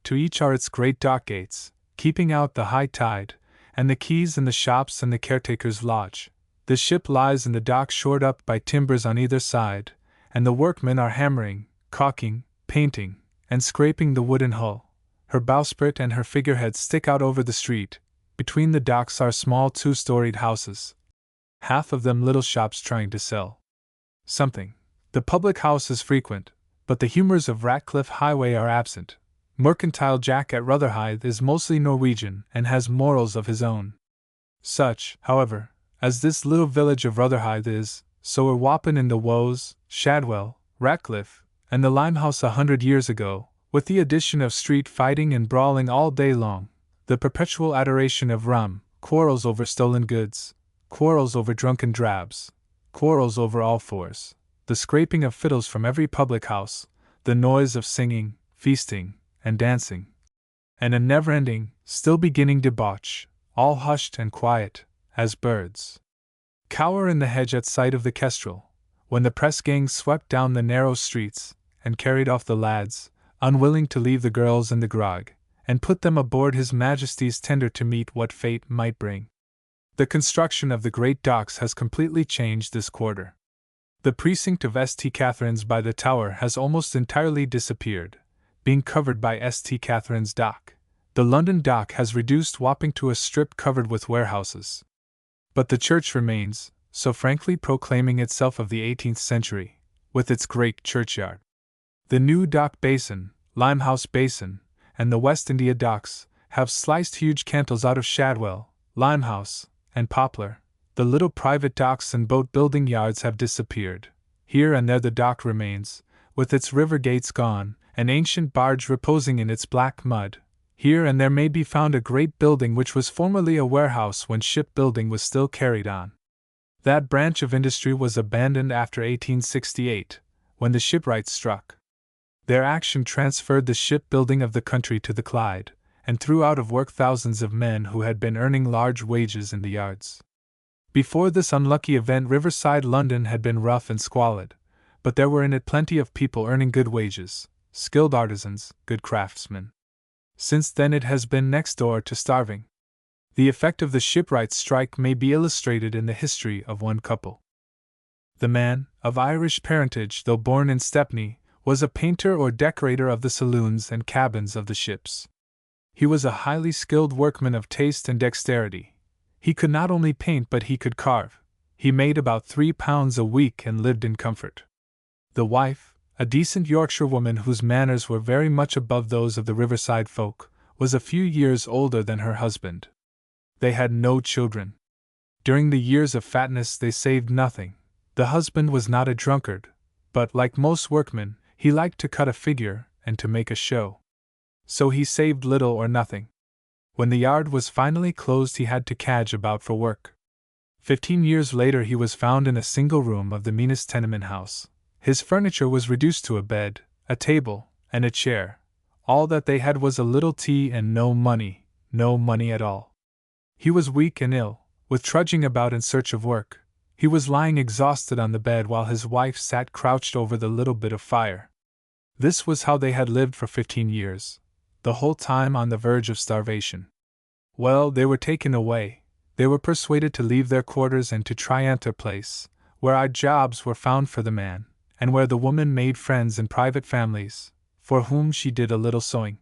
To each are its great dock gates, keeping out the high tide, and the quays and the shops and the caretaker's lodge. The ship lies in the dock shored up by timbers on either side, and the workmen are hammering, caulking, painting, and scraping the wooden hull. Her bowsprit and her figurehead stick out over the street. Between the docks are small 2-storied houses, half of them little shops trying to sell something. The public house is frequent, but the humours of Ratcliffe Highway are absent. Mercantile Jack at Rotherhithe is mostly Norwegian and has morals of his own. Such, however, as this little village of Rotherhithe is, so were Wapping in the Woes, Shadwell, Ratcliffe, and the Limehouse 100 years ago, with the addition of street fighting and brawling all day long, the perpetual adoration of rum, quarrels over stolen goods, quarrels over drunken drabs, quarrels over all fours, the scraping of fiddles from every public house, the noise of singing, feasting, and dancing, and a never-ending, still-beginning debauch, all hushed and quiet, as birds cower in the hedge at sight of the kestrel, when the press gang swept down the narrow streets, and carried off the lads, unwilling to leave the girls and the grog, and put them aboard His Majesty's tender to meet what fate might bring. The construction of the great docks has completely changed this quarter. The precinct of St. Catherine's by the Tower has almost entirely disappeared, being covered by St. Catherine's Dock. The London Dock has reduced Wapping to a strip covered with warehouses. But the church remains, so frankly proclaiming itself of the 18th century, with its great churchyard. The new Dock Basin, Limehouse Basin, and the West India Docks have sliced huge cantles out of Shadwell, Limehouse, and Poplar. The little private docks and boat-building yards have disappeared. Here and there the dock remains, with its river gates gone, an ancient barge reposing in its black mud. Here and there may be found a great building which was formerly a warehouse when shipbuilding was still carried on. That branch of industry was abandoned after 1868, when the shipwrights struck. Their action transferred the shipbuilding of the country to the Clyde, and threw out of work thousands of men who had been earning large wages in the yards. Before this unlucky event, Riverside London had been rough and squalid, but there were in it plenty of people earning good wages, skilled artisans, good craftsmen. Since then it has been next door to starving. The effect of the shipwrights' strike may be illustrated in the history of one couple. The man, of Irish parentage though born in Stepney, was a painter or decorator of the saloons and cabins of the ships. He was a highly skilled workman of taste and dexterity. He could not only paint but he could carve. He made about £3 a week and lived in comfort. The wife, a decent Yorkshire woman whose manners were very much above those of the riverside folk, was a few years older than her husband. They had no children. During the years of fatness they saved nothing. The husband was not a drunkard, but, like most workmen, he liked to cut a figure and to make a show. So he saved little or nothing. When the yard was finally closed he had to cadge about for work. 15 years later he was found in a single room of the meanest tenement house. His furniture was reduced to a bed, a table, and a chair. All that they had was a little tea and no money at all. He was weak and ill, with trudging about in search of work. He was lying exhausted on the bed while his wife sat crouched over the little bit of fire. This was how they had lived for 15 years, the whole time on the verge of starvation. Well, they were taken away. They were persuaded to leave their quarters and to try Anther Place, where odd jobs were found for the man, and where the woman made friends and private families, for whom she did a little sewing.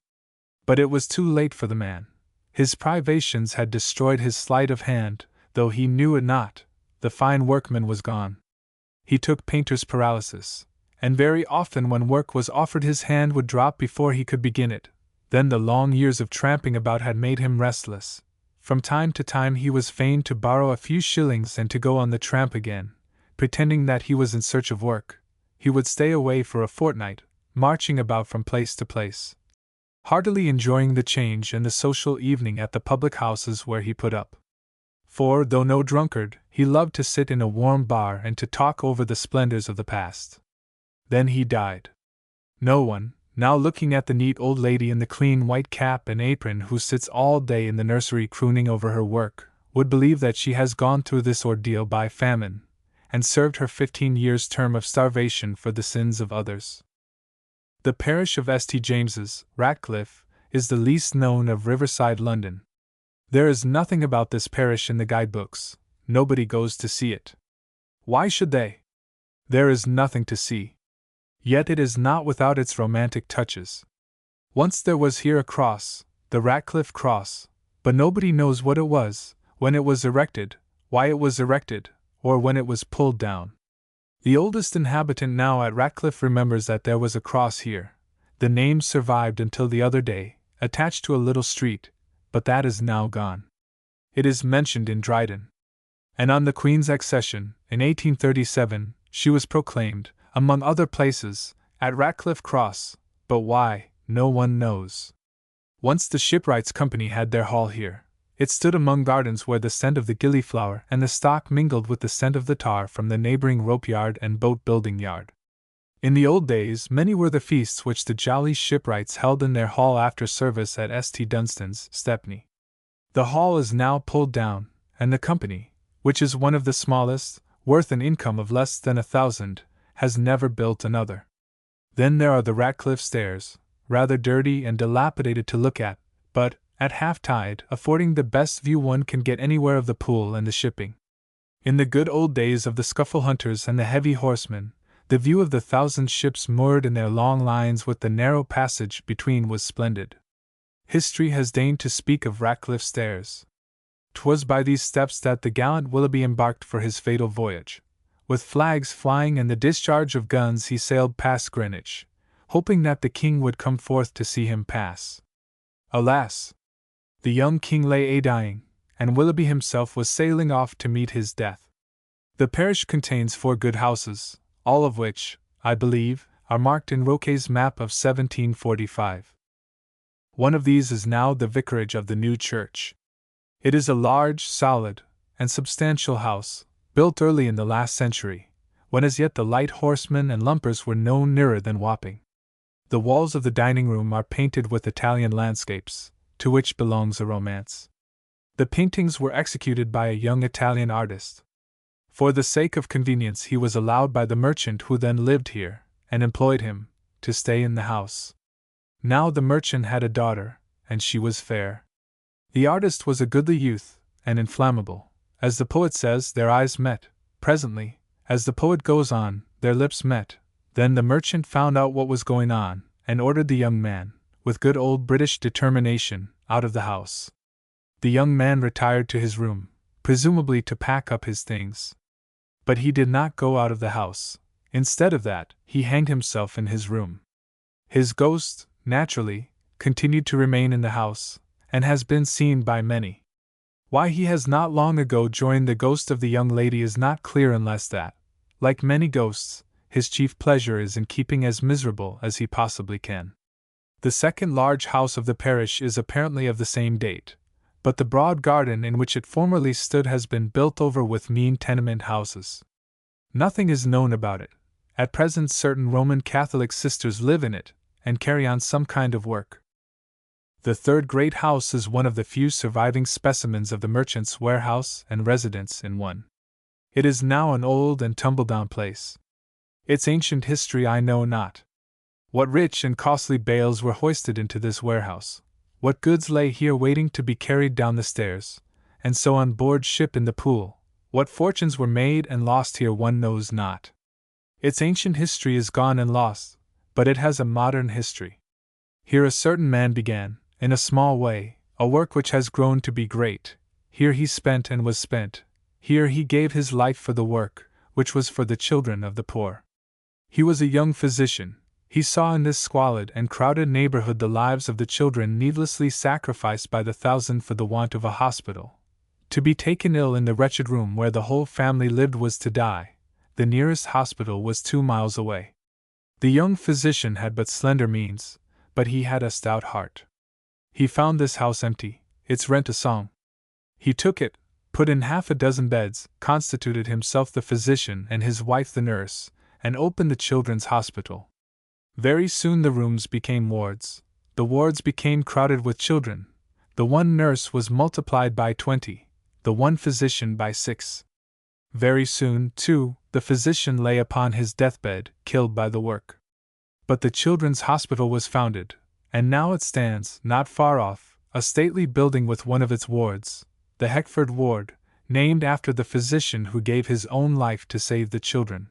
But it was too late for the man. His privations had destroyed his sleight of hand, though he knew it not. The fine workman was gone. He took painter's paralysis, and very often when work was offered his hand would drop before he could begin it. Then the long years of tramping about had made him restless. From time to time he was fain to borrow a few shillings and to go on the tramp again, pretending that he was in search of work. He would stay away for a fortnight, marching about from place to place, heartily enjoying the change and the social evening at the public houses where he put up. For, though no drunkard, he loved to sit in a warm bar and to talk over the splendors of the past. Then he died. No one, now looking at the neat old lady in the clean white cap and apron who sits all day in the nursery crooning over her work, would believe that she has gone through this ordeal by famine, and served her 15 years' term of starvation for the sins of others. The parish of St. James's, Ratcliffe, is the least known of Riverside, London. There is nothing about this parish in the guidebooks. Nobody goes to see it. Why should they? There is nothing to see. Yet it is not without its romantic touches. Once there was here a cross, the Ratcliffe Cross, but nobody knows what it was, when it was erected, why it was erected, or when it was pulled down. The oldest inhabitant now at Ratcliffe remembers that there was a cross here. The name survived until the other day, attached to a little street, but that is now gone. It is mentioned in Dryden. And on the Queen's accession, in 1837, she was proclaimed, among other places, at Ratcliffe Cross, but why, no one knows. Once the Shipwrights' Company had their hall here. It stood among gardens where the scent of the gillyflower and the stock mingled with the scent of the tar from the neighboring rope yard and boat-building yard. In the old days, many were the feasts which the jolly shipwrights held in their hall after service at St. Dunstan's, Stepney. The hall is now pulled down, and the company, which is one of the smallest, worth an income of less than 1,000, has never built another. Then there are the Ratcliffe stairs, rather dirty and dilapidated to look at, but, at half-tide, affording the best view one can get anywhere of the pool and the shipping. In the good old days of the scuffle hunters and the heavy horsemen, the view of the 1,000 ships moored in their long lines with the narrow passage between was splendid. History has deigned to speak of Ratcliffe stairs. 'Twas by these steps that the gallant Willoughby embarked for his fatal voyage. With flags flying and the discharge of guns he sailed past Greenwich, hoping that the king would come forth to see him pass. Alas! The young king lay a-dying, and Willoughby himself was sailing off to meet his death. The parish contains 4 good houses, all of which, I believe, are marked in Roquet's map of 1745. One of these is now the vicarage of the new church. It is a large, solid, and substantial house, built early in the last century, when as yet the light horsemen and lumpers were no nearer than Wapping. The walls of the dining room are painted with Italian landscapes, to which belongs a romance. The paintings were executed by a young Italian artist. For the sake of convenience he was allowed by the merchant who then lived here, and employed him, to stay in the house. Now the merchant had a daughter, and she was fair. The artist was a goodly youth, and inflammable. As the poet says, their eyes met. Presently, as the poet goes on, their lips met. Then the merchant found out what was going on, and ordered the young man, with good old British determination, out of the house. The young man retired to his room, presumably to pack up his things. But he did not go out of the house. Instead of that, he hanged himself in his room. His ghost, naturally, continued to remain in the house, and has been seen by many. Why he has not long ago joined the ghost of the young lady is not clear unless that, like many ghosts, his chief pleasure is in keeping as miserable as he possibly can. The second large house of the parish is apparently of the same date, but the broad garden in which it formerly stood has been built over with mean tenement houses. Nothing is known about it. At present certain Roman Catholic sisters live in it, and carry on some kind of work. The third great house is one of the few surviving specimens of the merchant's warehouse and residence in one. It is now an old and tumble-down place. Its ancient history I know not. What rich and costly bales were hoisted into this warehouse, what goods lay here waiting to be carried down the stairs, and so on board ship in the pool, what fortunes were made and lost here one knows not. Its ancient history is gone and lost, but it has a modern history. Here a certain man began, in a small way, a work which has grown to be great. Here he spent and was spent. Here he gave his life for the work, which was for the children of the poor. He was a young physician. He saw in this squalid and crowded neighborhood the lives of the children needlessly sacrificed by the 1,000 for the want of a hospital. To be taken ill in the wretched room where the whole family lived was to die. The nearest hospital was 2 miles away. The young physician had but slender means, but he had a stout heart. He found this house empty, its rent a song. He took it, put in 6 beds, constituted himself the physician and his wife the nurse, and opened the children's hospital. Very soon the rooms became wards. The wards became crowded with children. The one nurse was multiplied by 20, the one physician by 6. Very soon, too, the physician lay upon his deathbed, killed by the work. But the children's hospital was founded, and now it stands, not far off, a stately building with one of its wards, the Heckford Ward, named after the physician who gave his own life to save the children.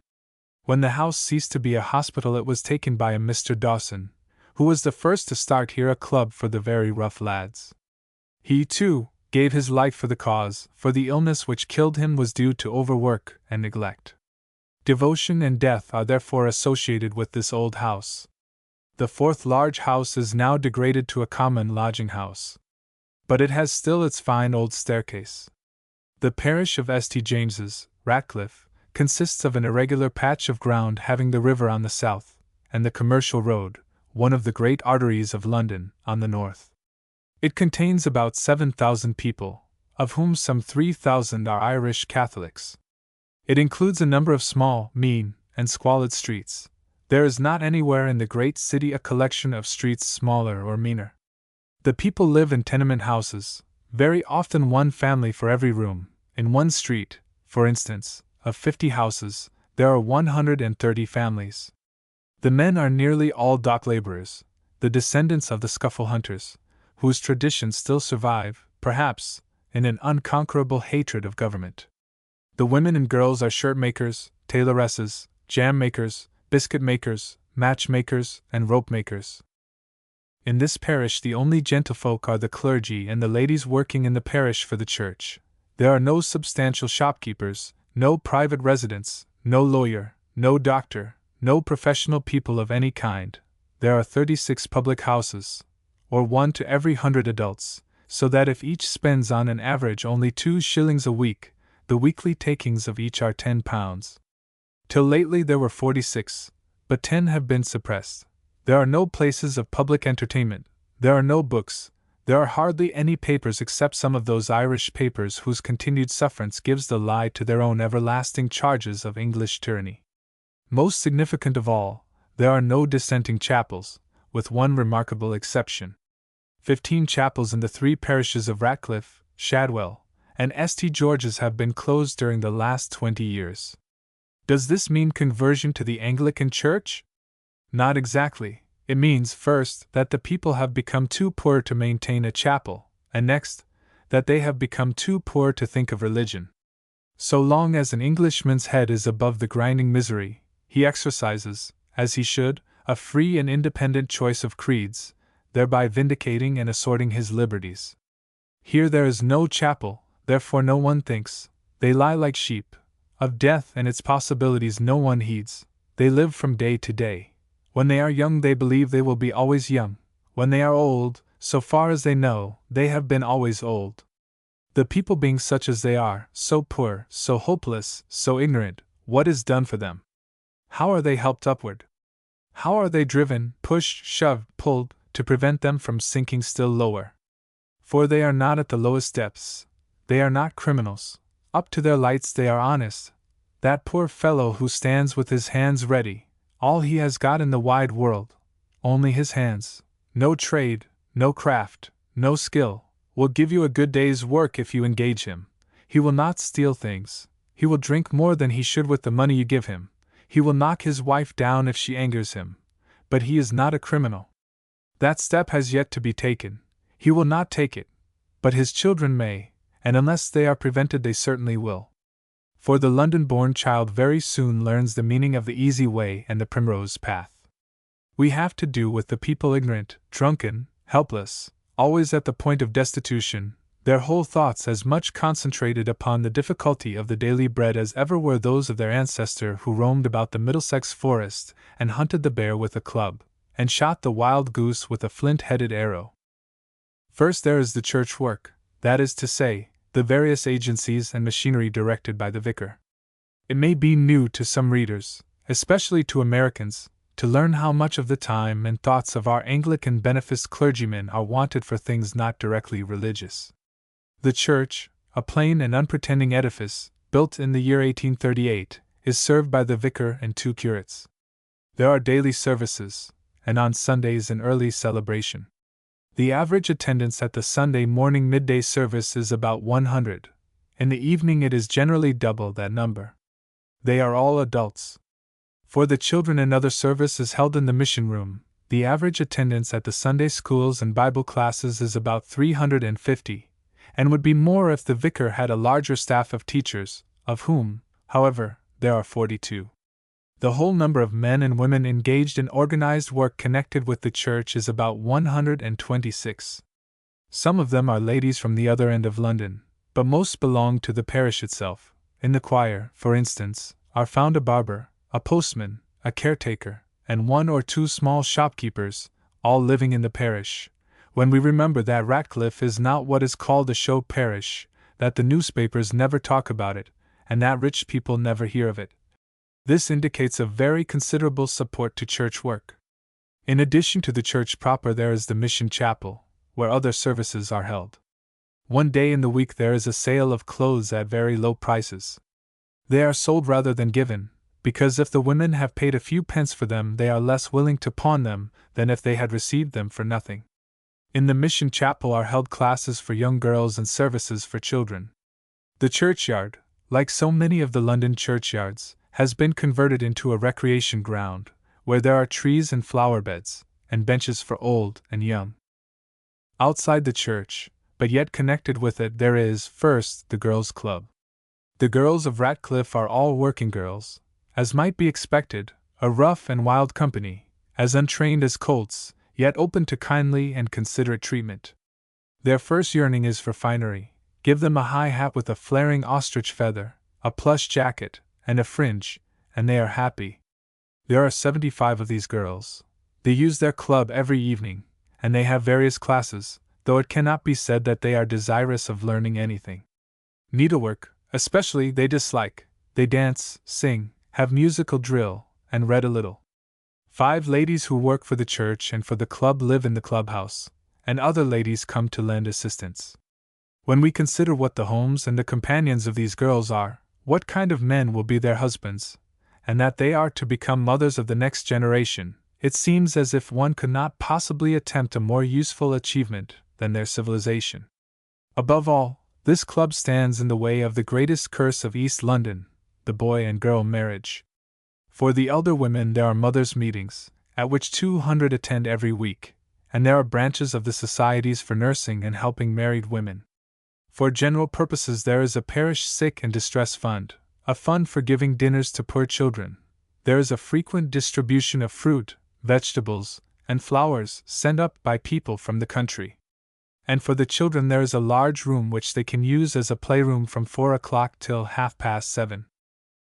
When the house ceased to be a hospital it was taken by a Mr. Dawson, who was the first to start here a club for the very rough lads. He, too, gave his life for the cause, for the illness which killed him was due to overwork and neglect. Devotion and death are therefore associated with this old house. The fourth large house is now degraded to a common lodging-house. But it has still its fine old staircase. The parish of St. James's, Ratcliffe, consists of an irregular patch of ground having the river on the south, and the Commercial Road, one of the great arteries of London, on the north. It contains about 7,000 people, of whom some 3,000 are Irish Catholics. It includes a number of small, mean, and squalid streets, There is not anywhere in the great city a collection of streets smaller or meaner. The people live in tenement houses, very often one family for every room. In one street, for instance, of 50 houses, there are 130 families. The men are nearly all dock laborers, the descendants of the scuffle hunters, whose traditions still survive, perhaps, in an unconquerable hatred of government. The women and girls are shirt makers, tailoresses, jam makers, biscuit makers, match makers, and rope makers. In this parish the only gentlefolk are the clergy and the ladies working in the parish for the church. There are no substantial shopkeepers, no private residents, no lawyer, no doctor, no professional people of any kind. There are 36 public houses, or 1 to every 100 adults, so that if each spends on an average only 2 shillings a week, the weekly takings of each are £10. Till lately there were 46, but 10 have been suppressed. There are no places of public entertainment, there are no books, there are hardly any papers except some of those Irish papers whose continued sufferance gives the lie to their own everlasting charges of English tyranny. Most significant of all, there are no dissenting chapels, with one remarkable exception. 15 chapels in the 3 parishes of Ratcliffe, Shadwell, and St. George's have been closed during the last 20 years. Does this mean conversion to the Anglican Church? Not exactly. It means, first, that the people have become too poor to maintain a chapel, and next, that they have become too poor to think of religion. So long as an Englishman's head is above the grinding misery, he exercises, as he should, a free and independent choice of creeds, thereby vindicating and assorting his liberties. Here there is no chapel, therefore no one thinks. They lie like sheep. Of death and its possibilities no one heeds. They live from day to day. When they are young they believe they will be always young. When they are old, so far as they know, they have been always old. The people being such as they are, so poor, so hopeless, so ignorant, what is done for them? How are they helped upward? How are they driven, pushed, shoved, pulled, to prevent them from sinking still lower? For they are not at the lowest depths. They are not criminals. Up to their lights they are honest. That poor fellow who stands with his hands ready, all he has got in the wide world, only his hands, no trade, no craft, no skill, will give you a good day's work if you engage him. He will not steal things. He will drink more than he should with the money you give him. He will knock his wife down if she angers him. But he is not a criminal. That step has yet to be taken. He will not take it. But his children may, and unless they are prevented they certainly will. For the London-born child very soon learns the meaning of the easy way and the primrose path. We have to do with the people ignorant, drunken, helpless, always at the point of destitution, their whole thoughts as much concentrated upon the difficulty of the daily bread as ever were those of their ancestor who roamed about the Middlesex forest and hunted the bear with a club, and shot the wild goose with a flint-headed arrow. First there is the church work, that is to say, the various agencies and machinery directed by the vicar. It may be new to some readers, especially to Americans, to learn how much of the time and thoughts of our Anglican beneficed clergymen are wanted for things not directly religious. The church, a plain and unpretending edifice, built in the year 1838, is served by the vicar and 2 curates. There are daily services, and on Sundays an early celebration. The average attendance at the Sunday morning midday service is about 100. In the evening it is generally double that number. They are all adults. For the children another service is held in the mission room. The average attendance at the Sunday schools and Bible classes is about 350, and would be more if the vicar had a larger staff of teachers, of whom, however, there are 42. The whole number of men and women engaged in organized work connected with the church is about 126. Some of them are ladies from the other end of London, but most belong to the parish itself. In the choir, for instance, are found a barber, a postman, a caretaker, and 1 or 2 small shopkeepers, all living in the parish. When we remember that Ratcliffe is not what is called a show parish, that the newspapers never talk about it, and that rich people never hear of it, this indicates a very considerable support to church work. In addition to the church proper there is the mission chapel, where other services are held. One day in the week there is a sale of clothes at very low prices. They are sold rather than given, because if the women have paid a few pence for them, they are less willing to pawn them than if they had received them for nothing. In the mission chapel are held classes for young girls and services for children. The churchyard, like so many of the London churchyards, has been converted into a recreation ground, where there are trees and flower beds, and benches for old and young. Outside the church, but yet connected with it, there is, first, the Girls' Club. The girls of Ratcliffe are all working girls, as might be expected, a rough and wild company, as untrained as colts, yet open to kindly and considerate treatment. Their first yearning is for finery. Give them a high hat with a flaring ostrich feather, a plush jacket, and a fringe, and they are happy. There are 75 of these girls. They use their club every evening, and they have various classes, though it cannot be said that they are desirous of learning anything. Needlework, especially, they dislike. They dance, sing, have musical drill, and read a little. 5 ladies who work for the church and for the club live in the clubhouse, and other ladies come to lend assistance. When we consider what the homes and the companions of these girls are, what kind of men will be their husbands, and that they are to become mothers of the next generation, it seems as if one could not possibly attempt a more useful achievement than their civilization. Above all, this club stands in the way of the greatest curse of East London, the boy and girl marriage. For the elder women there are mothers' meetings, at which 200 attend every week, and there are branches of the societies for nursing and helping married women. For general purposes there is a parish sick and distress fund, a fund for giving dinners to poor children. There is a frequent distribution of fruit, vegetables, and flowers sent up by people from the country. And for the children there is a large room which they can use as a playroom from 4 o'clock till 7:30.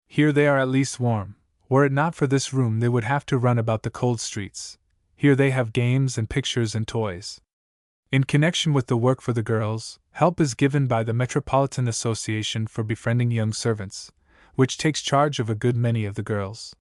Here they are at least warm. Were it not for this room they would have to run about the cold streets. Here they have games and pictures and toys. In connection with the work for the girls, help is given by the Metropolitan Association for Befriending Young Servants, which takes charge of a good many of the girls.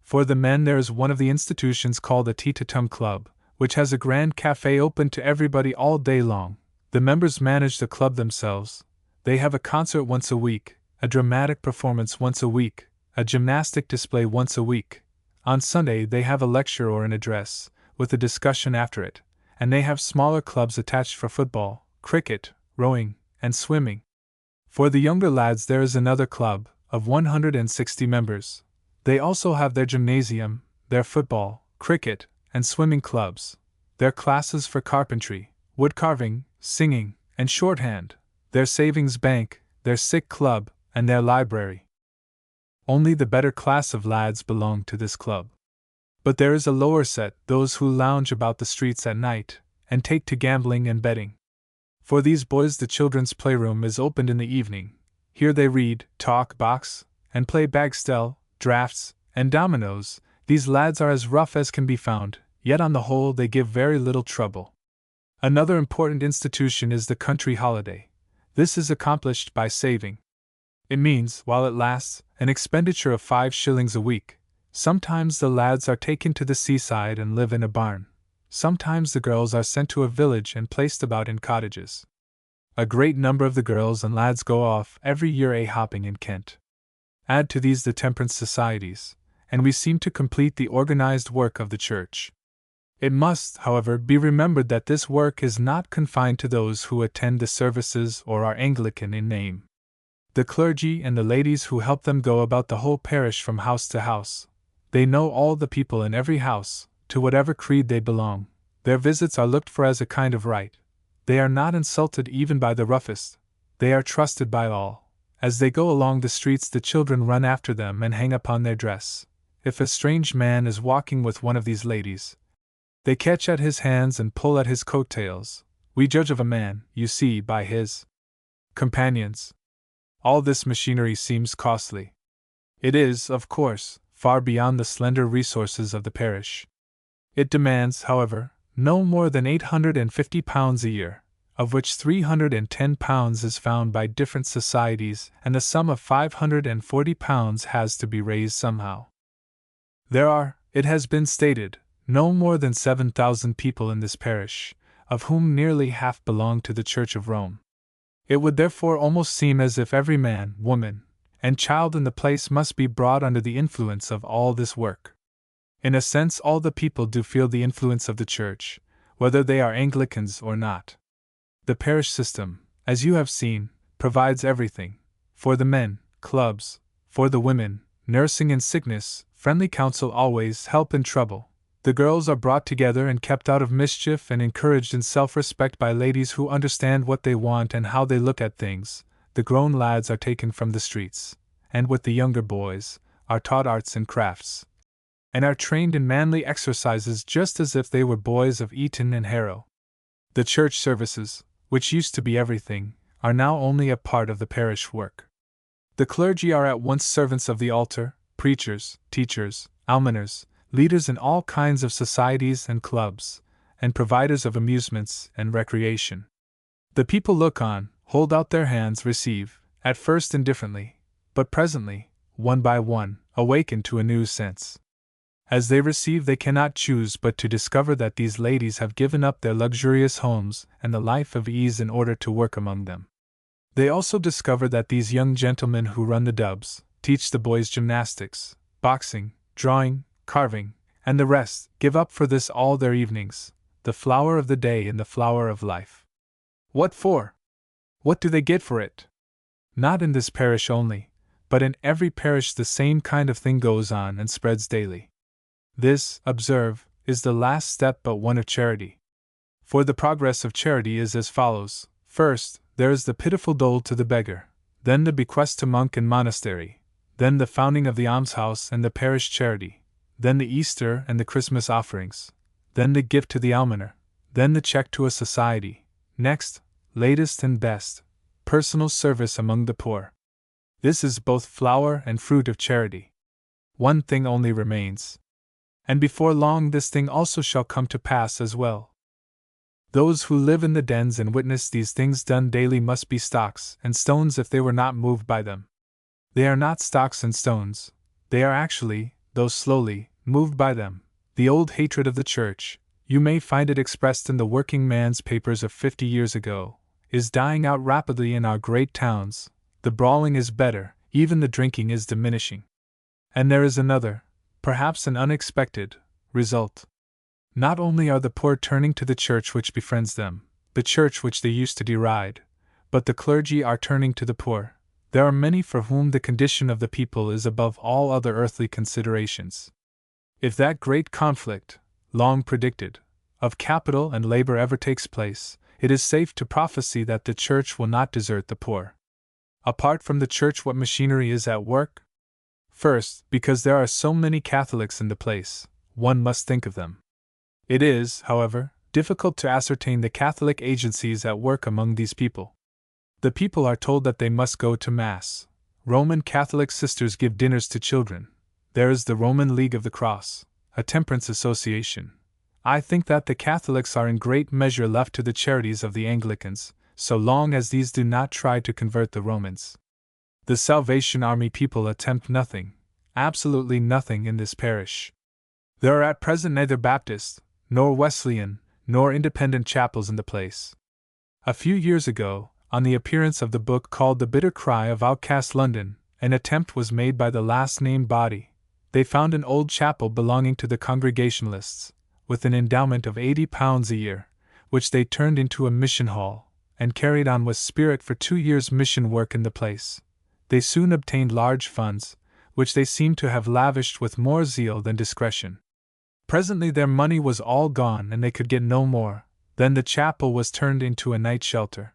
For the men there is one of the institutions called the Tea-to-Tum Club, which has a grand café open to everybody all day long. The members manage the club themselves. They have a concert once a week, a dramatic performance once a week, a gymnastic display once a week. On Sunday they have a lecture or an address, with a discussion after it, and they have smaller clubs attached for football, cricket, rowing, and swimming. For the younger lads there is another club, of 160 members. They also have their gymnasium, their football, cricket, and swimming clubs, their classes for carpentry, wood carving, singing, and shorthand, their savings bank, their sick club, and their library. Only the better class of lads belong to this club. But there is a lower set, those who lounge about the streets at night, and take to gambling and betting. For these boys the children's playroom is opened in the evening. Here they read, talk, box, and play bagatelle, draughts, and dominoes. These lads are as rough as can be found, yet on the whole they give very little trouble. Another important institution is the country holiday. This is accomplished by saving. It means, while it lasts, an expenditure of 5 shillings a week. Sometimes the lads are taken to the seaside and live in a barn. Sometimes the girls are sent to a village and placed about in cottages. A great number of the girls and lads go off every year a-hopping in Kent. Add to these the temperance societies, and we seem to complete the organized work of the Church. It must, however, be remembered that this work is not confined to those who attend the services or are Anglican in name. The clergy and the ladies who help them go about the whole parish from house to house. They know all the people in every house, to whatever creed they belong. Their visits are looked for as a kind of right. They are not insulted even by the roughest. They are trusted by all. As they go along the streets the children run after them and hang upon their dress. If a strange man is walking with one of these ladies, they catch at his hands and pull at his coat-tails. We judge of a man, you see, by his companions. All this machinery seems costly. It is, of course, far beyond the slender resources of the parish. It demands, however, no more than £850 a year, of which £310 is found by different societies, and the sum of £540 has to be raised somehow. There are, it has been stated, no more than 7,000 people in this parish, of whom nearly half belong to the Church of Rome. It would therefore almost seem as if every man, woman, and child in the place must be brought under the influence of all this work. In a sense, all the people do feel the influence of the Church, whether they are Anglicans or not. The parish system, as you have seen, provides everything: for the men, clubs; for the women, nursing in sickness, friendly counsel always, help in trouble. The girls are brought together and kept out of mischief and encouraged in self-respect by ladies who understand what they want and how they look at things. The grown lads are taken from the streets, and with the younger boys, are taught arts and crafts, and are trained in manly exercises just as if they were boys of Eton and Harrow. The church services, which used to be everything, are now only a part of the parish work. The clergy are at once servants of the altar, preachers, teachers, almoners, leaders in all kinds of societies and clubs, and providers of amusements and recreation. The people look on, hold out their hands, receive, at first indifferently, but presently, one by one, awaken to a new sense. As they receive, they cannot choose but to discover that these ladies have given up their luxurious homes and the life of ease in order to work among them. They also discover that these young gentlemen who run the dubs, teach the boys gymnastics, boxing, drawing, carving, and the rest, give up for this all their evenings, the flower of the day and the flower of life. What for? What do they get for it? Not in this parish only, but in every parish the same kind of thing goes on and spreads daily. This, observe, is the last step but one of charity. For the progress of charity is as follows: first, there is the pitiful dole to the beggar, then the bequest to monk and monastery, then the founding of the almshouse and the parish charity, then the Easter and the Christmas offerings, then the gift to the almoner, then the check to a society, next, latest and best, personal service among the poor. This is both flower and fruit of charity. One thing only remains. And before long this thing also shall come to pass as well. Those who live in the dens and witness these things done daily must be stocks and stones if they were not moved by them. They are not stocks and stones, they are actually, though slowly, moved by them. The old hatred of the Church, you may find it expressed in the working man's papers of 50 years ago, is dying out rapidly in our great towns. The brawling is better, even the drinking is diminishing. And there is another, perhaps an unexpected, result. Not only are the poor turning to the Church which befriends them, the Church which they used to deride, but the clergy are turning to the poor. There are many for whom the condition of the people is above all other earthly considerations. If that great conflict, long predicted, of capital and labor ever takes place, it is safe to prophesy that the Church will not desert the poor. Apart from the Church, what machinery is at work? First, because there are so many Catholics in the place, one must think of them. It is, however, difficult to ascertain the Catholic agencies at work among these people. The people are told that they must go to Mass. Roman Catholic sisters give dinners to children. There is the Roman League of the Cross, a temperance association. I think that the Catholics are in great measure left to the charities of the Anglicans, so long as these do not try to convert the Romans. The Salvation Army people attempt nothing, absolutely nothing in this parish. There are at present neither Baptist, nor Wesleyan, nor Independent chapels in the place. A few years ago, on the appearance of the book called The Bitter Cry of Outcast London, an attempt was made by the last-named body. They found an old chapel belonging to the Congregationalists, with an endowment of £80 a year, which they turned into a mission hall, and carried on with spirit for 2 years mission work in the place. They soon obtained large funds, which they seem to have lavished with more zeal than discretion. Presently their money was all gone and they could get no more. Then the chapel was turned into a night shelter.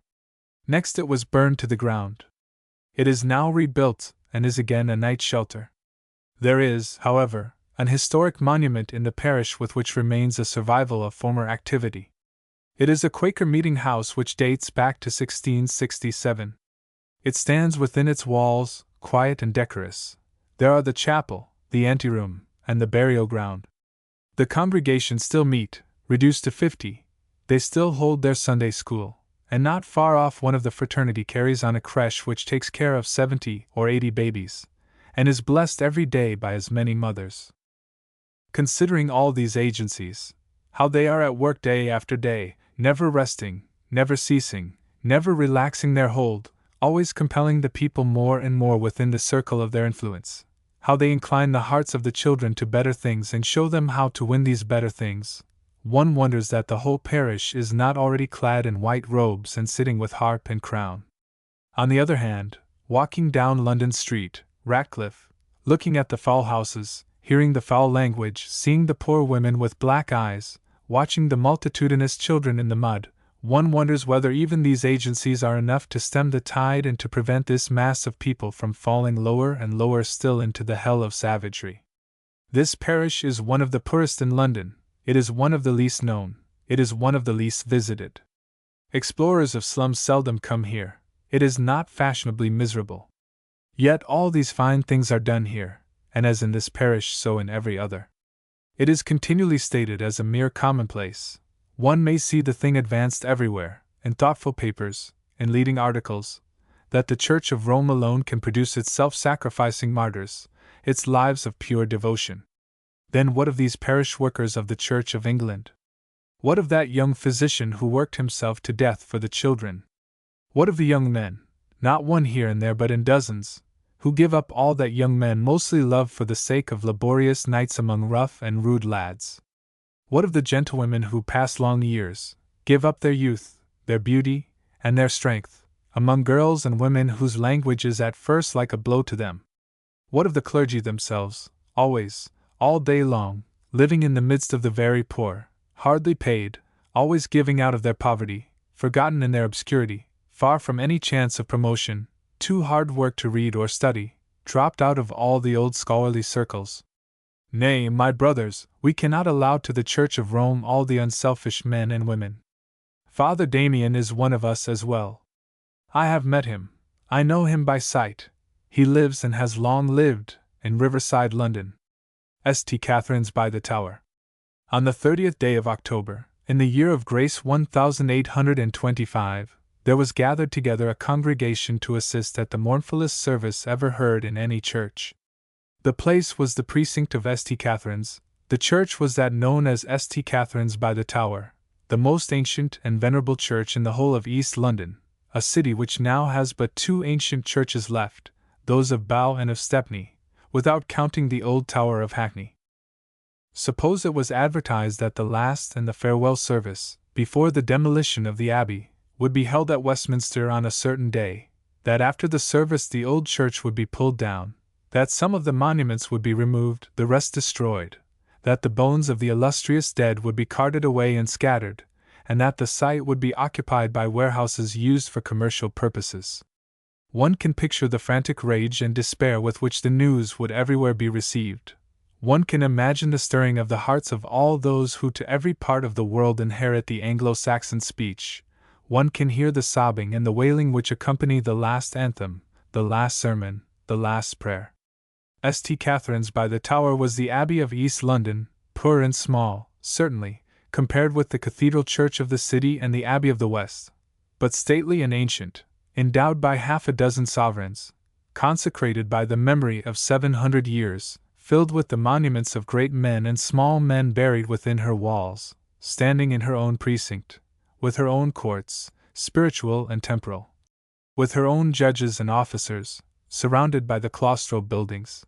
Next it was burned to the ground. It is now rebuilt and is again a night shelter. There is, however, an historic monument in the parish with which remains a survival of former activity. It is a Quaker meeting house which dates back to 1667. It stands within its walls, quiet and decorous. There are the chapel, the anteroom, and the burial ground. The congregation still meet, reduced to 50. They still hold their Sunday school, and not far off one of the fraternity carries on a creche which takes care of 70 or 80 babies, and is blessed every day by as many mothers. Considering all these agencies, how they are at work day after day, never resting, never ceasing, never relaxing their hold, always compelling the people more and more within the circle of their influence. How they incline the hearts of the children to better things and show them how to win these better things. One wonders that the whole parish is not already clad in white robes and sitting with harp and crown. On the other hand, walking down London Street, Ratcliffe, looking at the foul houses, hearing the foul language, seeing the poor women with black eyes, watching the multitudinous children in the mud, one wonders whether even these agencies are enough to stem the tide and to prevent this mass of people from falling lower and lower still into the hell of savagery. This parish is one of the poorest in London, it is one of the least known, it is one of the least visited. Explorers of slums seldom come here, it is not fashionably miserable. Yet all these fine things are done here, and as in this parish so in every other. It is continually stated as a mere commonplace. One may see the thing advanced everywhere, in thoughtful papers, in leading articles, that the Church of Rome alone can produce its self-sacrificing martyrs, its lives of pure devotion. Then what of these parish workers of the Church of England? What of that young physician who worked himself to death for the children? What of the young men, not one here and there but in dozens, who give up all that young men mostly love for the sake of laborious nights among rough and rude lads? What of the gentlewomen who pass long years, give up their youth, their beauty, and their strength, among girls and women whose language is at first like a blow to them? What of the clergy themselves, always, all day long, living in the midst of the very poor, hardly paid, always giving out of their poverty, forgotten in their obscurity, far from any chance of promotion, too hard work to read or study, dropped out of all the old scholarly circles? Nay, my brothers, we cannot allow to the Church of Rome all the unselfish men and women. Father Damien is one of us as well. I have met him, I know him by sight, he lives and has long lived, in Riverside, London. St. Catherine's by the Tower. On the 30th day of October, in the year of grace 1825, there was gathered together a congregation to assist at the mournfulest service ever heard in any church. The place was the precinct of St. Catherine's, the church was that known as St. Catherine's by the Tower, the most ancient and venerable church in the whole of East London, a city which now has but two ancient churches left, those of Bow and of Stepney, without counting the old Tower of Hackney. Suppose it was advertised that the last and the farewell service, before the demolition of the abbey, would be held at Westminster on a certain day, that after the service the old church would be pulled down, that some of the monuments would be removed, the rest destroyed, that the bones of the illustrious dead would be carted away and scattered, and that the site would be occupied by warehouses used for commercial purposes. One can picture the frantic rage and despair with which the news would everywhere be received. One can imagine the stirring of the hearts of all those who to every part of the world inherit the Anglo-Saxon speech. One can hear the sobbing and the wailing which accompany the last anthem, the last sermon, the last prayer. St. Catherine's by the Tower was the Abbey of East London, poor and small, certainly, compared with the cathedral church of the city and the Abbey of the West, but stately and ancient, endowed by half a dozen sovereigns, consecrated by the memory of 700 years, filled with the monuments of great men and small men buried within her walls, standing in her own precinct, with her own courts, spiritual and temporal, with her own judges and officers, surrounded by the claustral buildings,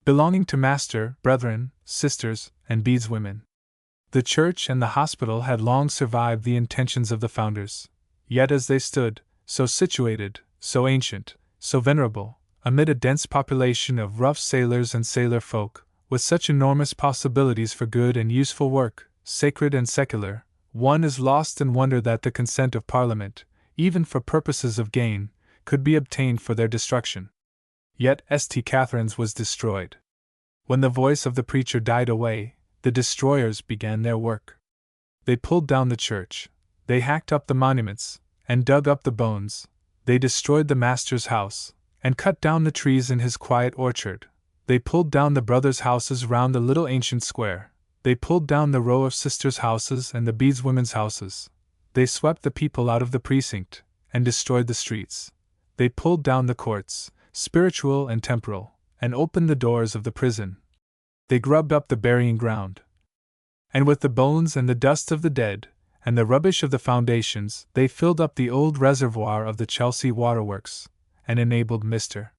belonging to master, brethren, sisters, and bedeswomen. The church and the hospital had long survived the intentions of the founders, yet as they stood, so situated, so ancient, so venerable, amid a dense population of rough sailors and sailor folk, with such enormous possibilities for good and useful work, sacred and secular, one is lost in wonder that the consent of Parliament, even for purposes of gain, could be obtained for their destruction. Yet St. Catherine's was destroyed. When the voice of the preacher died away, the destroyers began their work. They pulled down the church, they hacked up the monuments, and dug up the bones, they destroyed the master's house, and cut down the trees in his quiet orchard, they pulled down the brothers' houses round the little ancient square, they pulled down the row of sisters' houses and the bedeswomen's houses, they swept the people out of the precinct, and destroyed the streets, they pulled down the courts, spiritual and temporal, and opened the doors of the prison. They grubbed up the burying ground. And with the bones and the dust of the dead, and the rubbish of the foundations, they filled up the old reservoir of the Chelsea waterworks, and enabled Mr.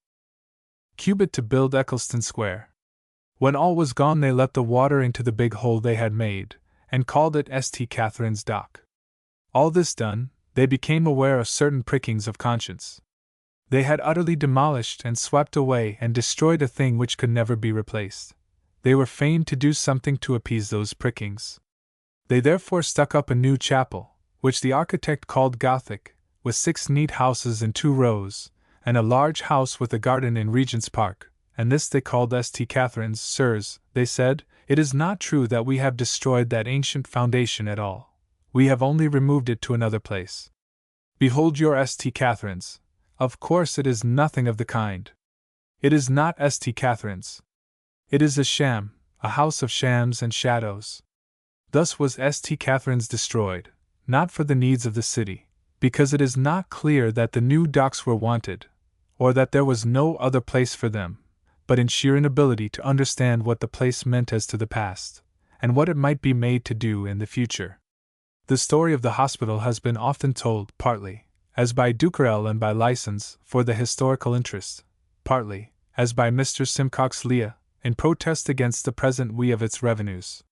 Cubitt to build Eccleston Square. When all was gone, they let the water into the big hole they had made, and called it St. Catherine's Dock. All this done, they became aware of certain prickings of conscience. They had utterly demolished and swept away and destroyed a thing which could never be replaced. They were fain to do something to appease those prickings. They therefore stuck up a new chapel, which the architect called Gothic, with 6 neat houses in 2 rows, and a large house with a garden in Regent's Park, and this they called St. Catherine's. Sirs, they said, it is not true that we have destroyed that ancient foundation at all. We have only removed it to another place. Behold your St. Catherine's. Of course it is nothing of the kind. It is not St. Catherine's. It is a sham, a house of shams and shadows. Thus was St. Catherine's destroyed, not for the needs of the city, because it is not clear that the new docks were wanted, or that there was no other place for them, but in sheer inability to understand what the place meant as to the past, and what it might be made to do in the future. The story of the hospital has been often told, partly, as by Ducarel and by license, for the historical interest, partly, as by Mr. Simcox Lea, in protest against the present we of its revenues.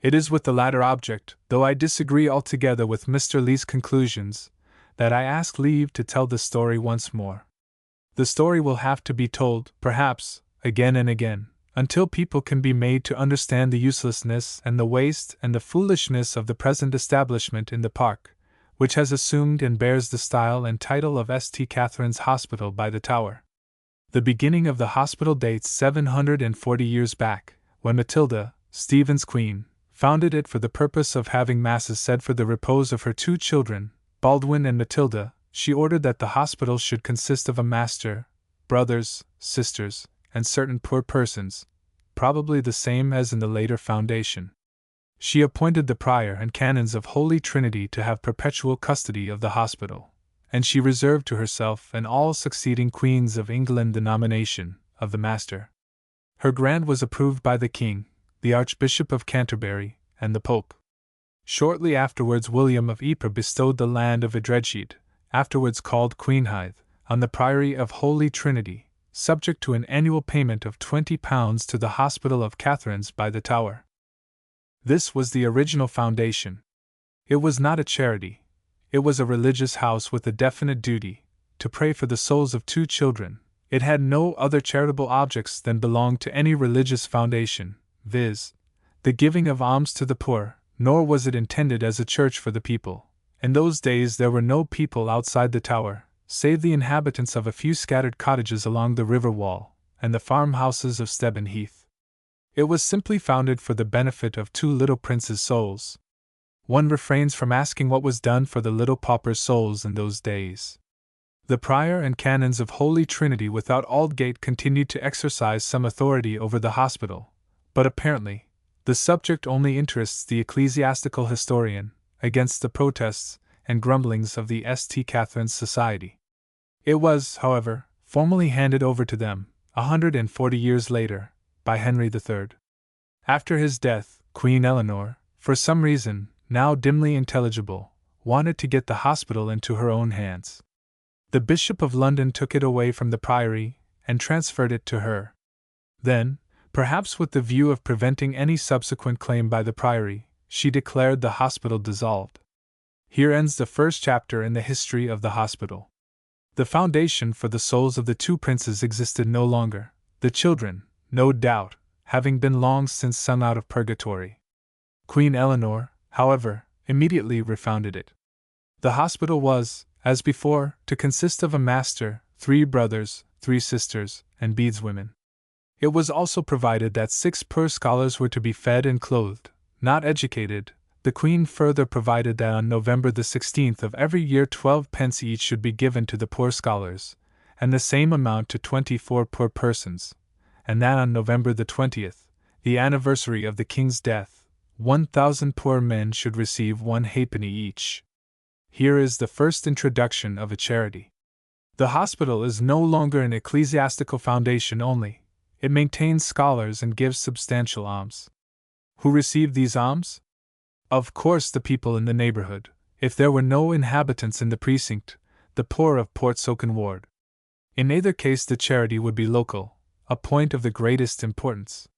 It is with the latter object, though I disagree altogether with Mr. Lee's conclusions, that I ask leave to tell the story once more. The story will have to be told, perhaps, again and again, until people can be made to understand the uselessness and the waste and the foolishness of the present establishment in the park, which has assumed and bears the style and title of St. Catherine's Hospital by the Tower. The beginning of the hospital dates 740 years back, when Matilda, Stephen's queen, founded it for the purpose of having masses said for the repose of her 2 children, Baldwin and Matilda. She ordered that the hospital should consist of a master, brothers, sisters, and certain poor persons, probably the same as in the later foundation. She appointed the prior and canons of Holy Trinity to have perpetual custody of the hospital, and she reserved to herself and all succeeding queens of England the nomination of the master. Her grant was approved by the king, the Archbishop of Canterbury, and the Pope. Shortly afterwards William of Ypres bestowed the land of Idredshid, afterwards called Queenhithe, on the Priory of Holy Trinity, subject to an annual payment of £20 to the Hospital of Catherine's by the Tower. This was the original foundation. It was not a charity. It was a religious house with a definite duty, to pray for the souls of 2 children. It had no other charitable objects than belong to any religious foundation, viz., the giving of alms to the poor, nor was it intended as a church for the people. In those days there were no people outside the Tower, save the inhabitants of a few scattered cottages along the river wall, and the farmhouses of Stebon Heath. It was simply founded for the benefit of 2 little princes' souls. One refrains from asking what was done for the little paupers' souls in those days. The prior and canons of Holy Trinity without Aldgate continued to exercise some authority over the hospital, but apparently, the subject only interests the ecclesiastical historian, against the protests and grumblings of the St. Catherine's Society. It was, however, formally handed over to them, 140 years later, by Henry III. After his death, Queen Eleanor, for some reason, now dimly intelligible, wanted to get the hospital into her own hands. The Bishop of London took it away from the Priory, and transferred it to her. Then, perhaps with the view of preventing any subsequent claim by the Priory, she declared the hospital dissolved. Here ends the first chapter in the history of the hospital. The foundation for the souls of the 2 princes existed no longer, the children, no doubt, having been long since sung out of purgatory. Queen Eleanor, however, immediately refounded it. The hospital was, as before, to consist of a master, 3 brothers, 3 sisters, and bedeswomen. It was also provided that 6 poor scholars were to be fed and clothed, not educated. The Queen further provided that on November the 16th of every year 12 pence each should be given to the poor scholars, and the same amount to 24 poor persons, and that on November the 20th, the anniversary of the King's death, 1,000 poor men should receive 1 halfpenny each. Here is the first introduction of a charity. The hospital is no longer an ecclesiastical foundation only, it maintains scholars and gives substantial alms. Who received these alms? Of course, the people in the neighborhood, if there were no inhabitants in the precinct, the poor of Portsoken Ward. In either case, the charity would be local, a point of the greatest importance.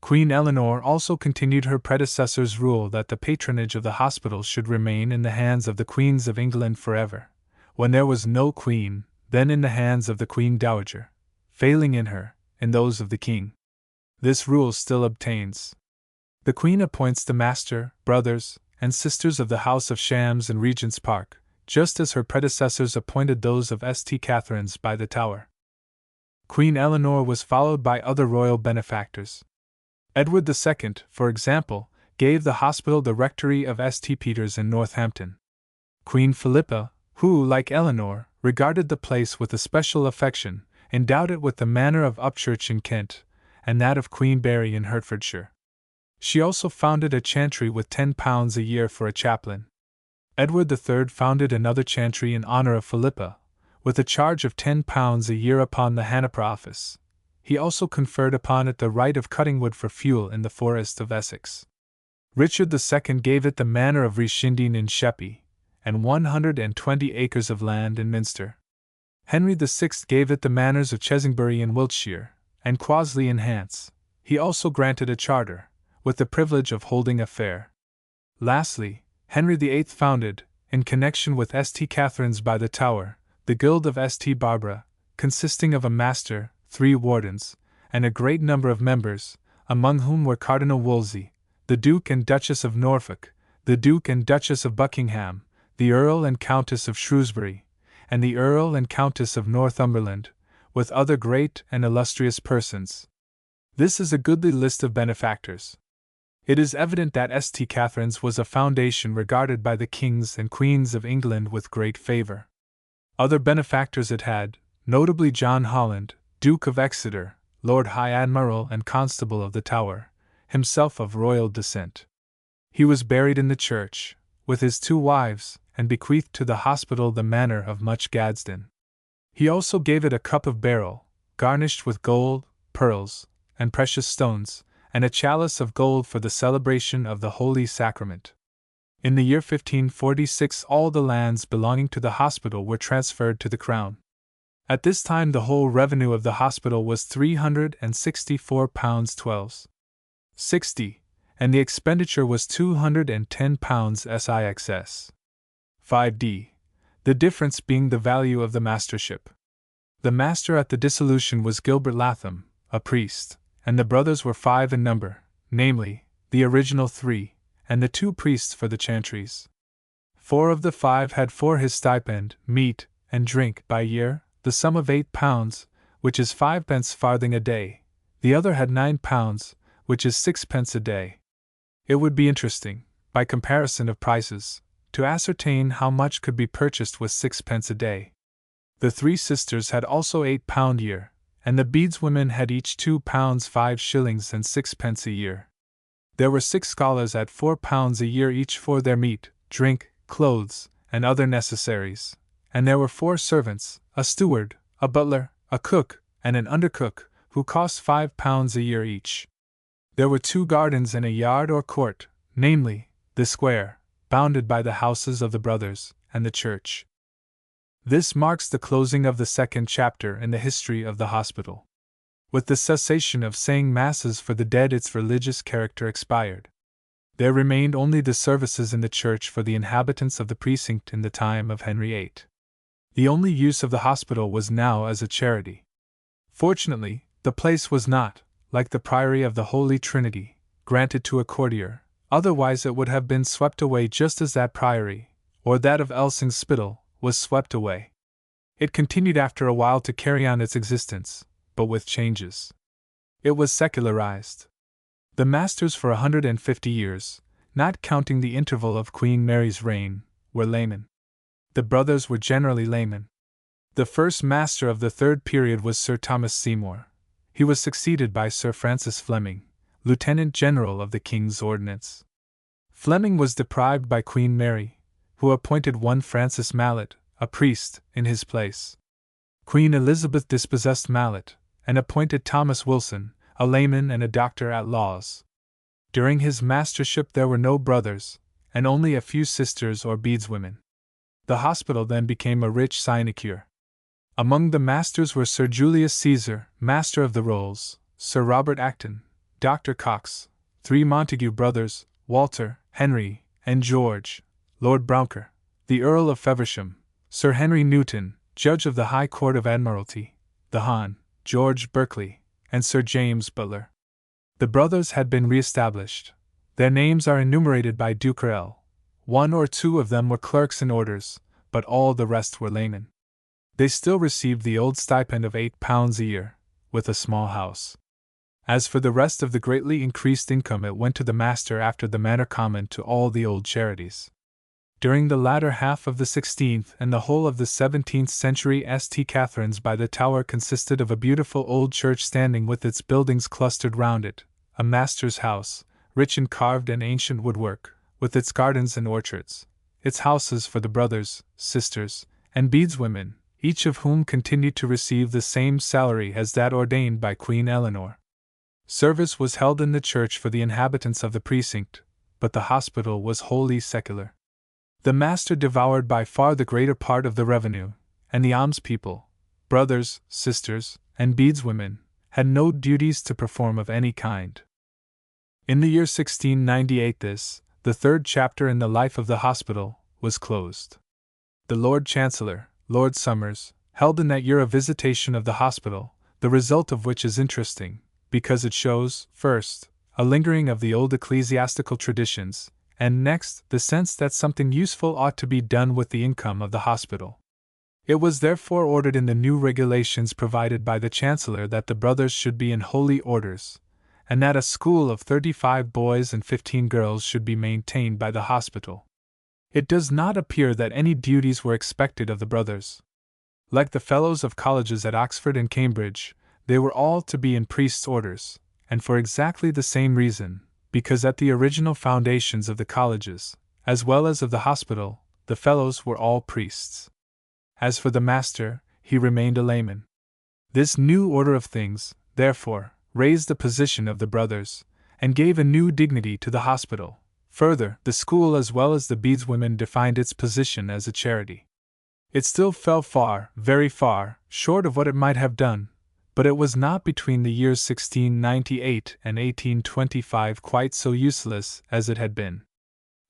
Queen Eleanor also continued her predecessor's rule that the patronage of the hospital should remain in the hands of the Queens of England forever. When there was no queen, then in the hands of the Queen Dowager, failing in her, in those of the king. This rule still obtains. The Queen appoints the master, brothers, and sisters of the House of Shams in Regent's Park, just as her predecessors appointed those of St. Catherine's by the Tower. Queen Eleanor was followed by other royal benefactors. Edward II, for example, gave the hospital the rectory of St. Peter's in Northampton. Queen Philippa, who, like Eleanor, regarded the place with especial affection, endowed it with the manor of Upchurch in Kent, and that of Queenberry in Hertfordshire. She also founded a chantry with £10 a year for a chaplain. Edward III founded another chantry in honor of Philippa, with a charge of £10 a year upon the Hanaper office. He also conferred upon it the right of cutting wood for fuel in the forest of Essex. Richard II gave it the manor of Rishindine in Sheppey, and 120 acres of land in Minster. Henry VI gave it the manors of Chesingbury in Wiltshire, and Crosley in Hants. He also granted a charter, with the privilege of holding a fair. Lastly, Henry VIII founded, in connection with St. Catherine's by the Tower, the Guild of St. Barbara, consisting of a master, 3 wardens, and a great number of members, among whom were Cardinal Wolsey, the Duke and Duchess of Norfolk, the Duke and Duchess of Buckingham, the Earl and Countess of Shrewsbury, and the Earl and Countess of Northumberland, with other great and illustrious persons. This is a goodly list of benefactors. It is evident that St. Catherine's was a foundation regarded by the kings and queens of England with great favor. Other benefactors it had, notably John Holland, Duke of Exeter, Lord High Admiral and Constable of the Tower, himself of royal descent. He was buried in the church, with his 2 wives, and bequeathed to the hospital the manor of Much Gadsden. He also gave it a cup of beryl, garnished with gold, pearls, and precious stones, and a chalice of gold for the celebration of the Holy Sacrament. In the year 1546 all the lands belonging to the hospital were transferred to the Crown. At this time the whole revenue of the hospital was £364.12.60, and the expenditure was £210 5d, the difference being the value of the mastership. The master at the dissolution was Gilbert Latham, a priest, and the brothers were 5 in number, namely, the original 3, and the 2 priests for the chantries. 4 of the 5 had for his stipend, meat, and drink by year, the sum of £8, which is 5 farthing a day. The other had £9, which is 6 a day. It would be interesting, by comparison of prices, to ascertain how much could be purchased with 6 a day. The 3 sisters had also £8 a year, and the Bede's women had each £2 5 shillings and 6 a year. There were 6 scholars at £4 a year each for their meat, drink, clothes, and other necessaries, and there were 4 servants, a steward, a butler, a cook, and an undercook, who cost £5 a year each. There were 2 gardens and a yard or court, namely, the square, bounded by the houses of the brothers, and the church. This marks the closing of the 2nd chapter in the history of the hospital. With the cessation of saying masses for the dead its religious character expired. There remained only the services in the church for the inhabitants of the precinct in the time of Henry VIII. The only use of the hospital was now as a charity. Fortunately, the place was not, like the Priory of the Holy Trinity, granted to a courtier, otherwise it would have been swept away just as that priory, or that of Elsing Spittal, was swept away. It continued after a while to carry on its existence, but with changes. It was secularized. The masters for 150 years, not counting the interval of Queen Mary's reign, were laymen. The brothers were generally laymen. The first master of the 3rd period was Sir Thomas Seymour. He was succeeded by Sir Francis Fleming, Lieutenant General of the King's Ordnance. Fleming was deprived by Queen Mary, who appointed one Francis Mallet, a priest, in his place. Queen Elizabeth dispossessed Mallet, and appointed Thomas Wilson, a layman and a doctor at laws. During his mastership there were no brothers, and only a few sisters or bedeswomen. The hospital then became a rich sinecure. Among the masters were Sir Julius Caesar, Master of the Rolls, Sir Robert Acton, Dr. Cox, 3 Montague brothers, Walter, Henry, and George, Lord Brouncker, the Earl of Feversham, Sir Henry Newton, Judge of the High Court of Admiralty, the Hon. George Berkeley, and Sir James Butler. The brothers had been re-established. Their names are enumerated by Duquerel. 1 or 2 of them were clerks in orders, but all the rest were laymen. They still received the old stipend of £8 a year, with a small house. As for the rest of the greatly increased income, it went to the master after the manner common to all the old charities. During the latter half of the 16th and the whole of the 17th century, St. Catherine's by the Tower consisted of a beautiful old church standing with its buildings clustered round it, a master's house, rich in carved and ancient woodwork, with its gardens and orchards, its houses for the brothers, sisters, and bedeswomen, each of whom continued to receive the same salary as that ordained by Queen Eleanor. Service was held in the church for the inhabitants of the precinct, but the hospital was wholly secular. The master devoured by far the greater part of the revenue, and the almspeople, brothers, sisters, and bedeswomen, had no duties to perform of any kind. In the year 1698 this, the 3rd chapter in the life of the hospital, was closed. The Lord Chancellor, Lord Somers, held in that year a visitation of the hospital, the result of which is interesting, because it shows, first, a lingering of the old ecclesiastical traditions, and next, the sense that something useful ought to be done with the income of the hospital. It was therefore ordered in the new regulations provided by the Chancellor that the brothers should be in holy orders, and that a school of 35 boys and 15 girls should be maintained by the hospital. It does not appear that any duties were expected of the brothers. Like the fellows of colleges at Oxford and Cambridge, they were all to be in priests' orders, and for exactly the same reason, because at the original foundations of the colleges, as well as of the hospital, the fellows were all priests. As for the master, he remained a layman. This new order of things, therefore, raised the position of the brothers, and gave a new dignity to the hospital. Further, the school as well as the bedeswomen defined its position as a charity. It still fell far, very far, short of what it might have done, but it was not between the years 1698 and 1825 quite so useless as it had been.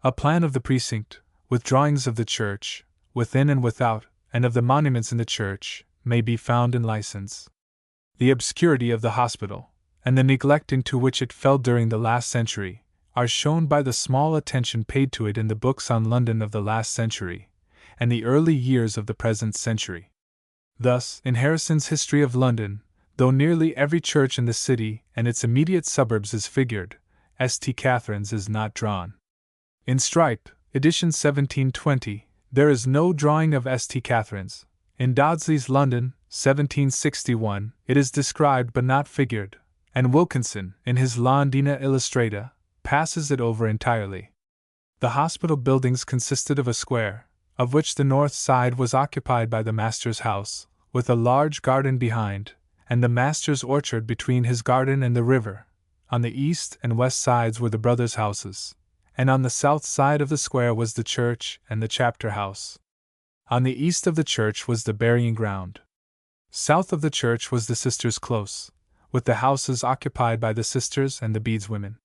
A plan of the precinct, with drawings of the church, within and without, and of the monuments in the church, may be found in license. The obscurity of the hospital, and the neglect into which it fell during the last century, are shown by the small attention paid to it in the books on London of the last century, and the early years of the present century. Thus, in Harrison's History of London, though nearly every church in the city and its immediate suburbs is figured, St. Catherine's is not drawn. In Strype, edition 1720, there is no drawing of St. Catherine's. In Dodsley's London, 1761, it is described but not figured, and Wilkinson, in his Londina Illustrata, passes it over entirely. The hospital buildings consisted of a square, of which the north side was occupied by the master's house, with a large garden behind, and the master's orchard between his garden and the river. On the east and west sides were the brothers' houses, and on the south side of the square was the church and the chapter house. On the east of the church was the burying ground. South of the church was the sisters' close, with the houses occupied by the sisters and the bedeswomen.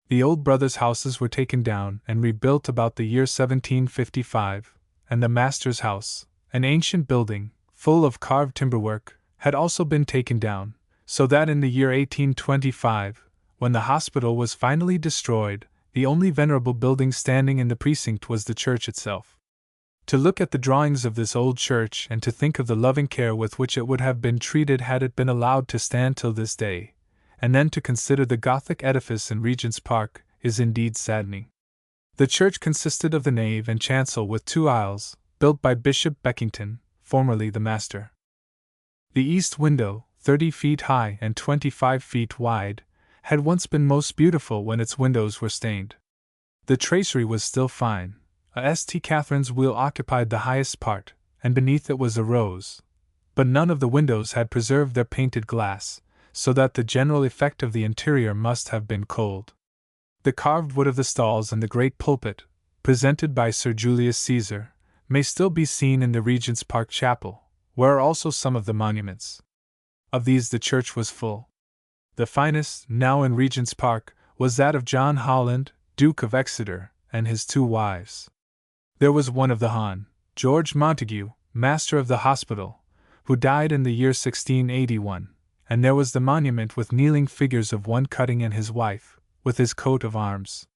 The old brothers' houses were taken down and rebuilt about the year 1755, and the master's house, an ancient building, full of carved timberwork, had also been taken down, so that in the year 1825, when the hospital was finally destroyed, the only venerable building standing in the precinct was the church itself. To look at the drawings of this old church and to think of the loving care with which it would have been treated had it been allowed to stand till this day, and then to consider the Gothic edifice in Regent's Park, is indeed saddening. The church consisted of the nave and chancel with 2 aisles, built by Bishop Beckington, formerly the master. The east window, 30 feet high and 25 feet wide, had once been most beautiful when its windows were stained. The tracery was still fine. A St. Catherine's wheel occupied the highest part, and beneath it was a rose. But none of the windows had preserved their painted glass, so that the general effect of the interior must have been cold. The carved wood of the stalls and the great pulpit, presented by Sir Julius Caesar, may still be seen in the Regent's Park Chapel, where are also some of the monuments. Of these the church was full. The finest, now in Regent's Park, was that of John Holland, Duke of Exeter, and his 2 wives. There was one of the Hon. George Montague, master of the hospital, who died in the year 1681, and there was the monument with kneeling figures of one Cutting and his wife, with his coat of arms.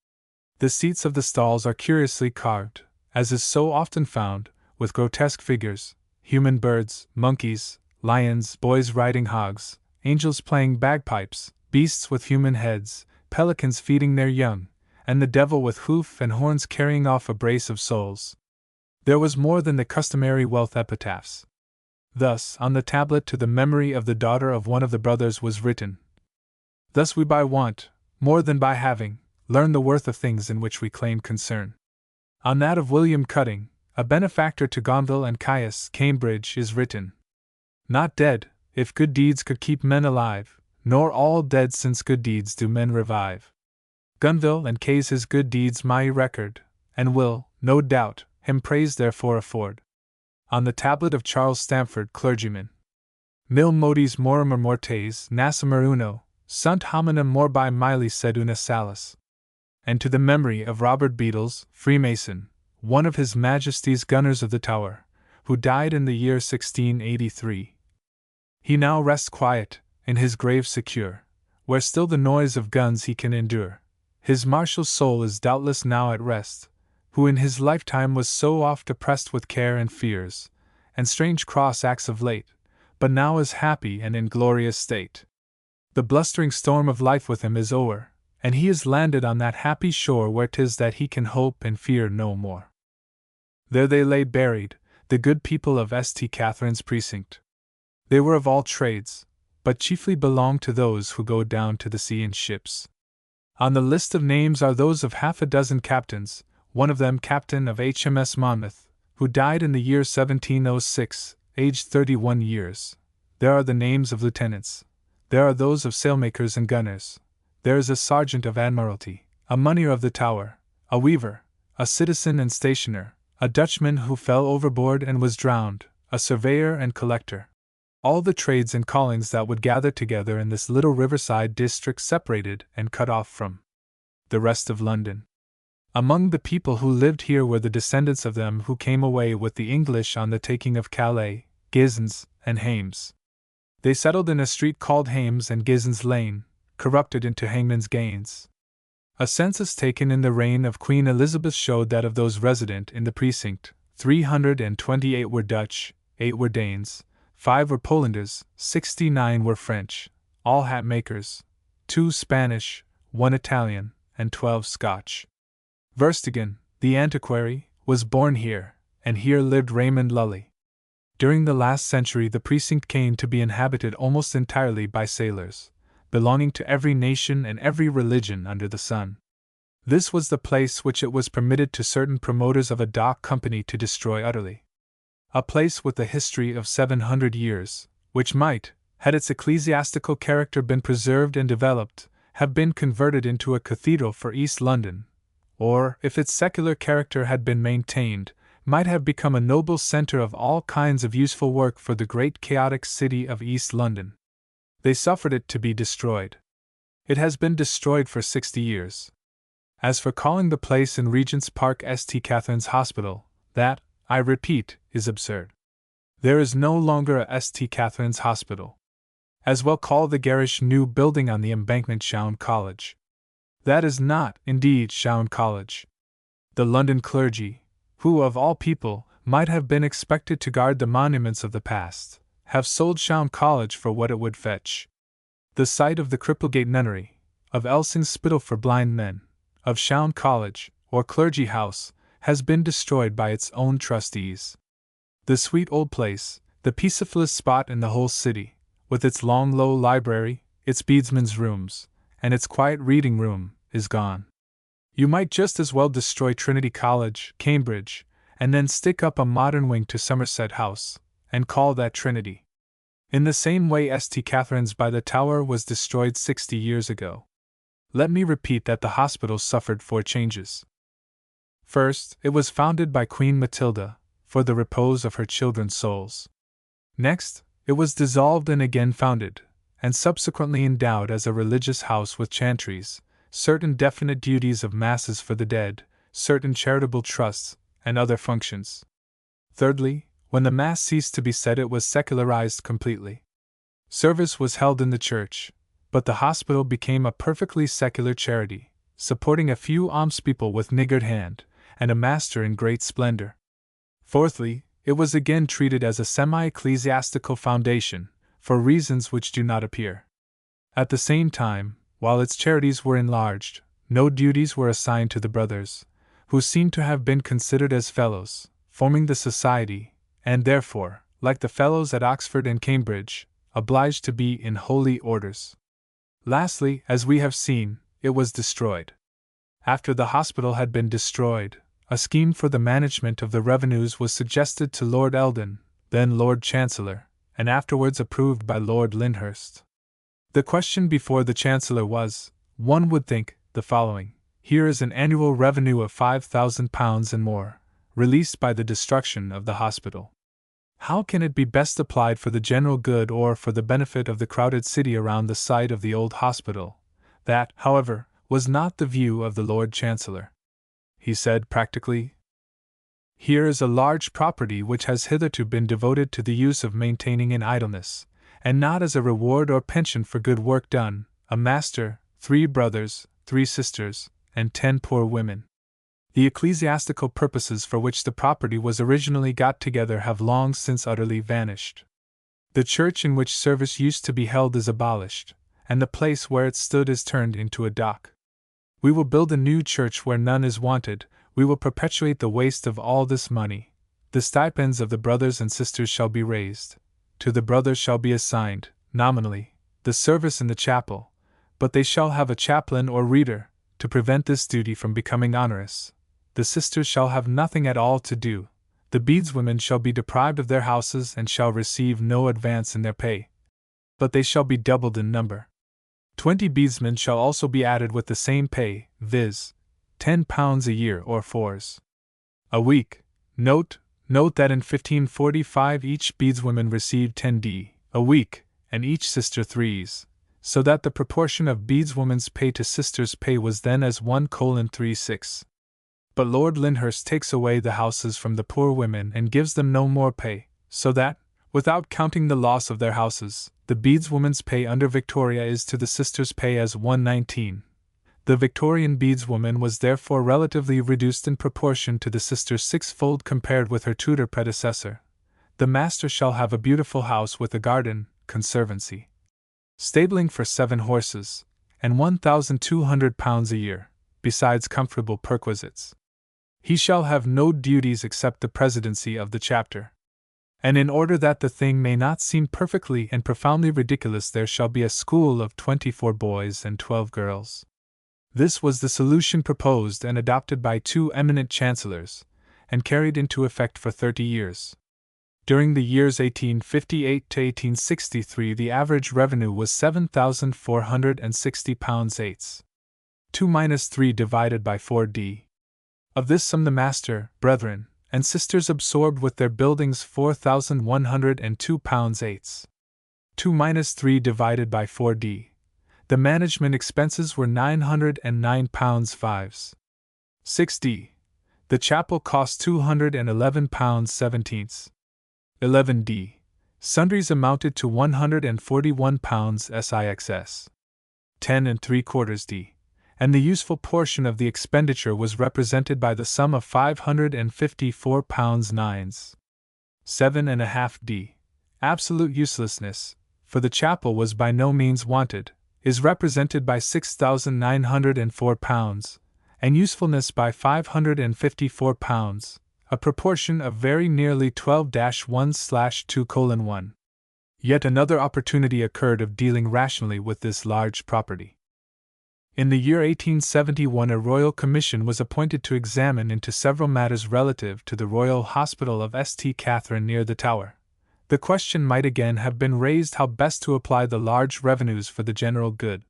The seats of the stalls are curiously carved, as is so often found, with grotesque figures, human birds, monkeys, lions, boys riding hogs, angels playing bagpipes, beasts with human heads, pelicans feeding their young, and the devil with hoof and horns carrying off a brace of souls. There was more than the customary wealth epitaphs. Thus, on the tablet to the memory of the daughter of one of the brothers was written, "Thus we by want, more than by having, learn the worth of things in which we claim concern." On that of William Cutting, a benefactor to Gonville and Caius, Cambridge, is written, "Not dead, if good deeds could keep men alive, nor all dead since good deeds do men revive." Gonville and Caius his good deeds my record, and will, no doubt, him praise therefore afford. On the tablet of Charles Stamford, clergyman, "Nil modis morimur mortes nascimer uno, sunt hominem morbi mili sed una salus." And to the memory of Robert Beadles, Freemason, one of His Majesty's gunners of the Tower, who died in the year 1683. He now rests quiet, in his grave secure, where still the noise of guns he can endure. His martial soul is doubtless now at rest, who in his lifetime was so oft oppressed with care and fears, and strange cross acts of late, but now is happy and in glorious state. The blustering storm of life with him is o'er, and he is landed on that happy shore where 'tis that he can hope and fear no more. There they lay buried, the good people of St. Catherine's precinct. They were of all trades, but chiefly belonged to those who go down to the sea in ships. On the list of names are those of half a dozen captains, one of them captain of HMS Monmouth, who died in the year 1706, aged 31 years. There are the names of lieutenants. There are those of sailmakers and gunners. There is a sergeant of admiralty, a moneyer of the Tower, a weaver, a citizen and stationer, a Dutchman who fell overboard and was drowned, a surveyor and collector. All the trades and callings that would gather together in this little riverside district separated and cut off from the rest of London. Among the people who lived here were the descendants of them who came away with the English on the taking of Calais, Gisons, and Hames. They settled in a street called Hames and Gisons Lane, corrupted into Hangman's Gains. A census taken in the reign of Queen Elizabeth showed that of those resident in the precinct, 328 were Dutch, 8 were Danes, 5 were Polanders, 69 were French, all hat makers, 2 Spanish, 1 Italian, and 12 Scotch. Verstegen, the antiquary, was born here, and here lived Raymond Lully. During the last century the precinct came to be inhabited almost entirely by sailors, belonging to every nation and every religion under the sun. This was the place which it was permitted to certain promoters of a dock company to destroy utterly. A place with a history of 700 years, which might, had its ecclesiastical character been preserved and developed, have been converted into a cathedral for East London, or, if its secular character had been maintained, might have become a noble centre of all kinds of useful work for the great chaotic city of East London. They suffered it to be destroyed. It has been destroyed for 60 years. As for calling the place in Regent's Park St. Catherine's Hospital, that, I repeat, is absurd. There is no longer a St. Catherine's Hospital. As well call the garish new building on the embankment Chowne College. That is not, indeed, Chowne College. The London clergy, who of all people might have been expected to guard the monuments of the past, have sold Chowne College for what it would fetch. The site of the Cripplegate Nunnery, of Elsing's Spital for Blind Men, of Chowne College, or Clergy House, has been destroyed by its own trustees. The sweet old place, the peacefullest spot in the whole city, with its long low library, its beadsmen's rooms, and its quiet reading room, is gone. You might just as well destroy Trinity College, Cambridge, and then stick up a modern wing to Somerset House, and call that Trinity. In the same way St. Catherine's by the Tower was destroyed 60 years ago. Let me repeat that the hospital suffered 4 changes. First, it was founded by Queen Matilda, for the repose of her children's souls. Next, it was dissolved and again founded, and subsequently endowed as a religious house with chantries, certain definite duties of masses for the dead, certain charitable trusts, and other functions. Thirdly, when the Mass ceased to be said, it was secularized completely. Service was held in the church, but the hospital became a perfectly secular charity, supporting a few almspeople with niggard hand, and a master in great splendor. Fourthly, it was again treated as a semi-ecclesiastical foundation, for reasons which do not appear. At the same time, while its charities were enlarged, no duties were assigned to the brothers, who seem to have been considered as fellows, forming the society, and therefore, like the fellows at Oxford and Cambridge, obliged to be in holy orders. Lastly, as we have seen, it was destroyed. After the hospital had been destroyed, a scheme for the management of the revenues was suggested to Lord Eldon, then Lord Chancellor, and afterwards approved by Lord Lyndhurst. The question before the Chancellor was, one would think, the following: here is an annual revenue of £5,000 and more, released by the destruction of the hospital. How can it be best applied for the general good or for the benefit of the crowded city around the site of the old hospital? That, however, was not the view of the Lord Chancellor. He said practically, here is a large property which has hitherto been devoted to the use of maintaining in idleness, and not as a reward or pension for good work done, a master, 3 brothers, 3 sisters, and 10 poor women. The ecclesiastical purposes for which the property was originally got together have long since utterly vanished. The church in which service used to be held is abolished, and the place where it stood is turned into a dock. We will build a new church where none is wanted. We will perpetuate the waste of all this money. The stipends of the brothers and sisters shall be raised. To the brothers shall be assigned, nominally, the service in the chapel, but they shall have a chaplain or reader, to prevent this duty from becoming onerous. The sisters shall have nothing at all to do. The beadswomen shall be deprived of their houses and shall receive no advance in their pay, but they shall be doubled in number. 20 beadsmen shall also be added with the same pay, viz., £10 a year or 4s a week. Note that in 1545 each beadswoman received 10d a week, and each sister 3s, so that the proportion of beadswoman's pay to sister's pay was then as 1:36. But Lord Lyndhurst takes away the houses from the poor women and gives them no more pay, so that, without counting the loss of their houses, the beadswoman's pay under Victoria is to the sister's pay as 1:19. The Victorian beadswoman was therefore relatively reduced in proportion to the sister's 6-fold compared with her Tudor predecessor. The master shall have a beautiful house with a garden, conservancy, stabling for 7 horses, and £1,200 a year, besides comfortable perquisites. He shall have no duties except the presidency of the chapter. And in order that the thing may not seem perfectly and profoundly ridiculous, there shall be a school of 24 boys and 12 girls. This was the solution proposed and adopted by 2 eminent chancellors, and carried into effect for 30 years. During the years 1858 to 1863 the average revenue was £7,460 2-3 divided by 4d. Of this sum the master, brethren, and sisters absorbed with their buildings £4,102 2-3 divided by 4d. The management expenses were £909 6d. The chapel cost £211 11d. Sundries amounted to £141 sixs 10 3/4d. And the useful portion of the expenditure was represented by the sum of £554 9s 7.5d. Absolute uselessness, for the chapel was by no means wanted, is represented by £6,904, and usefulness by £554, a proportion of very nearly 12-1/2:1. Yet another opportunity occurred of dealing rationally with this large property. In the year 1871 a royal commission was appointed to examine into several matters relative to the Royal Hospital of St. Catherine near the Tower. The question might again have been raised how best to apply the large revenues for the general good.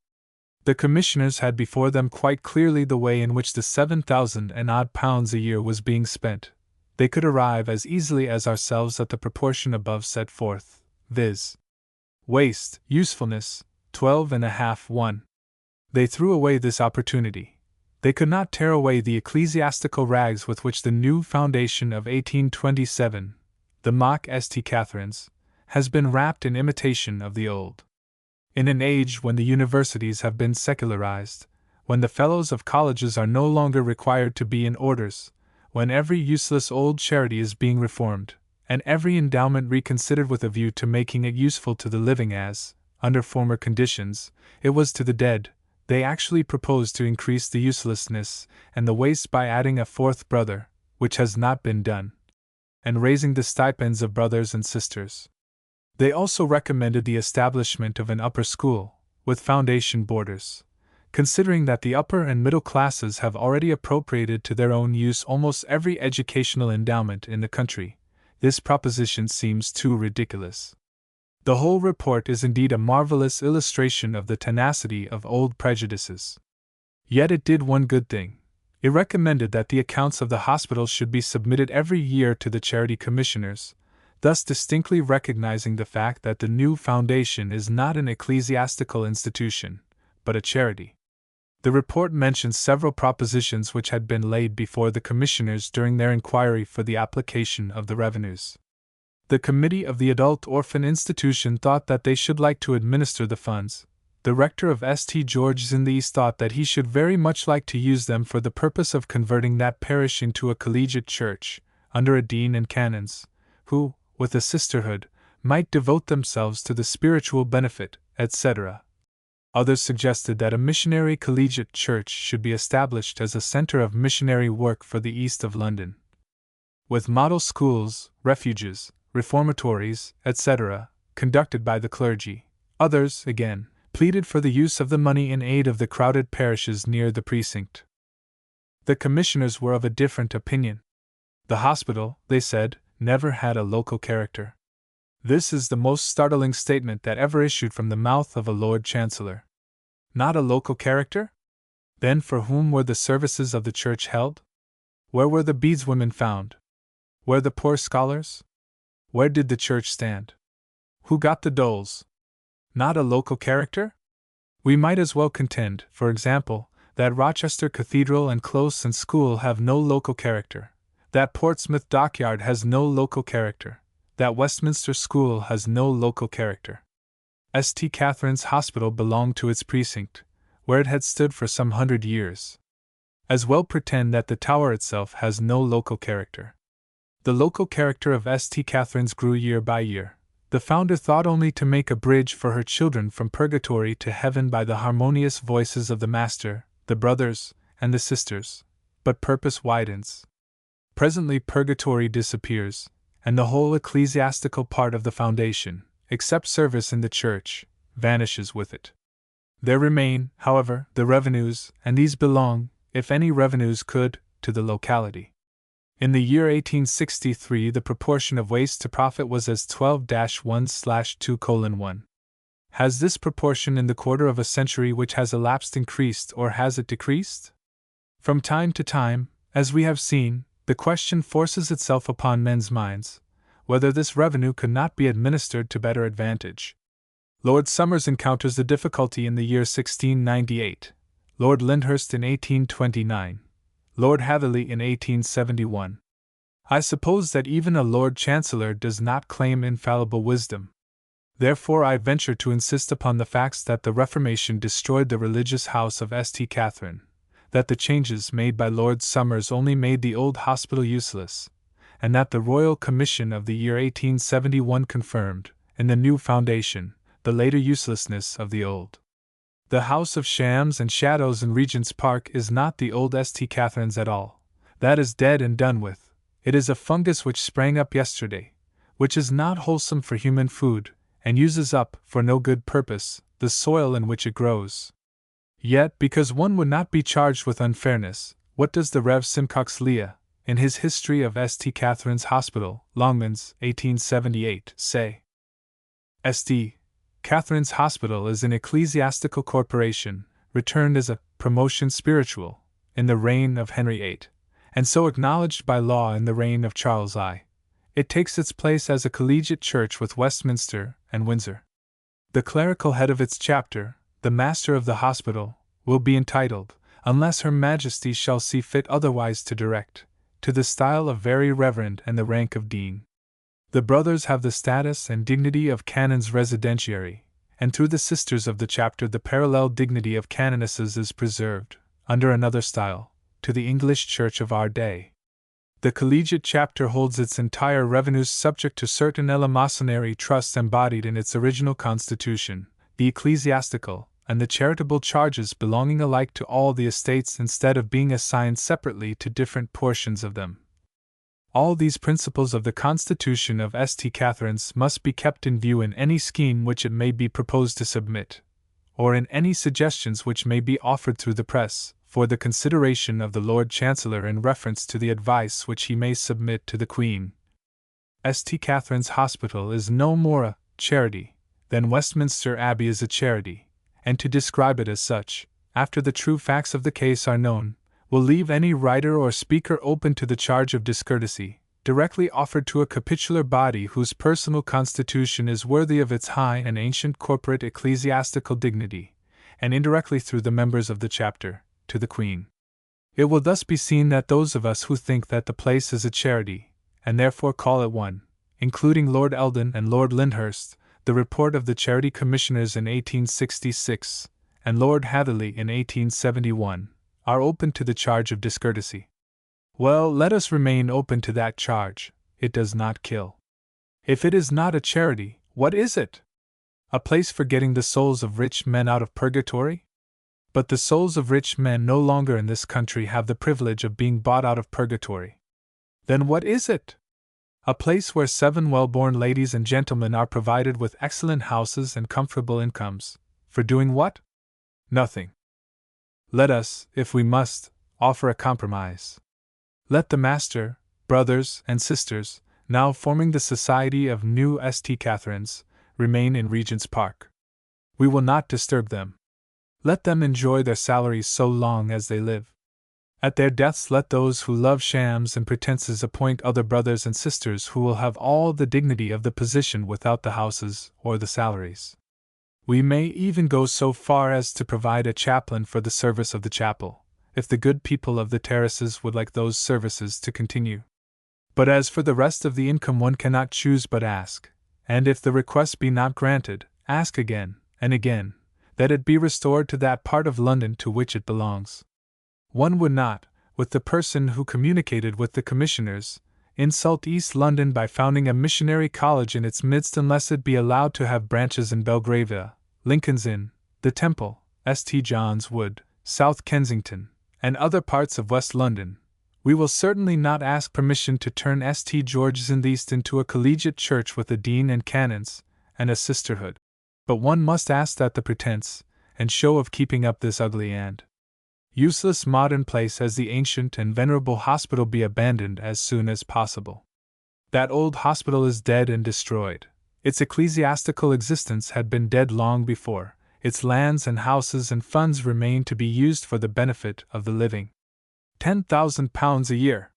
The commissioners had before them quite clearly the way in which the 7,000 and odd pounds a year was being spent. They could arrive as easily as ourselves at the proportion above set forth, viz. Waste, usefulness, 12.5:1. They threw away this opportunity. They could not tear away the ecclesiastical rags with which the new foundation of 1827, the mock St. Catherine's, has been wrapped in imitation of the old. In an age when the universities have been secularized, when the fellows of colleges are no longer required to be in orders, when every useless old charity is being reformed, and every endowment reconsidered with a view to making it useful to the living as, under former conditions, it was to the dead, they actually propose to increase the uselessness and the waste by adding a fourth brother, which has not been done, and raising the stipends of brothers and sisters. They also recommended the establishment of an upper school, with foundation boarders. Considering that the upper and middle classes have already appropriated to their own use almost every educational endowment in the country, this proposition seems too ridiculous. The whole report is indeed a marvelous illustration of the tenacity of old prejudices. Yet it did one good thing. It recommended that the accounts of the hospitals should be submitted every year to the charity commissioners, thus distinctly recognizing the fact that the new foundation is not an ecclesiastical institution, but a charity. The report mentions several propositions which had been laid before the commissioners during their inquiry for the application of the revenues. The committee of the Adult Orphan Institution thought that they should like to administer the funds. The rector of St. George's in the East thought that he should very much like to use them for the purpose of converting that parish into a collegiate church, under a dean and canons, who, with a sisterhood, might devote themselves to the spiritual benefit, etc. Others suggested that a missionary collegiate church should be established as a center of missionary work for the east of London, with model schools, refuges, reformatories, etc., conducted by the clergy. Others, again, pleaded for the use of the money in aid of the crowded parishes near the precinct. The commissioners were of a different opinion. The hospital, they said, never had a local character. This is the most startling statement that ever issued from the mouth of a Lord Chancellor. Not a local character? Then for whom were the services of the Church held? Where were the beadswomen found? Where the poor scholars? Where did the Church stand? Who got the doles? Not a local character? We might as well contend, for example, that Rochester Cathedral and Close and School have no local character, that Portsmouth Dockyard has no local character, that Westminster School has no local character. St. Catherine's Hospital belonged to its precinct, where it had stood for some 100 years. As well pretend that the Tower itself has no local character. The local character of St. Catherine's grew year by year. The founder thought only to make a bridge for her children from purgatory to heaven by the harmonious voices of the Master, the brothers, and the sisters, but purpose widens. Presently purgatory disappears, and the whole ecclesiastical part of the foundation, except service in the church, vanishes with it. There remain, however, the revenues, and these belong, if any revenues could, to the locality. In the year 1863 the proportion of waste to profit was as 12-1/2:1. Has this proportion in the quarter of a century which has elapsed increased or has it decreased? From time to time, as we have seen, the question forces itself upon men's minds, whether this revenue could not be administered to better advantage. Lord Somers encounters the difficulty in the year 1698, Lord Lyndhurst in 1829, Lord Hatherley in 1871. I suppose that even a Lord Chancellor does not claim infallible wisdom. Therefore I venture to insist upon the facts that the Reformation destroyed the religious house of St. Catherine, that the changes made by Lord Somers only made the old hospital useless, and that the Royal Commission of the year 1871 confirmed, in the new foundation, the later uselessness of the old. The House of Shams and Shadows in Regent's Park is not the old St. Catherine's at all. That is dead and done with. It is a fungus which sprang up yesterday, which is not wholesome for human food, and uses up, for no good purpose, the soil in which it grows. Yet, because one would not be charged with unfairness, what does the Rev. Simcox Leah, in his History of St. Catherine's Hospital, Longmans, 1878, say? St. Catherine's Hospital is an ecclesiastical corporation, returned as a promotion spiritual in the reign of Henry VIII, and so acknowledged by law in the reign of Charles I. It takes its place as a collegiate church with Westminster and Windsor. The clerical head of its chapter, the master of the hospital, will be entitled, unless Her Majesty shall see fit otherwise to direct, to the style of Very Reverend and the rank of Dean. The brothers have the status and dignity of canons residentiary, and through the sisters of the chapter the parallel dignity of canonesses is preserved, under another style, to the English Church of our day. The collegiate chapter holds its entire revenues subject to certain eleemosynary trusts embodied in its original constitution, the ecclesiastical and the charitable charges belonging alike to all the estates instead of being assigned separately to different portions of them. All these principles of the Constitution of St. Catherine's must be kept in view in any scheme which it may be proposed to submit, or in any suggestions which may be offered through the press, for the consideration of the Lord Chancellor in reference to the advice which he may submit to the Queen. St. Catherine's Hospital is no more a charity than Westminster Abbey is a charity, and to describe it as such, after the true facts of the case are known, will leave any writer or speaker open to the charge of discourtesy, directly offered to a capitular body whose personal constitution is worthy of its high and ancient corporate ecclesiastical dignity, and indirectly through the members of the chapter, to the Queen. It will thus be seen that those of us who think that the place is a charity, and therefore call it one, including Lord Eldon and Lord Lyndhurst, the report of the Charity Commissioners in 1866, and Lord Hatherley in 1871, are open to the charge of discourtesy. Well, let us remain open to that charge. It does not kill. If it is not a charity, what is it? A place for getting the souls of rich men out of purgatory? But the souls of rich men no longer in this country have the privilege of being bought out of purgatory. Then what is it? A place where 7 well-born ladies and gentlemen are provided with excellent houses and comfortable incomes. For doing what? Nothing. Let us, if we must, offer a compromise. Let the master, brothers, and sisters, now forming the Society of New St. Catherine's, remain in Regent's Park. We will not disturb them. Let them enjoy their salaries so long as they live. At their deaths let those who love shams and pretenses appoint other brothers and sisters who will have all the dignity of the position without the houses or the salaries. We may even go so far as to provide a chaplain for the service of the chapel, if the good people of the terraces would like those services to continue. But as for the rest of the income one cannot choose but ask, and if the request be not granted, ask again and again, that it be restored to that part of London to which it belongs. One would not, with the person who communicated with the commissioners, insult East London by founding a missionary college in its midst unless it be allowed to have branches in Belgravia, Lincoln's Inn, the Temple, St. John's Wood, South Kensington, and other parts of West London. We will certainly not ask permission to turn St. George's in the East into a collegiate church with a dean and canons, and a sisterhood. But one must ask that the pretense and show of keeping up this ugly and useless modern place as the ancient and venerable hospital be abandoned as soon as possible. That old hospital is dead and destroyed. Its ecclesiastical existence had been dead long before. Its lands and houses and funds remain to be used for the benefit of the living. £10,000 a year.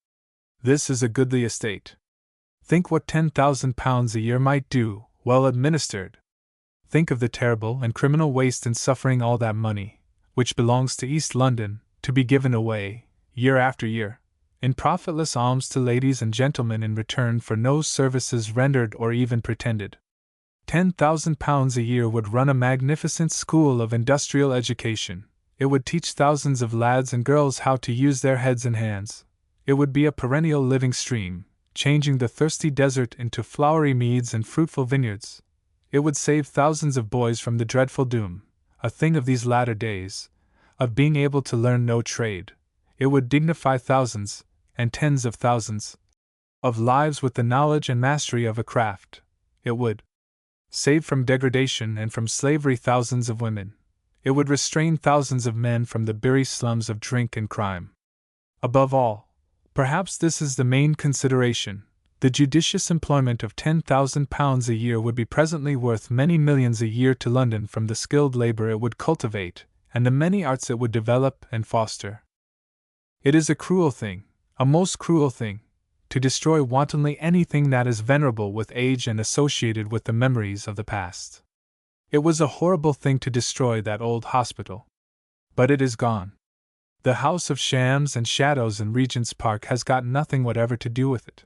This is a goodly estate. Think what £10,000 a year might do, well administered. Think of the terrible and criminal waste and suffering all that money, which belongs to East London, to be given away, year after year, in profitless alms to ladies and gentlemen in return for no services rendered or even pretended. £10,000 a year would run a magnificent school of industrial education. It would teach thousands of lads and girls how to use their heads and hands. It would be a perennial living stream, changing the thirsty desert into flowery meads and fruitful vineyards. It would save thousands of boys from the dreadful doom, a thing of these latter days, of being able to learn no trade. It would dignify thousands, and tens of thousands, of lives with the knowledge and mastery of a craft. It would save from degradation and from slavery thousands of women. It would restrain thousands of men from the beery slums of drink and crime. Above all, perhaps this is the main consideration, the judicious employment of £10,000 a year would be presently worth many millions a year to London from the skilled labor it would cultivate, and the many arts it would develop and foster. It is a cruel thing, a most cruel thing, to destroy wantonly anything that is venerable with age and associated with the memories of the past. It was a horrible thing to destroy that old hospital. But it is gone. The House of Shams and Shadows in Regent's Park has got nothing whatever to do with it.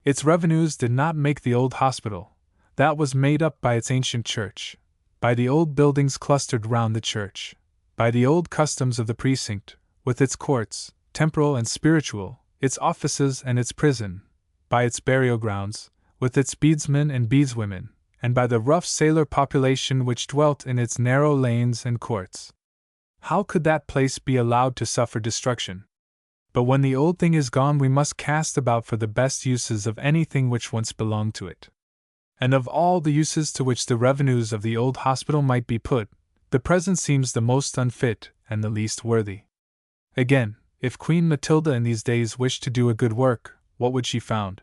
Its revenues did not make the old hospital. That was made up by its ancient church, by the old buildings clustered round the church, by the old customs of the precinct, with its courts, temporal and spiritual, its offices and its prison, by its burial grounds, with its beadsmen and beadswomen, and by the rough sailor population which dwelt in its narrow lanes and courts. How could that place be allowed to suffer destruction? But when the old thing is gone, we must cast about for the best uses of anything which once belonged to it. And of all the uses to which the revenues of the old hospital might be put, the present seems the most unfit and the least worthy. Again, if Queen Matilda in these days wished to do a good work, what would she found?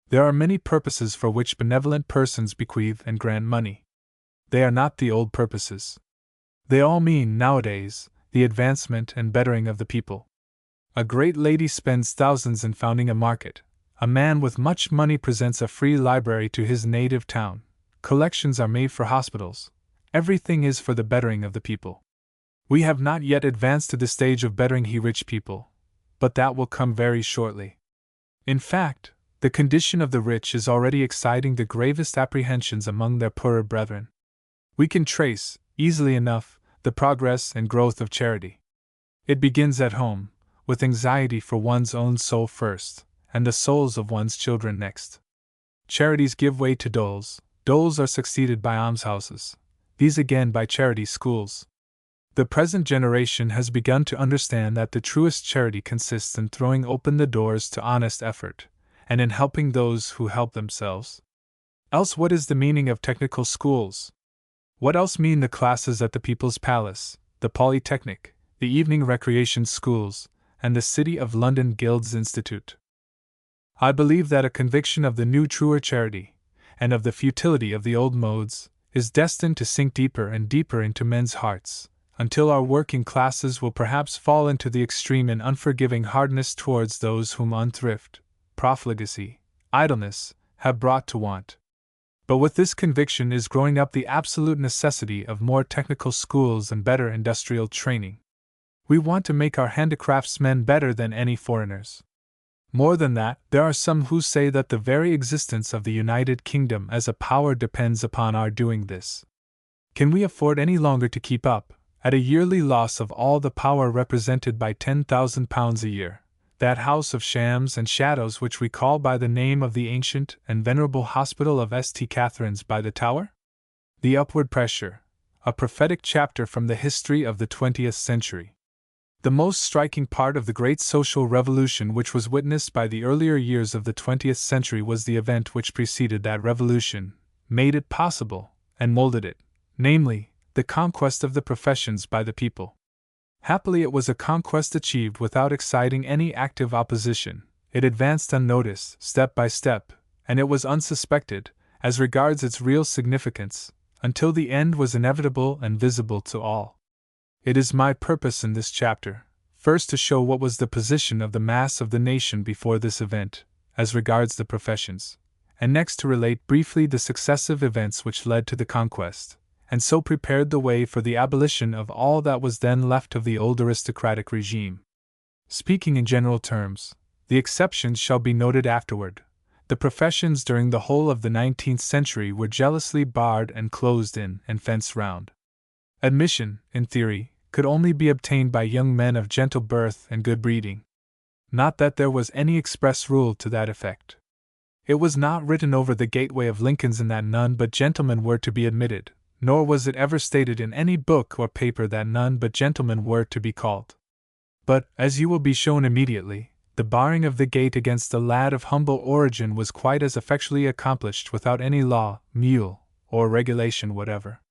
There are many purposes for which benevolent persons bequeath and grant money. They are not the old purposes. They all mean, nowadays, the advancement and bettering of the people. A great lady spends thousands in founding a market. A man with much money presents a free library to his native town. Collections are made for hospitals. Everything is for the bettering of the people. We have not yet advanced to the stage of bettering rich people, but that will come very shortly. In fact, the condition of the rich is already exciting the gravest apprehensions among their poorer brethren. We can trace, easily enough, the progress and growth of charity. It begins at home, with anxiety for one's own soul first, and the souls of one's children next. Charities give way to doles, doles are succeeded by almshouses, these again by charity schools. The present generation has begun to understand that the truest charity consists in throwing open the doors to honest effort, and in helping those who help themselves. Else what is the meaning of technical schools? What else mean the classes at the People's Palace, the Polytechnic, the evening recreation schools, and the City of London Guilds Institute? I believe that a conviction of the new truer charity, and of the futility of the old modes, is destined to sink deeper and deeper into men's hearts, until our working classes will perhaps fall into the extreme in unforgiving hardness towards those whom unthrift, profligacy, idleness, have brought to want. But with this conviction is growing up the absolute necessity of more technical schools and better industrial training. We want to make our handicraftsmen better than any foreigners. More than that, there are some who say that the very existence of the United Kingdom as a power depends upon our doing this. Can we afford any longer to keep up, at a yearly loss of all the power represented by £10,000 a year, that House of Shams and Shadows which we call by the name of the ancient and venerable Hospital of St. Catherine's by the Tower? The Upward Pressure, a prophetic chapter from the history of the 20th century. The most striking part of the great social revolution which was witnessed by the earlier years of the 20th century was the event which preceded that revolution, made it possible, and molded it, namely, the conquest of the professions by the people. Happily it was a conquest achieved without exciting any active opposition. It advanced unnoticed, step by step, and it was unsuspected, as regards its real significance, until the end was inevitable and visible to all. It is my purpose in this chapter, first to show what was the position of the mass of the nation before this event, as regards the professions, and next to relate briefly the successive events which led to the conquest, and so prepared the way for the abolition of all that was then left of the old aristocratic regime. Speaking in general terms, the exceptions shall be noted afterward. The professions during the whole of the 19th century were jealously barred and closed in and fenced round. Admission, in theory, could only be obtained by young men of gentle birth and good breeding. Not that there was any express rule to that effect. It was not written over the gateway of Lincoln's Inn that none but gentlemen were to be admitted, nor was it ever stated in any book or paper that none but gentlemen were to be called. But, as you will be shown immediately, the barring of the gate against a lad of humble origin was quite as effectually accomplished without any law, mule, or regulation whatever.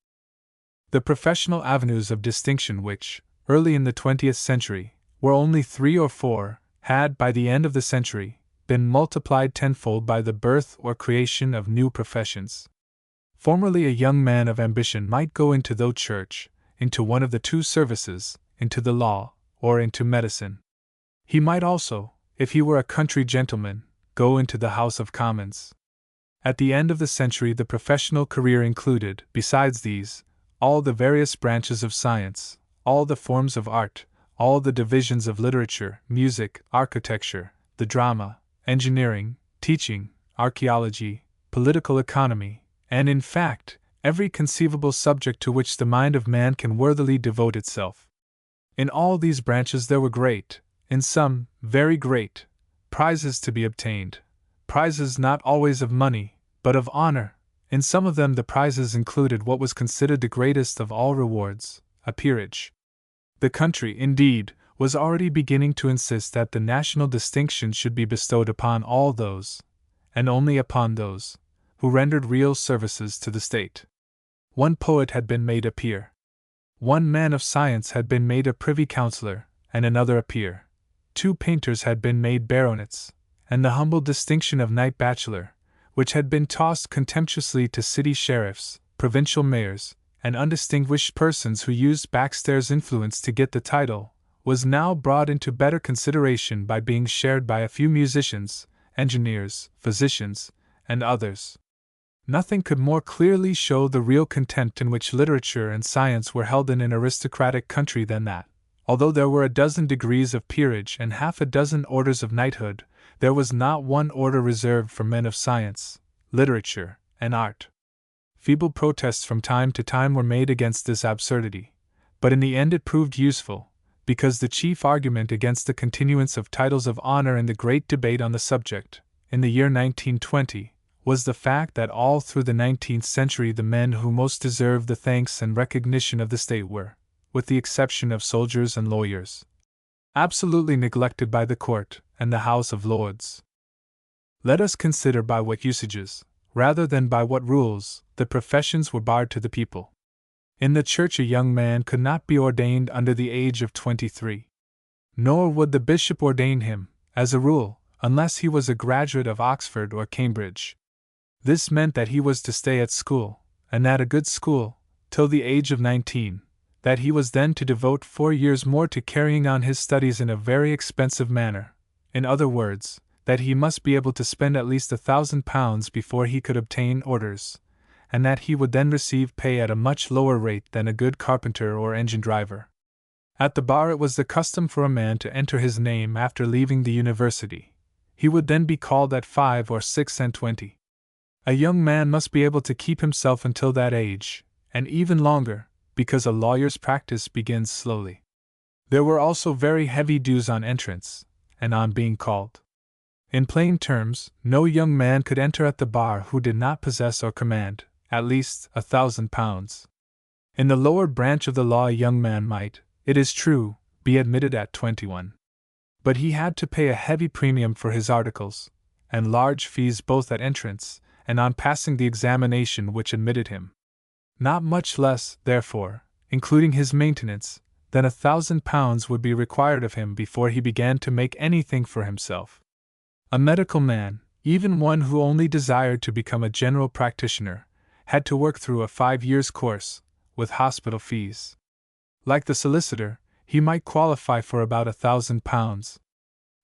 The professional avenues of distinction which, early in the 20th century, were only 3 or 4, had, by the end of the century, been multiplied tenfold by the birth or creation of new professions. Formerly a young man of ambition might go into the church, into one of the two services, into the law, or into medicine. He might also, if he were a country gentleman, go into the House of Commons. At the end of the century, the professional career included, besides these, all the various branches of science, all the forms of art, all the divisions of literature, music, architecture, the drama, engineering, teaching, archaeology, political economy, and in fact, every conceivable subject to which the mind of man can worthily devote itself. In all these branches there were great, in some, very great, prizes to be obtained, prizes not always of money, but of honor. In some of them the prizes included what was considered the greatest of all rewards, a peerage. The country, indeed, was already beginning to insist that the national distinction should be bestowed upon all those, and only upon those, who rendered real services to the state. One poet had been made a peer. One man of science had been made a privy councillor, and another a peer. 2 painters had been made baronets, and the humble distinction of knight bachelor, which had been tossed contemptuously to city sheriffs, provincial mayors, and undistinguished persons who used backstairs influence to get the title, was now brought into better consideration by being shared by a few musicians, engineers, physicians, and others. Nothing could more clearly show the real contempt in which literature and science were held in an aristocratic country than that, although there were a dozen degrees of peerage and half a dozen orders of knighthood, there was not one order reserved for men of science, literature, and art. Feeble protests from time to time were made against this absurdity, but in the end it proved useful, because the chief argument against the continuance of titles of honor in the great debate on the subject, in the year 1920, was the fact that all through the 19th century the men who most deserved the thanks and recognition of the state were, with the exception of soldiers and lawyers, absolutely neglected by the court and the House of Lords. Let us consider by what usages, rather than by what rules, the professions were barred to the people. In the church a young man could not be ordained under the age of 23. Nor would the bishop ordain him, as a rule, unless he was a graduate of Oxford or Cambridge. This meant that he was to stay at school, and at a good school, till the age of 19, that he was then to devote 4 years more to carrying on his studies in a very expensive manner. In other words, that he must be able to spend at least £1,000 before he could obtain orders, and that he would then receive pay at a much lower rate than a good carpenter or engine driver. At the bar it was the custom for a man to enter his name after leaving the university. He would then be called at 5 or 6 and 20. A young man must be able to keep himself until that age, and even longer, because a lawyer's practice begins slowly. There were also very heavy dues on entrance, and on being called. In plain terms, no young man could enter at the bar who did not possess or command, at least, £1,000. In the lower branch of the law a young man might, it is true, be admitted at 21. But he had to pay a heavy premium for his articles, and large fees both at entrance and on passing the examination which admitted him. Not much less, therefore, including his maintenance, than £1,000 would be required of him before he began to make anything for himself. A medical man, even one who only desired to become a general practitioner, had to work through a 5 years' course, with hospital fees. Like the solicitor, he might qualify for about £1,000.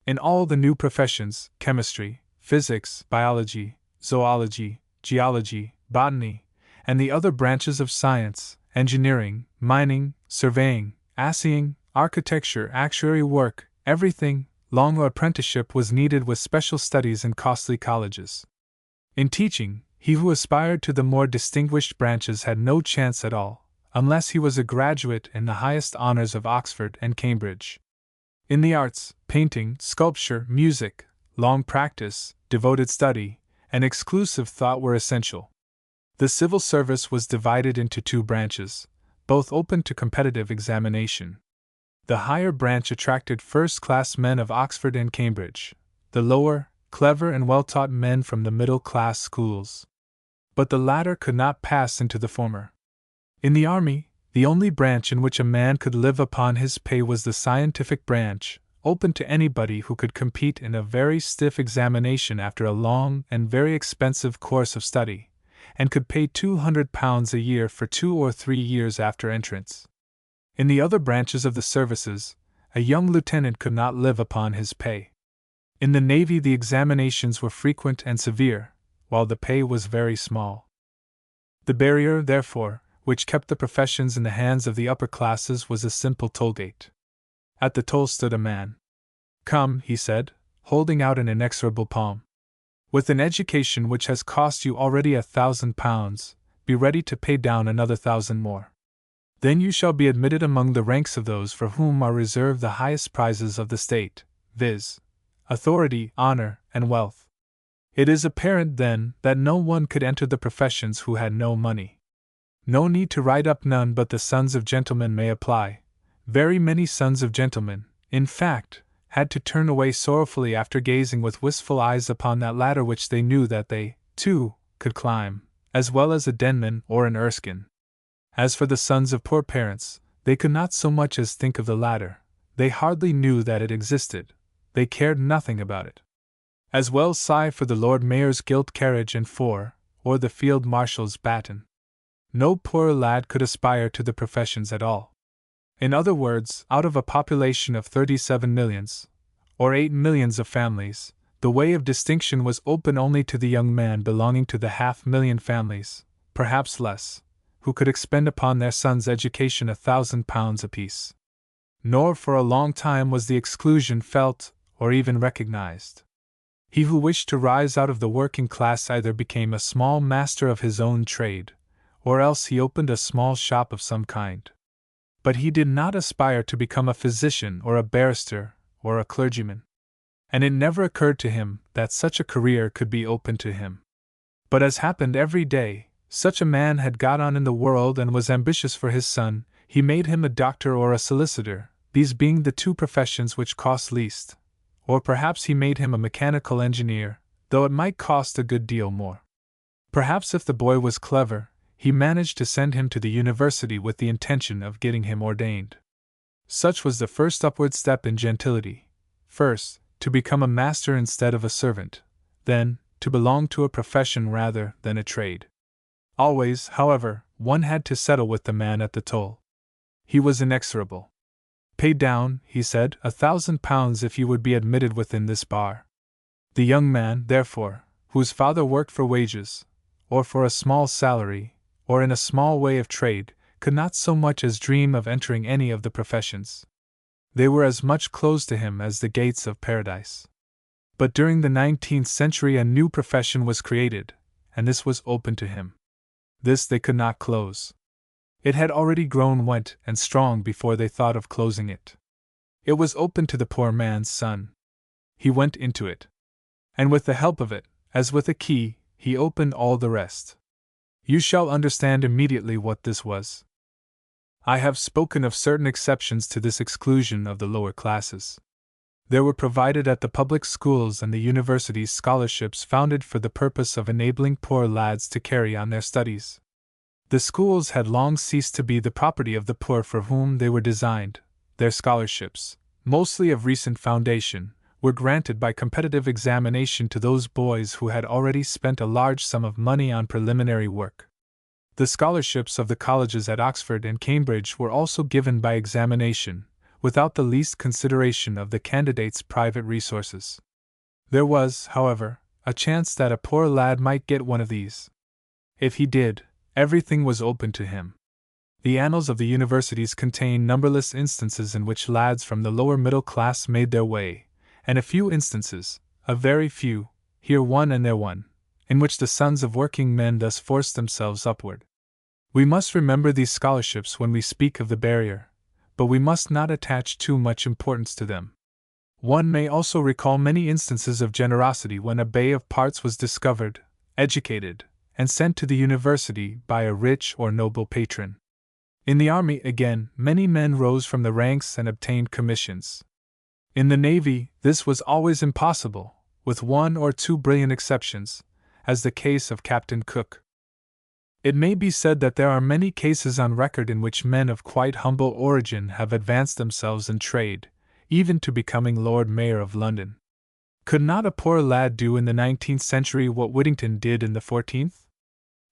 In all the new professions, chemistry, physics, biology, zoology, geology, botany, and the other branches of science, engineering, mining, surveying, assaying, architecture, actuary work, everything, long apprenticeship was needed with special studies in costly colleges. In teaching, he who aspired to the more distinguished branches had no chance at all, unless he was a graduate in the highest honors of Oxford and Cambridge. In the arts, painting, sculpture, music, long practice, devoted study, and exclusive thought were essential. The civil service was divided into 2 branches, both open to competitive examination. The higher branch attracted first-class men of Oxford and Cambridge, the lower, clever and well-taught men from the middle-class schools. But the latter could not pass into the former. In the army, the only branch in which a man could live upon his pay was the scientific branch, open to anybody who could compete in a very stiff examination after a long and very expensive course of study, and could pay £200 a year for 2 or 3 years after entrance. In the other branches of the services, a young lieutenant could not live upon his pay. In the Navy, the examinations were frequent and severe, while the pay was very small. The barrier, therefore, which kept the professions in the hands of the upper classes was a simple toll gate. At the toll stood a man. "Come," he said, holding out an inexorable palm. "With an education which has cost you already £1,000, be ready to pay down another 1,000 more. Then you shall be admitted among the ranks of those for whom are reserved the highest prizes of the state, viz., authority, honor, and wealth. It is apparent, then, that no one could enter the professions who had no money. No need to write up, none but the sons of gentlemen may apply. Very many sons of gentlemen, in fact, had to turn away sorrowfully after gazing with wistful eyes upon that ladder which they knew that they, too, could climb, as well as a Denman or an Erskine. As for the sons of poor parents, they could not so much as think of the ladder, they hardly knew that it existed, they cared nothing about it. As well sigh for the Lord Mayor's gilt carriage and four, or the Field Marshal's baton. No poor lad could aspire to the professions at all. In other words, out of a population of 37 millions, or 8 millions of families, the way of distinction was open only to the young man belonging to the 500,000 families, perhaps less, who could expend upon their son's education £1,000 apiece. Nor for a long time was the exclusion felt, or even recognized. He who wished to rise out of the working class either became a small master of his own trade, or else he opened a small shop of some kind. But he did not aspire to become a physician or a barrister or a clergyman. And it never occurred to him that such a career could be open to him. But as happened every day, such a man had got on in the world and was ambitious for his son, he made him a doctor or a solicitor, these being the two professions which cost least. Or perhaps he made him a mechanical engineer, though it might cost a good deal more. Perhaps if the boy was clever, he managed to send him to the university with the intention of getting him ordained. Such was the first upward step in gentility. First, to become a master instead of a servant, then, to belong to a profession rather than a trade. Always, however, one had to settle with the man at the toll. He was inexorable. "Pay down," he said, £1,000 if you would be admitted within this bar. The young man, therefore, whose father worked for wages, or for a small salary, or in a small way of trade, could not so much as dream of entering any of the professions. They were as much closed to him as the gates of paradise. But during the 19th century a new profession was created, and this was open to him. This they could not close. It had already grown wet and strong before they thought of closing it. It was open to the poor man's son. He went into it. And with the help of it, as with a key, he opened all the rest. You shall understand immediately what this was. I have spoken of certain exceptions to this exclusion of the lower classes. There were provided at the public schools and the universities scholarships founded for the purpose of enabling poor lads to carry on their studies. The schools had long ceased to be the property of the poor for whom they were designed. Their scholarships, mostly of recent foundation, were granted by competitive examination to those boys who had already spent a large sum of money on preliminary work. The scholarships of the colleges at Oxford and Cambridge were also given by examination, without the least consideration of the candidate's private resources. There was, however, a chance that a poor lad might get one of these. If he did, everything was open to him. The annals of the universities contain numberless instances in which lads from the lower middle class made their way, and a few instances, a very few, here one and there one, in which the sons of working men thus forced themselves upward. We must remember these scholarships when we speak of the barrier, but we must not attach too much importance to them. One may also recall many instances of generosity when a bay of parts was discovered, educated, and sent to the university by a rich or noble patron. In the army, again, many men rose from the ranks and obtained commissions. In the navy, this was always impossible, with one or two brilliant exceptions, as the case of Captain Cook. It may be said that there are many cases on record in which men of quite humble origin have advanced themselves in trade, even to becoming Lord Mayor of London. Could not a poor lad do in the 19th century what Whittington did in the 14th?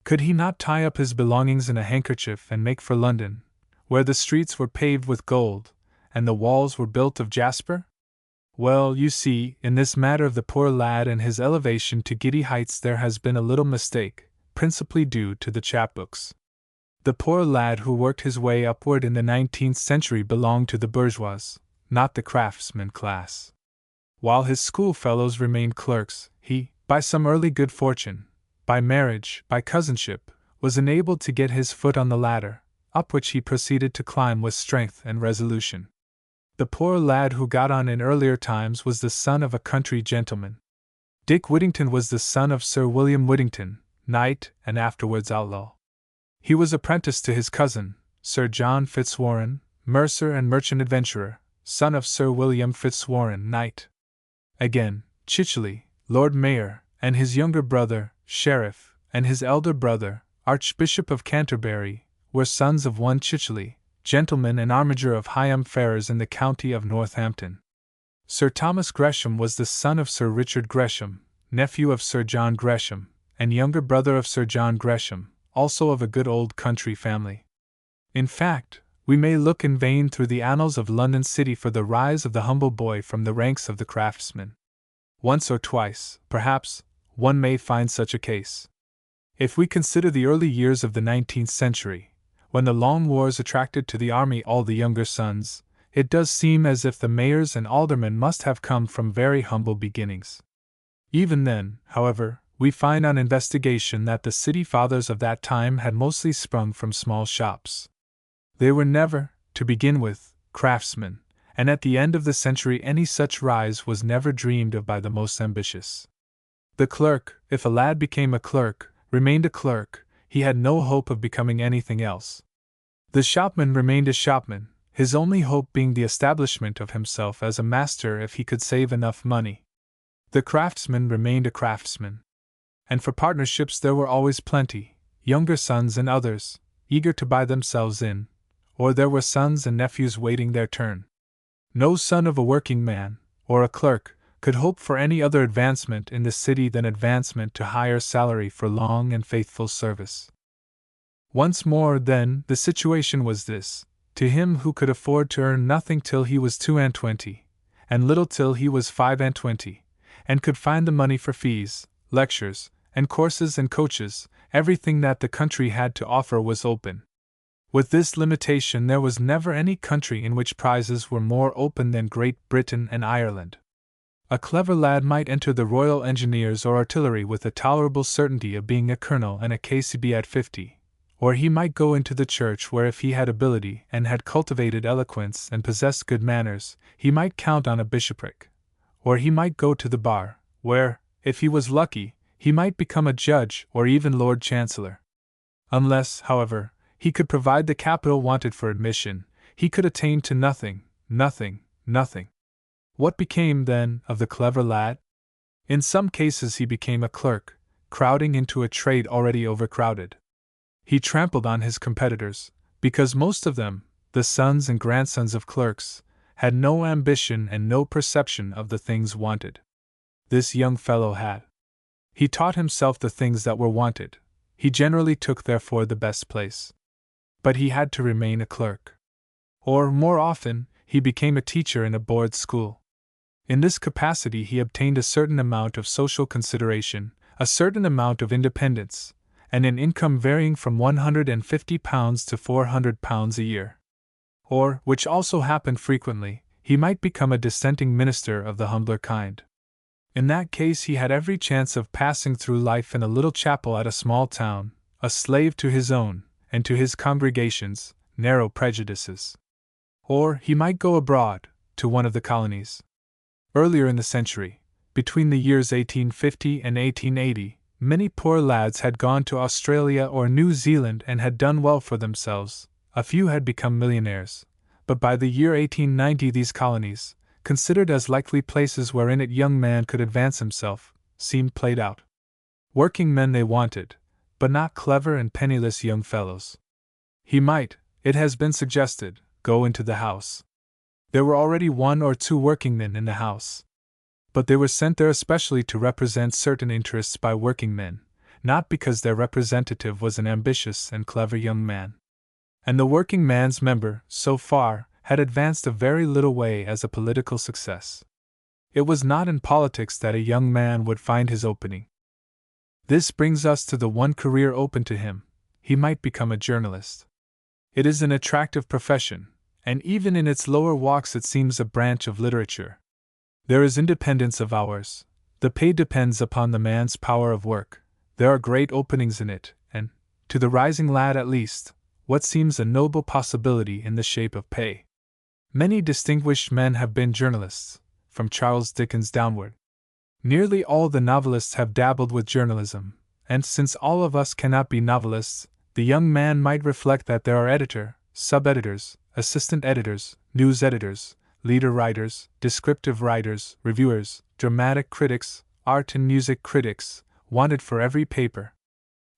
Could he not tie up his belongings in a handkerchief and make for London, where the streets were paved with gold, and the walls were built of jasper? Well, you see, in this matter of the poor lad and his elevation to giddy heights there has been a little mistake, principally due to the chapbooks. The poor lad who worked his way upward in the 19th century belonged to the bourgeois, not the craftsman class. While his schoolfellows remained clerks, he, by some early good fortune, by marriage, by cousinship, was enabled to get his foot on the ladder, up which he proceeded to climb with strength and resolution. The poor lad who got on in earlier times was the son of a country gentleman. Dick Whittington was the son of Sir William Whittington, knight and afterwards outlaw. He was apprenticed to his cousin, Sir John Fitzwarren, mercer and merchant adventurer, son of Sir William Fitzwarren, knight. Again, Chichely, Lord Mayor, and his younger brother, Sheriff, and his elder brother, Archbishop of Canterbury, were sons of one Chichely, gentleman and armiger of Higham Ferrers in the county of Northampton. Sir Thomas Gresham was the son of Sir Richard Gresham, nephew of Sir John Gresham, and younger brother of Sir John Gresham, also of a good old country family. In fact, we may look in vain through the annals of London City for the rise of the humble boy from the ranks of the craftsmen. Once or twice, perhaps, one may find such a case. If we consider the early years of the 19th century, when the long wars attracted to the army all the younger sons, it does seem as if the mayors and aldermen must have come from very humble beginnings. Even then, however, we find on investigation that the city fathers of that time had mostly sprung from small shops. They were never, to begin with, craftsmen, and at the end of the century any such rise was never dreamed of by the most ambitious. The clerk, if a lad became a clerk, remained a clerk, he had no hope of becoming anything else. The shopman remained a shopman, his only hope being the establishment of himself as a master if he could save enough money. The craftsman remained a craftsman. And for partnerships there were always plenty, younger sons and others, eager to buy themselves in, or there were sons and nephews waiting their turn. No son of a working man, or a clerk, could hope for any other advancement in the city than advancement to higher salary for long and faithful service. Once more, then, the situation was this: to him who could afford to earn nothing till he was 22, and little till he was 25, and could find the money for fees, lectures, and courses and coaches, everything that the country had to offer was open. With this limitation, there was never any country in which prizes were more open than Great Britain and Ireland. A clever lad might enter the Royal Engineers or Artillery with a tolerable certainty of being a colonel and a KCB at 50, or he might go into the church where, if he had ability and had cultivated eloquence and possessed good manners, he might count on a bishopric, or he might go to the bar, where, if he was lucky, he might become a judge or even Lord Chancellor. Unless, however, he could provide the capital wanted for admission, he could attain to nothing. What became, then, of the clever lad? In some cases he became a clerk, crowding into a trade already overcrowded. He trampled on his competitors, because most of them, the sons and grandsons of clerks, had no ambition and no perception of the things wanted. This young fellow had. He taught himself the things that were wanted. He generally took therefore the best place. But he had to remain a clerk. Or, more often, he became a teacher in a board school. In this capacity he obtained a certain amount of social consideration, a certain amount of independence, and an income varying from £150 to £400 a year. Or, which also happened frequently, he might become a dissenting minister of the humbler kind. In that case he had every chance of passing through life in a little chapel at a small town, a slave to his own, and to his congregation's, narrow prejudices. Or he might go abroad, to one of the colonies. Earlier in the century, between the years 1850 and 1880, many poor lads had gone to Australia or New Zealand and had done well for themselves. A few had become millionaires, but by the year 1890 these colonies, considered as likely places wherein a young man could advance himself, seemed played out. Working men they wanted, but not clever and penniless young fellows. He might, it has been suggested, go into the House. There were already 1 or 2 workingmen in the House. But they were sent there especially to represent certain interests by working men, not because their representative was an ambitious and clever young man. And the working man's member, so far, had advanced a very little way as a political success. It was not in politics that a young man would find his opening. This brings us to the one career open to him: he might become a journalist. It is an attractive profession, and even in its lower walks it seems a branch of literature. There is independence of hours. The pay depends upon the man's power of work. There are great openings in it, and, to the rising lad at least, what seems a noble possibility in the shape of pay. Many distinguished men have been journalists, from Charles Dickens downward. Nearly all the novelists have dabbled with journalism, and since all of us cannot be novelists, the young man might reflect that there are editor, sub-editors, assistant editors, news editors, leader writers, descriptive writers, reviewers, dramatic critics, art and music critics, wanted for every paper.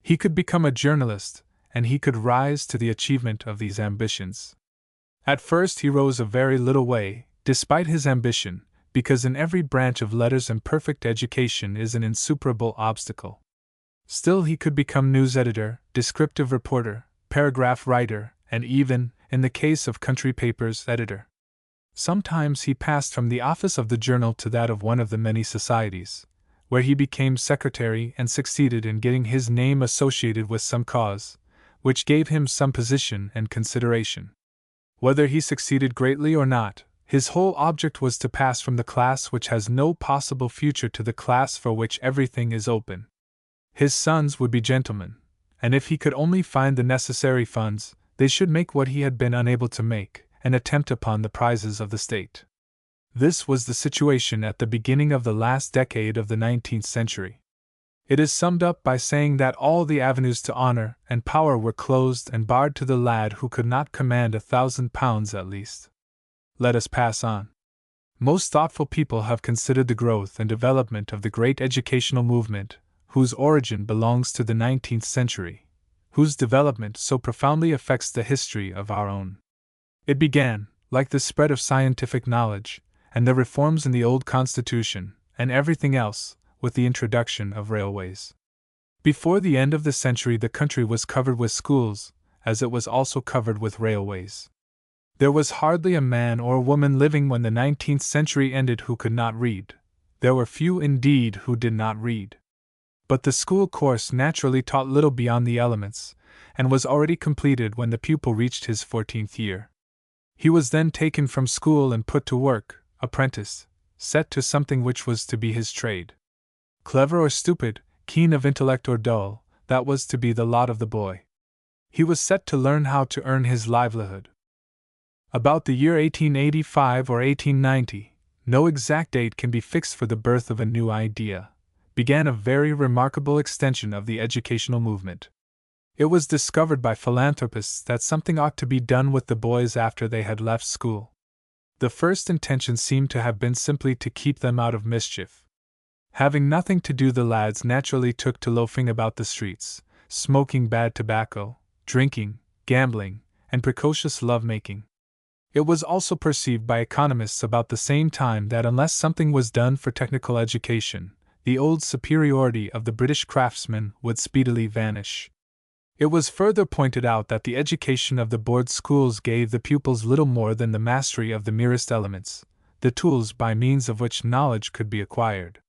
He could become a journalist, and he could rise to the achievement of these ambitions. At first he rose a very little way, despite his ambition, because in every branch of letters imperfect education is an insuperable obstacle. Still he could become news editor, descriptive reporter, paragraph writer, and even, in the case of country papers, editor. Sometimes he passed from the office of the journal to that of one of the many societies, where he became secretary and succeeded in getting his name associated with some cause, which gave him some position and consideration. Whether he succeeded greatly or not, his whole object was to pass from the class which has no possible future to the class for which everything is open. His sons would be gentlemen, and if he could only find the necessary funds, they should make what he had been unable to make, an attempt upon the prizes of the state. This was the situation at the beginning of the last decade of the 19th century. It is summed up by saying that all the avenues to honor and power were closed and barred to the lad who could not command £1,000 at least. Let us pass on. Most thoughtful people have considered the growth and development of the great educational movement, whose origin belongs to the 19th century, whose development so profoundly affects the history of our own. It began, like the spread of scientific knowledge, and the reforms in the old Constitution, and everything else, with the introduction of railways. Before the end of the century the country was covered with schools, as it was also covered with railways. There was hardly a man or woman living when the 19th century ended who could not read. There were few indeed who did not read. But the school course naturally taught little beyond the elements, and was already completed when the pupil reached his 14th year. He was then taken from school and put to work, apprenticed, set to something which was to be his trade. Clever or stupid, keen of intellect or dull, that was to be the lot of the boy. He was set to learn how to earn his livelihood. About the year 1885 or 1890, no exact date can be fixed for the birth of a new idea, began a very remarkable extension of the educational movement. It was discovered by philanthropists that something ought to be done with the boys after they had left school. The first intention seemed to have been simply to keep them out of mischief. Having nothing to do, the lads naturally took to loafing about the streets, smoking bad tobacco, drinking, gambling, and precocious love-making. It was also perceived by economists about the same time that unless something was done for technical education, the old superiority of the British craftsman would speedily vanish. It was further pointed out that the education of the board schools gave the pupils little more than the mastery of the merest elements, the tools by means of which knowledge could be acquired.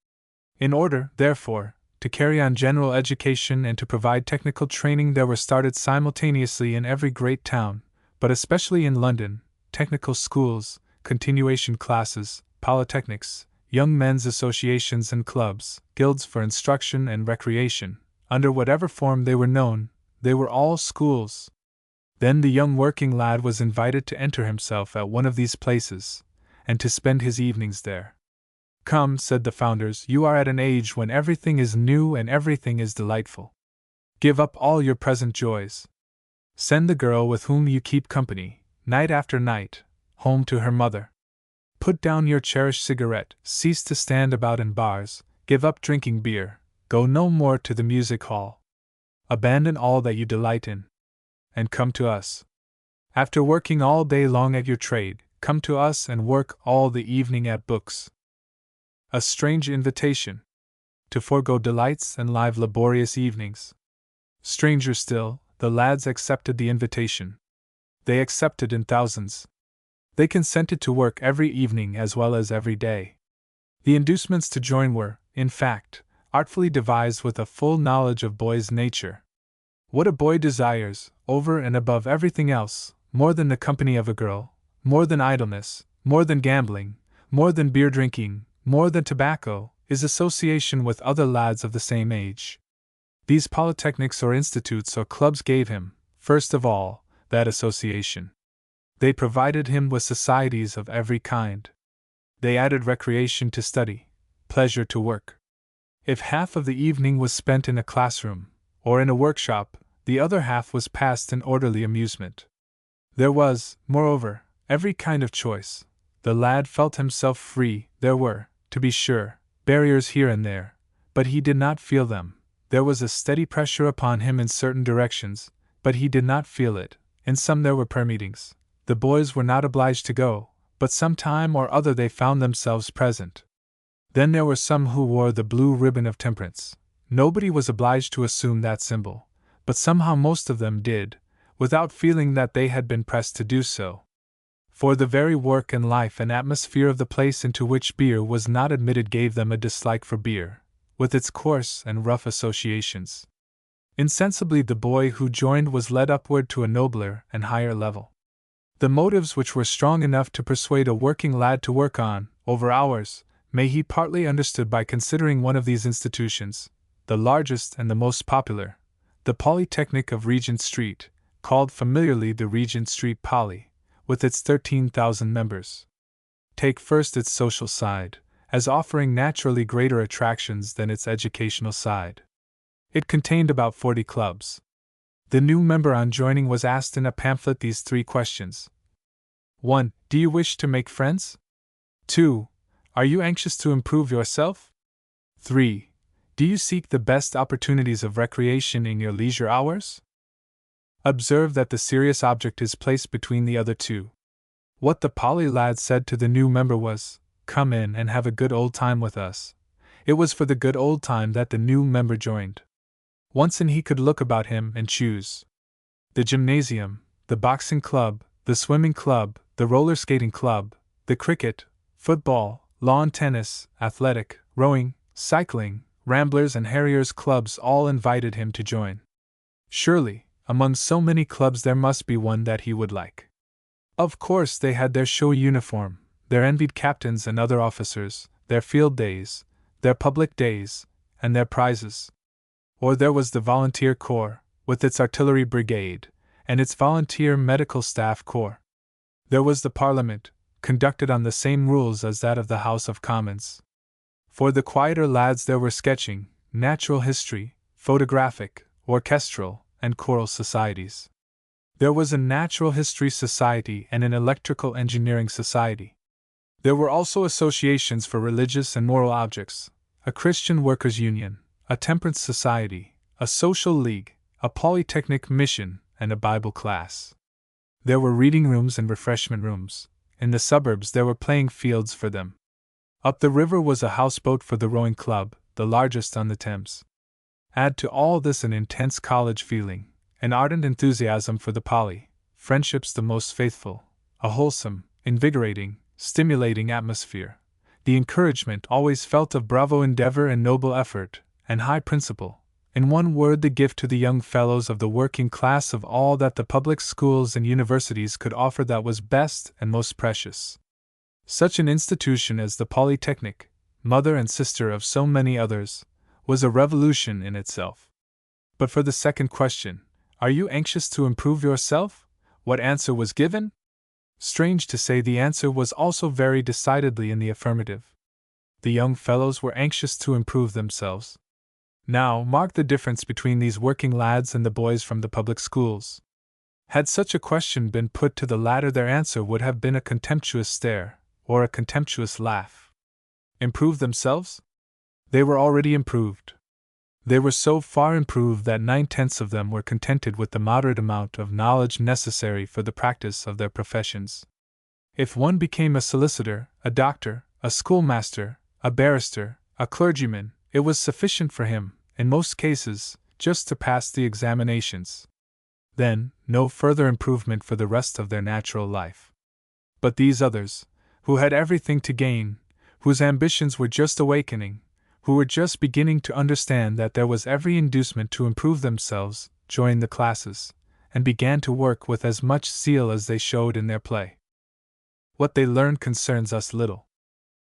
In order, therefore, to carry on general education and to provide technical training, there were started simultaneously in every great town, but especially in London, technical schools, continuation classes, polytechnics, young men's associations and clubs, guilds for instruction and recreation. Under whatever form they were known, they were all schools. Then the young working lad was invited to enter himself at one of these places, and to spend his evenings there. "Come," said the founders, "you are at an age when everything is new and everything is delightful. Give up all your present joys. Send the girl with whom you keep company, night after night, home to her mother. Put down your cherished cigarette, cease to stand about in bars, give up drinking beer, go no more to the music hall. Abandon all that you delight in, and come to us. After working all day long at your trade, come to us and work all the evening at books." A strange invitation. To forego delights and live laborious evenings. Stranger still, the lads accepted the invitation. They accepted in thousands. They consented to work every evening as well as every day. The inducements to join were, in fact, artfully devised with a full knowledge of boy's nature. What a boy desires, over and above everything else, more than the company of a girl, more than idleness, more than gambling, more than beer drinking, more than tobacco, is association with other lads of the same age. These polytechnics or institutes or clubs gave him, first of all, that association. They provided him with societies of every kind. They added recreation to study, pleasure to work. If half of the evening was spent in a classroom, or in a workshop, the other half was passed in orderly amusement. There was, moreover, every kind of choice. The lad felt himself free. There were, to be sure, barriers here and there, but he did not feel them. There was a steady pressure upon him in certain directions, but he did not feel it. In some there were prayer meetings. The boys were not obliged to go, but some time or other they found themselves present. Then there were some who wore the blue ribbon of temperance. Nobody was obliged to assume that symbol, but somehow most of them did, without feeling that they had been pressed to do so. For the very work and life and atmosphere of the place into which beer was not admitted gave them a dislike for beer, with its coarse and rough associations. Insensibly the boy who joined was led upward to a nobler and higher level. The motives which were strong enough to persuade a working lad to work on, over hours, may he partly understood by considering one of these institutions, the largest and the most popular, the Polytechnic of Regent Street, called familiarly the Regent Street Poly, with its 13,000 members. Take first its social side, as offering naturally greater attractions than its educational side. It contained about 40 clubs. The new member on joining was asked in a pamphlet these 3 questions. 1. Do you wish to make friends? 2. Are you anxious to improve yourself? 3. Do you seek the best opportunities of recreation in your leisure hours? Observe that the serious object is placed between the other 2. What the Poly lad said to the new member was, "Come in and have a good old time with us." It was for the good old time that the new member joined. Once in, he could look about him and choose. The gymnasium, the boxing club, the swimming club, the roller skating club, the cricket, football, lawn tennis, athletic, rowing, cycling, ramblers and harriers clubs all invited him to join. Surely, among so many clubs there must be one that he would like. Of course they had their showy uniform, their envied captains and other officers, their field days, their public days, and their prizes. Or there was the Volunteer Corps, with its artillery brigade, and its volunteer medical staff corps. There was the Parliament, conducted on the same rules as that of the House of Commons. For the quieter lads there were sketching, natural history, photographic, orchestral, and choral societies. There was a natural history society and an electrical engineering society. There were also associations for religious and moral objects, a Christian workers' union, a temperance society, a social league, a polytechnic mission, and a Bible class. There were reading rooms and refreshment rooms. In the suburbs there were playing fields for them. Up the river was a houseboat for the rowing club, the largest on the Thames. Add to all this an intense college feeling, an ardent enthusiasm for the Poly, friendships the most faithful, a wholesome, invigorating, stimulating atmosphere, the encouragement always felt of bravo endeavor and noble effort, and high principle, in one word the gift to the young fellows of the working class of all that the public schools and universities could offer that was best and most precious. Such an institution as the Polytechnic, mother and sister of so many others, was a revolution in itself. But for the second question, are you anxious to improve yourself? What answer was given? Strange to say, the answer was also very decidedly in the affirmative. The young fellows were anxious to improve themselves. Now, mark the difference between these working lads and the boys from the public schools. Had such a question been put to the latter, their answer would have been a contemptuous stare, or a contemptuous laugh. Improve themselves? They were already improved. They were so far improved that 9/10 of them were contented with the moderate amount of knowledge necessary for the practice of their professions. If one became a solicitor, a doctor, a schoolmaster, a barrister, a clergyman, it was sufficient for him, in most cases, just to pass the examinations. Then, no further improvement for the rest of their natural life. But these others, who had everything to gain, whose ambitions were just awakening, who were just beginning to understand that there was every inducement to improve themselves, joined the classes, and began to work with as much zeal as they showed in their play. What they learned concerns us little.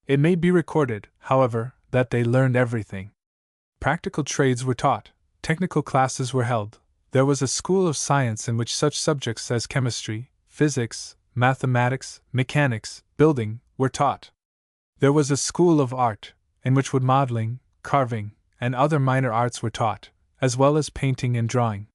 It may be recorded, however, that they learned everything. Practical trades were taught, technical classes were held, there was a school of science in which such subjects as chemistry, physics, mathematics, mechanics, building, were taught. There was a school of art, in which wood modeling, carving, and other minor arts were taught, as well as painting and drawing.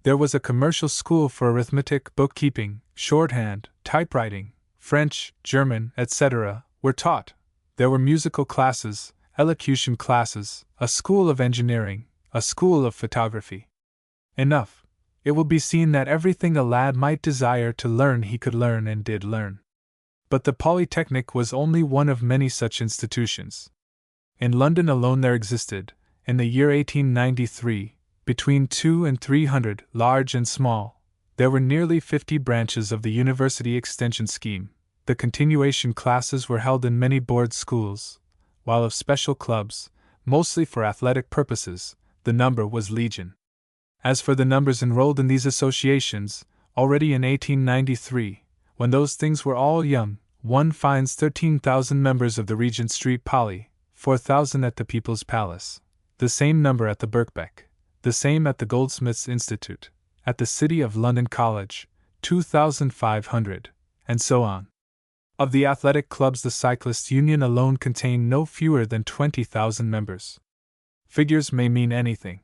There was a commercial school for arithmetic, bookkeeping, shorthand, typewriting, French, German, etc., were taught. There were musical classes, elocution classes, a school of engineering, a school of photography. Enough. It will be seen that everything a lad might desire to learn he could learn and did learn. But the Polytechnic was only one of many such institutions. In London alone there existed, in the year 1893, between 200 and 300, large and small. There were nearly 50 branches of the university extension scheme. The continuation classes were held in many board schools, while of special clubs, mostly for athletic purposes, the number was legion. As for the numbers enrolled in these associations, already in 1893, when those things were all young, one finds 13,000 members of the Regent Street Poly, 4,000 at the People's Palace, the same number at the Birkbeck, the same at the Goldsmiths' Institute, at the City of London College, 2,500, and so on. Of the athletic clubs, the Cyclists' Union alone contained no fewer than 20,000 members. Figures may mean anything.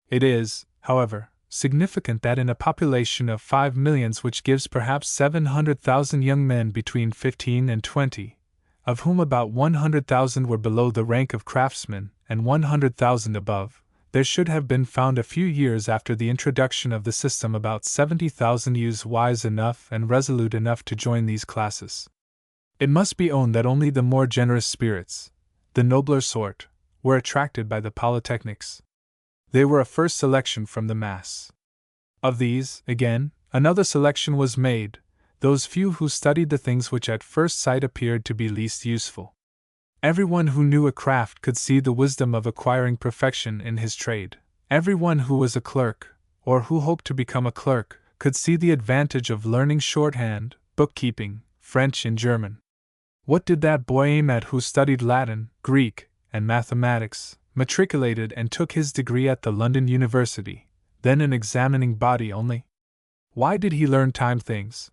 It is, however, significant that in a population of 5 millions, which gives perhaps 700,000 young men between 15 and 20, of whom about 100,000 were below the rank of craftsmen and 100,000 above, there should have been found a few years after the introduction of the system about 70,000 youths wise enough and resolute enough to join these classes. It must be owned that only the more generous spirits, the nobler sort, were attracted by the polytechnics. They were a first selection from the mass. Of these, again, another selection was made, those few who studied the things which at first sight appeared to be least useful. Everyone who knew a craft could see the wisdom of acquiring perfection in his trade. Everyone who was a clerk, or who hoped to become a clerk, could see the advantage of learning shorthand, bookkeeping, French and German. What did that boy aim at who studied Latin, Greek, and mathematics, matriculated and took his degree at the London University, then an examining body only? Why did he learn time things?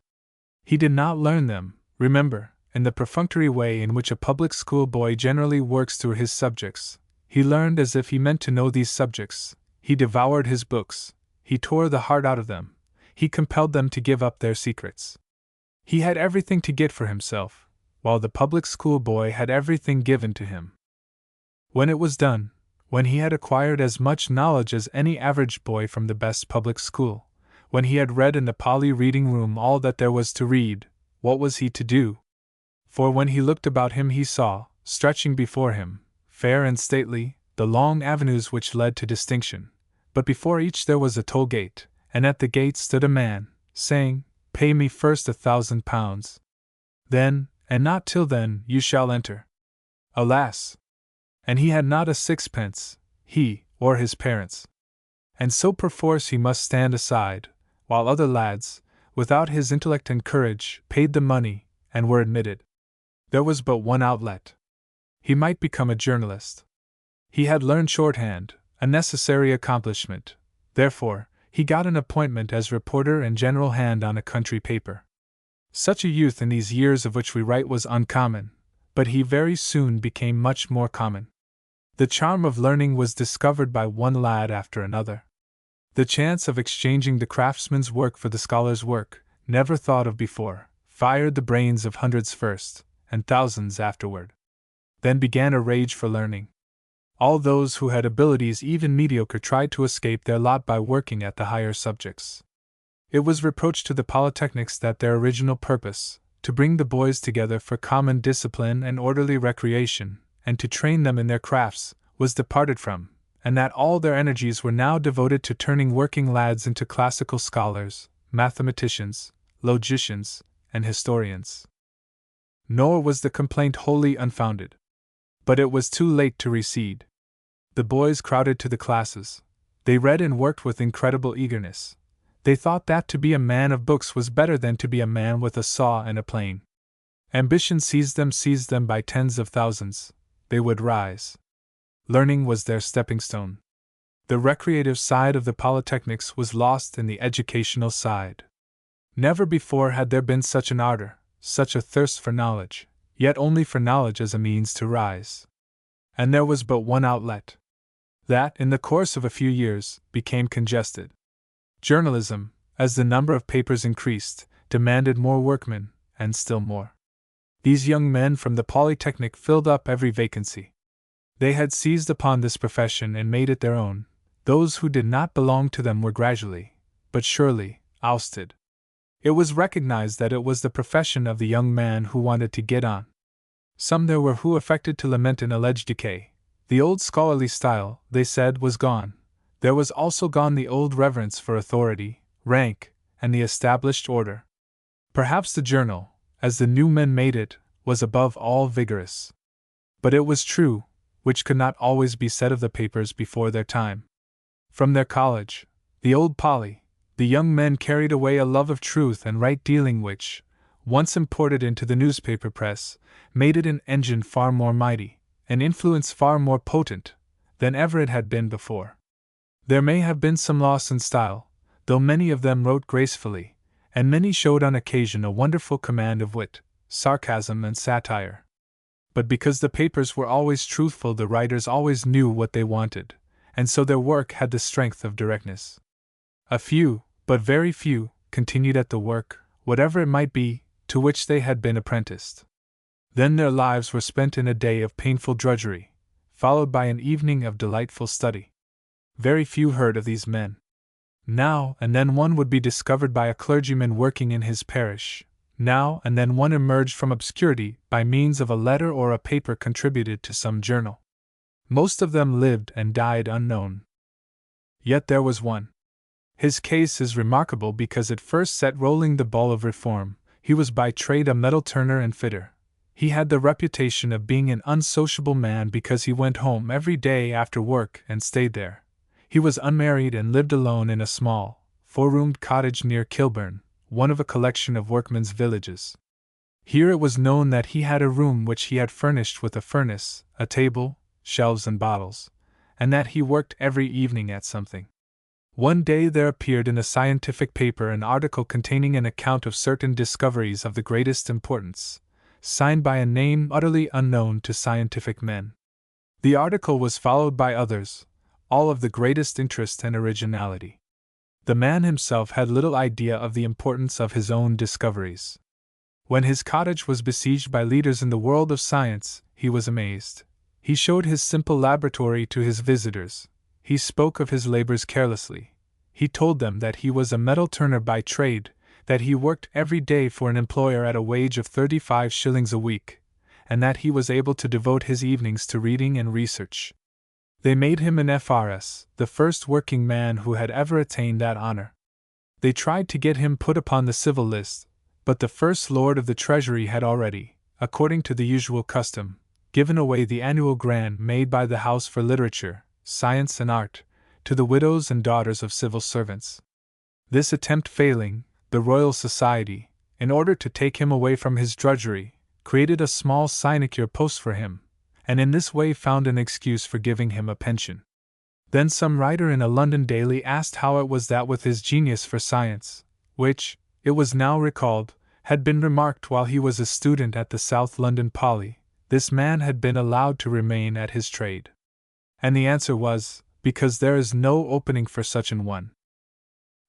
He did not learn them, remember, in the perfunctory way in which a public school boy generally works through his subjects. He learned as if he meant to know these subjects. He devoured his books. He tore the heart out of them. He compelled them to give up their secrets. He had everything to get for himself, while the public school boy had everything given to him. When it was done, when he had acquired as much knowledge as any average boy from the best public school, when he had read in the Poly reading room all that there was to read, what was he to do? For when he looked about him he saw, stretching before him, fair and stately, the long avenues which led to distinction, but before each there was a toll gate, and at the gate stood a man, saying, "Pay me first £1,000. Then, and not till then, you shall enter." Alas! And he had not a sixpence, he, or his parents. And so perforce he must stand aside, while other lads, without his intellect and courage, paid the money, and were admitted. There was but one outlet. He might become a journalist. He had learned shorthand, a necessary accomplishment. Therefore, he got an appointment as reporter and general hand on a country paper. Such a youth in these years of which we write was uncommon, but he very soon became much more common. The charm of learning was discovered by one lad after another. The chance of exchanging the craftsman's work for the scholar's work, never thought of before, fired the brains of hundreds first, and thousands afterward. Then began a rage for learning. All those who had abilities even mediocre tried to escape their lot by working at the higher subjects. It was reproached to the polytechnics that their original purpose, to bring the boys together for common discipline and orderly recreation, and to train them in their crafts, was departed from, and that all their energies were now devoted to turning working lads into classical scholars, mathematicians, logicians, and historians. Nor was the complaint wholly unfounded. But it was too late to recede. The boys crowded to the classes. They read and worked with incredible eagerness. They thought that to be a man of books was better than to be a man with a saw and a plane. Ambition seized them by tens of thousands. They would rise. Learning was their stepping stone. The recreative side of the polytechnics was lost in the educational side. Never before had there been such an ardor, such a thirst for knowledge, yet only for knowledge as a means to rise. And there was but one outlet. That, in the course of a few years, became congested. Journalism, as the number of papers increased, demanded more workmen, and still more. These young men from the Polytechnic filled up every vacancy. They had seized upon this profession and made it their own. Those who did not belong to them were gradually, but surely, ousted. It was recognized that it was the profession of the young man who wanted to get on. Some there were who affected to lament an alleged decay. The old scholarly style, they said, was gone. There was also gone the old reverence for authority, rank, and the established order. Perhaps the journal, as the new men made it, was above all vigorous. But it was true, which could not always be said of the papers before their time. From their college, the old Poly, the young men carried away a love of truth and right dealing which, once imported into the newspaper press, made it an engine far more mighty, an influence far more potent, than ever it had been before. There may have been some loss in style, though many of them wrote gracefully, and many showed on occasion a wonderful command of wit, sarcasm, and satire. But because the papers were always truthful, the writers always knew what they wanted, and so their work had the strength of directness. A few, but very few, continued at the work, whatever it might be, to which they had been apprenticed. Then their lives were spent in a day of painful drudgery, followed by an evening of delightful study. Very few heard of these men. Now and then one would be discovered by a clergyman working in his parish. Now and then one emerged from obscurity by means of a letter or a paper contributed to some journal. Most of them lived and died unknown. Yet there was one. His case is remarkable because it first set rolling the ball of reform. He was by trade a metal turner and fitter. He had the reputation of being an unsociable man because he went home every day after work and stayed there. He was unmarried and lived alone in a small, four-roomed cottage near Kilburn, one of a collection of workmen's villages. Here it was known that he had a room which he had furnished with a furnace, a table, shelves and bottles, and that he worked every evening at something. One day there appeared in a scientific paper an article containing an account of certain discoveries of the greatest importance, signed by a name utterly unknown to scientific men. The article was followed by others, all of the greatest interest and originality. The man himself had little idea of the importance of his own discoveries. When his cottage was besieged by leaders in the world of science, he was amazed. He showed his simple laboratory to his visitors. He spoke of his labors carelessly. He told them that he was a metal turner by trade, that he worked every day for an employer at a wage of 35 shillings a week, and that he was able to devote his evenings to reading and research. They made him an FRS, the first working man who had ever attained that honor. They tried to get him put upon the civil list, but the First Lord of the Treasury had already, according to the usual custom, given away the annual grant made by the House for Literature, Science and Art, to the widows and daughters of civil servants. This attempt failing, the Royal Society, in order to take him away from his drudgery, created a small sinecure post for him, and in this way found an excuse for giving him a pension. Then some writer in a London daily asked how it was that with his genius for science, which, it was now recalled, had been remarked while he was a student at the South London Poly, this man had been allowed to remain at his trade. And the answer was, because there is no opening for such an one.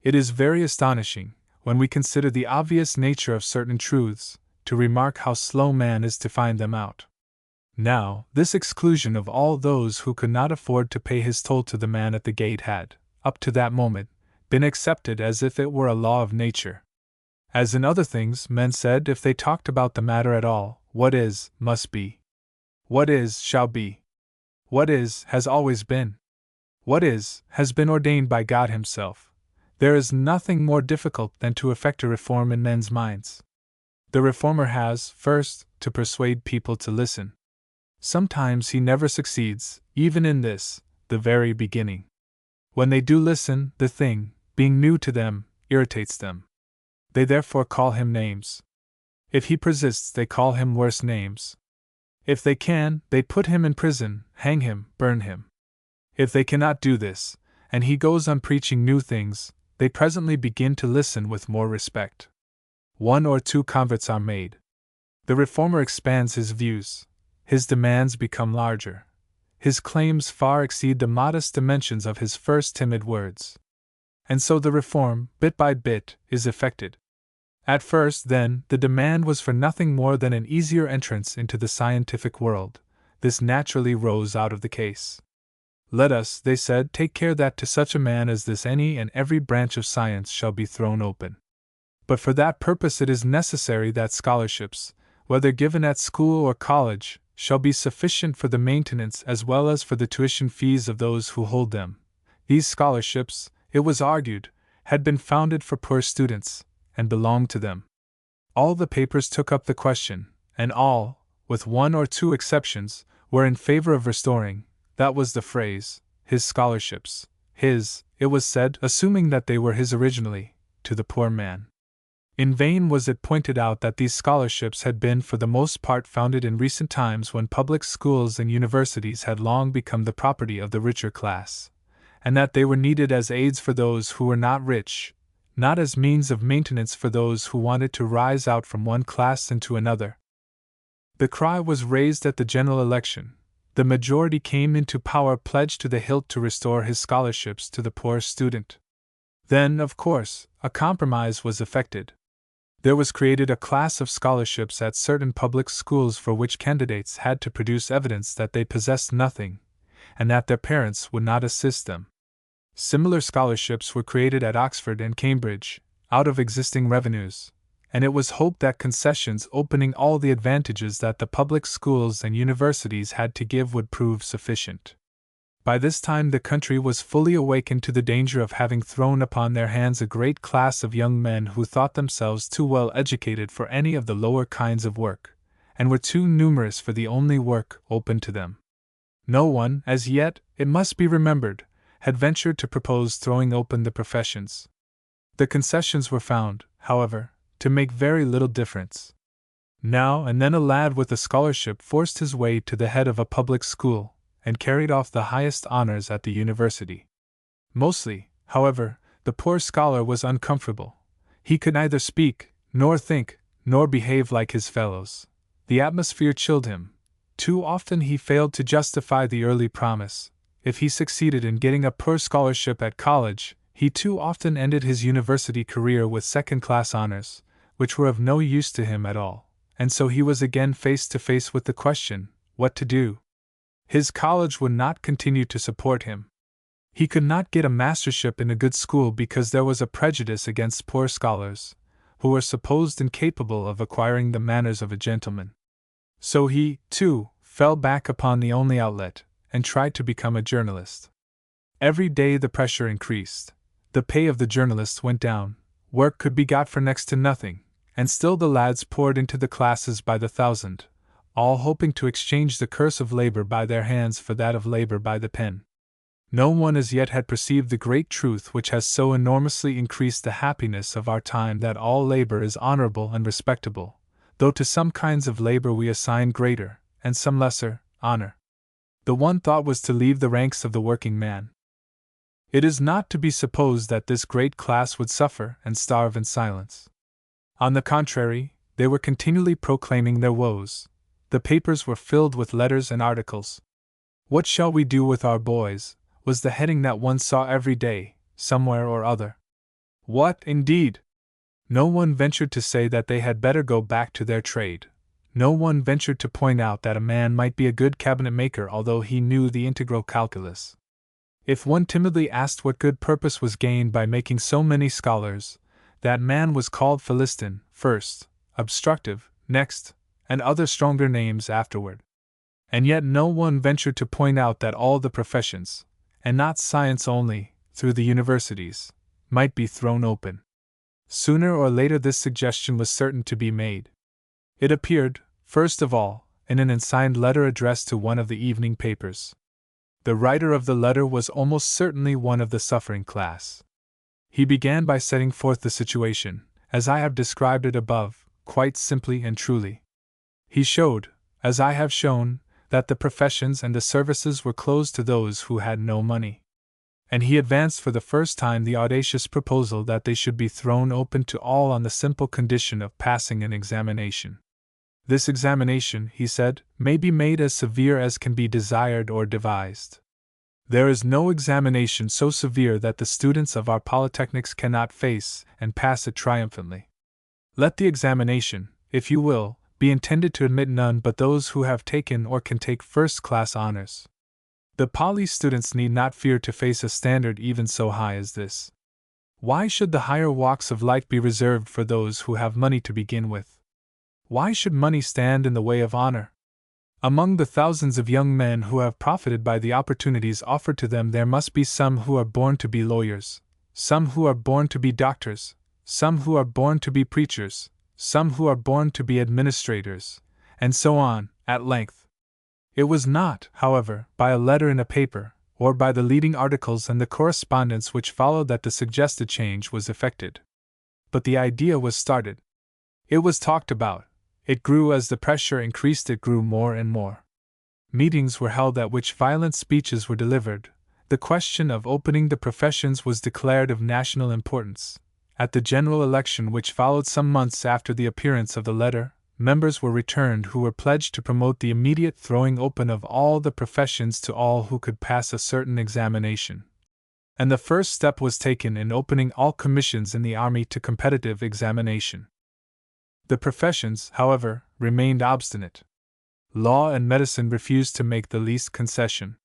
It is very astonishing, when we consider the obvious nature of certain truths, to remark how slow man is to find them out. Now, this exclusion of all those who could not afford to pay his toll to the man at the gate had, up to that moment, been accepted as if it were a law of nature. As in other things, men said if they talked about the matter at all, what is, must be. What is, shall be. What is, has always been. What is, has been ordained by God Himself. There is nothing more difficult than to effect a reform in men's minds. The reformer has, first, to persuade people to listen. Sometimes he never succeeds, even in this, the very beginning. When they do listen, the thing, being new to them, irritates them. They therefore call him names. If he persists, they call him worse names. If they can, they put him in prison, hang him, burn him. If they cannot do this, and he goes on preaching new things, they presently begin to listen with more respect. 1 or 2 converts are made. The reformer expands his views. His demands become larger. His claims far exceed the modest dimensions of his first timid words. And so the reform, bit by bit, is effected. At first, then, the demand was for nothing more than an easier entrance into the scientific world. This naturally rose out of the case. Let us, they said, take care that to such a man as this any and every branch of science shall be thrown open. But for that purpose it is necessary that scholarships, whether given at school or college, shall be sufficient for the maintenance as well as for the tuition fees of those who hold them. These scholarships, it was argued, had been founded for poor students, and belonged to them. All the papers took up the question, and all, with 1 or 2 exceptions, were in favor of restoring, that was the phrase, his scholarships, his, it was said, assuming that they were his originally, to the poor man. In vain was it pointed out that these scholarships had been for the most part founded in recent times when public schools and universities had long become the property of the richer class, and that they were needed as aids for those who were not rich, not as means of maintenance for those who wanted to rise out from one class into another. The cry was raised at the general election. The majority came into power pledged to the hilt to restore his scholarships to the poor student. Then, of course, a compromise was effected. There was created a class of scholarships at certain public schools for which candidates had to produce evidence that they possessed nothing, and that their parents would not assist them. Similar scholarships were created at Oxford and Cambridge, out of existing revenues, and it was hoped that concessions opening all the advantages that the public schools and universities had to give would prove sufficient. By this time the country was fully awakened to the danger of having thrown upon their hands a great class of young men who thought themselves too well educated for any of the lower kinds of work, and were too numerous for the only work open to them. No one, as yet, it must be remembered, had ventured to propose throwing open the professions. The concessions were found, however, to make very little difference. Now and then a lad with a scholarship forced his way to the head of a public school, and carried off the highest honors at the university. Mostly, however, the poor scholar was uncomfortable. He could neither speak, nor think, nor behave like his fellows. The atmosphere chilled him. Too often he failed to justify the early promise. If he succeeded in getting a poor scholarship at college, he too often ended his university career with second-class honors, which were of no use to him at all, and so he was again face to face with the question, what to do? His college would not continue to support him. He could not get a mastership in a good school because there was a prejudice against poor scholars, who were supposed incapable of acquiring the manners of a gentleman. So he, too, fell back upon the only outlet, and tried to become a journalist. Every day the pressure increased. The pay of the journalists went down, work could be got for next to nothing, and still the lads poured into the classes by the thousand, all hoping to exchange the curse of labor by their hands for that of labor by the pen. No one as yet had perceived the great truth which has so enormously increased the happiness of our time, that all labor is honorable and respectable, though to some kinds of labor we assign greater, and some lesser, honor. The one thought was to leave the ranks of the working man. It is not to be supposed that this great class would suffer and starve in silence. On the contrary, they were continually proclaiming their woes. The papers were filled with letters and articles. "What shall we do with our boys?" was the heading that one saw every day, somewhere or other. What, indeed? No one ventured to say that they had better go back to their trade. No one ventured to point out that a man might be a good cabinet maker although he knew the integral calculus. If one timidly asked what good purpose was gained by making so many scholars, that man was called Philistin, first, obstructive, next, and other stronger names afterward. And yet no one ventured to point out that all the professions, and not science only, through the universities, might be thrown open. Sooner or later this suggestion was certain to be made. It appeared, first of all, in an unsigned letter addressed to one of the evening papers. The writer of the letter was almost certainly one of the suffering class. He began by setting forth the situation, as I have described it above, quite simply and truly. He showed, as I have shown, that the professions and the services were closed to those who had no money. And he advanced for the first time the audacious proposal that they should be thrown open to all on the simple condition of passing an examination. This examination, he said, may be made as severe as can be desired or devised. There is no examination so severe that the students of our polytechnics cannot face and pass it triumphantly. Let the examination, if you will, be intended to admit none but those who have taken or can take first-class honors. The poly students need not fear to face a standard even so high as this. Why should the higher walks of life be reserved for those who have money to begin with? Why should money stand in the way of honor? Among the thousands of young men who have profited by the opportunities offered to them, there must be some who are born to be lawyers, some who are born to be doctors, some who are born to be preachers, some who are born to be administrators, and so on, at length. It was not, however, by a letter in a paper, or by the leading articles and the correspondence which followed that the suggested change was effected. But the idea was started. It was talked about. It grew as the pressure increased, it grew more and more. Meetings were held at which violent speeches were delivered. The question of opening the professions was declared of national importance. At the general election which followed some months after the appearance of the letter, members were returned who were pledged to promote the immediate throwing open of all the professions to all who could pass a certain examination. And the first step was taken in opening all commissions in the army to competitive examination. The professions, however, remained obstinate. Law and medicine refused to make the least concession.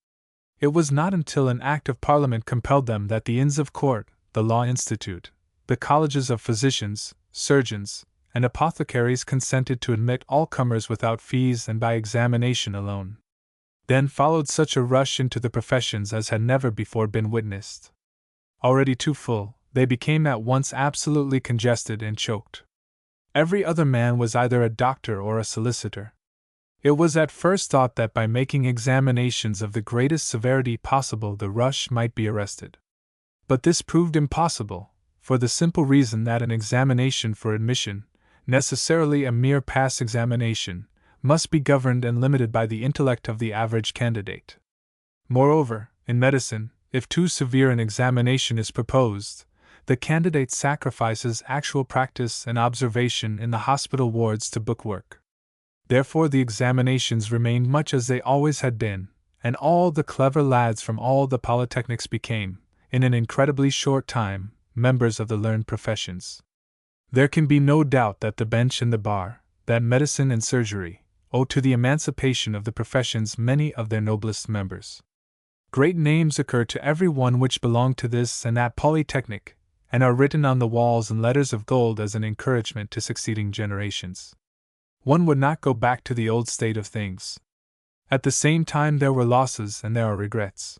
It was not until an Act of Parliament compelled them that the Inns of Court, the Law Institute, the colleges of physicians, surgeons, and apothecaries consented to admit all comers without fees and by examination alone. Then followed such a rush into the professions as had never before been witnessed. Already too full, they became at once absolutely congested and choked. Every other man was either a doctor or a solicitor. It was at first thought that by making examinations of the greatest severity possible the rush might be arrested. But this proved impossible, for the simple reason that an examination for admission, necessarily a mere pass examination, must be governed and limited by the intellect of the average candidate. Moreover, in medicine, if too severe an examination is proposed, the candidate sacrifices actual practice and observation in the hospital wards to bookwork. Therefore the examinations remained much as they always had been, and all the clever lads from all the polytechnics became, in an incredibly short time, members of the learned professions. There can be no doubt that the bench and the bar, that medicine and surgery, owe to the emancipation of the professions many of their noblest members. Great names occur to every one which belonged to this and that polytechnic, and are written on the walls in letters of gold as an encouragement to succeeding generations. One would not go back to the old state of things. At the same time there were losses and there are regrets.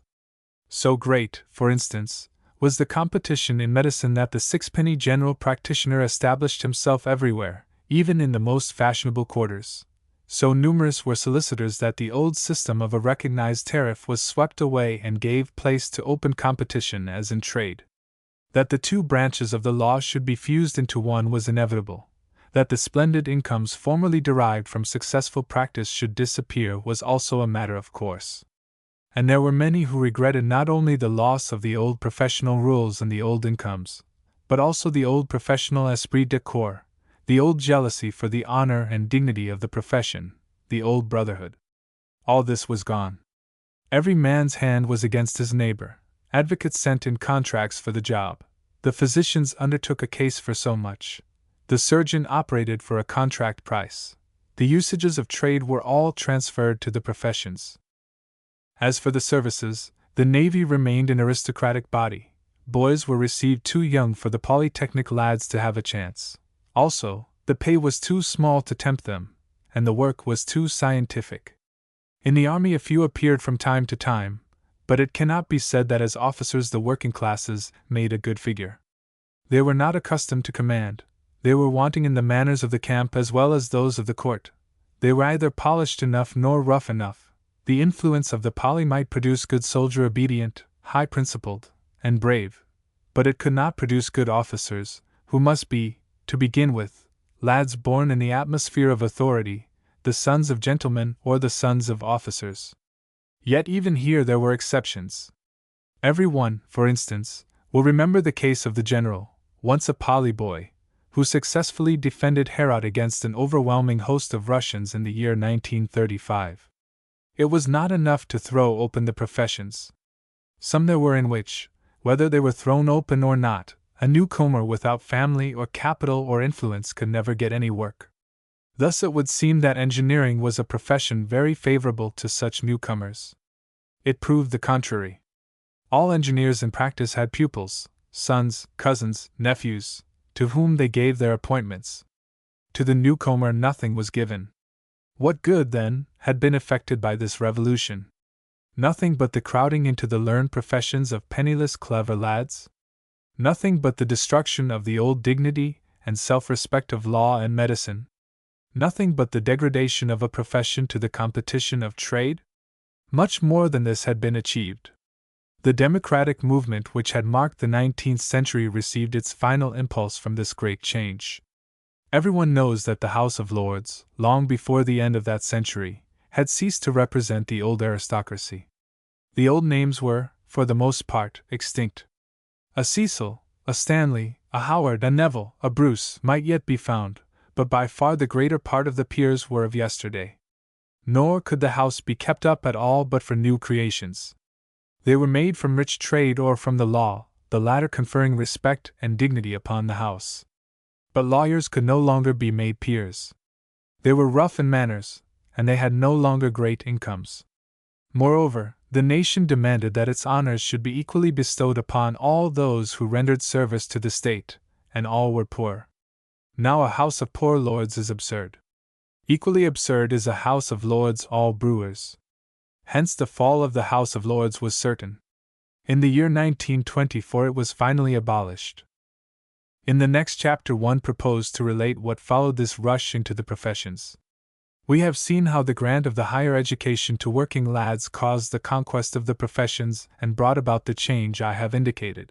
So great, for instance, was the competition in medicine that the sixpenny general practitioner established himself everywhere, even in the most fashionable quarters. So numerous were solicitors that the old system of a recognized tariff was swept away and gave place to open competition as in trade. That the two branches of the law should be fused into one was inevitable. That the splendid incomes formerly derived from successful practice should disappear was also a matter of course. And there were many who regretted not only the loss of the old professional rules and the old incomes, but also the old professional esprit de corps, the old jealousy for the honor and dignity of the profession, the old brotherhood. All this was gone. Every man's hand was against his neighbor. Advocates sent in contracts for the job. The physicians undertook a case for so much. The surgeon operated for a contract price. The usages of trade were all transferred to the professions. As for the services, the Navy remained an aristocratic body. Boys were received too young for the polytechnic lads to have a chance. Also, the pay was too small to tempt them, and the work was too scientific. In the army a few appeared from time to time, but it cannot be said that as officers the working classes made a good figure. They were not accustomed to command, they were wanting in the manners of the camp as well as those of the court, they were either polished enough nor rough enough. The influence of the poly might produce good soldier obedient, high-principled, and brave, but it could not produce good officers, who must be, to begin with, lads born in the atmosphere of authority, the sons of gentlemen or the sons of officers. Yet even here there were exceptions. Every one, for instance, will remember the case of the general, once a poly boy, who successfully defended Herat against an overwhelming host of Russians in the year 1935. It was not enough to throw open the professions. Some there were in which, whether they were thrown open or not, a newcomer without family or capital or influence could never get any work. Thus it would seem that engineering was a profession very favorable to such newcomers. It proved the contrary. All engineers in practice had pupils, sons, cousins, nephews, to whom they gave their appointments. To the newcomer nothing was given. What good, then, had been effected by this revolution? Nothing but the crowding into the learned professions of penniless clever lads? Nothing but the destruction of the old dignity and self-respect of law and medicine? Nothing but the degradation of a profession to the competition of trade? Much more than this had been achieved. The democratic movement which had marked the 19th century received its final impulse from this great change. Everyone knows that the House of Lords, long before the end of that century, had ceased to represent the old aristocracy. The old names were, for the most part, extinct. A Cecil, a Stanley, a Howard, a Neville, a Bruce might yet be found, but by far the greater part of the peers were of yesterday. Nor could the House be kept up at all but for new creations. They were made from rich trade or from the law, the latter conferring respect and dignity upon the House. But lawyers could no longer be made peers. They were rough in manners, and they had no longer great incomes. Moreover, the nation demanded that its honors should be equally bestowed upon all those who rendered service to the state, and all were poor. Now a House of Poor Lords is absurd. Equally absurd is a House of Lords all brewers. Hence the fall of the House of Lords was certain. In the year 1924 it was finally abolished. In the next chapter one proposed to relate what followed this rush into the professions. We have seen how the grant of the higher education to working lads caused the conquest of the professions and brought about the change I have indicated.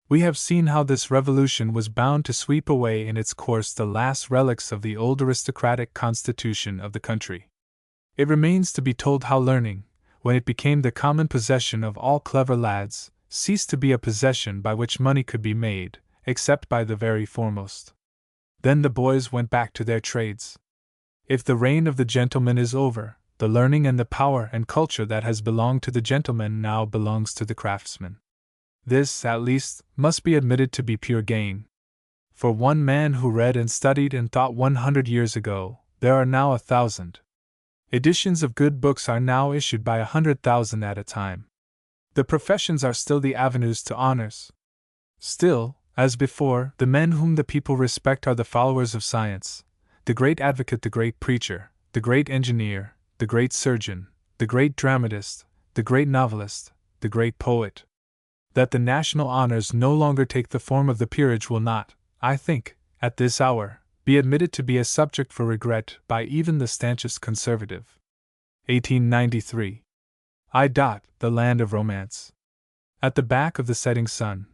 We have seen how this revolution was bound to sweep away in its course the last relics of the old aristocratic constitution of the country. It remains to be told how learning, when it became the common possession of all clever lads, ceased to be a possession by which money could be made, except by the very foremost. Then the boys went back to their trades. If the reign of the gentleman is over, the learning and the power and culture that has belonged to the gentleman now belongs to the craftsman. This, at least, must be admitted to be pure gain. For one man who read and studied and thought 100 years ago, there are now 1,000. Editions of good books are now issued by 100,000 at a time. The professions are still the avenues to honors. Still, as before, the men whom the people respect are the followers of science, the great advocate, the great preacher, the great engineer, the great surgeon, the great dramatist, the great novelist, the great poet. That the national honors no longer take the form of the peerage will not, I think, at this hour, be admitted to be a subject for regret by even the stanchest conservative. 1893. The land of romance. At the back of the setting sun,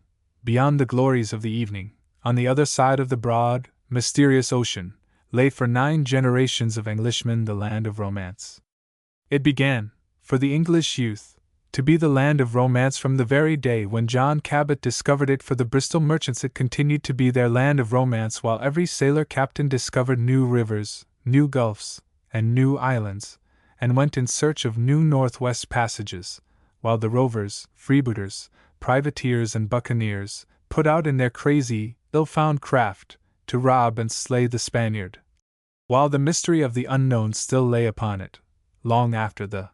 beyond the glories of the evening, on the other side of the broad, mysterious ocean, lay for 9 generations of Englishmen the land of romance. It began, for the English youth, to be the land of romance from the very day when John Cabot discovered it. For the Bristol merchants it continued to be their land of romance while every sailor captain discovered new rivers, new gulfs, and new islands, and went in search of new northwest passages, while the rovers, freebooters, privateers and buccaneers put out in their crazy, ill-found craft to rob and slay the Spaniard, while the mystery of the unknown still lay upon it, long after the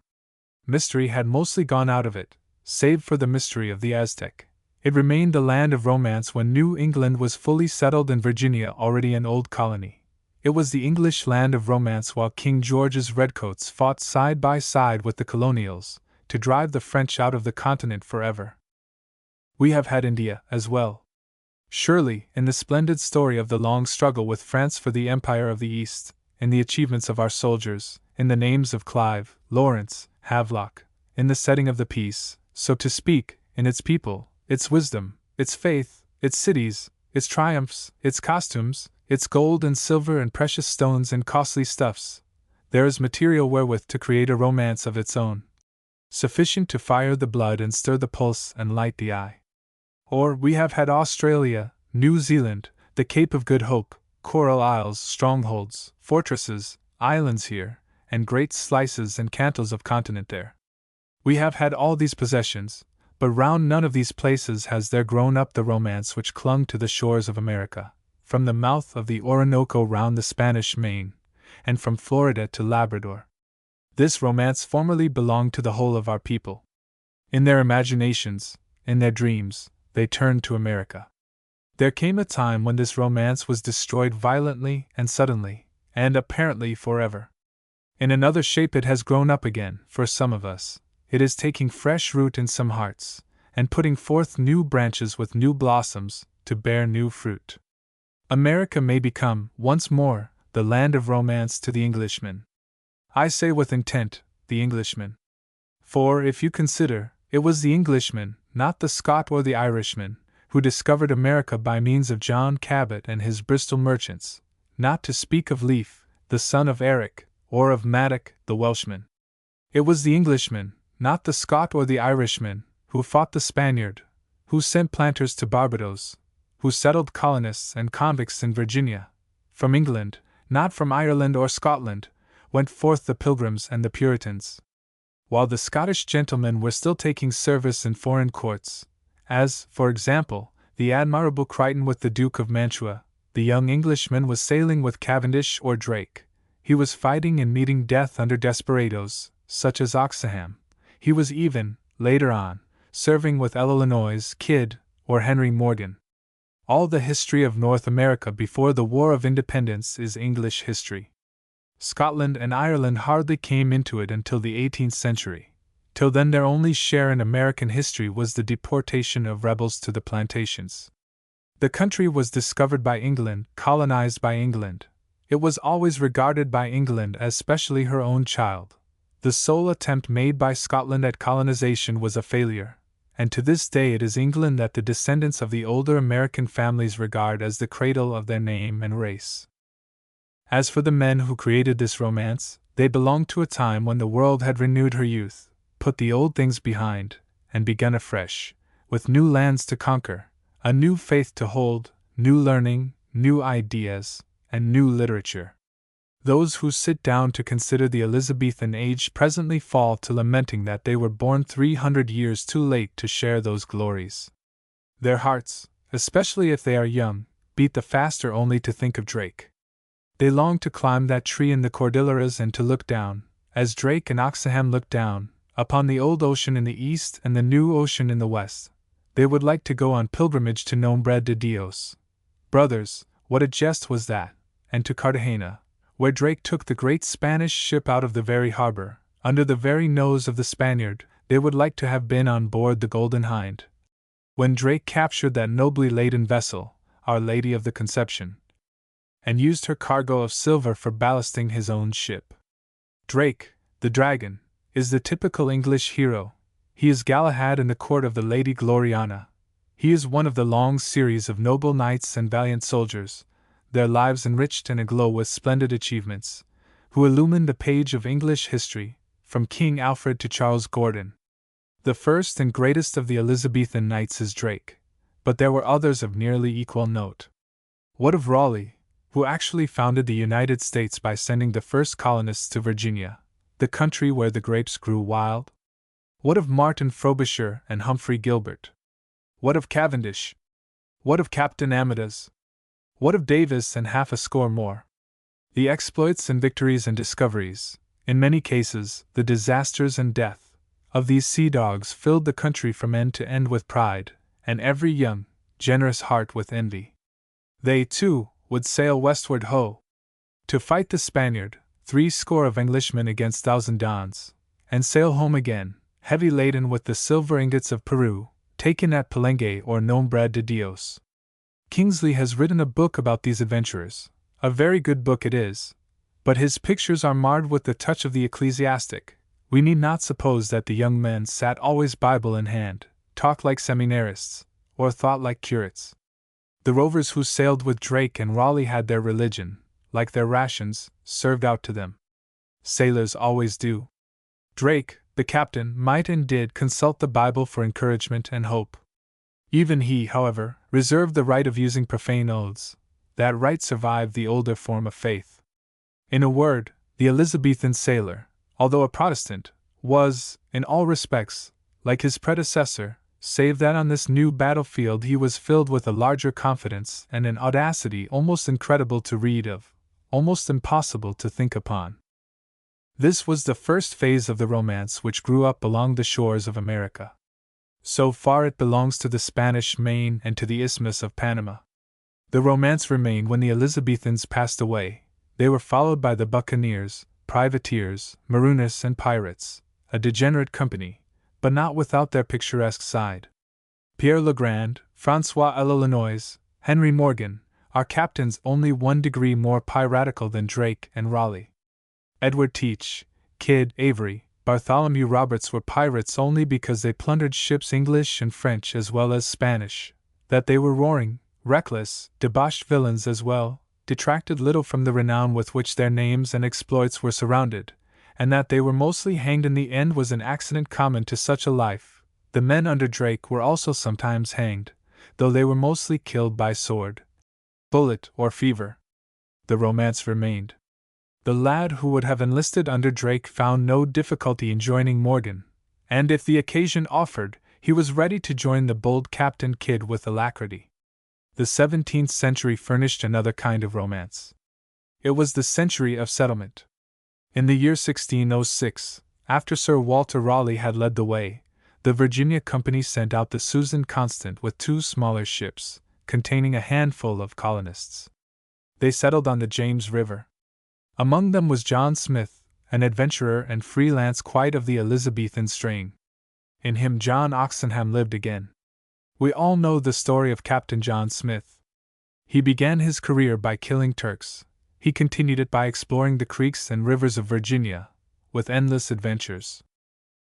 mystery had mostly gone out of it, save for the mystery of the Aztec. It remained the land of romance when New England was fully settled and Virginia already an old colony. It was the English land of romance while King George's redcoats fought side by side with the colonials, to drive the French out of the continent forever. We have had India as well. Surely, in the splendid story of the long struggle with France for the Empire of the East, in the achievements of our soldiers, in the names of Clive, Lawrence, Havelock, in the setting of the peace, so to speak, in its people, its wisdom, its faith, its cities, its triumphs, its costumes, its gold and silver and precious stones and costly stuffs, there is material wherewith to create a romance of its own, sufficient to fire the blood and stir the pulse and light the eye. Or we have had Australia, New Zealand, the Cape of Good Hope, Coral Isles, strongholds, fortresses, islands here, and great slices and cantons of continent there. We have had all these possessions, but round none of these places has there grown up the romance which clung to the shores of America, from the mouth of the Orinoco round the Spanish Main, and from Florida to Labrador. This romance formerly belonged to the whole of our people. In their imaginations, in their dreams, they turned to America. There came a time when this romance was destroyed violently and suddenly, and apparently forever. In another shape it has grown up again, for some of us. It is taking fresh root in some hearts, and putting forth new branches with new blossoms, to bear new fruit. America may become, once more, the land of romance to the Englishman. I say with intent, the Englishman. For, if you consider, it was the Englishman, not the Scot or the Irishman, who discovered America by means of John Cabot and his Bristol merchants, not to speak of Leif, the son of Eric, or of Maddock, the Welshman. It was the Englishman, not the Scot or the Irishman, who fought the Spaniard, who sent planters to Barbados, who settled colonists and convicts in Virginia. From England, not from Ireland or Scotland, went forth the Pilgrims and the Puritans. While the Scottish gentlemen were still taking service in foreign courts, as, for example, the Admirable Crichton with the Duke of Mantua, the young Englishman was sailing with Cavendish or Drake. He was fighting and meeting death under desperadoes, such as Oxenham. He was even, later on, serving with Illinois' Kid, or Henry Morgan. All the history of North America before the War of Independence is English history. Scotland and Ireland hardly came into it until the 18th century. Till then their only share in American history was the deportation of rebels to the plantations. The country was discovered by England, colonized by England. It was always regarded by England as specially her own child. The sole attempt made by Scotland at colonization was a failure, and to this day it is England that the descendants of the older American families regard as the cradle of their name and race. As for the men who created this romance, they belonged to a time when the world had renewed her youth, put the old things behind, and begun afresh, with new lands to conquer, a new faith to hold, new learning, new ideas, and new literature. Those who sit down to consider the Elizabethan age presently fall to lamenting that they were born 300 years too late to share those glories. Their hearts, especially if they are young, beat the faster only to think of Drake. They long to climb that tree in the Cordilleras and to look down, as Drake and Oxenham looked down, upon the old ocean in the east and the new ocean in the west. They would like to go on pilgrimage to Nombre de Dios. Brothers, what a jest was that, and to Cartagena, where Drake took the great Spanish ship out of the very harbor, under the very nose of the Spaniard. They would like to have been on board the Golden Hind, when Drake captured that nobly laden vessel, Our Lady of the Conception, and used her cargo of silver for ballasting his own ship. Drake, the dragon, is the typical English hero. He is Galahad in the court of the Lady Gloriana. He is one of the long series of noble knights and valiant soldiers, their lives enriched and aglow with splendid achievements, who illumined the page of English history, from King Alfred to Charles Gordon. The first and greatest of the Elizabethan knights is Drake, but there were others of nearly equal note. What of Raleigh, who actually founded the United States by sending the first colonists to Virginia, the country where the grapes grew wild? What of Martin Frobisher and Humphrey Gilbert? What of Cavendish? What of Captain Amadas? What of Davis and half a score more? The exploits and victories and discoveries, in many cases, the disasters and death, of these sea dogs filled the country from end to end with pride, and every young, generous heart with envy. They, too, would sail westward to fight the Spaniard, 80 of Englishmen against 1,000 Dons, and sail home again, heavy laden with the silver ingots of Peru, taken at Palenque or Nombre de Dios. Kingsley has written a book about these adventurers. A very good book it is, but his pictures are marred with the touch of the ecclesiastic. We need not suppose that the young men sat always Bible in hand, talked like seminarists, or thought like curates. The rovers who sailed with Drake and Raleigh had their religion, like their rations, served out to them. Sailors always do. Drake, the captain, might and did consult the Bible for encouragement and hope. Even he, however, reserved the right of using profane oaths. That right survived the older form of faith. In a word, the Elizabethan sailor, although a Protestant, was, in all respects, like his predecessor, save that on this new battlefield he was filled with a larger confidence and an audacity almost incredible to read of, almost impossible to think upon. This was the first phase of the romance which grew up along the shores of America. So far it belongs to the Spanish Main and to the Isthmus of Panama. The romance remained when the Elizabethans passed away. They were followed by the buccaneers, privateers, maroonists, and pirates, a degenerate company, but not without their picturesque side. Pierre Legrand, Francois l'Illinois, Henry Morgan, are captains only 1 degree more piratical than Drake and Raleigh. Edward Teach, Kidd, Avery, Bartholomew Roberts were pirates only because they plundered ships English and French as well as Spanish. That they were roaring, reckless, debauched villains as well, detracted little from the renown with which their names and exploits were surrounded, and that they were mostly hanged in the end was an accident common to such a life. The men under Drake were also sometimes hanged, though they were mostly killed by sword, bullet, or fever. The romance remained. The lad who would have enlisted under Drake found no difficulty in joining Morgan, and if the occasion offered, he was ready to join the bold Captain Kidd with alacrity. The 17th century furnished another kind of romance. It was the century of settlement. In the year 1606, after Sir Walter Raleigh had led the way, the Virginia Company sent out the Susan Constant with 2 smaller ships, containing a handful of colonists. They settled on the James River. Among them was John Smith, an adventurer and freelance quite of the Elizabethan strain. In him John Oxenham lived again. We all know the story of Captain John Smith. He began his career by killing Turks. He continued it by exploring the creeks and rivers of Virginia, with endless adventures.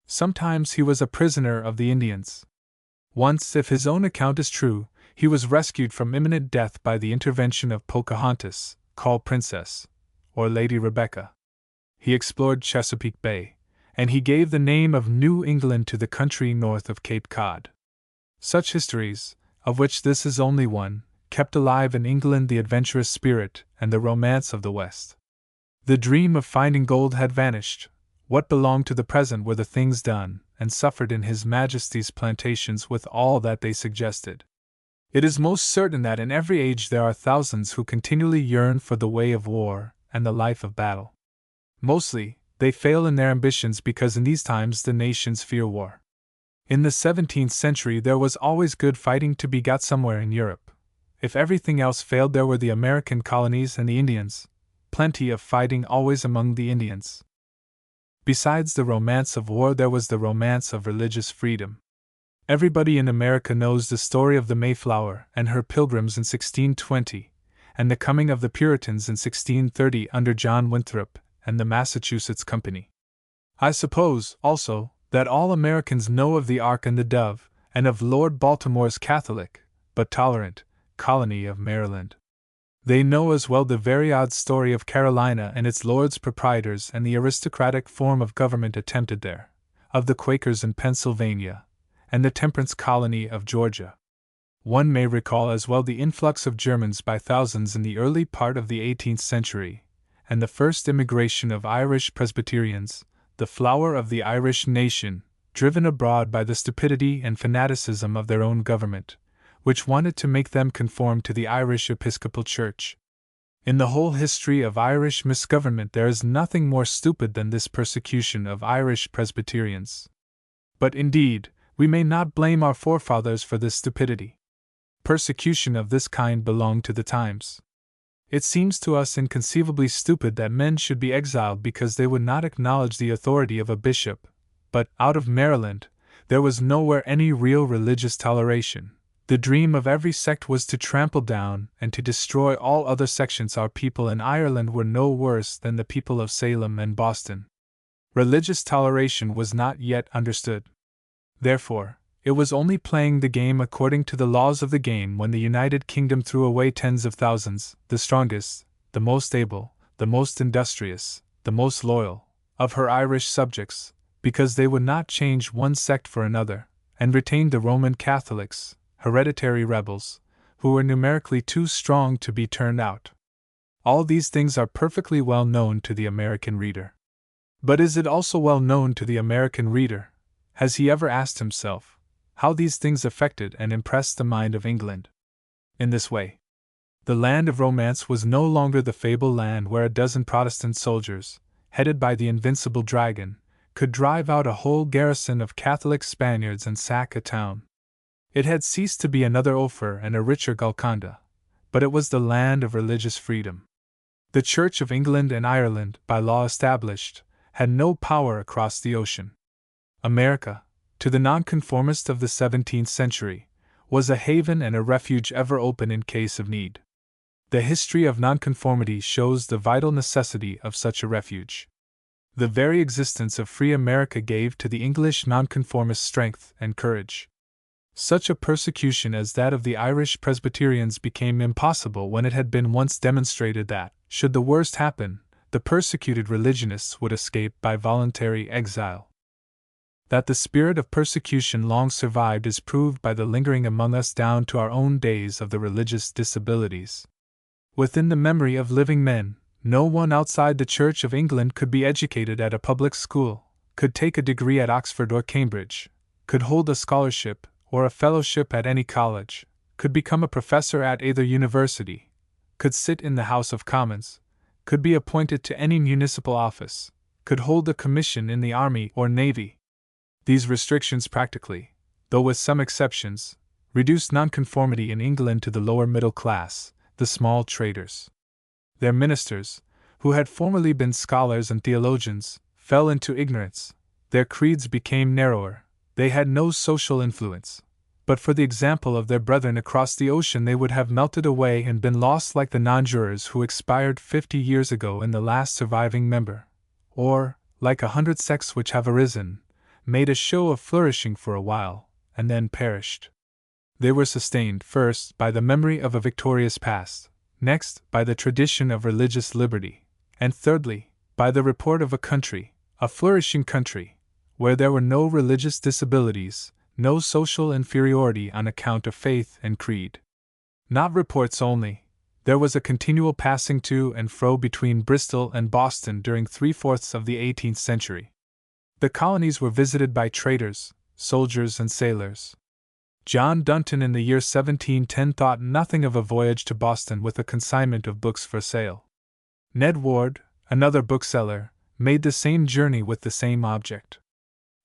Sometimes he was a prisoner of the Indians. Once, if his own account is true, he was rescued from imminent death by the intervention of Pocahontas, called Princess, or Lady Rebecca. He explored Chesapeake Bay, and he gave the name of New England to the country north of Cape Cod. Such histories, of which this is only one, kept alive in England the adventurous spirit and the romance of the West. The dream of finding gold had vanished. What belonged to the present were the things done and suffered in His Majesty's plantations with all that they suggested. It is most certain that in every age there are thousands who continually yearn for the way of war and the life of battle. Mostly, they fail in their ambitions because in these times the nations fear war. In the 17th century there was always good fighting to be got somewhere in Europe. If everything else failed, there were the American colonies and the Indians. Plenty of fighting always among the Indians. Besides the romance of war, there was the romance of religious freedom. Everybody in America knows the story of the Mayflower and her pilgrims in 1620, and the coming of the Puritans in 1630 under John Winthrop and the Massachusetts Company. I suppose, also, that all Americans know of the Ark and the Dove, and of Lord Baltimore's Catholic, but tolerant, colony of Maryland. They know as well the very odd story of Carolina and its lords proprietors and the aristocratic form of government attempted there, of the Quakers in Pennsylvania, and the temperance colony of Georgia. One may recall as well the influx of Germans by thousands in the early part of the 18th century, and the first immigration of Irish Presbyterians, the flower of the Irish nation, driven abroad by the stupidity and fanaticism of their own government, which wanted to make them conform to the Irish Episcopal Church. In the whole history of Irish misgovernment there is nothing more stupid than this persecution of Irish Presbyterians. But indeed, we may not blame our forefathers for this stupidity. Persecution of this kind belonged to the times. It seems to us inconceivably stupid that men should be exiled because they would not acknowledge the authority of a bishop, but out of Maryland, there was nowhere any real religious toleration. The dream of every sect was to trample down and to destroy all other sections. Our people in Ireland were no worse than the people of Salem and Boston. Religious toleration was not yet understood. Therefore, it was only playing the game according to the laws of the game when the United Kingdom threw away tens of thousands, the strongest, the most able, the most industrious, the most loyal, of her Irish subjects, because they would not change one sect for another, and retained the Roman Catholics, hereditary rebels, who were numerically too strong to be turned out. All these things are perfectly well known to the American reader. But is it also well known to the American reader? Has he ever asked himself how these things affected and impressed the mind of England? In this way, the land of romance was no longer the fable land where a dozen Protestant soldiers, headed by the invincible dragon, could drive out a whole garrison of Catholic Spaniards and sack a town. It had ceased to be another Ophir and a richer Golconda, but it was the land of religious freedom. The Church of England and Ireland, by law established, had no power across the ocean. America, to the nonconformist of the 17th century, was a haven and a refuge ever open in case of need. The history of nonconformity shows the vital necessity of such a refuge. The very existence of free America gave to the English nonconformists strength and courage. Such a persecution as that of the Irish Presbyterians became impossible when it had been once demonstrated that, should the worst happen, the persecuted religionists would escape by voluntary exile. That the spirit of persecution long survived is proved by the lingering among us down to our own days of the religious disabilities. Within the memory of living men, no one outside the Church of England could be educated at a public school, could take a degree at Oxford or Cambridge, could hold a scholarship or a fellowship at any college, could become a professor at either university, could sit in the House of Commons, could be appointed to any municipal office, could hold a commission in the army or navy. These restrictions practically, though with some exceptions, reduced nonconformity in England to the lower middle class, the small traders. Their ministers, who had formerly been scholars and theologians, fell into ignorance, their creeds became narrower, they had no social influence. But for the example of their brethren across the ocean they would have melted away and been lost like the nonjurors who expired 50 years ago in the last surviving member, or, like 100 sects which have arisen, made a show of flourishing for a while, and then perished. They were sustained, first, by the memory of a victorious past, next, by the tradition of religious liberty, and thirdly, by the report of a country, a flourishing country, where there were no religious disabilities, no social inferiority on account of faith and creed. Not reports only, there was a continual passing to and fro between Bristol and Boston during 3/4 of the 18th century. The colonies were visited by traders, soldiers, and sailors. John Dunton in the year 1710 thought nothing of a voyage to Boston with a consignment of books for sale. Ned Ward, another bookseller, made the same journey with the same object.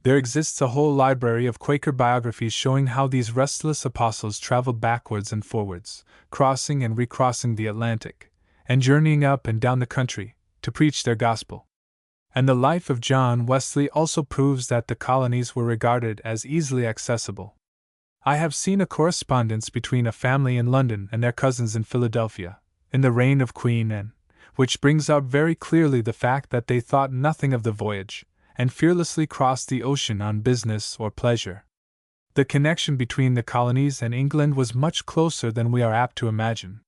There exists a whole library of Quaker biographies showing how these restless apostles traveled backwards and forwards, crossing and recrossing the Atlantic, and journeying up and down the country, to preach their gospel. And the life of John Wesley also proves that the colonies were regarded as easily accessible. I have seen a correspondence between a family in London and their cousins in Philadelphia, in the reign of Queen Anne, which brings out very clearly the fact that they thought nothing of the voyage, and fearlessly crossed the ocean on business or pleasure. The connection between the colonies and England was much closer than we are apt to imagine.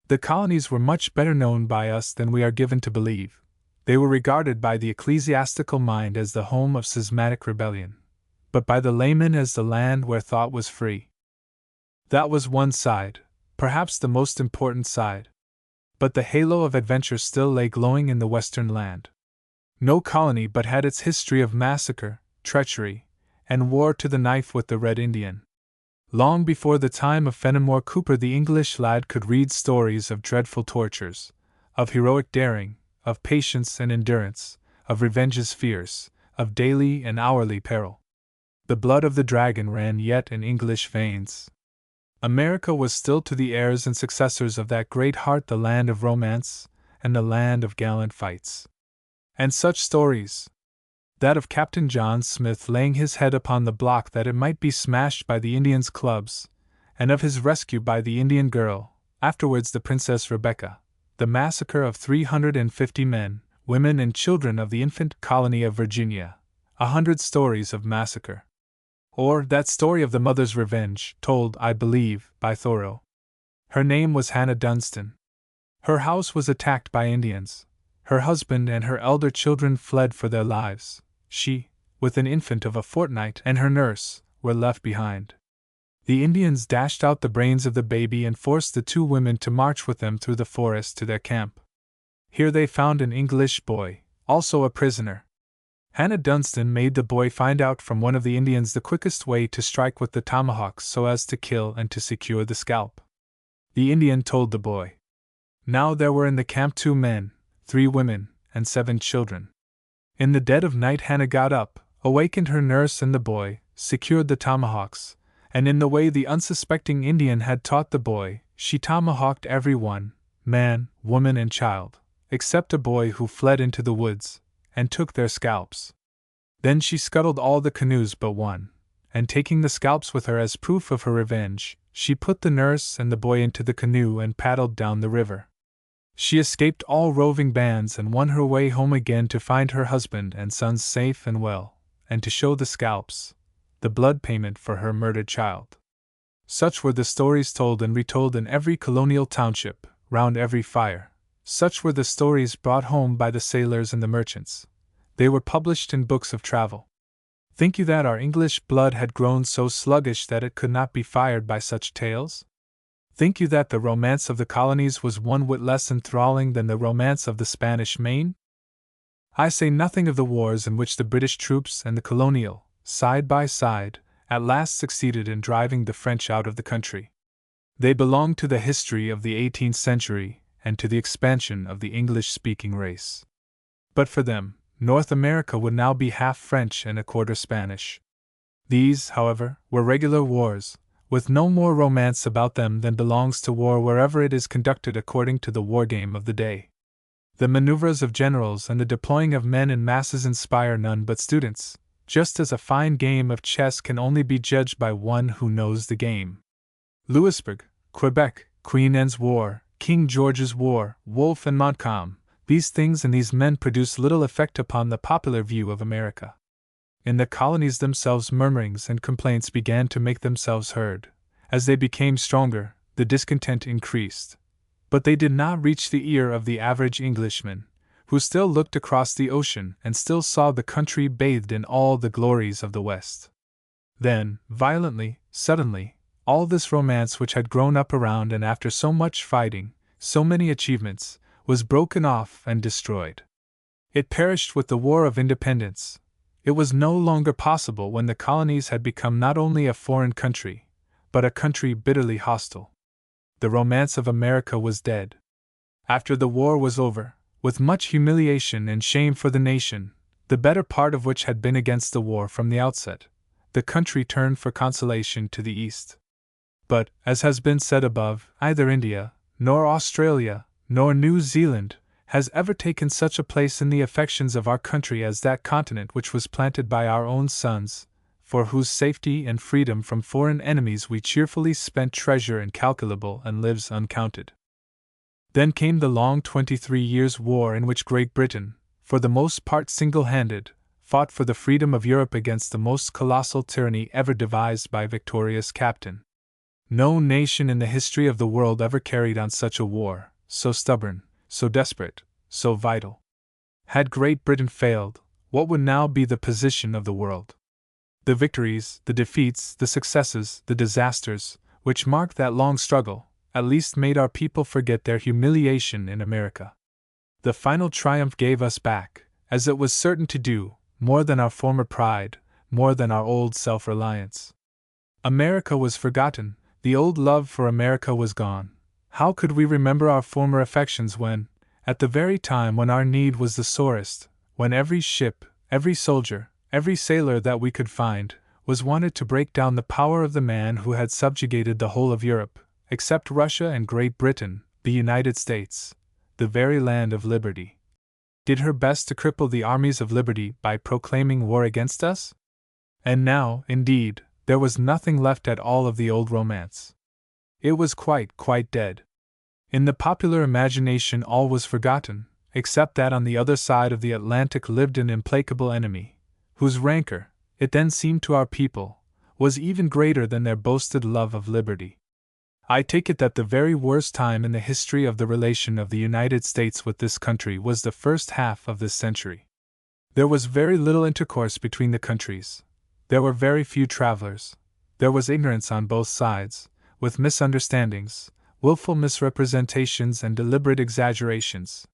The colonies were much better known by us than we are given to believe. They were regarded by the ecclesiastical mind as the home of schismatic rebellion, but by the layman as the land where thought was free. That was one side, perhaps the most important side. But the halo of adventure still lay glowing in the western land. No colony but had its history of massacre, treachery, and war to the knife with the Red Indian. Long before the time of Fenimore Cooper the English lad could read stories of dreadful tortures, of heroic daring, of patience and endurance, of revenges fierce, of daily and hourly peril. The blood of the dragon ran yet in English veins. America was still to the heirs and successors of that great heart the land of romance, and the land of gallant fights. And such stories, that of Captain John Smith laying his head upon the block that it might be smashed by the Indians' clubs, and of his rescue by the Indian girl, afterwards the Princess Rebecca, the massacre of 350 men, women, and children of the infant colony of Virginia, 100 stories of massacre. Or that story of the mother's revenge, told, I believe, by Thoreau. Her name was Hannah Dunstan. Her house was attacked by Indians. Her husband and her elder children fled for their lives. She, with an infant of a fortnight and her nurse, were left behind. The Indians dashed out the brains of the baby and forced the 2 women to march with them through the forest to their camp. Here they found an English boy, also a prisoner. Hannah Dunstan made the boy find out from one of the Indians the quickest way to strike with the tomahawk so as to kill and to secure the scalp. The Indian told the boy. Now there were in the camp 2 men, 3 women, and 7 children. In the dead of night Hannah got up, awakened her nurse and the boy, secured the tomahawks, and in the way the unsuspecting Indian had taught the boy, she tomahawked every one, man, woman, and child, except a boy who fled into the woods, and took their scalps. Then she scuttled all the canoes but one, and taking the scalps with her as proof of her revenge, she put the nurse and the boy into the canoe and paddled down the river. She escaped all roving bands and won her way home again to find her husband and sons safe and well, and to show the scalps, the blood payment for her murdered child. Such were the stories told and retold in every colonial township, round every fire. Such were the stories brought home by the sailors and the merchants. They were published in books of travel. Think you that our English blood had grown so sluggish that it could not be fired by such tales? Think you that the romance of the colonies was one whit less enthralling than the romance of the Spanish Main? I say nothing of the wars in which the British troops and the colonial, side by side, at last succeeded in driving the French out of the country. They belong to the history of the 18th century and to the expansion of the English-speaking race. But for them, North America would now be half French and a quarter Spanish. These, however, were regular wars, with no more romance about them than belongs to war wherever it is conducted according to the war game of the day. The maneuvers of generals and the deploying of men in masses inspire none but students, just as a fine game of chess can only be judged by one who knows the game. Louisbourg, Quebec, Queen Anne's War, King George's War, Wolfe and Montcalm, these things and these men produce little effect upon the popular view of America. In the colonies themselves murmurings and complaints began to make themselves heard. As they became stronger, the discontent increased. But they did not reach the ear of the average Englishman, who still looked across the ocean and still saw the country bathed in all the glories of the West. Then, violently, suddenly, all this romance which had grown up around and after so much fighting, so many achievements, was broken off and destroyed. It perished with the War of Independence. It was no longer possible when the colonies had become not only a foreign country, but a country bitterly hostile. The romance of America was dead. After the war was over, with much humiliation and shame for the nation, the better part of which had been against the war from the outset, the country turned for consolation to the East. But, as has been said above, neither India, nor Australia, nor New Zealand, has ever taken such a place in the affections of our country as that continent which was planted by our own sons, for whose safety and freedom from foreign enemies we cheerfully spent treasure incalculable and lives uncounted. Then came the long 23 years' war in which Great Britain, for the most part single-handed, fought for the freedom of Europe against the most colossal tyranny ever devised by a victorious captain. No nation in the history of the world ever carried on such a war, so stubborn, so desperate, so vital. Had Great Britain failed, what would now be the position of the world? The victories, the defeats, the successes, the disasters, which marked that long struggle, at least made our people forget their humiliation in America. The final triumph gave us back, as it was certain to do, more than our former pride, more than our old self-reliance. America was forgotten, the old love for America was gone. How could we remember our former affections when, at the very time when our need was the sorest, when every ship, every soldier, every sailor that we could find, was wanted to break down the power of the man who had subjugated the whole of Europe, except Russia and Great Britain, the United States, the very land of liberty? did her best to cripple the armies of liberty by proclaiming war against us? And now, indeed, there was nothing left at all of the old romance. It was quite dead. In the popular imagination all was forgotten, except that on the other side of the Atlantic lived an implacable enemy, whose rancor, it then seemed to our people, was even greater than their boasted love of liberty. I take it that the very worst time in the history of the relation of the United States with this country was the first half of this century. There was very little intercourse between the countries. There were very few travelers. There was ignorance on both sides, with misunderstandings, willful misrepresentations, and deliberate exaggerations.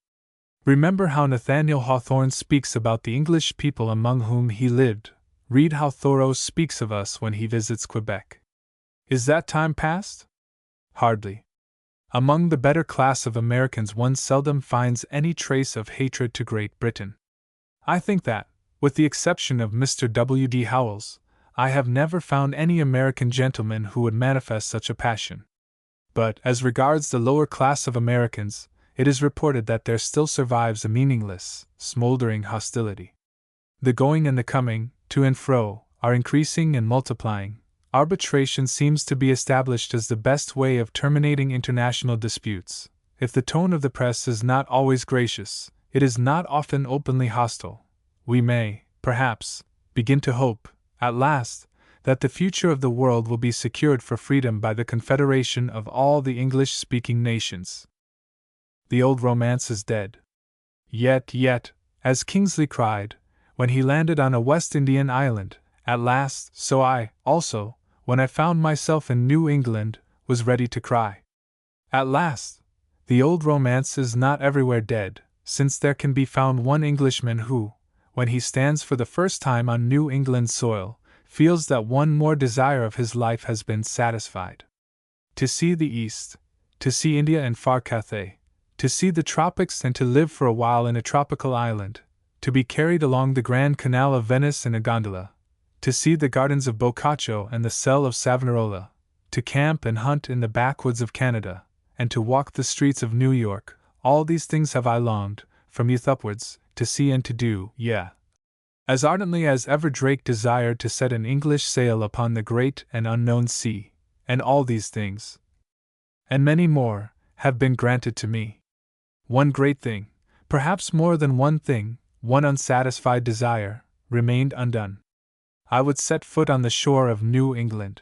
Remember how Nathaniel Hawthorne speaks about the English people among whom he lived. Read how Thoreau speaks of us when he visits Quebec. Is that time past? Hardly. Among the better class of Americans one seldom finds any trace of hatred to Great Britain. I think that, with the exception of Mr. W. D. Howells, I have never found any American gentleman who would manifest such a passion. But, as regards the lower class of Americans, it is reported that there still survives a meaningless, smoldering hostility. The going and the coming, to and fro, are increasing and multiplying. Arbitration seems to be established as the best way of terminating international disputes. If the tone of the press is not always gracious, it is not often openly hostile. We may, perhaps, begin to hope, at last, that the future of the world will be secured for freedom by the confederation of all the English-speaking nations. The old romance is dead. Yet, as Kingsley cried, when he landed on a West Indian island, at last, so I, also, when I found myself in New England, was ready to cry. At last! The old romance is not everywhere dead, since there can be found one Englishman who, when he stands for the first time on New England soil, feels that one more desire of his life has been satisfied. To see the East, to see India and far Cathay, to see the tropics and to live for a while in a tropical island, to be carried along the Grand Canal of Venice in a gondola, to see the gardens of Boccaccio and the cell of Savonarola, to camp and hunt in the backwoods of Canada, and to walk the streets of New York, all these things have I longed, from youth upwards, to see and to do, as ardently as ever Drake desired to set an English sail upon the great and unknown sea, and all these things, and many more, have been granted to me. One great thing, perhaps more than one thing, one unsatisfied desire, remained undone. I would set foot on the shore of New England.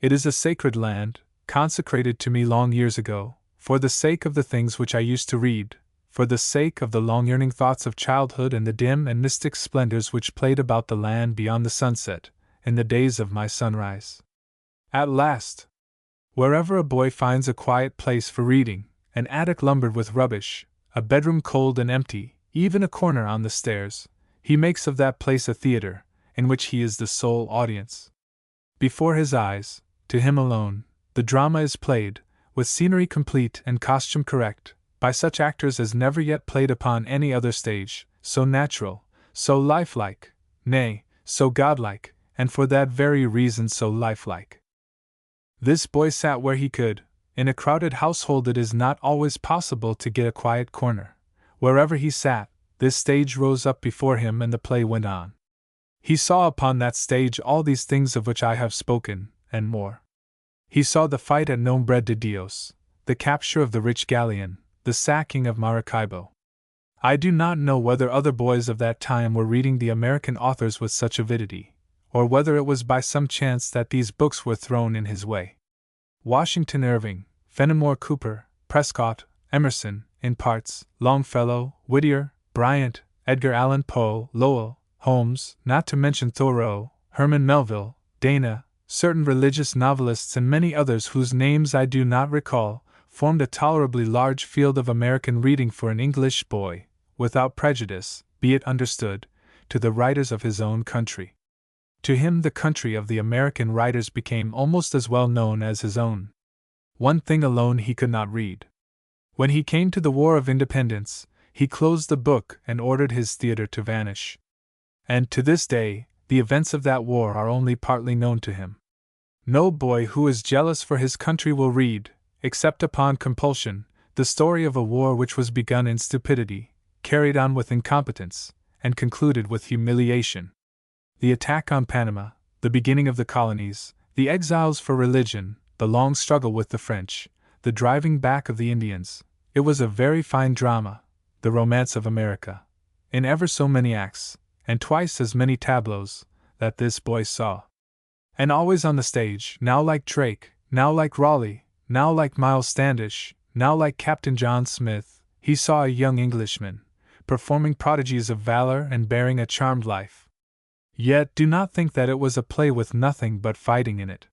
It is a sacred land, consecrated to me long years ago, for the sake of the things which I used to read, for the sake of the long yearning thoughts of childhood and the dim and mystic splendors which played about the land beyond the sunset, in the days of my sunrise. At last! Wherever a boy finds a quiet place for reading, an attic lumbered with rubbish, a bedroom cold and empty, even a corner on the stairs, he makes of that place a theater, in which he is the sole audience. Before his eyes, to him alone, the drama is played, with scenery complete and costume correct, by such actors as never yet played upon any other stage, so natural, so lifelike, nay, so godlike, and for that very reason so lifelike. This boy sat where he could. In a crowded household it is not always possible to get a quiet corner. Wherever he sat, this stage rose up before him and the play went on. He saw upon that stage all these things of which I have spoken, and more. He saw the fight at Nombre de Dios, the capture of the rich galleon, the sacking of Maracaibo. I do not know whether other boys of that time were reading the American authors with such avidity, or whether it was by some chance that these books were thrown in his way. Washington Irving, Fenimore Cooper, Prescott, Emerson, in parts, Longfellow, Whittier, Bryant, Edgar Allan Poe, Lowell, Holmes, not to mention Thoreau, Herman Melville, Dana, certain religious novelists and many others whose names I do not recall, formed a tolerably large field of American reading for an English boy, without prejudice, be it understood, to the writers of his own country. To him the country of the American writers became almost as well known as his own. One thing alone he could not read. When he came to the War of Independence, he closed the book and ordered his theater to vanish. And to this day, the events of that war are only partly known to him. No boy who is jealous for his country will read, except upon compulsion, the story of a war which was begun in stupidity, carried on with incompetence, and concluded with humiliation. The attack on Panama, the beginning of the colonies, the exiles for religion, the long struggle with the French, the driving back of the Indians. It was a very fine drama, the romance of America, in ever so many acts, and twice as many tableaux, that this boy saw. And always on the stage, now like Drake, now like Raleigh, now like Miles Standish, now like Captain John Smith, he saw a young Englishman, performing prodigies of valor and bearing a charmed life. Yet do not think that it was a play with nothing but fighting in it.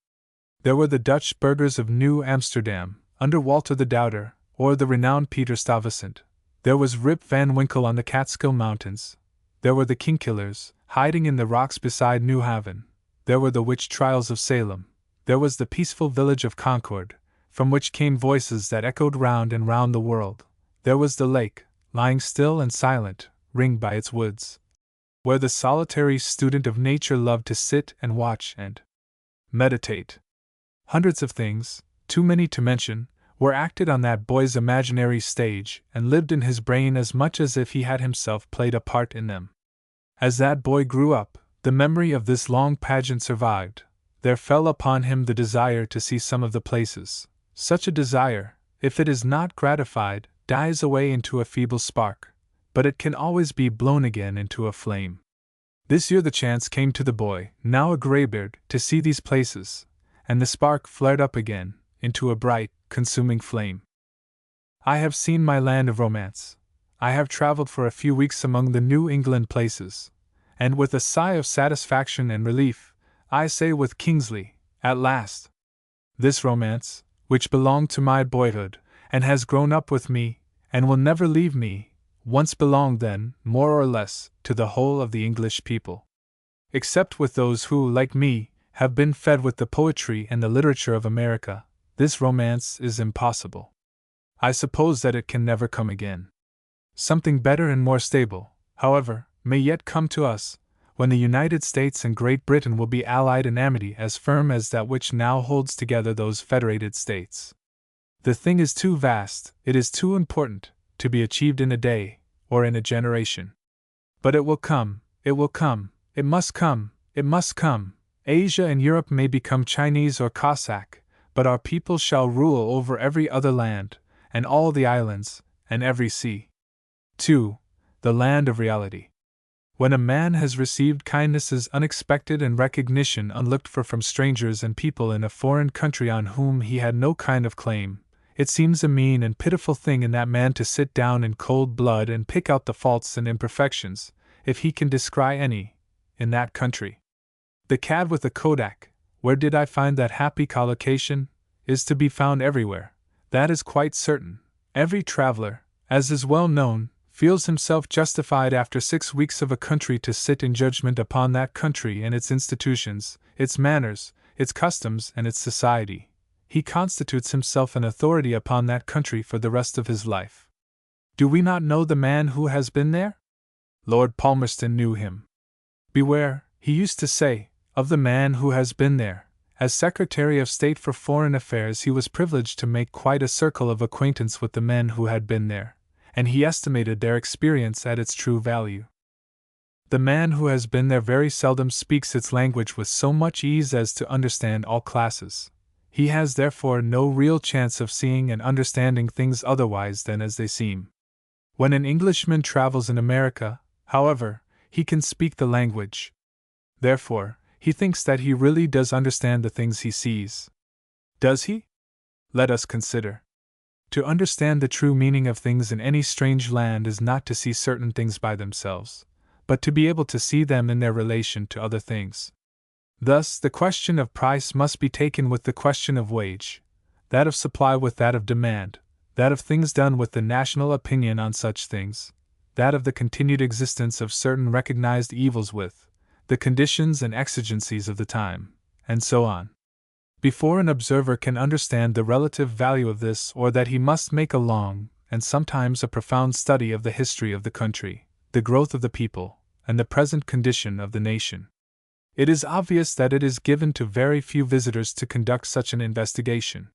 There were the Dutch burghers of New Amsterdam, under Walter the Doubter, or the renowned Peter Stuyvesant. There was Rip Van Winkle on the Catskill Mountains. There were the Kingkillers, hiding in the rocks beside New Haven. There were the witch trials of Salem. There was the peaceful village of Concord, from which came voices that echoed round and round the world. There was the lake, lying still and silent, ringed by its woods, where the solitary student of nature loved to sit and watch and meditate. Hundreds of things, too many to mention, were acted on that boy's imaginary stage and lived in his brain as much as if he had himself played a part in them. As that boy grew up, the memory of this long pageant survived. There fell upon him the desire to see some of the places. Such a desire, if it is not gratified, dies away into a feeble spark, but it can always be blown again into a flame. This year the chance came to the boy, now a graybeard, to see these places, and the spark flared up again, into a bright, consuming flame. I have seen my land of romance. I have traveled for a few weeks among the New England places, and with a sigh of satisfaction and relief, I say with Kingsley, at last. This romance, which belonged to my boyhood, and has grown up with me, and will never leave me, once belonged then, more or less, to the whole of the English people. Except with those who, like me, have been fed with the poetry and the literature of America, this romance is impossible. I suppose that it can never come again. Something better and more stable, however, may yet come to us, when the United States and Great Britain will be allied in amity as firm as that which now holds together those federated states. The thing is too vast, it is too important, to be achieved in a day, or in a generation. But it will come, it will come, it must come, it must come. Asia and Europe may become Chinese or Cossack, but our people shall rule over every other land, and all the islands, and every sea. 2. The land of reality. When a man has received kindnesses unexpected and recognition unlooked for from strangers and people in a foreign country on whom he had no kind of claim, it seems a mean and pitiful thing in that man to sit down in cold blood and pick out the faults and imperfections, if he can descry any, in that country. The cad with the kodak, where did I find that happy collocation, is to be found everywhere, that is quite certain. Every traveler, as is well known, feels himself justified after 6 weeks of a country to sit in judgment upon that country and its institutions, its manners, its customs, and its society. He constitutes himself an authority upon that country for the rest of his life. Do we not know the man who has been there? Lord Palmerston knew him. Beware, he used to say, of the man who has been there. As Secretary of State for Foreign Affairs, he was privileged to make quite a circle of acquaintance with the men who had been there, and he estimated their experience at its true value. The man who has been there very seldom speaks its language with so much ease as to understand all classes. He has therefore no real chance of seeing and understanding things otherwise than as they seem. When an Englishman travels in America, however, he can speak the language. Therefore, he thinks that he really does understand the things he sees. Does he? Let us consider. To understand the true meaning of things in any strange land is not to see certain things by themselves, but to be able to see them in their relation to other things. Thus, the question of price must be taken with the question of wage, that of supply with that of demand, that of things done with the national opinion on such things, that of the continued existence of certain recognized evils with the conditions and exigencies of the time, and so on. Before an observer can understand the relative value of this or that, he must make a long, and sometimes a profound study of the history of the country, the growth of the people, and the present condition of the nation. It is obvious that it is given to very few visitors to conduct such an investigation.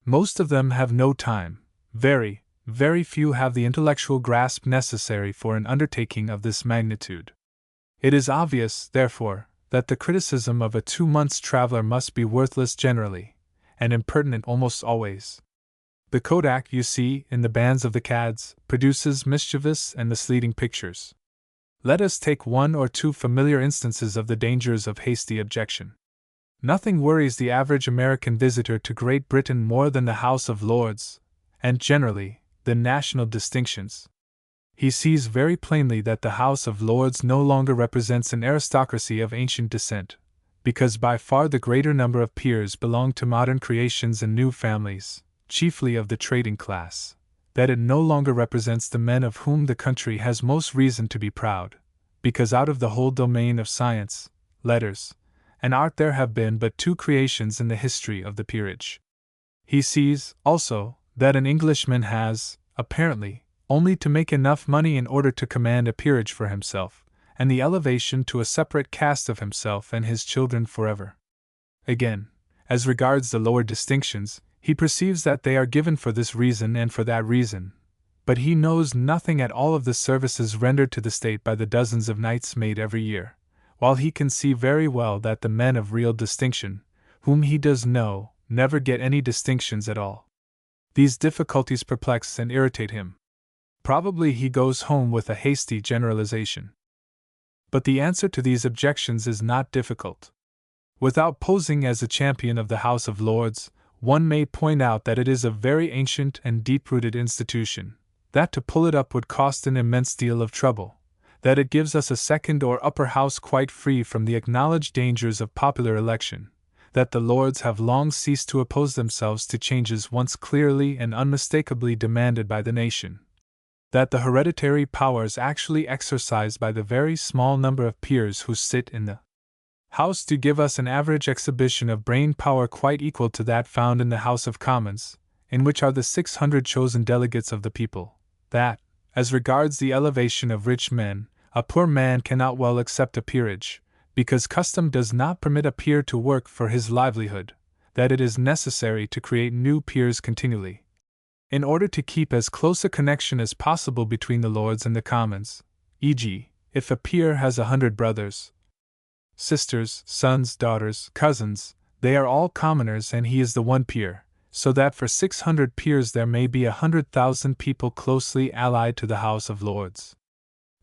Most of them have no time, very very few have the intellectual grasp necessary for an undertaking of this magnitude. It is obvious, therefore, that the criticism of a 2 months' traveler must be worthless generally, and impertinent almost always. The Kodak, you see, in the bands of the cads, produces mischievous and misleading pictures. Let us take 1 or 2 familiar instances of the dangers of hasty objection. Nothing worries the average American visitor to Great Britain more than the House of Lords, and generally, the national distinctions. He sees very plainly that the House of Lords no longer represents an aristocracy of ancient descent, because by far the greater number of peers belong to modern creations and new families, chiefly of the trading class, that it no longer represents the men of whom the country has most reason to be proud, because out of the whole domain of science, letters, and art there have been but 2 creations in the history of the peerage. He sees, also, that an Englishman has, apparently, only to make enough money in order to command a peerage for himself, and the elevation to a separate caste of himself and his children forever. Again, as regards the lower distinctions, he perceives that they are given for this reason and for that reason, but he knows nothing at all of the services rendered to the state by the dozens of knights made every year, while he can see very well that the men of real distinction, whom he does know, never get any distinctions at all. These difficulties perplex and irritate him. Probably he goes home with a hasty generalization. But the answer to these objections is not difficult. Without posing as a champion of the House of Lords, one may point out that it is a very ancient and deep-rooted institution, that to pull it up would cost an immense deal of trouble, that it gives us a second or upper house quite free from the acknowledged dangers of popular election, that the Lords have long ceased to oppose themselves to changes once clearly and unmistakably demanded by the nation, that the hereditary power is actually exercised by the very small number of peers who sit in the House to give us an average exhibition of brain power quite equal to that found in the House of Commons, in which are the 600 chosen delegates of the people, that, as regards the elevation of rich men, a poor man cannot well accept a peerage, because custom does not permit a peer to work for his livelihood, that it is necessary to create new peers continually, in order to keep as close a connection as possible between the Lords and the Commons, e.g., if a peer has 100 brothers, sisters, sons, daughters, cousins, they are all commoners and he is the one peer, so that for 600 peers there may be 100,000 people closely allied to the House of Lords.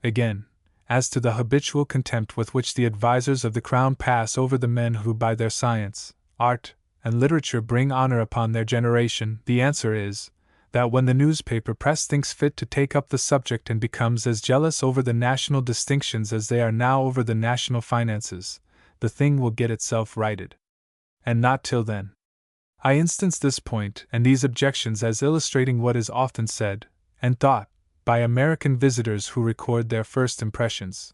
Again, as to the habitual contempt with which the advisers of the Crown pass over the men who by their science, art, and literature bring honor upon their generation, the answer is, that when the newspaper press thinks fit to take up the subject and becomes as jealous over the national distinctions as they are now over the national finances, the thing will get itself righted. And not till then. I instance this point and these objections as illustrating what is often said, and thought, by American visitors who record their first impressions.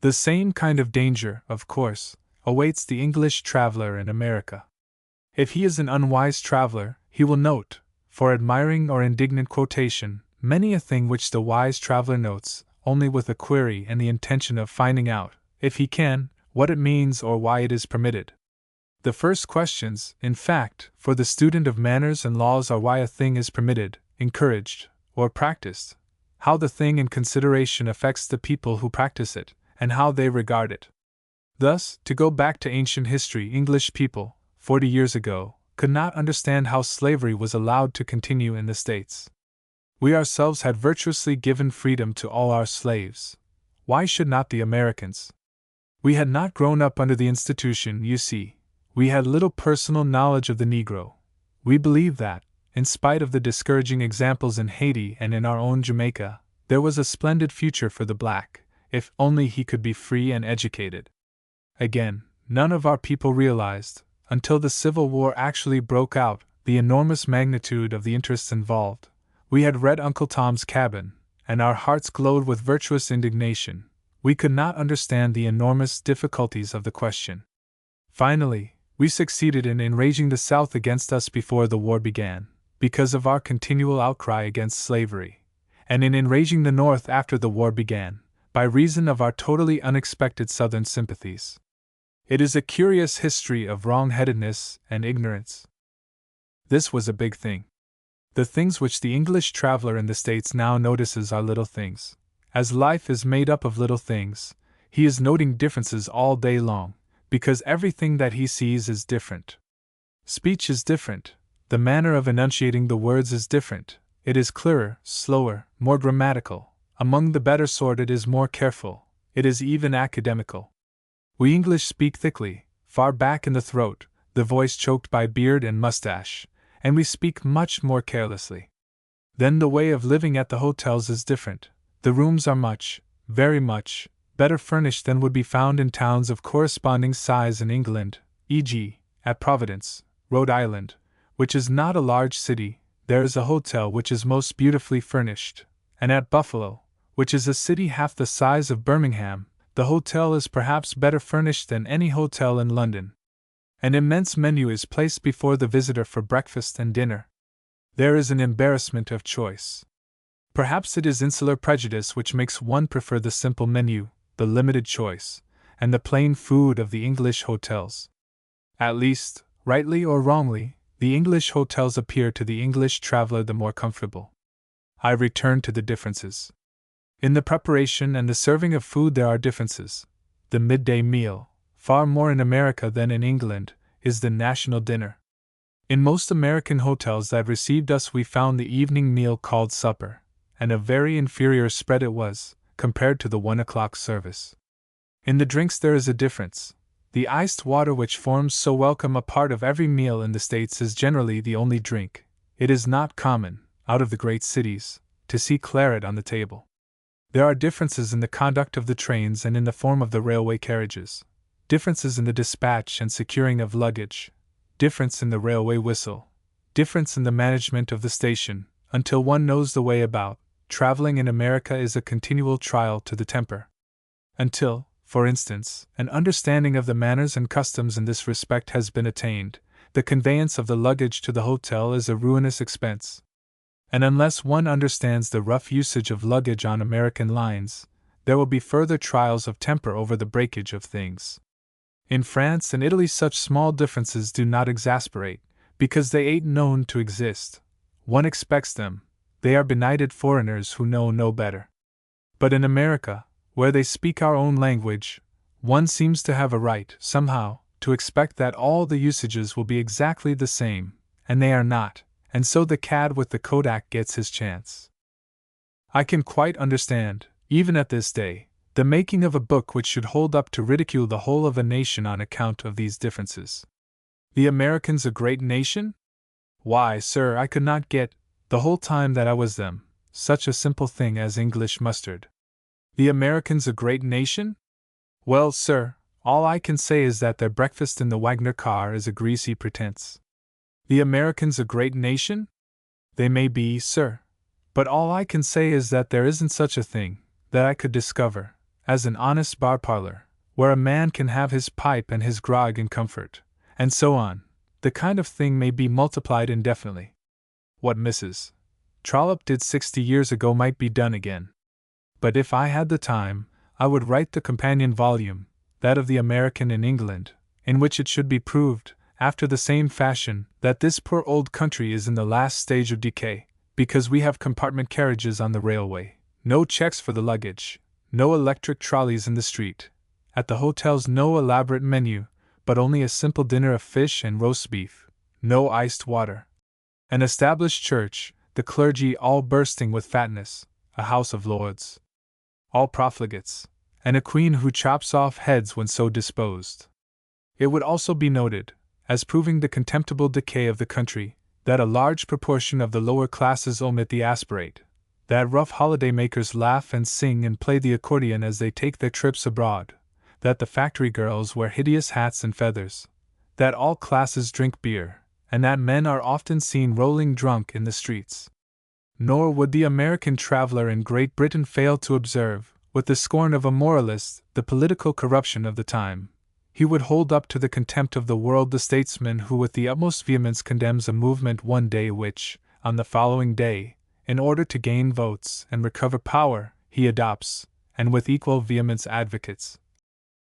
The same kind of danger, of course, awaits the English traveler in America. If he is an unwise traveler, he will note, for admiring or indignant quotation, many a thing which the wise traveler notes, only with a query and the intention of finding out, if he can, what it means or why it is permitted. The first questions, in fact, for the student of manners and laws are why a thing is permitted, encouraged, or practiced, how the thing in consideration affects the people who practice it, and how they regard it. Thus, to go back to ancient history, English people, 40 years ago, could not understand how slavery was allowed to continue in the States. We ourselves had virtuously given freedom to all our slaves. Why should not the Americans? We had not grown up under the institution, you see. We had little personal knowledge of the Negro. We believed that, in spite of the discouraging examples in Haiti and in our own Jamaica, there was a splendid future for the black, if only he could be free and educated. Again, none of our people realized, until the Civil War actually broke out, the enormous magnitude of the interests involved. We had read Uncle Tom's Cabin, and our hearts glowed with virtuous indignation. We could not understand the enormous difficulties of the question. Finally, we succeeded in enraging the South against us before the war began, because of our continual outcry against slavery, and in enraging the North after the war began, by reason of our totally unexpected Southern sympathies. It is a curious history of wrong-headedness and ignorance. This was a big thing. The things which the English traveler in the States now notices are little things. As life is made up of little things, he is noting differences all day long, because everything that he sees is different. Speech is different, the manner of enunciating the words is different, it is clearer, slower, more grammatical, among the better sort it is more careful, it is even academical. We English speak thickly, far back in the throat, the voice choked by beard and mustache, and we speak much more carelessly. Then the way of living at the hotels is different. The rooms are much, very much, better furnished than would be found in towns of corresponding size in England, e.g., at Providence, Rhode Island, which is not a large city, there is a hotel which is most beautifully furnished, and at Buffalo, which is a city half the size of Birmingham, the hotel is perhaps better furnished than any hotel in London. An immense menu is placed before the visitor for breakfast and dinner. There is an embarrassment of choice. Perhaps it is insular prejudice which makes one prefer the simple menu, the limited choice, and the plain food of the English hotels. At least, rightly or wrongly, the English hotels appear to the English traveler the more comfortable. I return to the differences. In the preparation and the serving of food there are differences. The midday meal, far more in America than in England, is the national dinner. In most American hotels that received us we found the evening meal called supper, and a very inferior spread it was, compared to the 1 o'clock service. In the drinks there is a difference. The iced water which forms so welcome a part of every meal in the States is generally the only drink. It is not common, out of the great cities, to see claret on the table. There are differences in the conduct of the trains and in the form of the railway carriages. Differences in the dispatch and securing of luggage, difference in the railway whistle, difference in the management of the station, until one knows the way about. Traveling in America is a continual trial to the temper. Until, for instance, an understanding of the manners and customs in this respect has been attained, the conveyance of the luggage to the hotel is a ruinous expense. And unless one understands the rough usage of luggage on American lines, there will be further trials of temper over the breakage of things. In France and Italy such small differences do not exasperate, because they ain't known to exist. One expects them, they are benighted foreigners who know no better. But in America, where they speak our own language, one seems to have a right, somehow, to expect that all the usages will be exactly the same, and they are not, and so the cad with the Kodak gets his chance. I can quite understand, even at this day, the making of a book which should hold up to ridicule the whole of a nation on account of these differences. The Americans a great nation? Why, sir, I could not get, the whole time that I was them, such a simple thing as English mustard. The Americans a great nation? Well, sir, all I can say is that their breakfast in the Wagner car is a greasy pretense. The Americans a great nation? They may be, sir. But all I can say is that there isn't such a thing, that I could discover, as an honest bar parlor, where a man can have his pipe and his grog in comfort, and so on. The kind of thing may be multiplied indefinitely. What Mrs. Trollope did 60 years ago might be done again. But if I had the time, I would write the companion volume, that of the American in England, in which it should be proved, after the same fashion, that this poor old country is in the last stage of decay, because we have compartment carriages on the railway, no checks for the luggage, no electric trolleys in the street, at the hotels no elaborate menu, but only a simple dinner of fish and roast beef, no iced water, an established church, the clergy all bursting with fatness, a House of Lords, all profligates, and a queen who chops off heads when so disposed. It would also be noted, as proving the contemptible decay of the country, that a large proportion of the lower classes omit the aspirate, that rough holiday-makers laugh and sing and play the accordion as they take their trips abroad, that the factory girls wear hideous hats and feathers, that all classes drink beer, and that men are often seen rolling drunk in the streets. Nor would the American traveler in Great Britain fail to observe, with the scorn of a moralist, the political corruption of the time. He would hold up to the contempt of the world the statesman who with the utmost vehemence condemns a movement one day which, on the following day, in order to gain votes and recover power, he adopts, and with equal vehemence advocates.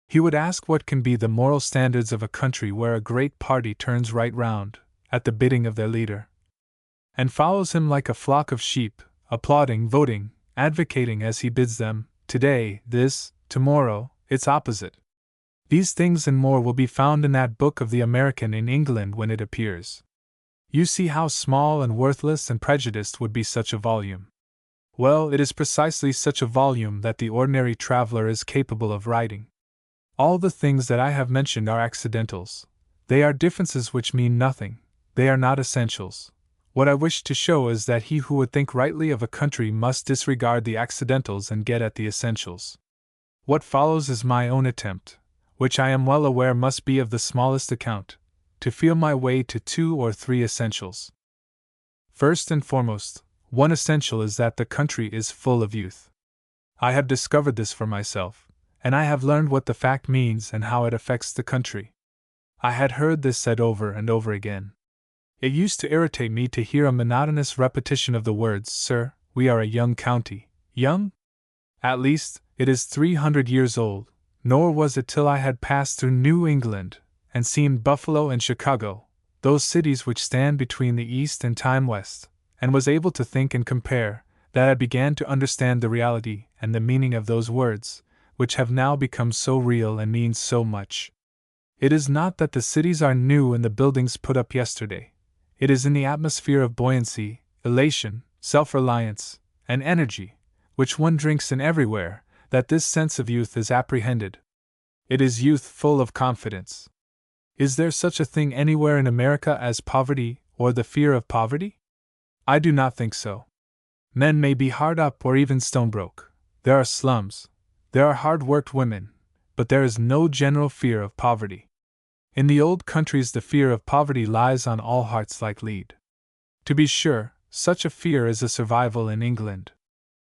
He would ask what can be the moral standards of a country where a great party turns right round, at the bidding of their leader. and follows him like a flock of sheep, applauding, voting, advocating as he bids them, today, this, tomorrow, its opposite. These things and more will be found in that book of the American in England when it appears. You see how small and worthless and prejudiced would be such a volume. Well, it is precisely such a volume that the ordinary traveler is capable of writing. All the things that I have mentioned are accidentals. They are differences which mean nothing. They are not essentials. What I wish to show is that he who would think rightly of a country must disregard the accidentals and get at the essentials. What follows is my own attempt, which I am well aware must be of the smallest account, to feel my way to 2 or 3 essentials. First and foremost, one essential is that the country is full of youth. I have discovered this for myself, and I have learned what the fact means and how it affects the country. I had heard this said over and over again. It used to irritate me to hear a monotonous repetition of the words, "Sir, we are a young county." Young? At least, it is 300 years old, nor was it till I had passed through New England, and seen Buffalo and Chicago, those cities which stand between the East and time West, and was able to think and compare, that I began to understand the reality and the meaning of those words, which have now become so real and mean so much. It is not that the cities are new and the buildings put up yesterday. It is in the atmosphere of buoyancy, elation, self-reliance, and energy, which one drinks in everywhere, that this sense of youth is apprehended. It is youth full of confidence. Is there such a thing anywhere in America as poverty, or the fear of poverty? I do not think so. Men may be hard up or even stone broke. There are slums. There are hard-worked women. But there is no general fear of poverty. In the old countries the fear of poverty lies on all hearts like lead. To be sure, such a fear is a survival in England.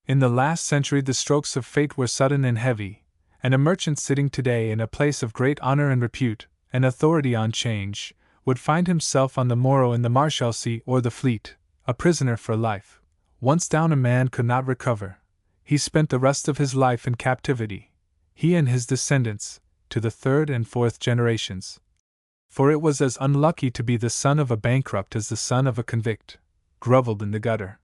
In the last century the strokes of fate were sudden and heavy, and a merchant sitting today in a place of great honor and repute, and authority on 'Change, would find himself on the morrow in the Marshalsea or the Fleet, a prisoner for life. Once down a man could not recover. He spent the rest of his life in captivity, he and his descendants, to the 3rd and 4th generations. For it was as unlucky to be the son of a bankrupt as the son of a convict, grovelled in the gutter.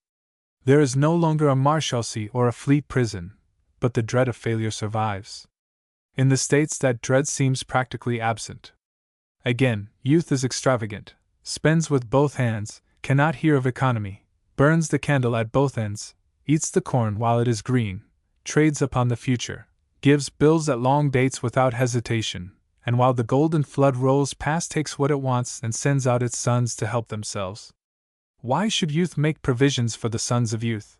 There is no longer a Marshalsea or a Fleet prison, but the dread of failure survives. In the States that dread seems practically absent. Again, youth is extravagant, spends with both hands, cannot hear of economy, burns the candle at both ends, eats the corn while it is green, trades upon the future, gives bills at long dates without hesitation, and while the golden flood rolls past takes what it wants and sends out its sons to help themselves. Why should youth make provisions for the sons of youth?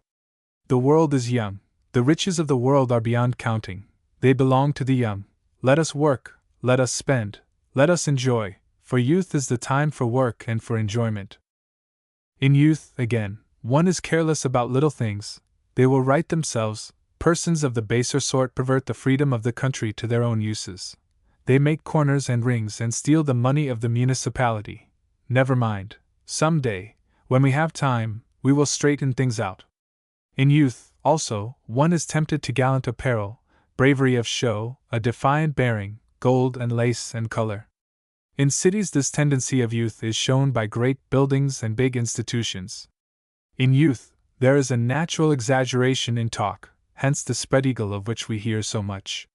The world is young, the riches of the world are beyond counting, they belong to the young. Let us work, let us spend, let us enjoy, for youth is the time for work and for enjoyment. In youth, again, one is careless about little things, they will right themselves. Persons of the baser sort pervert the freedom of the country to their own uses. They make corners and rings and steal the money of the municipality. Never mind, some day, when we have time, we will straighten things out. In youth, also, one is tempted to gallant apparel, bravery of show, a defiant bearing, gold and lace and color. In cities this tendency of youth is shown by great buildings and big institutions. In youth, there is a natural exaggeration in talk, hence the spread eagle of which we hear so much.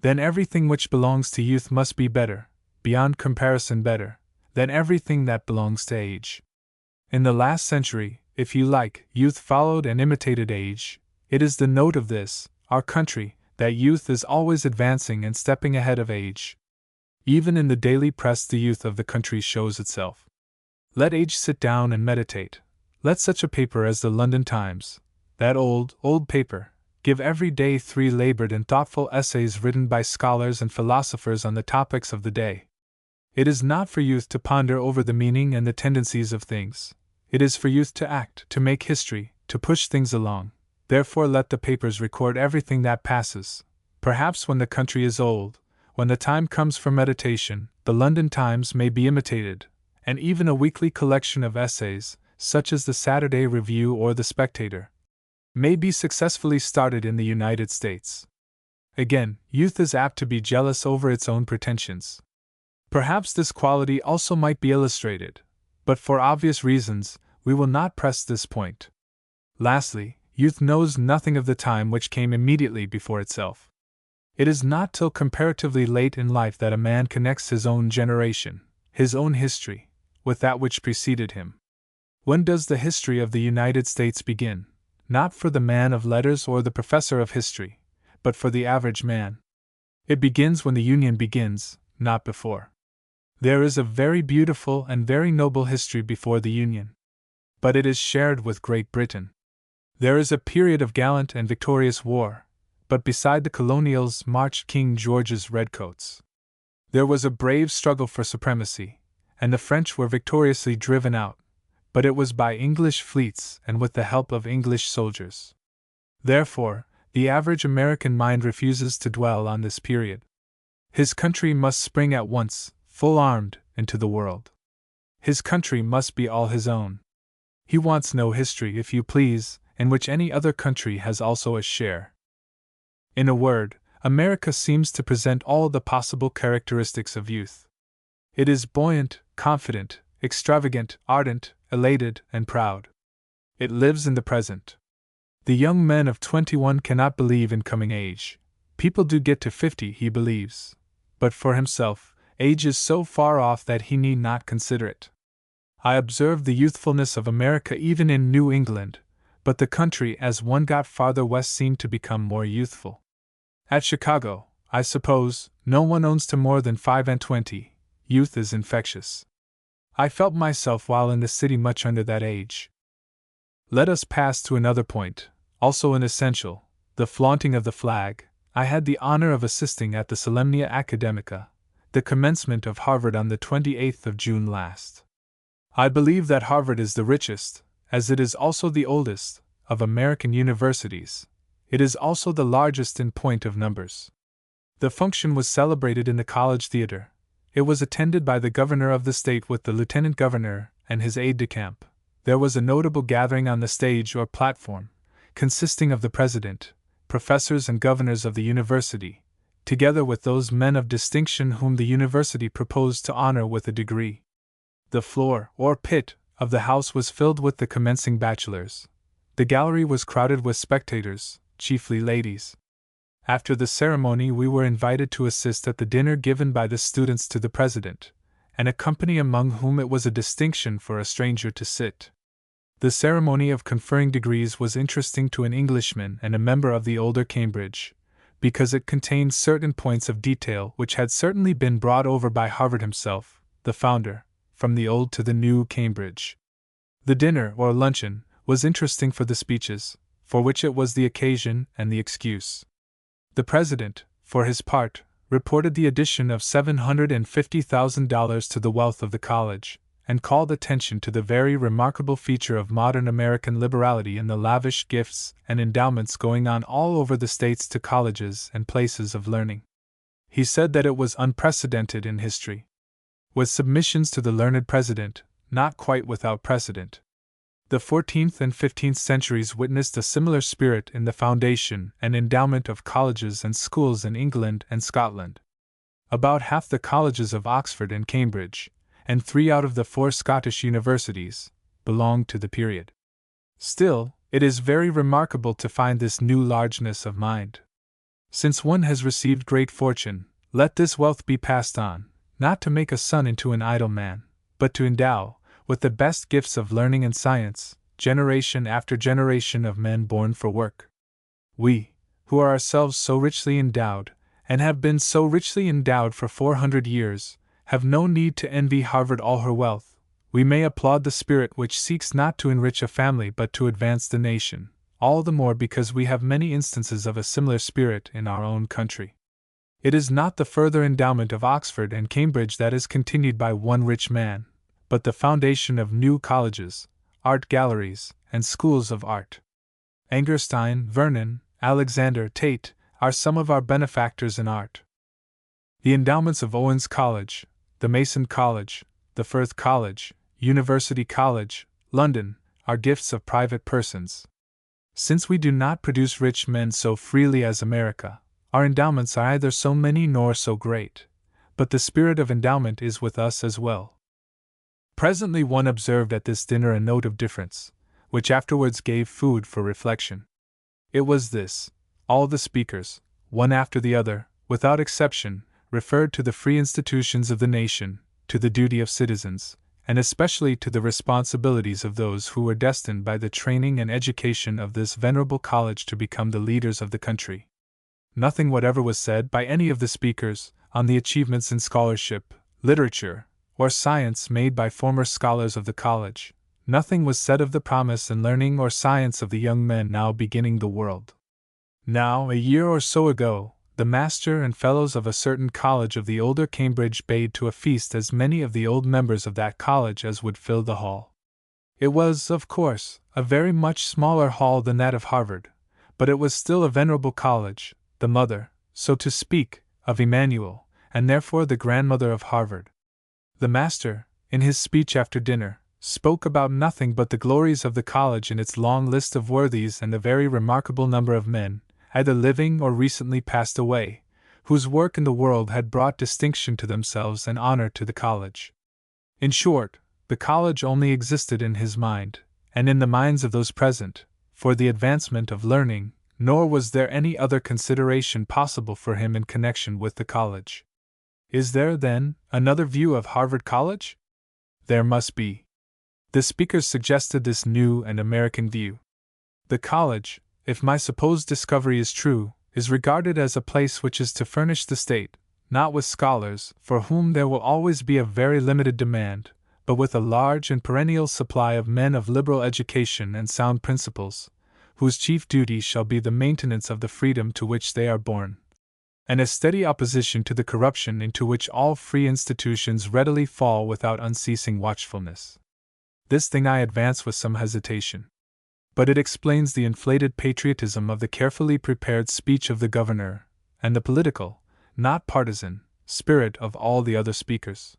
Then everything which belongs to youth must be better, beyond comparison better, than everything that belongs to age. In the last century, if you like, youth followed and imitated age. It is the note of this, our country, that youth is always advancing and stepping ahead of age. Even in the daily press the youth of the country shows itself. Let age sit down and meditate. Let such a paper as the London Times, that old paper, give every day 3 labored and thoughtful essays written by scholars and philosophers on the topics of the day. It is not for youth to ponder over the meaning and the tendencies of things. It is for youth to act, to make history, to push things along. Therefore let the papers record everything that passes. Perhaps when the country is old, when the time comes for meditation, the London Times may be imitated, and even a weekly collection of essays, such as the Saturday Review or the Spectator, may be successfully started in the United States. Again, youth is apt to be jealous over its own pretensions. Perhaps this quality also might be illustrated, but for obvious reasons, we will not press this point. Lastly, youth knows nothing of the time which came immediately before itself. It is not till comparatively late in life that a man connects his own generation, his own history, with that which preceded him. When does the history of the United States begin? Not for the man of letters or the professor of history, but for the average man. It begins when the Union begins, not before. There is a very beautiful and very noble history before the Union. But it is shared with Great Britain. There is a period of gallant and victorious war, but beside the colonials marched King George's redcoats. There was a brave struggle for supremacy, and the French were victoriously driven out, but it was by English fleets and with the help of English soldiers. Therefore, the average American mind refuses to dwell on this period. His country must spring at once, full armed, into the world. His country must be all his own. He wants no history, if you please, in which any other country has also a share. In a word, America seems to present all the possible characteristics of youth. It is buoyant, confident, extravagant, ardent, elated, and proud. It lives in the present. The young man of 21 cannot believe in coming age. People do get to 50, he believes. But for himself, age is so far off that he need not consider it. I observed the youthfulness of America even in New England, but the country as one got farther west seemed to become more youthful. At Chicago, I suppose, no one owns to more than 25. Youth is infectious. I felt myself while in the city much under that age. Let us pass to another point, also an essential, the flaunting of the flag. I had the honor of assisting at the Solemnia Academica, the commencement of Harvard on the 28th of June last. I believe that Harvard is the richest, as it is also the oldest, of American universities. It is also the largest in point of numbers. The function was celebrated in the college theater. It was attended by the governor of the state with the lieutenant governor and his aide-de-camp. There was a notable gathering on the stage or platform, consisting of the president, professors and governors of the university, together with those men of distinction whom the university proposed to honor with a degree. The floor, or pit, of the house was filled with the commencing bachelors. The gallery was crowded with spectators, chiefly ladies. After the ceremony, we were invited to assist at the dinner given by the students to the president, and a company among whom it was a distinction for a stranger to sit. The ceremony of conferring degrees was interesting to an Englishman and a member of the older Cambridge, because it contained certain points of detail which had certainly been brought over by Harvard himself, the founder, from the old to the new Cambridge. The dinner, or luncheon, was interesting for the speeches, for which it was the occasion and the excuse. The president, for his part, reported the addition of $750,000 to the wealth of the college, and called attention to the very remarkable feature of modern American liberality in the lavish gifts and endowments going on all over the states to colleges and places of learning. He said that it was unprecedented in history. With submissions to the learned president, not quite without precedent. The 14th and 15th centuries witnessed a similar spirit in the foundation and endowment of colleges and schools in England and Scotland. About half the colleges of Oxford and Cambridge, and 3 out of the 4 Scottish universities, belonged to the period. Still, it is very remarkable to find this new largeness of mind. Since one has received great fortune, let this wealth be passed on, not to make a son into an idle man, but to endow, with the best gifts of learning and science, generation after generation of men born for work. We, who are ourselves so richly endowed, and have been so richly endowed for 400 years, have no need to envy Harvard all her wealth. We may applaud the spirit which seeks not to enrich a family but to advance the nation, all the more because we have many instances of a similar spirit in our own country. It is not the further endowment of Oxford and Cambridge that is continued by one rich man, but the foundation of new colleges, art galleries, and schools of art. Angerstein, Vernon, Alexander, Tate are some of our benefactors in art. The endowments of Owens College, the Mason College, the Firth College, University College, London, are gifts of private persons. Since we do not produce rich men so freely as America, our endowments are either so many nor so great, but the spirit of endowment is with us as well. Presently one observed at this dinner a note of difference, which afterwards gave food for reflection. It was this: all the speakers, one after the other, without exception, referred to the free institutions of the nation, to the duty of citizens, and especially to the responsibilities of those who were destined by the training and education of this venerable college to become the leaders of the country. Nothing whatever was said by any of the speakers on the achievements in scholarship, literature, or science made by former scholars of the college. Nothing was said of the promise in learning or science of the young men now beginning the world. Now, a year or so ago, the master and fellows of a certain college of the older Cambridge bade to a feast as many of the old members of that college as would fill the hall. It was, of course, a very much smaller hall than that of Harvard, but it was still a venerable college, the mother, so to speak, of Emmanuel, and therefore the grandmother of Harvard. The master, in his speech after dinner, spoke about nothing but the glories of the college in its long list of worthies and the very remarkable number of men, either living or recently passed away, whose work in the world had brought distinction to themselves and honor to the college. In short, the college only existed in his mind, and in the minds of those present, for the advancement of learning, nor was there any other consideration possible for him in connection with the college. Is there, then, another view of Harvard College? There must be. The speakers suggested this new and American view. The college, if my supposed discovery is true, is regarded as a place which is to furnish the state, not with scholars, for whom there will always be a very limited demand, but with a large and perennial supply of men of liberal education and sound principles, whose chief duty shall be the maintenance of the freedom to which they are born, and a steady opposition to the corruption into which all free institutions readily fall without unceasing watchfulness. This thing I advance with some hesitation. But it explains the inflated patriotism of the carefully prepared speech of the governor, and the political, not partisan, spirit of all the other speakers.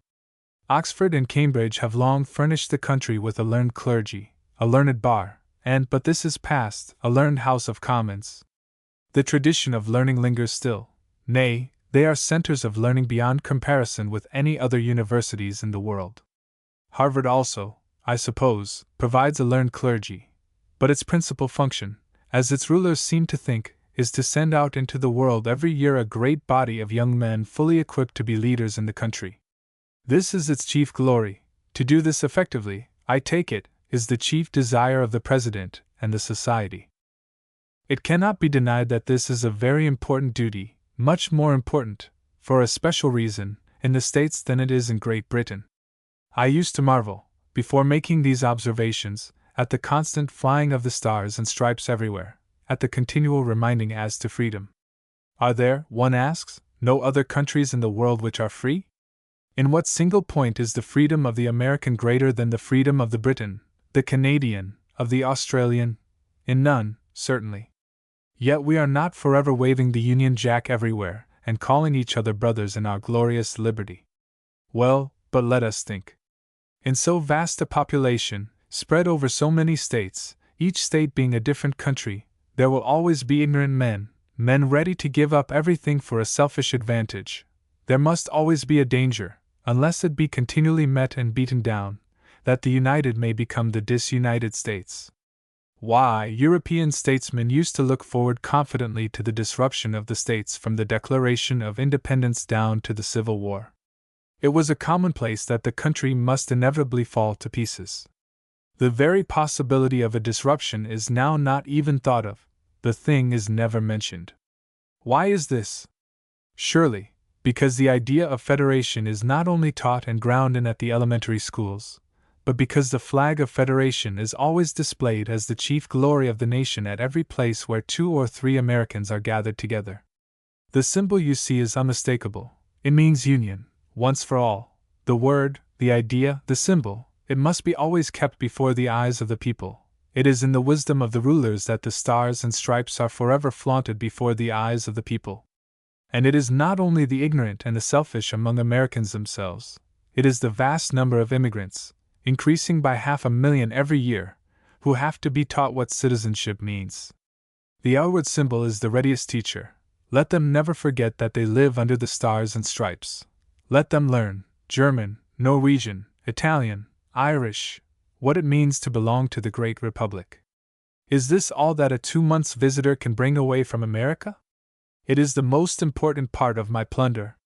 Oxford and Cambridge have long furnished the country with a learned clergy, a learned bar, and, but this is past, a learned House of Commons. The tradition of learning lingers still, nay, they are centers of learning beyond comparison with any other universities in the world. Harvard also, I suppose, provides a learned clergy, but its principal function, as its rulers seem to think, is to send out into the world every year a great body of young men fully equipped to be leaders in the country. This is its chief glory. To do this effectively, I take it, is the chief desire of the President and the Society. It cannot be denied that this is a very important duty, much more important, for a special reason, in the States than it is in Great Britain. I used to marvel, before making these observations, at the constant flying of the stars and stripes everywhere, at the continual reminding as to freedom. Are there, one asks, no other countries in the world which are free? In what single point is the freedom of the American greater than the freedom of the Briton, the Canadian, of the Australian? In none, certainly. Yet we are not forever waving the Union Jack everywhere, and calling each other brothers in our glorious liberty. Well, but let us think. In so vast a population, spread over so many states, each state being a different country, there will always be ignorant men, men ready to give up everything for a selfish advantage. There must always be a danger, unless it be continually met and beaten down, that the united may become the disunited states. Why, European statesmen used to look forward confidently to the disruption of the states from the Declaration of Independence down to the Civil War. It was a commonplace that the country must inevitably fall to pieces. The very possibility of a disruption is now not even thought of, the thing is never mentioned. Why is this? Surely, because the idea of federation is not only taught and ground in at the elementary schools, but because the flag of federation is always displayed as the chief glory of the nation at every place where 2 or 3 Americans are gathered together. The symbol you see is unmistakable. It means union, once for all. The word, the idea, the symbol, it must be always kept before the eyes of the people. It is in the wisdom of the rulers that the stars and stripes are forever flaunted before the eyes of the people. And it is not only the ignorant and the selfish among Americans themselves, it is the vast number of immigrants, increasing by 500,000 every year, who have to be taught what citizenship means. The outward symbol is the readiest teacher. Let them never forget that they live under the stars and stripes. Let them learn German, Norwegian, Italian, Irish, what it means to belong to the great republic. Is this all that a 2 months visitor can bring away from America? It is the most important part of my plunder.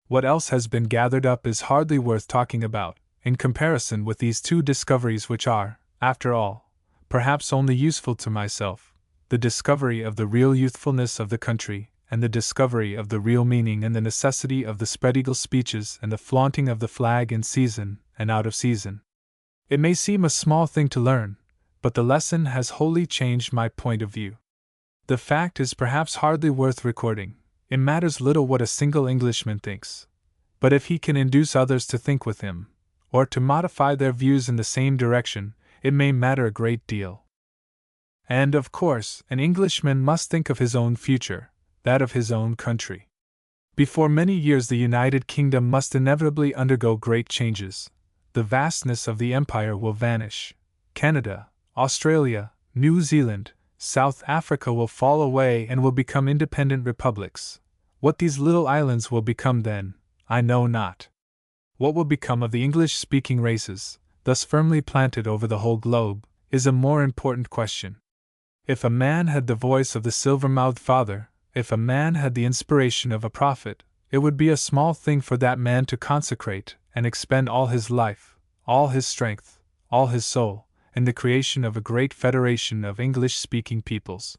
What else has been gathered up is hardly worth talking about, in comparison with these two discoveries which are, after all, perhaps only useful to myself: the discovery of the real youthfulness of the country, and the discovery of the real meaning and the necessity of the spread-eagle speeches and the flaunting of the flag in season and out of season. It may seem a small thing to learn, but the lesson has wholly changed my point of view. The fact is perhaps hardly worth recording. It matters little what a single Englishman thinks, but if he can induce others to think with him, or to modify their views in the same direction, it may matter a great deal. And, of course, an Englishman must think of his own future, that of his own country. Before many years the United Kingdom must inevitably undergo great changes. The vastness of the empire will vanish. Canada, Australia, New Zealand, South Africa will fall away and will become independent republics. What these little islands will become then, I know not. What will become of the English-speaking races, thus firmly planted over the whole globe, is a more important question. If a man had the voice of the silver-mouthed father, if a man had the inspiration of a prophet, it would be a small thing for that man to consecrate and expend all his life, all his strength, all his soul, in the creation of a great federation of English-speaking peoples.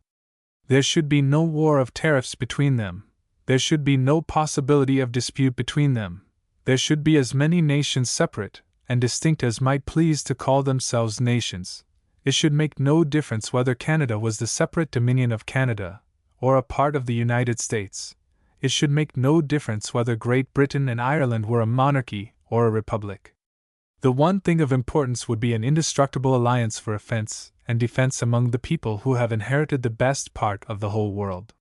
There should be no war of tariffs between them. There should be no possibility of dispute between them. There should be as many nations separate and distinct as might please to call themselves nations. It should make no difference whether Canada was the separate dominion of Canada, or a part of the United States. It should make no difference whether Great Britain and Ireland were a monarchy or a republic. The one thing of importance would be an indestructible alliance for offense and defense among the people who have inherited the best part of the whole world.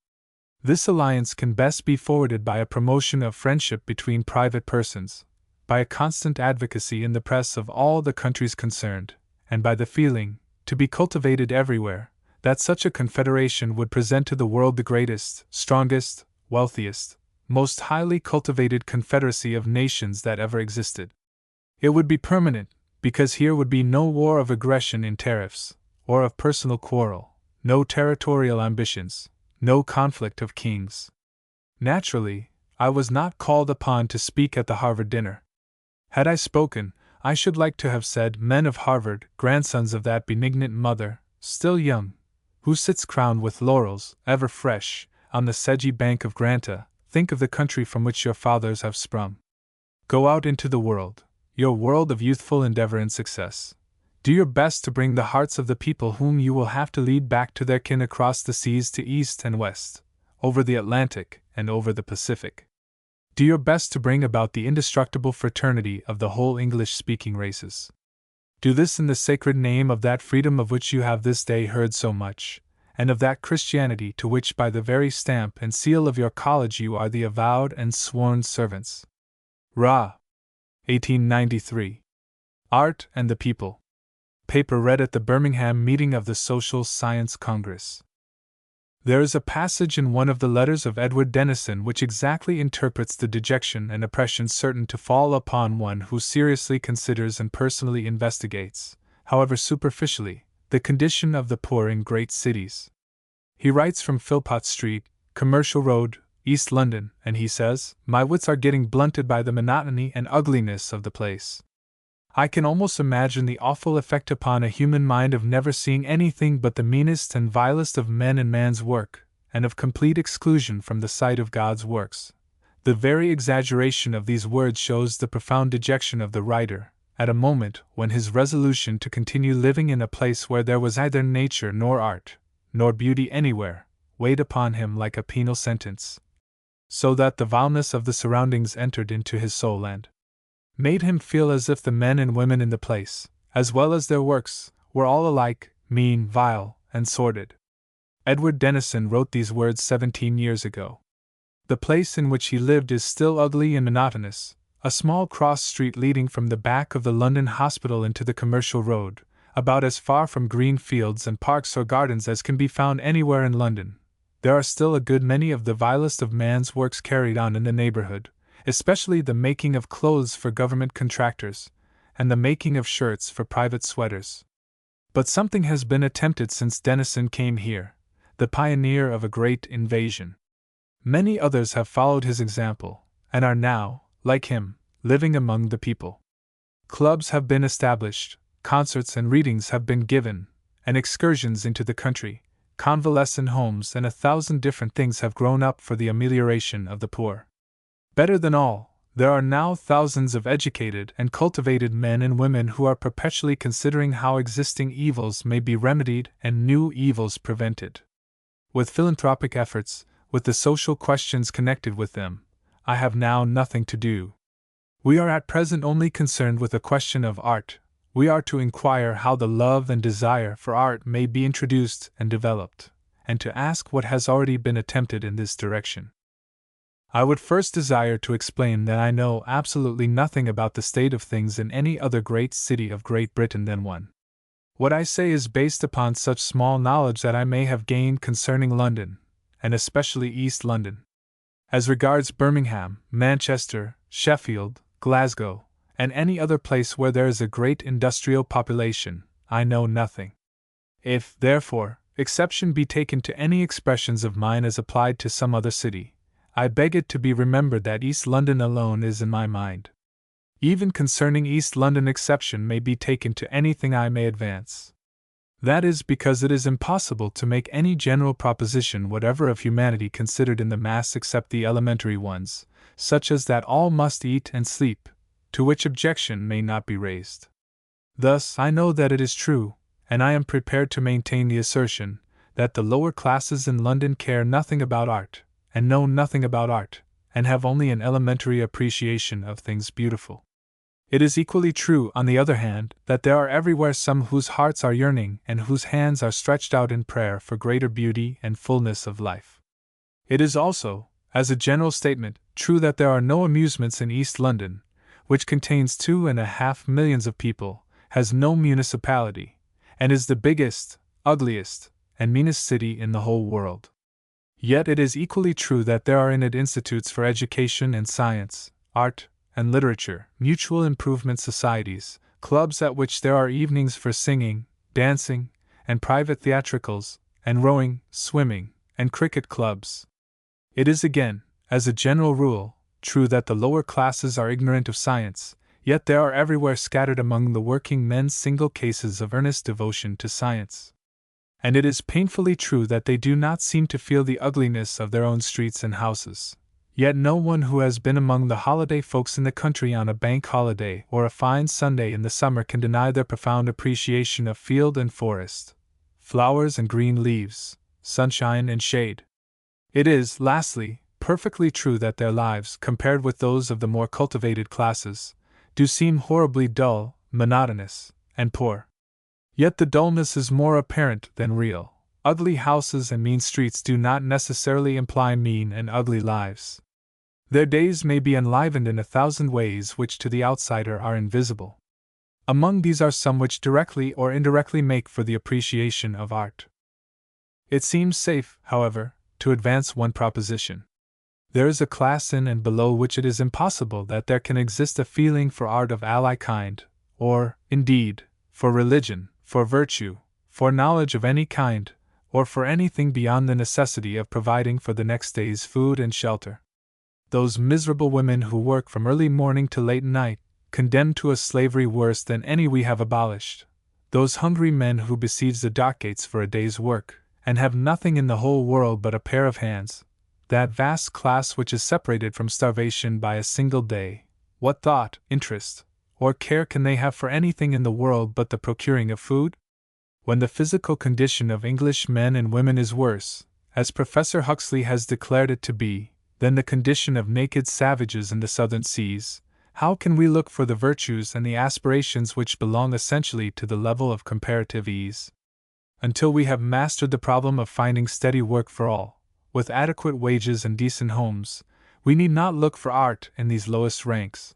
This alliance can best be forwarded by a promotion of friendship between private persons, by a constant advocacy in the press of all the countries concerned, and by the feeling, to be cultivated everywhere, that such a confederation would present to the world the greatest, strongest, wealthiest, most highly cultivated confederacy of nations that ever existed. It would be permanent, because here would be no war of aggression in tariffs, or of personal quarrel, no territorial ambitions, no conflict of kings. Naturally, I was not called upon to speak at the Harvard dinner. Had I spoken, I should like to have said, men of Harvard, grandsons of that benignant mother, still young, who sits crowned with laurels, ever fresh, on the sedgy bank of Granta, think of the country from which your fathers have sprung. Go out into the world, your world of youthful endeavor and success. Do your best to bring the hearts of the people whom you will have to lead back to their kin across the seas to east and west, over the Atlantic and over the Pacific. Do your best to bring about the indestructible fraternity of the whole English-speaking races. Do this in the sacred name of that freedom of which you have this day heard so much, and of that Christianity to which by the very stamp and seal of your college you are the avowed and sworn servants. Ra. 1893. Art and the People. Paper read at the Birmingham meeting of the Social Science Congress. There is a passage in one of the letters of Edward Denison which exactly interprets the dejection and oppression certain to fall upon one who seriously considers and personally investigates, however superficially, the condition of the poor in great cities. He writes from Philpott Street, Commercial Road, East London, and he says, "My wits are getting blunted by the monotony and ugliness of the place. I can almost imagine the awful effect upon a human mind of never seeing anything but the meanest and vilest of men and man's work, and of complete exclusion from the sight of God's works." The very exaggeration of these words shows the profound dejection of the writer, at a moment when his resolution to continue living in a place where there was neither nature nor art, nor beauty anywhere, weighed upon him like a penal sentence, so that the vileness of the surroundings entered into his soul and made him feel as if the men and women in the place, as well as their works, were all alike, mean, vile, and sordid. Edward Denison wrote these words 17 years ago. The place in which he lived is still ugly and monotonous, a small cross street leading from the back of the London Hospital into the Commercial Road, about as far from green fields and parks or gardens as can be found anywhere in London. There are still a good many of the vilest of man's works carried on in the neighborhood, especially the making of clothes for government contractors, and the making of shirts for private sweaters. But something has been attempted since Denison came here, the pioneer of a great invasion. Many others have followed his example, and are now, like him, living among the people. Clubs have been established, concerts and readings have been given, and excursions into the country, convalescent homes, and 1,000 different things have grown up for the amelioration of the poor. Better than all, there are now thousands of educated and cultivated men and women who are perpetually considering how existing evils may be remedied and new evils prevented. With philanthropic efforts, with the social questions connected with them, I have now nothing to do. We are at present only concerned with the question of art. We are to inquire how the love and desire for art may be introduced and developed, and to ask what has already been attempted in this direction. I would first desire to explain that I know absolutely nothing about the state of things in any other great city of Great Britain than one. What I say is based upon such small knowledge that I may have gained concerning London, and especially East London. As regards Birmingham, Manchester, Sheffield, Glasgow, and any other place where there is a great industrial population, I know nothing. If, therefore, exception be taken to any expressions of mine as applied to some other city, I beg it to be remembered that East London alone is in my mind. Even concerning East London exception may be taken to anything I may advance. That is because it is impossible to make any general proposition whatever of humanity considered in the mass except the elementary ones, such as that all must eat and sleep, to which objection may not be raised. Thus, I know that it is true, and I am prepared to maintain the assertion, that the lower classes in London care nothing about art, and know nothing about art, and have only an elementary appreciation of things beautiful. It is equally true, on the other hand, that there are everywhere some whose hearts are yearning and whose hands are stretched out in prayer for greater beauty and fullness of life. It is also, as a general statement, true that there are no amusements in East London, which contains 2.5 millions of people, has no municipality, and is the biggest, ugliest, and meanest city in the whole world. Yet it is equally true that there are in it institutes for education and science, art, and literature, mutual improvement societies, clubs at which there are evenings for singing, dancing, and private theatricals, and rowing, swimming, and cricket clubs. It is again, as a general rule, true that the lower classes are ignorant of science, yet there are everywhere scattered among the working men single cases of earnest devotion to science. And it is painfully true that they do not seem to feel the ugliness of their own streets and houses. Yet no one who has been among the holiday folks in the country on a bank holiday or a fine Sunday in the summer can deny their profound appreciation of field and forest, flowers and green leaves, sunshine and shade. It is, lastly, perfectly true that their lives, compared with those of the more cultivated classes, do seem horribly dull, monotonous, and poor. Yet the dullness is more apparent than real. Ugly houses and mean streets do not necessarily imply mean and ugly lives. Their days may be enlivened in 1,000 ways which to the outsider are invisible. Among these are some which directly or indirectly make for the appreciation of art. It seems safe, however, to advance one proposition. There is a class in and below which it is impossible that there can exist a feeling for art of ally kind, or, indeed, for religion, for virtue, for knowledge of any kind, or for anything beyond the necessity of providing for the next day's food and shelter. Those miserable women who work from early morning to late night, condemned to a slavery worse than any we have abolished. Those hungry men who besiege the dock gates for a day's work, and have nothing in the whole world but a pair of hands. That vast class which is separated from starvation by a single day, what thought, interest, or care can they have for anything in the world but the procuring of food? When the physical condition of English men and women is worse, as Professor Huxley has declared it to be, than the condition of naked savages in the southern seas, how can we look for the virtues and the aspirations which belong essentially to the level of comparative ease? Until we have mastered the problem of finding steady work for all, with adequate wages and decent homes, we need not look for art in these lowest ranks.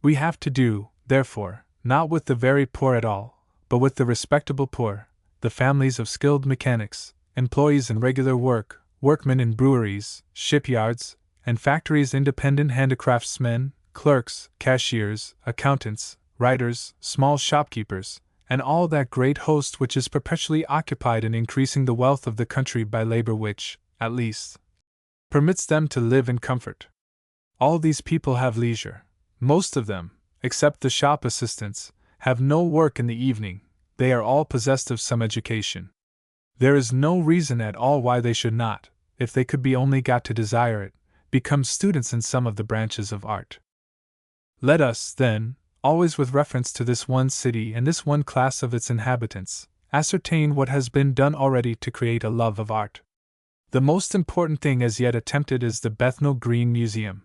We have to do, therefore, not with the very poor at all, but with the respectable poor, the families of skilled mechanics, employees in regular work, workmen in breweries, shipyards, and factories, independent handicraftsmen, clerks, cashiers, accountants, writers, small shopkeepers, and all that great host which is perpetually occupied in increasing the wealth of the country by labor which, at least, permits them to live in comfort. All these people have leisure. Most of them, except the shop assistants, have no work in the evening. They are all possessed of some education. There is no reason at all why they should not, if they could be only got to desire it, become students in some of the branches of art. Let us, then, always with reference to this one city and this one class of its inhabitants, ascertain what has been done already to create a love of art. The most important thing as yet attempted is the Bethnal Green Museum.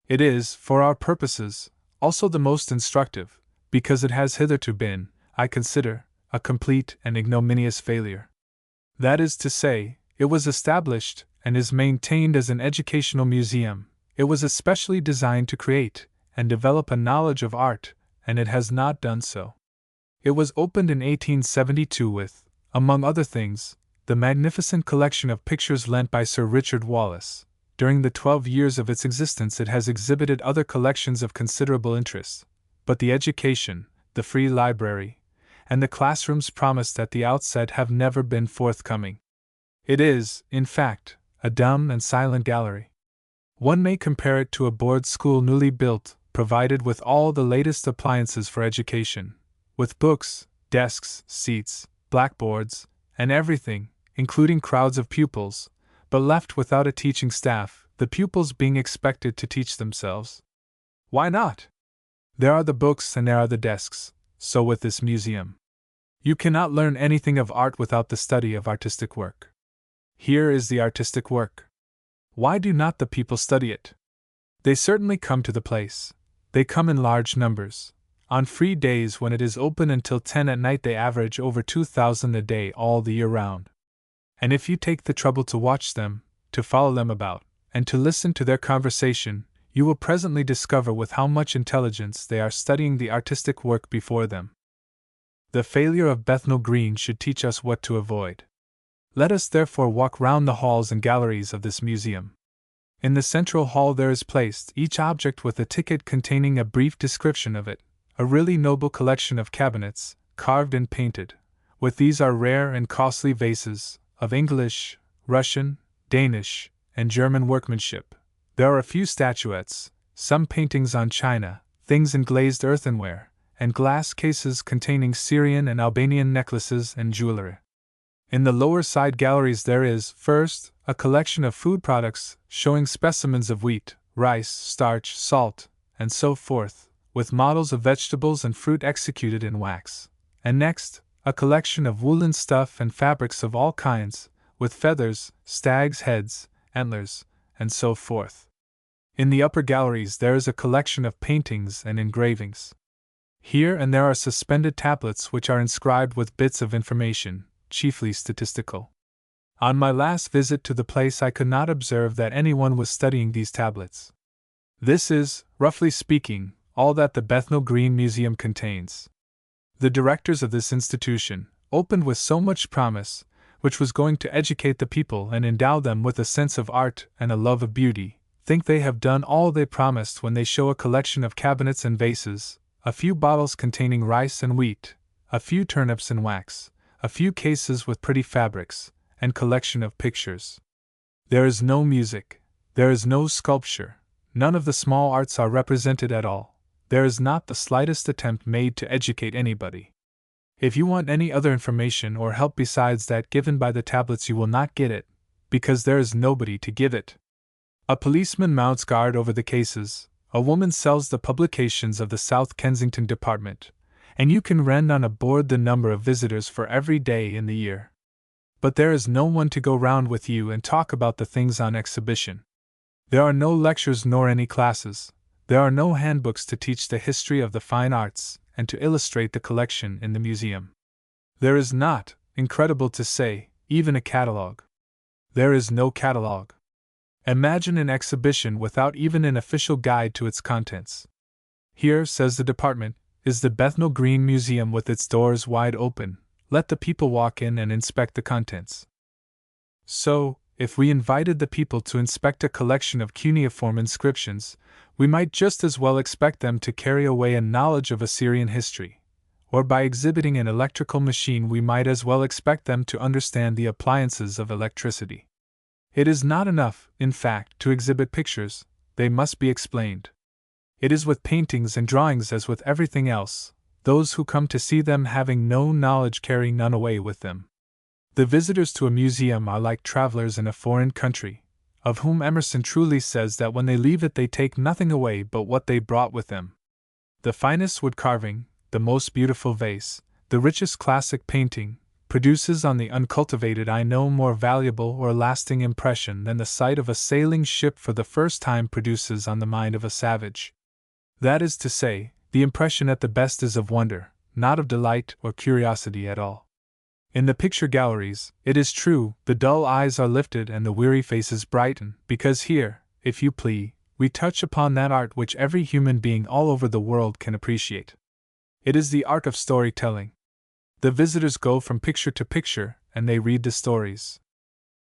It is, for our purposes, also the most instructive, because it has hitherto been, I consider, a complete and ignominious failure. That is to say, it was established, and is maintained as an educational museum. It was especially designed to create and develop a knowledge of art, and it has not done so. It was opened in 1872 with, among other things, the magnificent collection of pictures lent by Sir Richard Wallace. During the 12 years of its existence it has exhibited other collections of considerable interest, but the education, the free library, and the classrooms promised at the outset have never been forthcoming. It is, in fact, a dumb and silent gallery. One may compare it to a board school newly built, provided with all the latest appliances for education, with books, desks, seats, blackboards, and everything, including crowds of pupils, but left without a teaching staff, the pupils being expected to teach themselves. Why not? There are the books and there are the desks, so with this museum. You cannot learn anything of art without the study of artistic work. Here is the artistic work. Why do not the people study it? They certainly come to the place. They come in large numbers. On free days when it is open until 10 at night they average over 2,000 a day all the year round. And if you take the trouble to watch them, to follow them about, and to listen to their conversation, you will presently discover with how much intelligence they are studying the artistic work before them. The failure of Bethnal Green should teach us what to avoid. Let us therefore walk round the halls and galleries of this museum. In the central hall there is placed each object with a ticket containing a brief description of it, a really noble collection of cabinets, carved and painted. With these are rare and costly vases, of English, Russian, Danish, and German workmanship. There are a few statuettes, some paintings on china, things in glazed earthenware, and glass cases containing Syrian and Albanian necklaces and jewelry. In the lower side galleries there is, first, a collection of food products, showing specimens of wheat, rice, starch, salt, and so forth, with models of vegetables and fruit executed in wax, and next, a collection of woolen stuff and fabrics of all kinds, with feathers, stags' heads, antlers, and so forth. In the upper galleries there is a collection of paintings and engravings. Here and there are suspended tablets which are inscribed with bits of information, chiefly statistical. On my last visit to the place I could not observe that anyone was studying these tablets. This is, roughly speaking, all that the Bethnal Green Museum contains. The directors of this institution, opened with so much promise, which was going to educate the people and endow them with a sense of art and a love of beauty, think they have done all they promised when they show a collection of cabinets and vases, a few bottles containing rice and wheat, a few turnips in wax, a few cases with pretty fabrics, and collection of pictures. There is no music, there is no sculpture, none of the small arts are represented at all. There is not the slightest attempt made to educate anybody. If you want any other information or help besides that given by the tablets you will not get it, because there is nobody to give it. A policeman mounts guard over the cases, a woman sells the publications of the South Kensington Department, and you can rent on a board the number of visitors for every day in the year. But there is no one to go round with you and talk about the things on exhibition. There are no lectures nor any classes. There are no handbooks to teach the history of the fine arts and to illustrate the collection in the museum. There is not, incredible to say, even a catalogue. There is no catalogue. Imagine an exhibition without even an official guide to its contents. Here, says the department, is the Bethnal Green Museum with its doors wide open. Let the people walk in and inspect the contents. So, if we invited the people to inspect a collection of cuneiform inscriptions, we might just as well expect them to carry away a knowledge of Assyrian history. Or by exhibiting an electrical machine, we might as well expect them to understand the appliances of electricity. It is not enough, in fact, to exhibit pictures, they must be explained. It is with paintings and drawings as with everything else, those who come to see them having no knowledge carry none away with them. The visitors to a museum are like travelers in a foreign country, of whom Emerson truly says that when they leave it they take nothing away but what they brought with them. The finest wood carving, the most beautiful vase, the richest classic painting, produces on the uncultivated eye no more valuable or lasting impression than the sight of a sailing ship for the first time produces on the mind of a savage. That is to say, the impression at the best is of wonder, not of delight or curiosity at all. In the picture galleries, it is true, the dull eyes are lifted and the weary faces brighten, because here, if you please, we touch upon that art which every human being all over the world can appreciate. It is the art of storytelling. The visitors go from picture to picture, and they read the stories.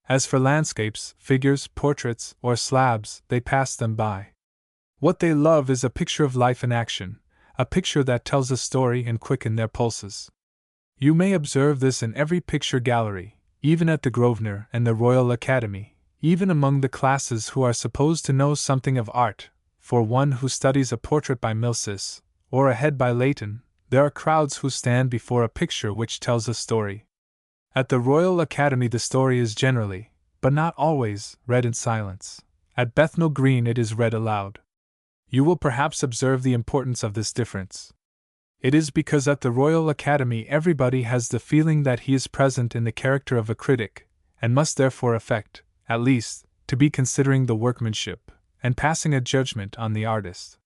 As for landscapes, figures, portraits, or slabs, they pass them by. What they love is a picture of life in action, a picture that tells a story and quickens their pulses. You may observe this in every picture gallery, even at the Grosvenor and the Royal Academy, even among the classes who are supposed to know something of art. For one who studies a portrait by Milcis, or a head by Leighton, there are crowds who stand before a picture which tells a story. At the Royal Academy the story is generally, but not always, read in silence. At Bethnal Green it is read aloud. You will perhaps observe the importance of this difference. It is because at the Royal Academy everybody has the feeling that he is present in the character of a critic, and must therefore affect, at least, to be considering the workmanship, and passing a judgment on the artist.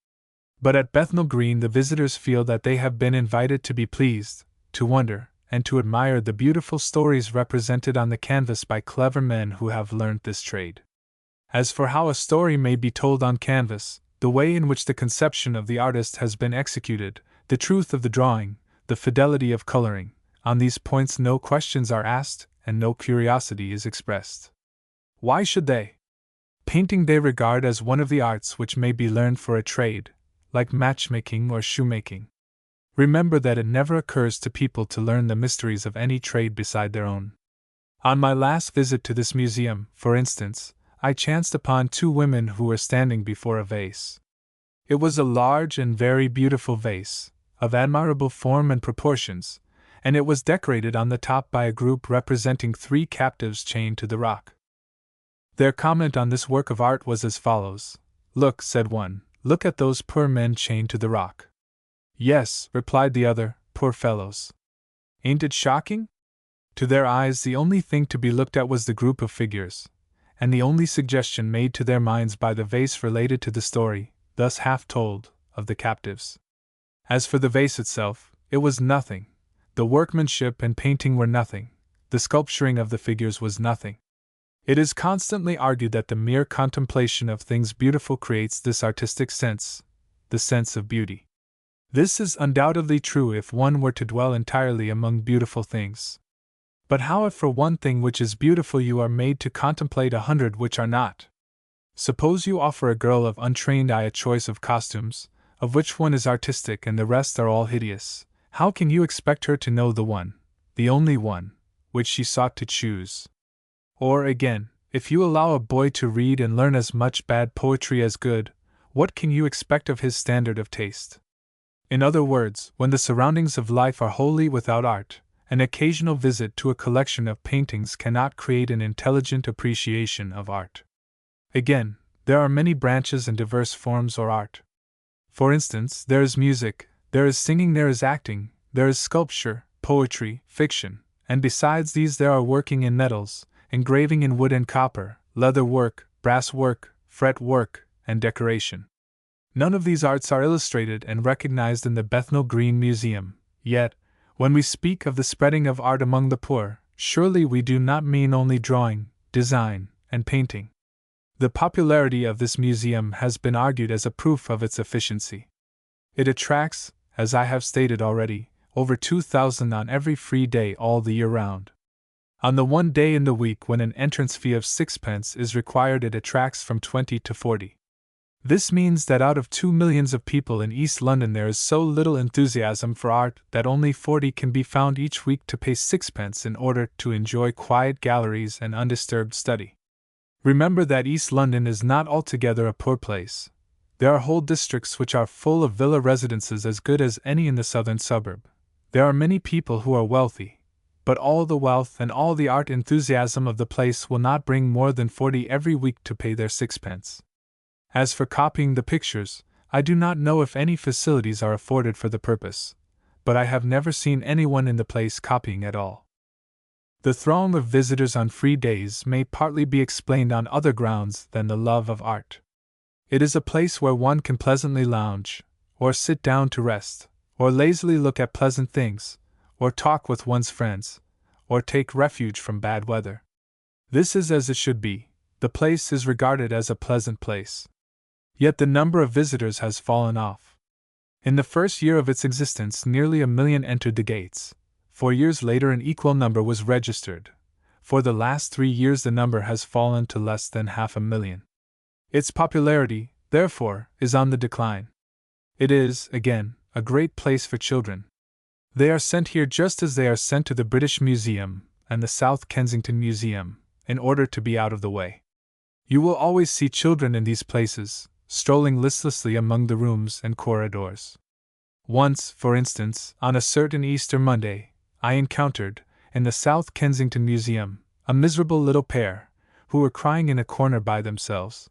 But at Bethnal Green the visitors feel that they have been invited to be pleased, to wonder, and to admire the beautiful stories represented on the canvas by clever men who have learnt this trade. As for how a story may be told on canvas, the way in which the conception of the artist has been executed, the truth of the drawing, the fidelity of coloring, on these points no questions are asked and no curiosity is expressed. Why should they? Painting they regard as one of the arts which may be learned for a trade, like matchmaking or shoemaking. Remember that it never occurs to people to learn the mysteries of any trade beside their own. On my last visit to this museum, for instance, I chanced upon two women who were standing before a vase. It was a large and very beautiful vase, of admirable form and proportions, and it was decorated on the top by a group representing 3 captives chained to the rock. Their comment on this work of art was as follows. "Look," said one, "look at those poor men chained to the rock." "Yes," replied the other, "poor fellows. Ain't it shocking?" To their eyes the only thing to be looked at was the group of figures, and the only suggestion made to their minds by the vase related to the story, thus half told, of the captives. As for the vase itself, it was nothing. The workmanship and painting were nothing. The sculpturing of the figures was nothing. It is constantly argued that the mere contemplation of things beautiful creates this artistic sense, the sense of beauty. This is undoubtedly true if one were to dwell entirely among beautiful things. But how if for one thing which is beautiful you are made to contemplate 100 which are not? Suppose you offer a girl of untrained eye a choice of costumes, of which one is artistic and the rest are all hideous. How can you expect her to know the one, the only one, which she sought to choose? Or again, if you allow a boy to read and learn as much bad poetry as good, what can you expect of his standard of taste? In other words, when the surroundings of life are wholly without art, an occasional visit to a collection of paintings cannot create an intelligent appreciation of art. Again, there are many branches and diverse forms of art. For instance, there is music, there is singing, there is acting, there is sculpture, poetry, fiction, and besides these there are working in metals, engraving in wood and copper, leather work, brass work, fret work, and decoration. None of these arts are illustrated and recognized in the Bethnal Green Museum, yet, when we speak of the spreading of art among the poor, surely we do not mean only drawing, design, and painting. The popularity of this museum has been argued as a proof of its efficiency. It attracts, as I have stated already, over 2,000 on every free day all the year round. On the one day in the week when an entrance fee of 6 pence is required, it attracts from 20 to 40. This means that out of 2 millions of people in East London there is so little enthusiasm for art that only 40 can be found each week to pay 6 pence in order to enjoy quiet galleries and undisturbed study. Remember that East London is not altogether a poor place. There are whole districts which are full of villa residences as good as any in the southern suburb. There are many people who are wealthy, but all the wealth and all the art enthusiasm of the place will not bring more than 40 every week to pay their 6 pence. As for copying the pictures, I do not know if any facilities are afforded for the purpose, but I have never seen anyone in the place copying at all. The throng of visitors on free days may partly be explained on other grounds than the love of art. It is a place where one can pleasantly lounge, or sit down to rest, or lazily look at pleasant things, or talk with one's friends, or take refuge from bad weather. This is as it should be. The place is regarded as a pleasant place. Yet the number of visitors has fallen off. In the first year of its existence, nearly 1 million entered the gates. 4 years later, an equal number was registered. For the last 3 years, the number has fallen to less than 500,000. Its popularity, therefore, is on the decline. It is, again, a great place for children. They are sent here just as they are sent to the British Museum and the South Kensington Museum, in order to be out of the way. You will always see children in these places, strolling listlessly among the rooms and corridors. Once, for instance, on a certain Easter Monday, I encountered, in the South Kensington Museum, a miserable little pair, who were crying in a corner by themselves.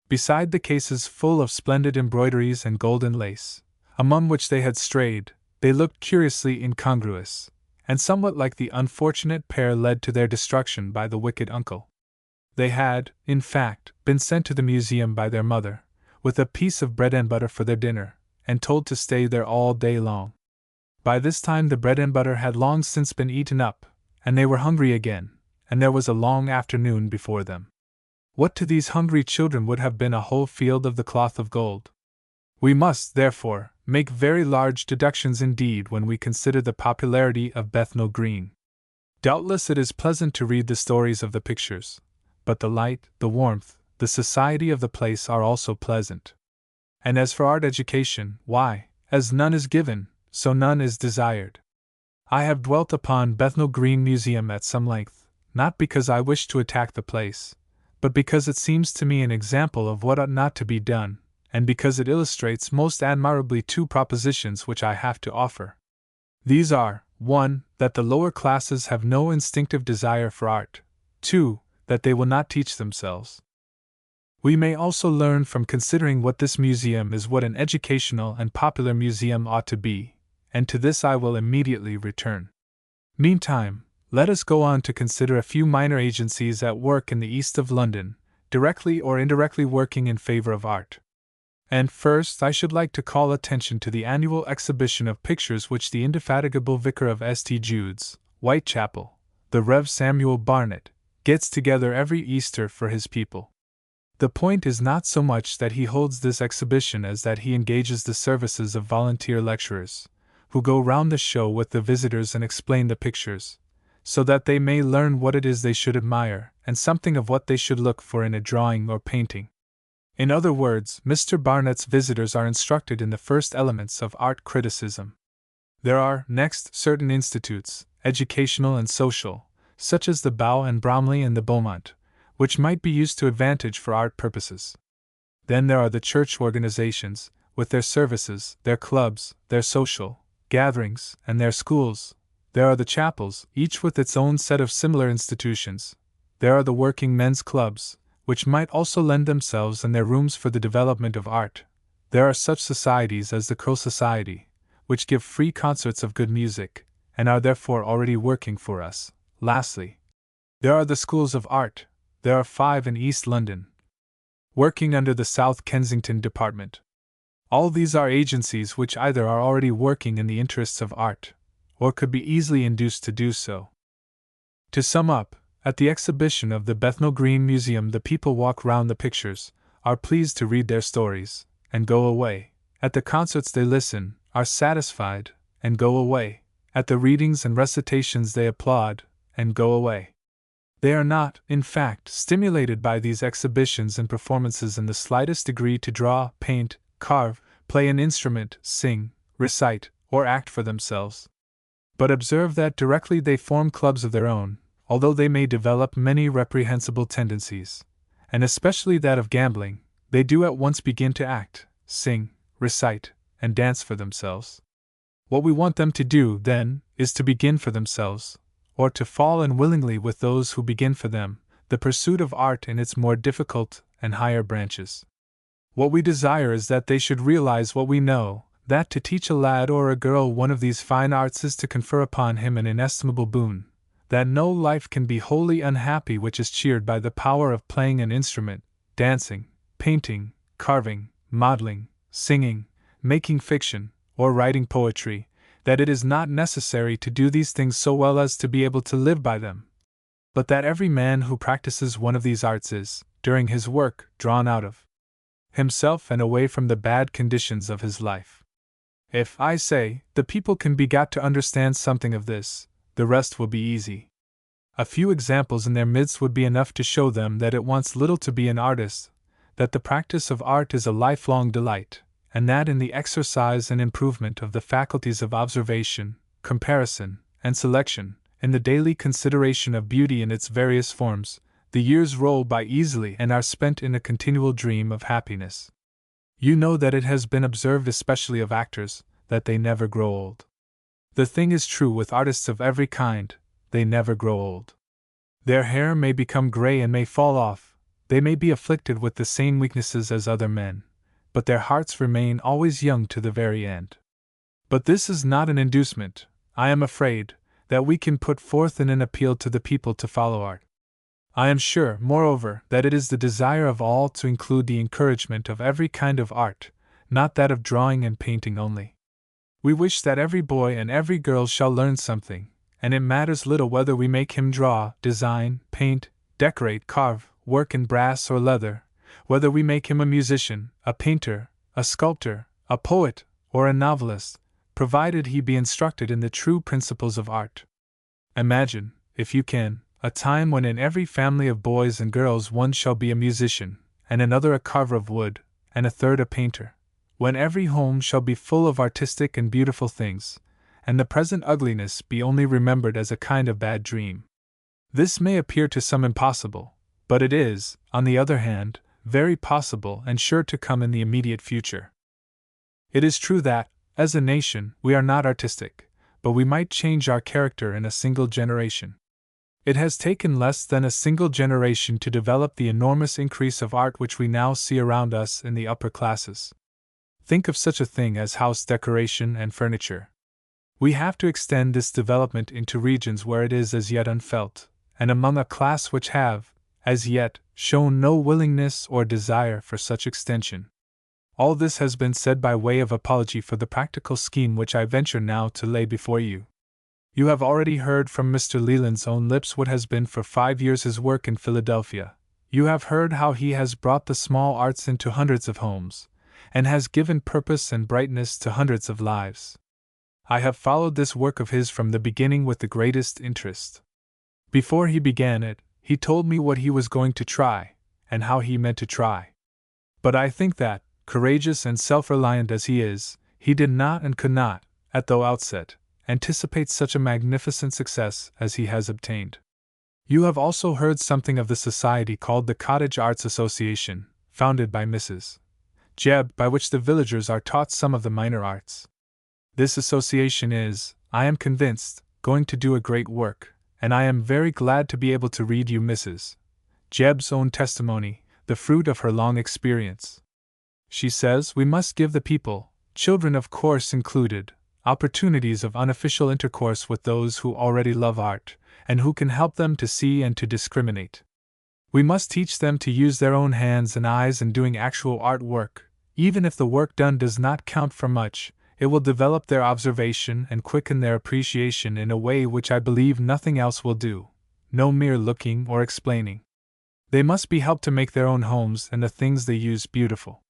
Beside the cases full of splendid embroideries and golden lace, among which they had strayed, they looked curiously incongruous, and somewhat like the unfortunate pair led to their destruction by the wicked uncle. They had, in fact, been sent to the museum by their mother, with a piece of bread and butter for their dinner, and told to stay there all day long. By this time the bread and butter had long since been eaten up, and they were hungry again, and there was a long afternoon before them. What to these hungry children would have been a whole field of the cloth of gold? We must, therefore, make very large deductions indeed when we consider the popularity of Bethnal Green. Doubtless it is pleasant to read the stories of the pictures, but the light, the warmth, the society of the place are also pleasant. And as for art education, why, as none is given, so none is desired. I have dwelt upon Bethnal Green Museum at some length, not because I wish to attack the place, but because it seems to me an example of what ought not to be done, and because it illustrates most admirably 2 propositions which I have to offer. These are, 1. That the lower classes have no instinctive desire for art, 2. That they will not teach themselves. We may also learn from considering what this museum is what an educational and popular museum ought to be, and to this I will immediately return. Meantime, let us go on to consider a few minor agencies at work in the east of London, directly or indirectly working in favor of art. And first I should like to call attention to the annual exhibition of pictures which the indefatigable vicar of St. Jude's, Whitechapel, the Rev. Samuel Barnett, gets together every Easter for his people. The point is not so much that he holds this exhibition as that he engages the services of volunteer lecturers, who go round the show with the visitors and explain the pictures, so that they may learn what it is they should admire, and something of what they should look for in a drawing or painting. In other words, Mr. Barnett's visitors are instructed in the first elements of art criticism. There are, next, certain institutes, educational and social, such as the Bow and Bromley and the Beaumont, which might be used to advantage for art purposes. Then there are the church organizations, with their services, their clubs, their social gatherings, and their schools. There are the chapels, each with its own set of similar institutions. There are the working men's clubs, which might also lend themselves and their rooms for the development of art. There are such societies as the Crow Society, which give free concerts of good music, and are therefore already working for us. Lastly, there are the schools of art. There are 5 in East London, working under the South Kensington Department. All these are agencies which either are already working in the interests of art, or could be easily induced to do so. To sum up, at the exhibition of the Bethnal Green Museum the people walk round the pictures, are pleased to read their stories, and go away. At the concerts they listen, are satisfied, and go away. At the readings and recitations they applaud, and go away. They are not, in fact, stimulated by these exhibitions and performances in the slightest degree to draw, paint, carve, play an instrument, sing, recite, or act for themselves. But observe that directly they form clubs of their own, although they may develop many reprehensible tendencies, and especially that of gambling, they do at once begin to act, sing, recite, and dance for themselves. What we want them to do, then, is to begin for themselves, or to fall in willingly with those who begin for them, the pursuit of art in its more difficult and higher branches. What we desire is that they should realize what we know, that to teach a lad or a girl one of these fine arts is to confer upon him an inestimable boon, that no life can be wholly unhappy which is cheered by the power of playing an instrument, dancing, painting, carving, modeling, singing, making fiction, or writing poetry, that it is not necessary to do these things so well as to be able to live by them, but that every man who practices one of these arts is, during his work, drawn out of himself and away from the bad conditions of his life. If, I say, the people can be got to understand something of this, the rest will be easy. A few examples in their midst would be enough to show them that it wants little to be an artist, that the practice of art is a lifelong delight, and that in the exercise and improvement of the faculties of observation, comparison, and selection, in the daily consideration of beauty in its various forms, the years roll by easily and are spent in a continual dream of happiness. You know that it has been observed especially of actors, that they never grow old. The thing is true with artists of every kind, they never grow old. Their hair may become gray and may fall off, they may be afflicted with the same weaknesses as other men, but their hearts remain always young to the very end. But this is not an inducement, I am afraid, that we can put forth in an appeal to the people to follow art. I am sure, moreover, that it is the desire of all to include the encouragement of every kind of art, not that of drawing and painting only. We wish that every boy and every girl shall learn something, and it matters little whether we make him draw, design, paint, decorate, carve, work in brass or leather, whether we make him a musician, a painter, a sculptor, a poet, or a novelist, provided he be instructed in the true principles of art. Imagine, if you can, a time when in every family of boys and girls one shall be a musician, and another a carver of wood, and a third a painter, when every home shall be full of artistic and beautiful things, and the present ugliness be only remembered as a kind of bad dream. This may appear to some impossible, but it is, on the other hand, very possible and sure to come in the immediate future. It is true that, as a nation, we are not artistic, but we might change our character in a single generation. It has taken less than a single generation to develop the enormous increase of art which we now see around us in the upper classes. Think of such a thing as house decoration and furniture. We have to extend this development into regions where it is as yet unfelt, and among a class which have, as yet, shown no willingness or desire for such extension. All this has been said by way of apology for the practical scheme which I venture now to lay before you. You have already heard from Mr. Leland's own lips what has been for 5 years his work in Philadelphia. You have heard how he has brought the small arts into hundreds of homes, and has given purpose and brightness to hundreds of lives. I have followed this work of his from the beginning with the greatest interest. Before he began it, he told me what he was going to try, and how he meant to try. But I think that, courageous and self-reliant as he is, he did not and could not, at the outset, anticipate such a magnificent success as he has obtained. You have also heard something of the society called the Cottage Arts Association, founded by Mrs. Jebb, by which the villagers are taught some of the minor arts. This association is, I am convinced, going to do a great work, and I am very glad to be able to read you Mrs. Jebb's own testimony, the fruit of her long experience. She says we must give the people, children of course included, opportunities of unofficial intercourse with those who already love art, and who can help them to see and to discriminate. We must teach them to use their own hands and eyes in doing actual art work. Even if the work done does not count for much, it will develop their observation and quicken their appreciation in a way which I believe nothing else will do, no mere looking or explaining. They must be helped to make their own homes and the things they use beautiful.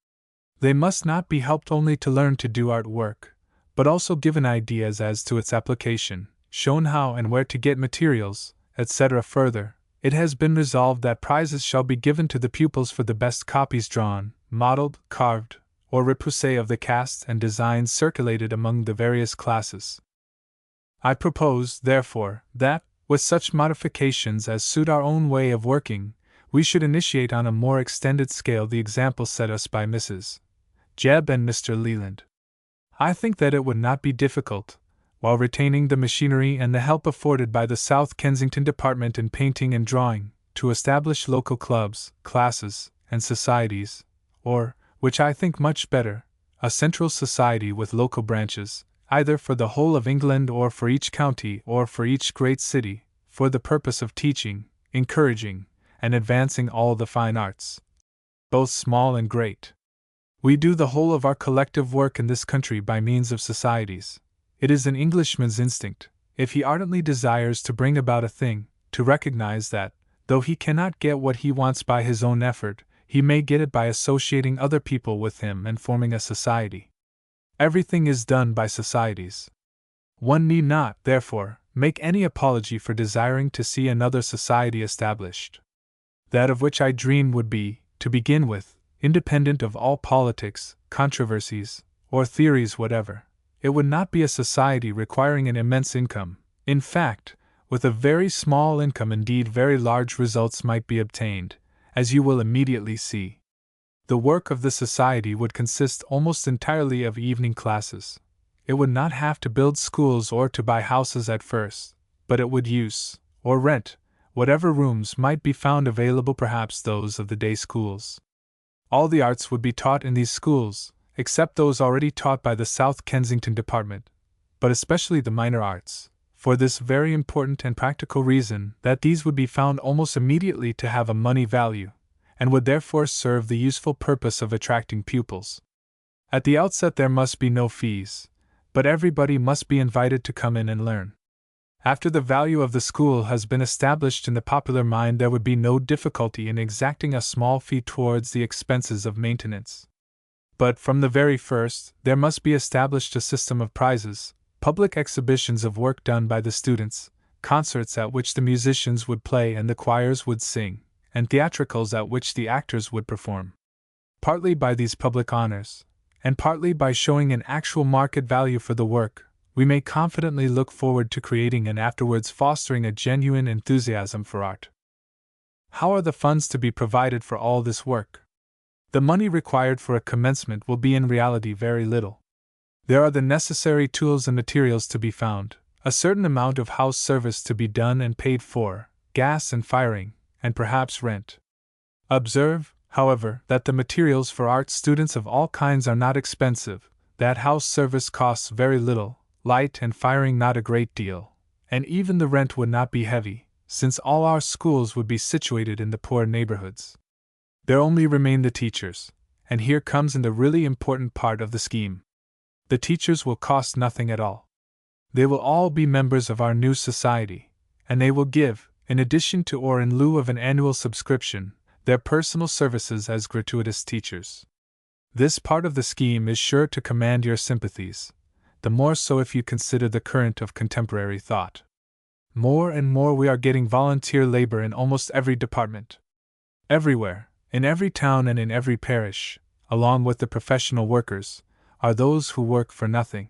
They must not be helped only to learn to do art work, but also given ideas as to its application, shown how and where to get materials, etc. Further, it has been resolved that prizes shall be given to the pupils for the best copies drawn, modeled, carved, or repoussé of the casts and designs circulated among the various classes. I propose, therefore, that, with such modifications as suit our own way of working, we should initiate on a more extended scale the example set us by Mrs. Jebb and Mr. Leland. I think that it would not be difficult, while retaining the machinery and the help afforded by the South Kensington Department in painting and drawing, to establish local clubs, classes, and societies, or, which I think much better, a central society with local branches, either for the whole of England or for each county or for each great city, for the purpose of teaching, encouraging, and advancing all the fine arts, both small and great. We do the whole of our collective work in this country by means of societies. It is an Englishman's instinct, if he ardently desires to bring about a thing, to recognize that, though he cannot get what he wants by his own effort, he may get it by associating other people with him and forming a society. Everything is done by societies. One need not, therefore, make any apology for desiring to see another society established. That of which I dream would be, to begin with, independent of all politics, controversies, or theories whatever. It would not be a society requiring an immense income. In fact, with a very small income indeed very large results might be obtained, as you will immediately see. The work of the society would consist almost entirely of evening classes. It would not have to build schools or to buy houses at first, but it would use, or rent, whatever rooms might be found available, perhaps those of the day schools. All the arts would be taught in these schools, except those already taught by the South Kensington Department, but especially the minor arts, for this very important and practical reason that these would be found almost immediately to have a money value, and would therefore serve the useful purpose of attracting pupils. At the outset there must be no fees, but everybody must be invited to come in and learn. After the value of the school has been established in the popular mind, there would be no difficulty in exacting a small fee towards the expenses of maintenance. But from the very first, there must be established a system of prizes, public exhibitions of work done by the students, concerts at which the musicians would play and the choirs would sing, and theatricals at which the actors would perform. Partly by these public honors, and partly by showing an actual market value for the work, we may confidently look forward to creating and afterwards fostering a genuine enthusiasm for art. How are the funds to be provided for all this work? The money required for a commencement will be in reality very little. There are the necessary tools and materials to be found, a certain amount of house service to be done and paid for, gas and firing, and perhaps rent. Observe, however, that the materials for art students of all kinds are not expensive, that house service costs very little, light and firing not a great deal, and even the rent would not be heavy, since all our schools would be situated in the poor neighborhoods. There only remain the teachers, and here comes in the really important part of the scheme. The teachers will cost nothing at all. They will all be members of our new society, and they will give, in addition to or in lieu of an annual subscription, their personal services as gratuitous teachers. This part of the scheme is sure to command your sympathies, the more so if you consider the current of contemporary thought. More and more we are getting volunteer labor in almost every department. Everywhere, in every town and in every parish, along with the professional workers, are those who work for nothing.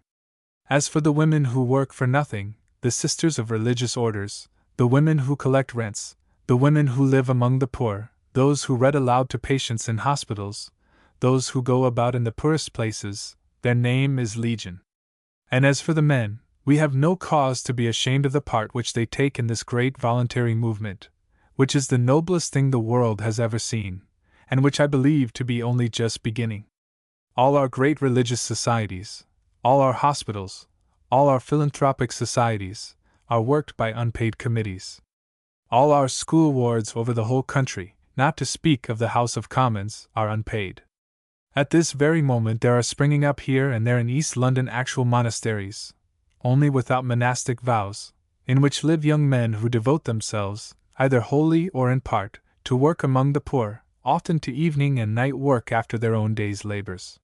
As for the women who work for nothing, the sisters of religious orders, the women who collect rents, the women who live among the poor, those who read aloud to patients in hospitals, those who go about in the poorest places, their name is legion. And as for the men, we have no cause to be ashamed of the part which they take in this great voluntary movement, which is the noblest thing the world has ever seen, and which I believe to be only just beginning. All our great religious societies, all our hospitals, all our philanthropic societies, are worked by unpaid committees. All our school wards over the whole country, not to speak of the House of Commons, are unpaid. At this very moment there are springing up here and there in East London actual monasteries, only without monastic vows, in which live young men who devote themselves, either wholly or in part, to work among the poor, often to evening and night work after their own day's labors.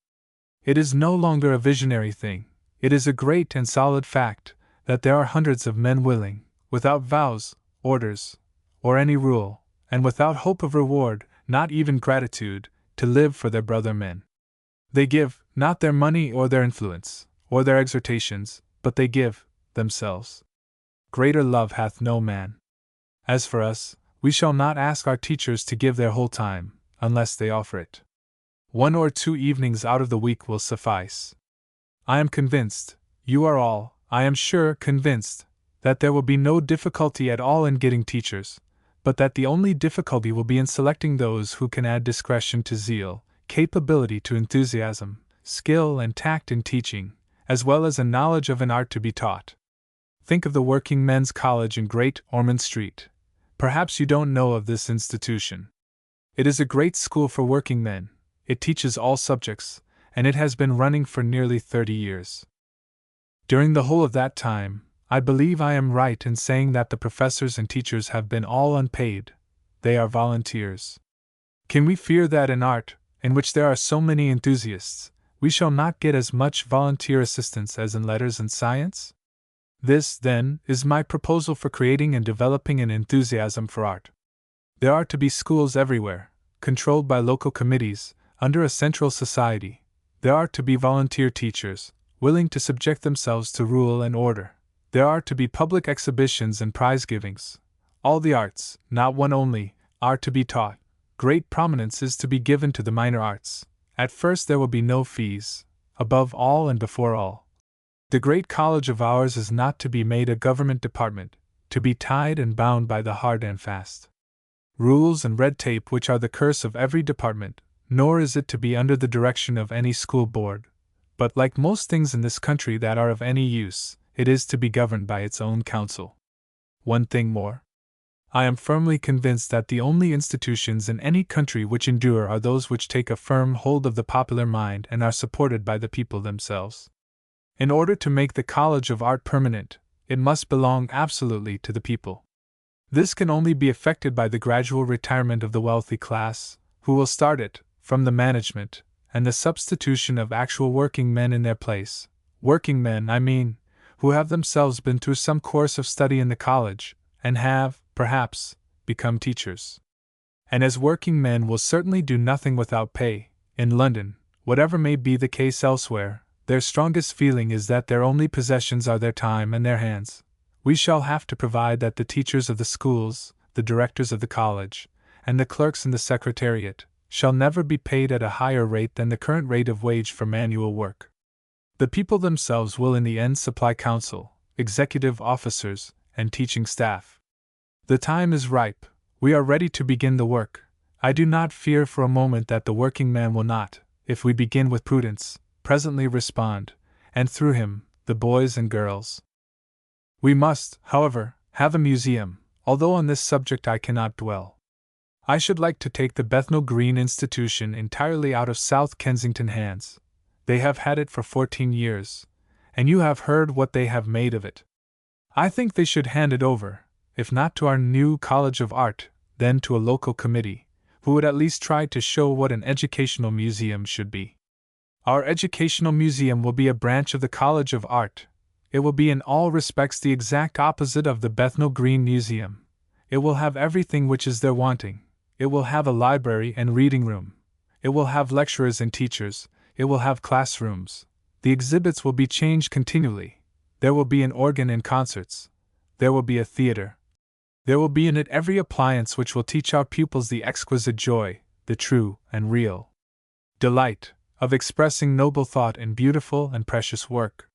It is no longer a visionary thing, it is a great and solid fact, that there are hundreds of men willing, without vows, orders, or any rule, and without hope of reward, not even gratitude, to live for their brother men. They give, not their money or their influence, or their exhortations, but they give themselves. Greater love hath no man. As for us, we shall not ask our teachers to give their whole time, unless they offer it. 1 or 2 evenings out of the week will suffice. I am convinced, you are all, I am sure, convinced, that there will be no difficulty at all in getting teachers, but that the only difficulty will be in selecting those who can add discretion to zeal, capability to enthusiasm, skill and tact in teaching, as well as a knowledge of an art to be taught. Think of the Working Men's College in Great Ormond Street. Perhaps you don't know of this institution. It is a great school for working men, it teaches all subjects, and it has been running for nearly 30 years. During the whole of that time, I believe I am right in saying that the professors and teachers have been all unpaid. They are volunteers. Can we fear that in art, in which there are so many enthusiasts, we shall not get as much volunteer assistance as in letters and science? This, then, is my proposal for creating and developing an enthusiasm for art. There are to be schools everywhere, controlled by local committees, under a central society. There are to be volunteer teachers, willing to subject themselves to rule and order. There are to be public exhibitions and prize-givings. All the arts, not one only, are to be taught. Great prominence is to be given to the minor arts. At first there will be no fees. Above all and before all, the great college of ours is not to be made a government department, to be tied and bound by the hard and fast rules and red tape which are the curse of every department, nor is it to be under the direction of any school board, but like most things in this country that are of any use, it is to be governed by its own council. One thing more. I am firmly convinced that the only institutions in any country which endure are those which take a firm hold of the popular mind and are supported by the people themselves. In order to make the College of Art permanent, it must belong absolutely to the people. This can only be effected by the gradual retirement of the wealthy class, who will start it, from the management, and the substitution of actual working men in their place. Working men, I mean, who have themselves been through some course of study in the college, and have, perhaps, become teachers. And as working men will certainly do nothing without pay, in London, whatever may be the case elsewhere, their strongest feeling is that their only possessions are their time and their hands. We shall have to provide that the teachers of the schools, the directors of the college, and the clerks in the secretariat, shall never be paid at a higher rate than the current rate of wage for manual work. The people themselves will in the end supply counsel, executive officers, and teaching staff. The time is ripe, we are ready to begin the work. I do not fear for a moment that the working man will not, if we begin with prudence, presently respond, and through him, the boys and girls. We must, however, have a museum, although on this subject I cannot dwell. I should like to take the Bethnal Green Institution entirely out of South Kensington hands. They have had it for 14 years, and you have heard what they have made of it. I think they should hand it over, if not to our new College of Art, then to a local committee, who would at least try to show what an educational museum should be. Our educational museum will be a branch of the College of Art. It will be in all respects the exact opposite of the Bethnal Green Museum. It will have everything which is there wanting. It will have a library and reading room. It will have lecturers and teachers. It will have classrooms. The exhibits will be changed continually. There will be an organ and concerts. There will be a theater. There will be in it every appliance which will teach our pupils the exquisite joy, the true and real delight, of expressing noble thought in beautiful and precious work.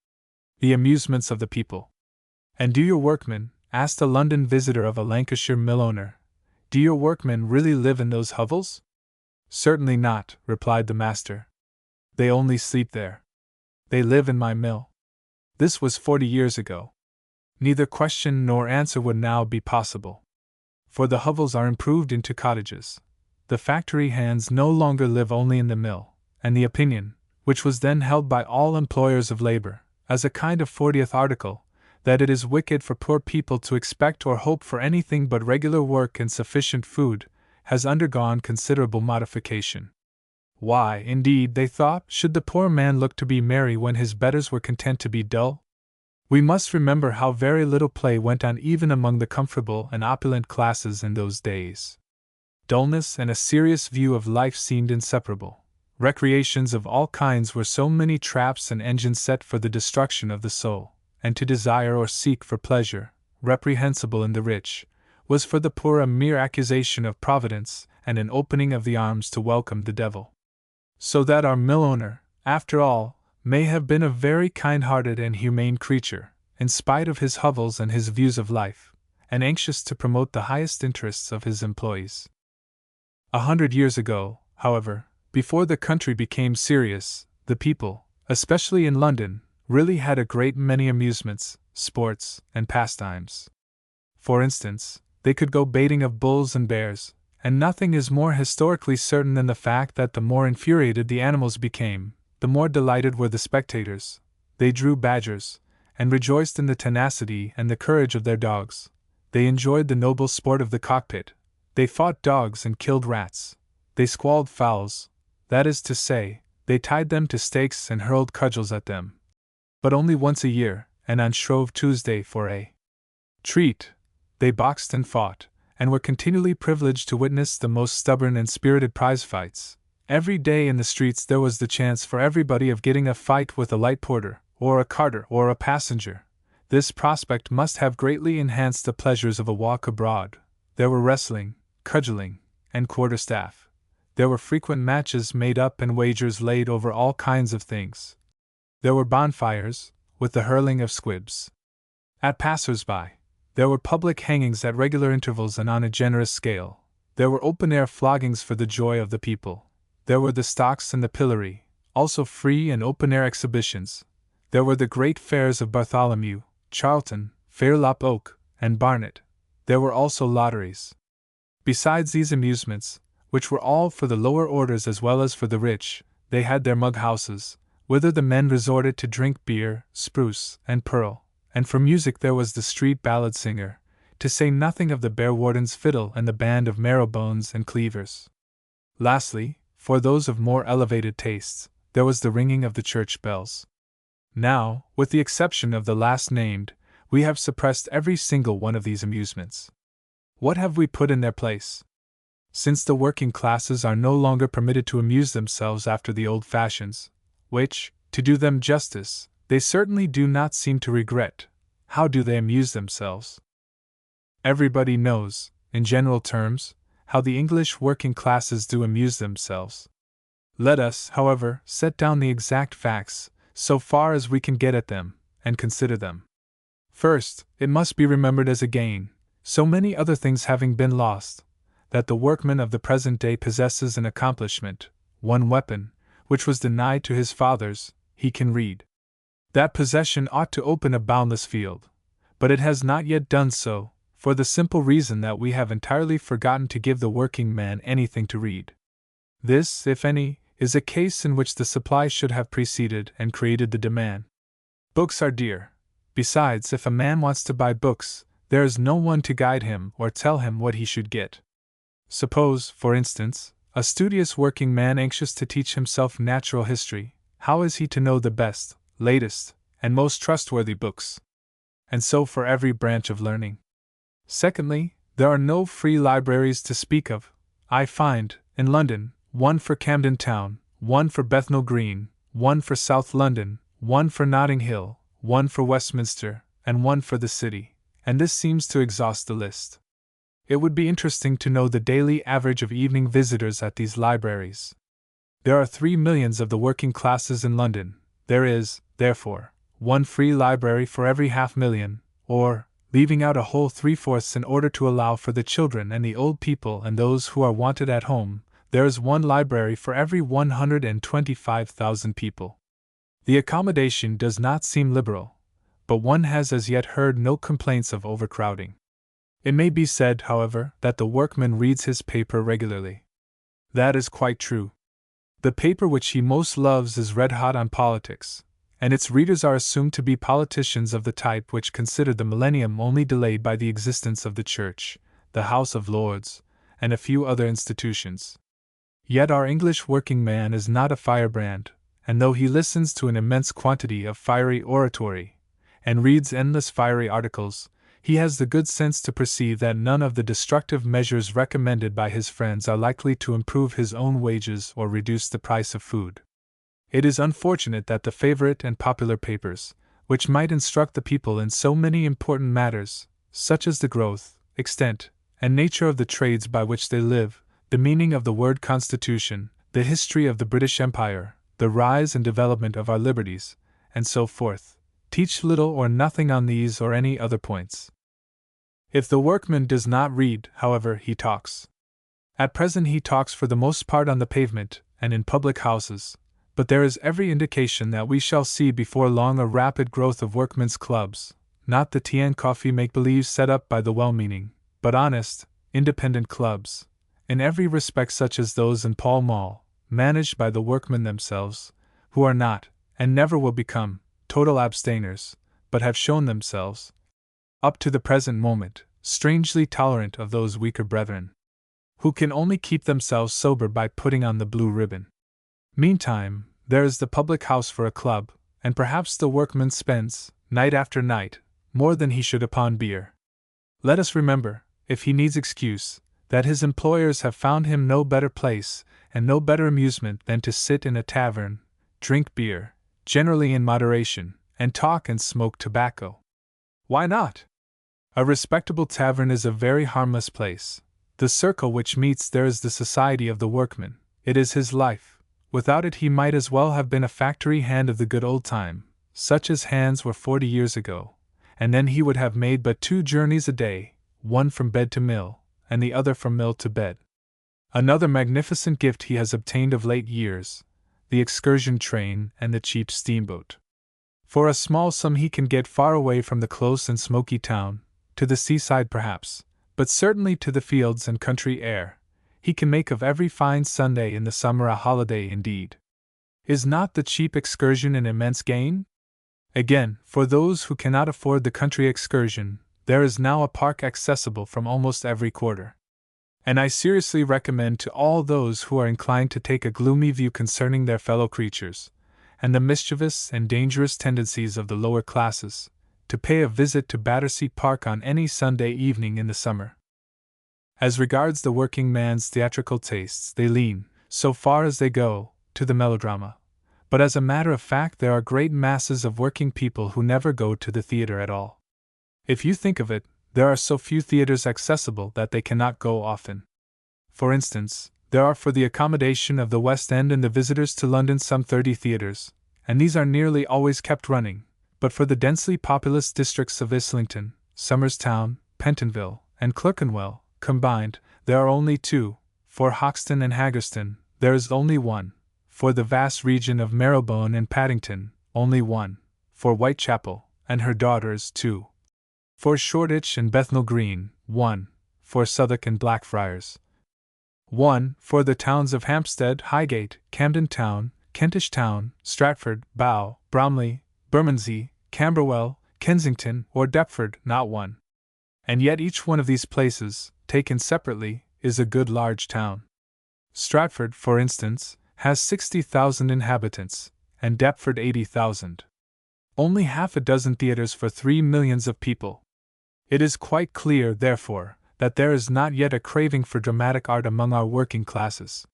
The amusements of the people. And do your workmen, asked a London visitor of a Lancashire mill owner, do your workmen really live in those hovels? Certainly not, replied the master. They only sleep there. They live in my mill. This was 40 years ago. Neither question nor answer would now be possible. For the hovels are improved into cottages. The factory hands no longer live only in the mill, and the opinion, which was then held by all employers of labor, as a kind of 40th article, that it is wicked for poor people to expect or hope for anything but regular work and sufficient food, has undergone considerable modification. Why, indeed, they thought, should the poor man look to be merry when his betters were content to be dull? We must remember how very little play went on even among the comfortable and opulent classes in those days. Dullness and a serious view of life seemed inseparable. Recreations of all kinds were so many traps and engines set for the destruction of the soul, and to desire or seek for pleasure, reprehensible in the rich, was for the poor a mere accusation of Providence and an opening of the arms to welcome the devil. So that our mill owner, after all, may have been a very kind-hearted and humane creature, in spite of his hovels and his views of life, and anxious to promote the highest interests of his employees. 100 years ago, however, before the country became serious, the people, especially in London, really had a great many amusements, sports, and pastimes. For instance, they could go baiting of bulls and bears, and nothing is more historically certain than the fact that the more infuriated the animals became, the more delighted were the spectators. They drew badgers, and rejoiced in the tenacity and the courage of their dogs. They enjoyed the noble sport of the cockpit. They fought dogs and killed rats. They squalled fowls, that is to say, they tied them to stakes and hurled cudgels at them. But only once a year, and on Shrove Tuesday for a treat, they boxed and fought, and were continually privileged to witness the most stubborn and spirited prize fights. Every day in the streets there was the chance for everybody of getting a fight with a light porter, or a carter, or a passenger. This prospect must have greatly enhanced the pleasures of a walk abroad. There were wrestling, cudgeling, and quarterstaff. There were frequent matches made up and wagers laid over all kinds of things. There were bonfires, with the hurling of squibs at passers-by. There were public hangings at regular intervals and on a generous scale. There were open-air floggings for the joy of the people. There were the stocks and the pillory, also free and open-air exhibitions. There were the great fairs of Bartholomew, Charlton, Fairlop Oak, and Barnet. There were also lotteries. Besides these amusements, which were all for the lower orders as well as for the rich, they had their mug-houses, whither the men resorted to drink beer, spruce, and pearl, and for music there was the street ballad singer, to say nothing of the bear-warden's fiddle and the band of marrow-bones and cleavers. Lastly, for those of more elevated tastes, there was the ringing of the church bells. Now, with the exception of the last named, we have suppressed every single one of these amusements. What have we put in their place? Since the working classes are no longer permitted to amuse themselves after the old fashions, which, to do them justice, they certainly do not seem to regret, how do they amuse themselves? Everybody knows, in general terms, how the English working classes do amuse themselves. Let us, however, set down the exact facts, so far as we can get at them, and consider them. First, it must be remembered as a gain, so many other things having been lost, that the workman of the present day possesses an accomplishment, one weapon, which was denied to his fathers: he can read. That possession ought to open a boundless field, but it has not yet done so, for the simple reason that we have entirely forgotten to give the working man anything to read. This, if any, is a case in which the supply should have preceded and created the demand. Books are dear. Besides, if a man wants to buy books, there is no one to guide him or tell him what he should get. Suppose, for instance, a studious working man anxious to teach himself natural history, how is he to know the best, latest, and most trustworthy books? And so for every branch of learning. Secondly, there are no free libraries to speak of. I find, in London, one for Camden Town, one for Bethnal Green, one for South London, one for Notting Hill, one for Westminster, and one for the City, and this seems to exhaust the list. It would be interesting to know the daily average of evening visitors at these libraries. There are 3 millions of the working classes in London. There is, therefore, one free library for every 500,000, or, leaving out a whole 3/4 in order to allow for the children and the old people and those who are wanted at home, there is one library for every 125,000 people. The accommodation does not seem liberal, but one has as yet heard no complaints of overcrowding. It may be said, however, that the workman reads his paper regularly. That is quite true. The paper which he most loves is red hot on politics, and its readers are assumed to be politicians of the type which consider the millennium only delayed by the existence of the Church, the House of Lords, and a few other institutions. Yet our English working man is not a firebrand, and though he listens to an immense quantity of fiery oratory, and reads endless fiery articles, he has the good sense to perceive that none of the destructive measures recommended by his friends are likely to improve his own wages or reduce the price of food. It is unfortunate that the favorite and popular papers, which might instruct the people in so many important matters, such as the growth, extent, and nature of the trades by which they live, the meaning of the word Constitution, the history of the British Empire, the rise and development of our liberties, and so forth, teach little or nothing on these or any other points. If the workman does not read, however, he talks. At present he talks for the most part on the pavement and in public houses, but there is every indication that we shall see before long a rapid growth of workmen's clubs, not the tea and coffee make-believe set up by the well-meaning, but honest, independent clubs, in every respect such as those in Pall Mall, managed by the workmen themselves, who are not, and never will become, total abstainers, but have shown themselves, up to the present moment, strangely tolerant of those weaker brethren, who can only keep themselves sober by putting on the blue ribbon. Meantime, there is the public house for a club, and perhaps the workman spends, night after night, more than he should upon beer. Let us remember, if he needs excuse, that his employers have found him no better place and no better amusement than to sit in a tavern, drink beer, generally in moderation, and talk and smoke tobacco. Why not? A respectable tavern is a very harmless place. The circle which meets there is the society of the workman. It is his life. Without it he might as well have been a factory hand of the good old time, such as hands were 40 years ago, and then he would have made but 2 journeys a day, one from bed to mill, and the other from mill to bed. Another magnificent gift he has obtained of late years, the excursion train and the cheap steamboat. For a small sum he can get far away from the close and smoky town, to the seaside perhaps, but certainly to the fields and country air. He can make of every fine Sunday in the summer a holiday indeed. Is not the cheap excursion an immense gain? Again, for those who cannot afford the country excursion, there is now a park accessible from almost every quarter. And I seriously recommend to all those who are inclined to take a gloomy view concerning their fellow creatures, and the mischievous and dangerous tendencies of the lower classes, to pay a visit to Battersea Park on any Sunday evening in the summer. As regards the working man's theatrical tastes, they lean, so far as they go, to the melodrama. But as a matter of fact, there are great masses of working people who never go to the theatre at all. If you think of it, there are so few theatres accessible that they cannot go often. For instance, there are for the accommodation of the West End and the visitors to London some 30 theatres, and these are nearly always kept running, but for the densely populous districts of Islington, Somers Town, Pentonville, and Clerkenwell, combined, there are only 2, for Hoxton and Haggerston, there is only 1, for the vast region of Marylebone and Paddington, only 1, for Whitechapel, and her daughters 2, for Shoreditch and Bethnal Green, 1, for Southwark and Blackfriars, 1, for the towns of Hampstead, Highgate, Camden Town, Kentish Town, Stratford, Bow, Bromley, Bermondsey, Camberwell, Kensington, or Deptford, not 1. And yet each one of these places, taken separately, is a good large town. Stratford, for instance, has 60,000 inhabitants, and Deptford 80,000. Only half a dozen theatres for 3 millions of people. It is quite clear, therefore, that there is not yet a craving for dramatic art among our working classes.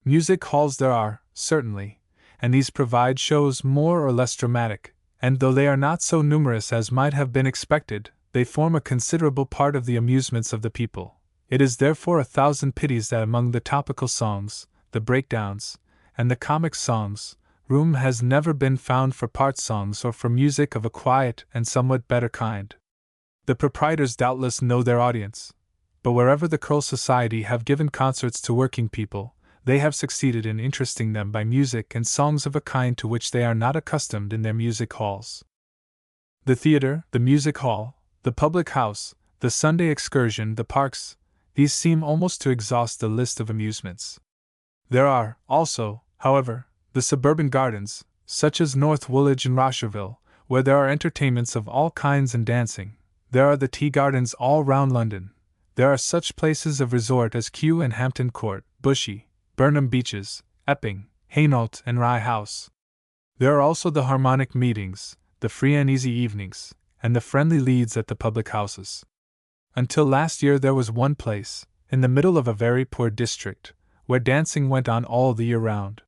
Music halls there are, certainly, and these provide shows more or less dramatic, and though they are not so numerous as might have been expected, they form a considerable part of the amusements of the people. It is therefore a thousand pities that among the topical songs, the breakdowns, and the comic songs, room has never been found for part songs or for music of a quiet and somewhat better kind. The proprietors doubtless know their audience, but wherever the Curl Society have given concerts to working people, they have succeeded in interesting them by music and songs of a kind to which they are not accustomed in their music halls. The theatre, the music hall, the public house, the Sunday excursion, the parks, these seem almost to exhaust the list of amusements. There are, also, however, the suburban gardens, such as North Woolwich and Rosherville, where there are entertainments of all kinds and dancing. There are the tea gardens all round London. There are such places of resort as Kew and Hampton Court, Bushey, Burnham Beeches, Epping, Hainault, and Rye House. There are also the harmonic meetings, the free and easy evenings, and the friendly leads at the public houses. Until last year there was one place, in the middle of a very poor district, where dancing went on all the year round.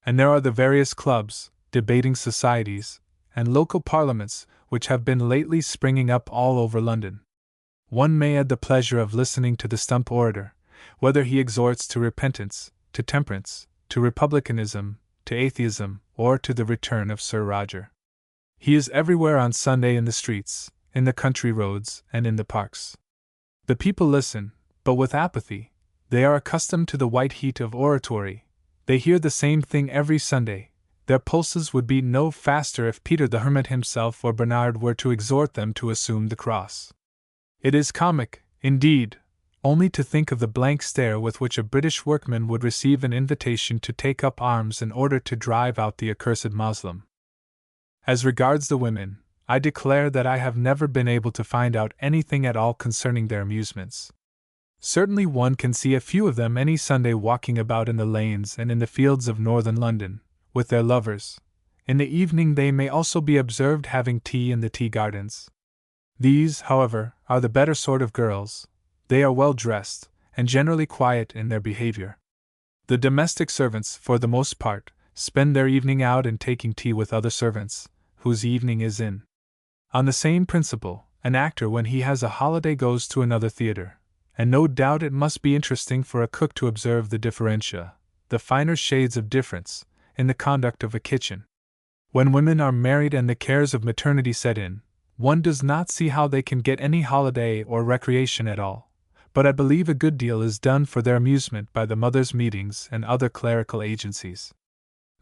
And there are the various clubs, debating societies, and local parliaments which have been lately springing up all over London. One may add the pleasure of listening to the stump orator, whether he exhorts to repentance, to temperance, to republicanism, to atheism, or to the return of Sir Roger. He is everywhere on Sunday in the streets, in the country roads, and in the parks. The people listen, but with apathy. They are accustomed to the white heat of oratory. They hear the same thing every Sunday. Their pulses would beat no faster if Peter the Hermit himself or Bernard were to exhort them to assume the cross. It is comic, indeed, only to think of the blank stare with which a British workman would receive an invitation to take up arms in order to drive out the accursed Moslem. As regards the women, I declare that I have never been able to find out anything at all concerning their amusements. Certainly one can see a few of them any Sunday walking about in the lanes and in the fields of northern London, with their lovers. In the evening they may also be observed having tea in the tea gardens. These, however, are the better sort of girls. They are well dressed, and generally quiet in their behavior. The domestic servants, for the most part, spend their evening out in taking tea with other servants, whose evening is in. On the same principle, an actor when he has a holiday goes to another theatre, and no doubt it must be interesting for a cook to observe the differentia, the finer shades of difference, in the conduct of a kitchen. When women are married and the cares of maternity set in, one does not see how they can get any holiday or recreation at all, but I believe a good deal is done for their amusement by the mothers' meetings and other clerical agencies.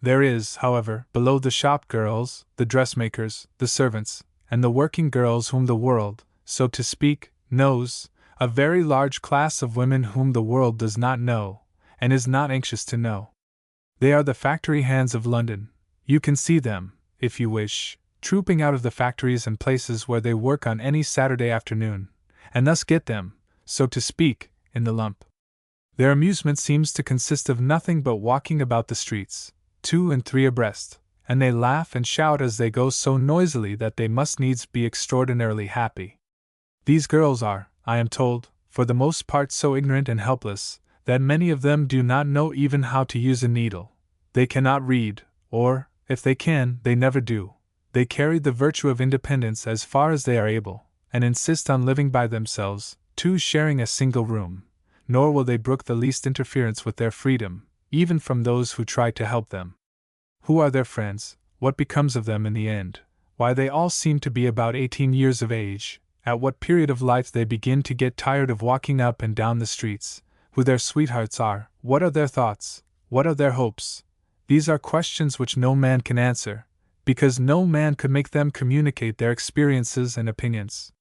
There is, however, below the shop girls, the dressmakers, the servants, and the working girls whom the world, so to speak, knows, a very large class of women whom the world does not know, and is not anxious to know. They are the factory hands of London. You can see them, if you wish, trooping out of the factories and places where they work on any Saturday afternoon, and thus get them, so to speak, in the lump. Their amusement seems to consist of nothing but walking about the streets, 2 and 3 abreast, and they laugh and shout as they go so noisily that they must needs be extraordinarily happy. These girls are, I am told, for the most part so ignorant and helpless, that many of them do not know even how to use a needle. They cannot read, or, if they can, they never do. They carry the virtue of independence as far as they are able, and insist on living by themselves, 2 sharing a single room, nor will they brook the least interference with their freedom, even from those who try to help them. Who are their friends? What becomes of them in the end? Why, they all seem to be about 18 years of age. At what period of life they begin to get tired of walking up and down the streets, who their sweethearts are, what are their thoughts, what are their hopes? These are questions which no man can answer, because no man could make them communicate their experiences and opinions.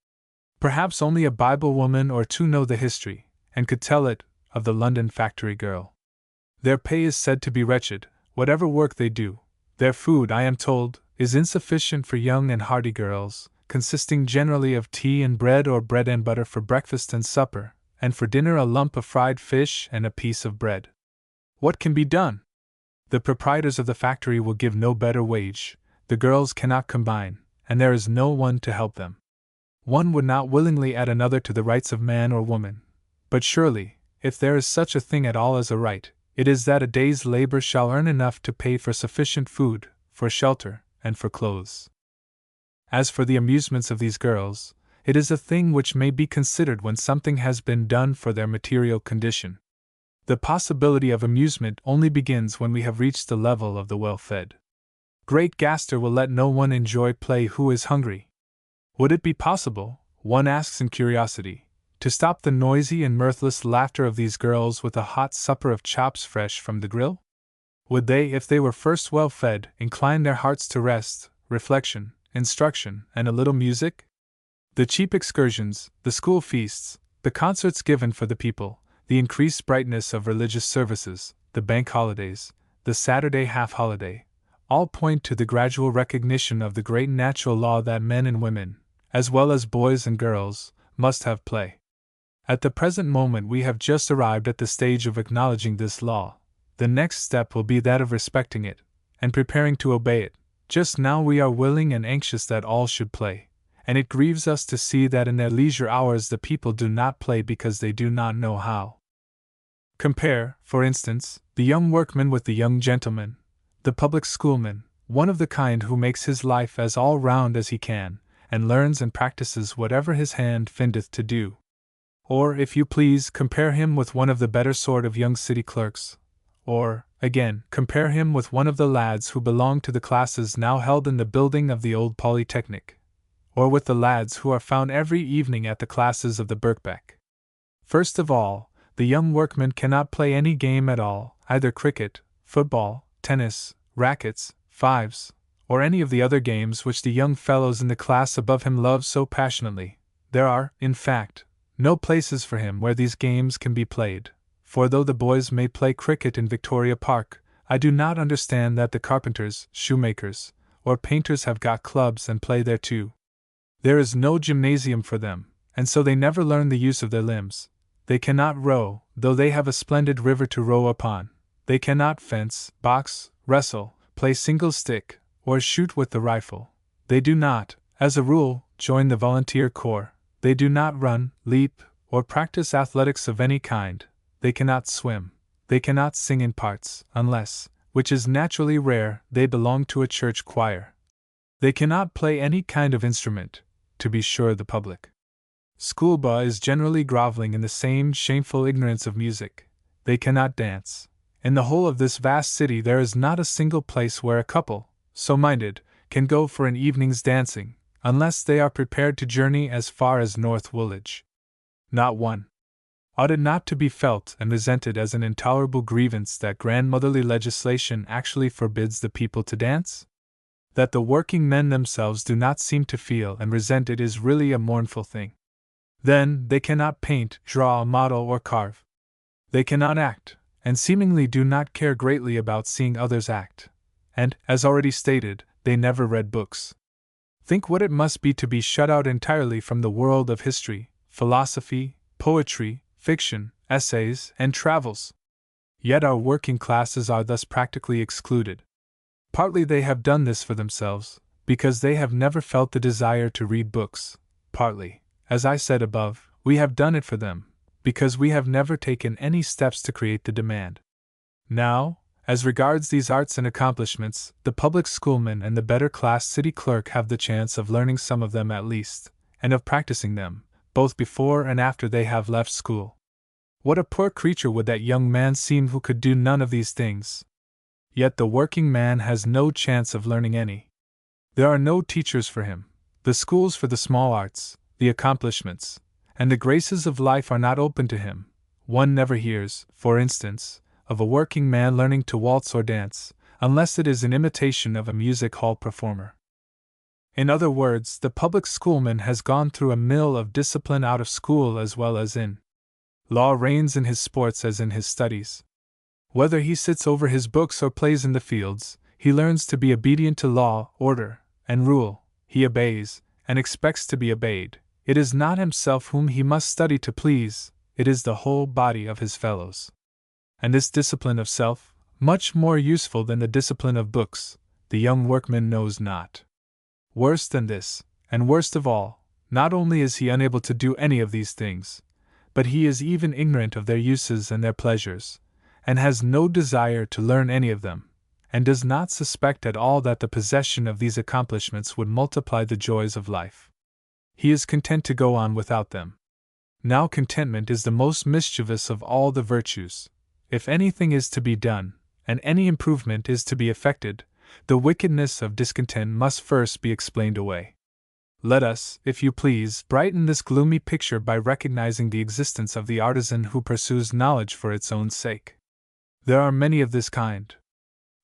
Perhaps only a Bible woman or 2 know the history, and could tell it, of the London factory girl. Their pay is said to be wretched, whatever work they do. Their food, I am told, is insufficient for young and hearty girls, consisting generally of tea and bread or bread and butter for breakfast and supper, and for dinner a lump of fried fish and a piece of bread. What can be done? The proprietors of the factory will give no better wage, the girls cannot combine, and there is no one to help them. One would not willingly add another to the rights of man or woman, but surely, if there is such a thing at all as a right, it is that a day's labor shall earn enough to pay for sufficient food, for shelter, and for clothes. As for the amusements of these girls, it is a thing which may be considered when something has been done for their material condition. The possibility of amusement only begins when we have reached the level of the well-fed. Great Gaster will let no one enjoy play who is hungry. Would it be possible, one asks in curiosity, to stop the noisy and mirthless laughter of these girls with a hot supper of chops fresh from the grill? Would they, if they were first well fed, incline their hearts to rest, reflection, instruction, and a little music? The cheap excursions, the school feasts, the concerts given for the people, the increased brightness of religious services, the bank holidays, the Saturday half-holiday, all point to the gradual recognition of the great natural law that men and women, as well as boys and girls, must have play. At the present moment we have just arrived at the stage of acknowledging this law. The next step will be that of respecting it, and preparing to obey it, Just now we are willing and anxious that all should play, and it grieves us to see that in their leisure hours the people do not play because they do not know how. Compare, for instance, the young workman with the young gentleman, the public schoolman, one of the kind who makes his life as all round as he can, and learns and practices whatever his hand findeth to do. Or, if you please, compare him with one of the better sort of young city clerks. Or, again, compare him with one of the lads who belong to the classes now held in the building of the old Polytechnic. Or with the lads who are found every evening at the classes of the Birkbeck. First of all, the young workman cannot play any game at all, either cricket, football, tennis, rackets, fives, or any of the other games which the young fellows in the class above him love so passionately. There are, in fact, no places for him where these games can be played, for though the boys may play cricket in Victoria Park, I do not understand that the carpenters, shoemakers, or painters have got clubs and play there too. There is no gymnasium for them, and so they never learn the use of their limbs. They cannot row, though they have a splendid river to row upon. They cannot fence, box, wrestle, play single stick, or shoot with the rifle. They do not, as a rule, join the volunteer corps. They do not run, leap, or practice athletics of any kind. They cannot swim. They cannot sing in parts, unless, which is naturally rare, they belong to a church choir. They cannot play any kind of instrument, to be sure the public schoolboy is generally groveling in the same shameful ignorance of music. They cannot dance. In the whole of this vast city there is not a single place where a couple, so minded, can go for an evening's dancing, unless they are prepared to journey as far as North Woolwich. Not one. Ought it not to be felt and resented as an intolerable grievance that grandmotherly legislation actually forbids the people to dance? That the working men themselves do not seem to feel and resent it is really a mournful thing. Then, they cannot paint, draw, model, or carve. They cannot act, and seemingly do not care greatly about seeing others act. And, as already stated, they never read books. Think what it must be to be shut out entirely from the world of history, philosophy, poetry, fiction, essays, and travels. Yet our working classes are thus practically excluded. Partly they have done this for themselves, because they have never felt the desire to read books. Partly, as I said above, we have done it for them, because we have never taken any steps to create the demand. Now, as regards these arts and accomplishments, the public schoolman and the better class city clerk have the chance of learning some of them at least, and of practicing them, both before and after they have left school. What a poor creature would that young man seem who could do none of these things! Yet the working man has no chance of learning any. There are no teachers for him. The schools for the small arts, the accomplishments, and the graces of life are not open to him. One never hears, for instance, of a working man learning to waltz or dance, unless it is in imitation of a music hall performer. In other words, the public schoolman has gone through a mill of discipline out of school as well as in. Law reigns in his sports as in his studies. Whether he sits over his books or plays in the fields, he learns to be obedient to law, order, and rule. He obeys, and expects to be obeyed. It is not himself whom he must study to please, it is the whole body of his fellows. And this discipline of self, much more useful than the discipline of books, the young workman knows not. Worse than this, and worst of all, not only is he unable to do any of these things, but he is even ignorant of their uses and their pleasures, and has no desire to learn any of them, and does not suspect at all that the possession of these accomplishments would multiply the joys of life. He is content to go on without them. Now contentment is the most mischievous of all the virtues. If anything is to be done, and any improvement is to be effected, the wickedness of discontent must first be explained away. Let us, if you please, brighten this gloomy picture by recognizing the existence of the artisan who pursues knowledge for its own sake. There are many of this kind.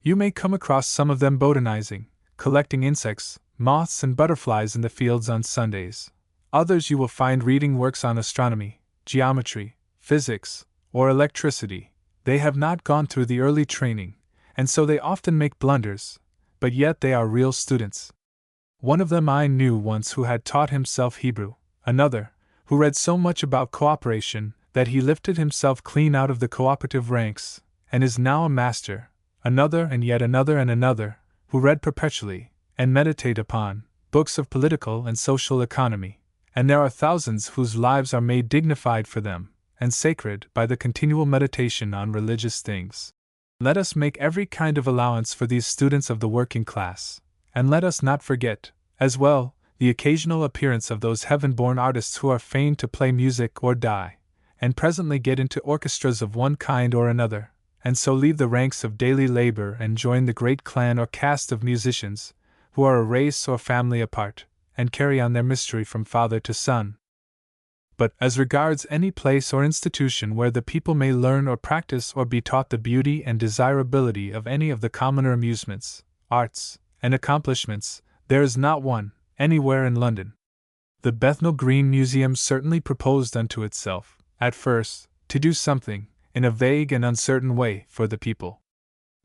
You may come across some of them botanizing, collecting insects, moths, and butterflies in the fields on Sundays. Others you will find reading works on astronomy, geometry, physics, or electricity. They have not gone through the early training, and so they often make blunders, but yet they are real students. One of them I knew once who had taught himself Hebrew, another, who read so much about cooperation that he lifted himself clean out of the cooperative ranks, and is now a master, another and yet another and another, who read perpetually, and meditate upon books of political and social economy, and there are thousands whose lives are made dignified for them and sacred by the continual meditation on religious things. Let us make every kind of allowance for these students of the working class, and let us not forget, as well, the occasional appearance of those heaven-born artists who are fain to play music or die, and presently get into orchestras of one kind or another, and so leave the ranks of daily labor and join the great clan or caste of musicians, who are a race or family apart, and carry on their mystery from father to son. But as regards any place or institution where the people may learn or practice or be taught the beauty and desirability of any of the commoner amusements, arts, and accomplishments, there is not one, anywhere in London. The Bethnal Green Museum certainly proposed unto itself, at first, to do something, in a vague and uncertain way, for the people.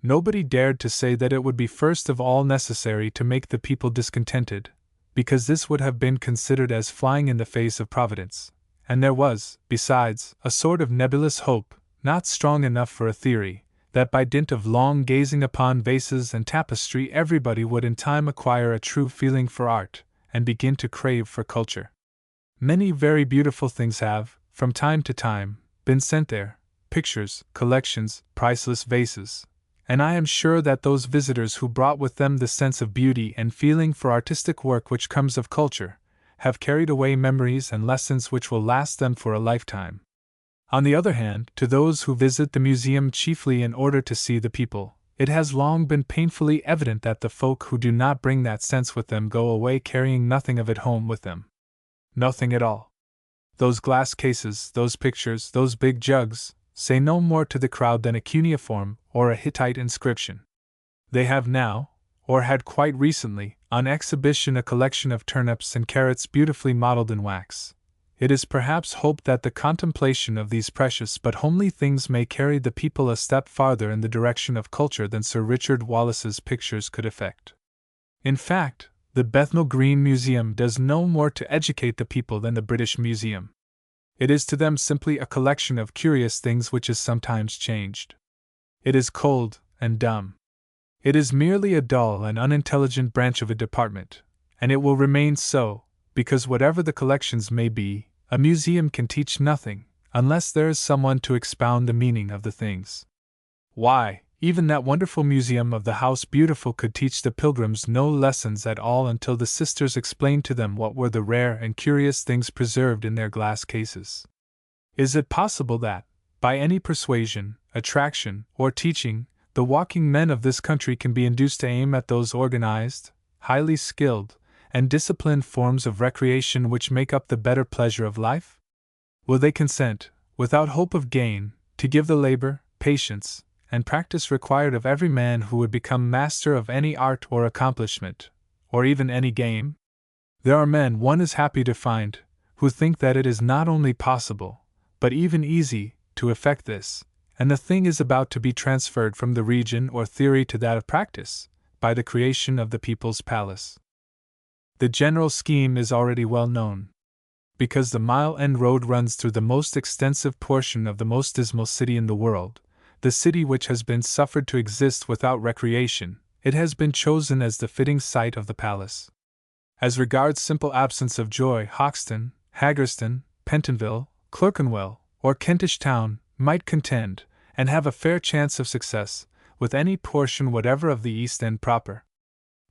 Nobody dared to say that it would be first of all necessary to make the people discontented, because this would have been considered as flying in the face of Providence, and there was, besides, a sort of nebulous hope, not strong enough for a theory, that by dint of long gazing upon vases and tapestry everybody would in time acquire a true feeling for art, and begin to crave for culture. Many very beautiful things have, from time to time, been sent there, pictures, collections, priceless vases, and I am sure that those visitors who brought with them the sense of beauty and feeling for artistic work which comes of culture, have carried away memories and lessons which will last them for a lifetime. On the other hand, to those who visit the museum chiefly in order to see the people, it has long been painfully evident that the folk who do not bring that sense with them go away carrying nothing of it home with them. Nothing at all. Those glass cases, those pictures, those big jugs, say no more to the crowd than a cuneiform or a Hittite inscription. They have now, or had quite recently, on exhibition a collection of turnips and carrots beautifully modeled in wax. It is perhaps hoped that the contemplation of these precious but homely things may carry the people a step farther in the direction of culture than Sir Richard Wallace's pictures could effect. In fact, the Bethnal Green Museum does no more to educate the people than the British Museum. It is to them simply a collection of curious things which is sometimes changed. It is cold and dumb. It is merely a dull and unintelligent branch of a department, and it will remain so, because whatever the collections may be, a museum can teach nothing, unless there is someone to expound the meaning of the things. Why, even that wonderful museum of the House Beautiful could teach the pilgrims no lessons at all until the sisters explained to them what were the rare and curious things preserved in their glass cases. Is it possible that, by any persuasion, attraction, or teaching, the walking men of this country can be induced to aim at those organized, highly skilled, and disciplined forms of recreation which make up the better pleasure of life? Will they consent, without hope of gain, to give the labor, patience, and practice required of every man who would become master of any art or accomplishment, or even any game? There are men, one is happy to find, who think that it is not only possible, but even easy, to effect this, and the thing is about to be transferred from the region or theory to that of practice, by the creation of the People's Palace. The general scheme is already well known. Because the Mile End Road runs through the most extensive portion of the most dismal city in the world, the city which has been suffered to exist without recreation, it has been chosen as the fitting site of the palace. As regards simple absence of joy, Hoxton, Haggerston, Pentonville, Clerkenwell, or Kentish Town might contend, and have a fair chance of success, with any portion whatever of the East End proper.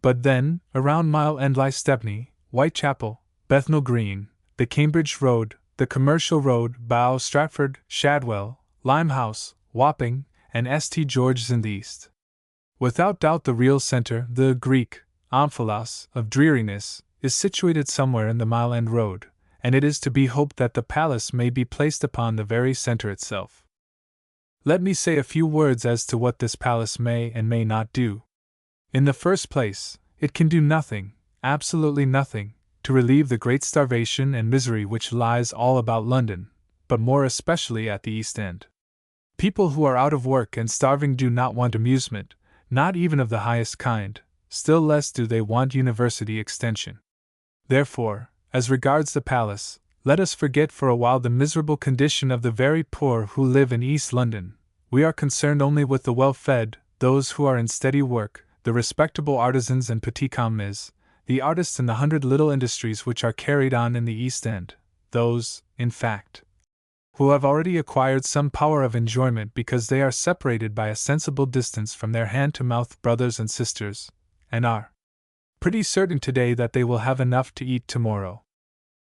But then, around Mile End lie Stepney, Whitechapel, Bethnal Green, the Cambridge Road, the Commercial Road, Bow, Stratford, Shadwell, Limehouse, Wapping, and St. George's in the east. Without doubt the real centre, the Greek, omphalos, of dreariness, is situated somewhere in the Mile End Road, and it is to be hoped that the palace may be placed upon the very centre itself. Let me say a few words as to what this palace may and may not do. In the first place, it can do nothing, absolutely nothing, to relieve the great starvation and misery which lies all about London, but more especially at the East End. People who are out of work and starving do not want amusement, not even of the highest kind, still less do they want university extension. Therefore, as regards the palace, let us forget for a while the miserable condition of the very poor who live in East London. We are concerned only with the well-fed, those who are in steady work, the respectable artisans and petit commis, the artists in the 100 little industries which are carried on in the East End, those, in fact, who have already acquired some power of enjoyment because they are separated by a sensible distance from their hand-to-mouth brothers and sisters, and are pretty certain today that they will have enough to eat tomorrow.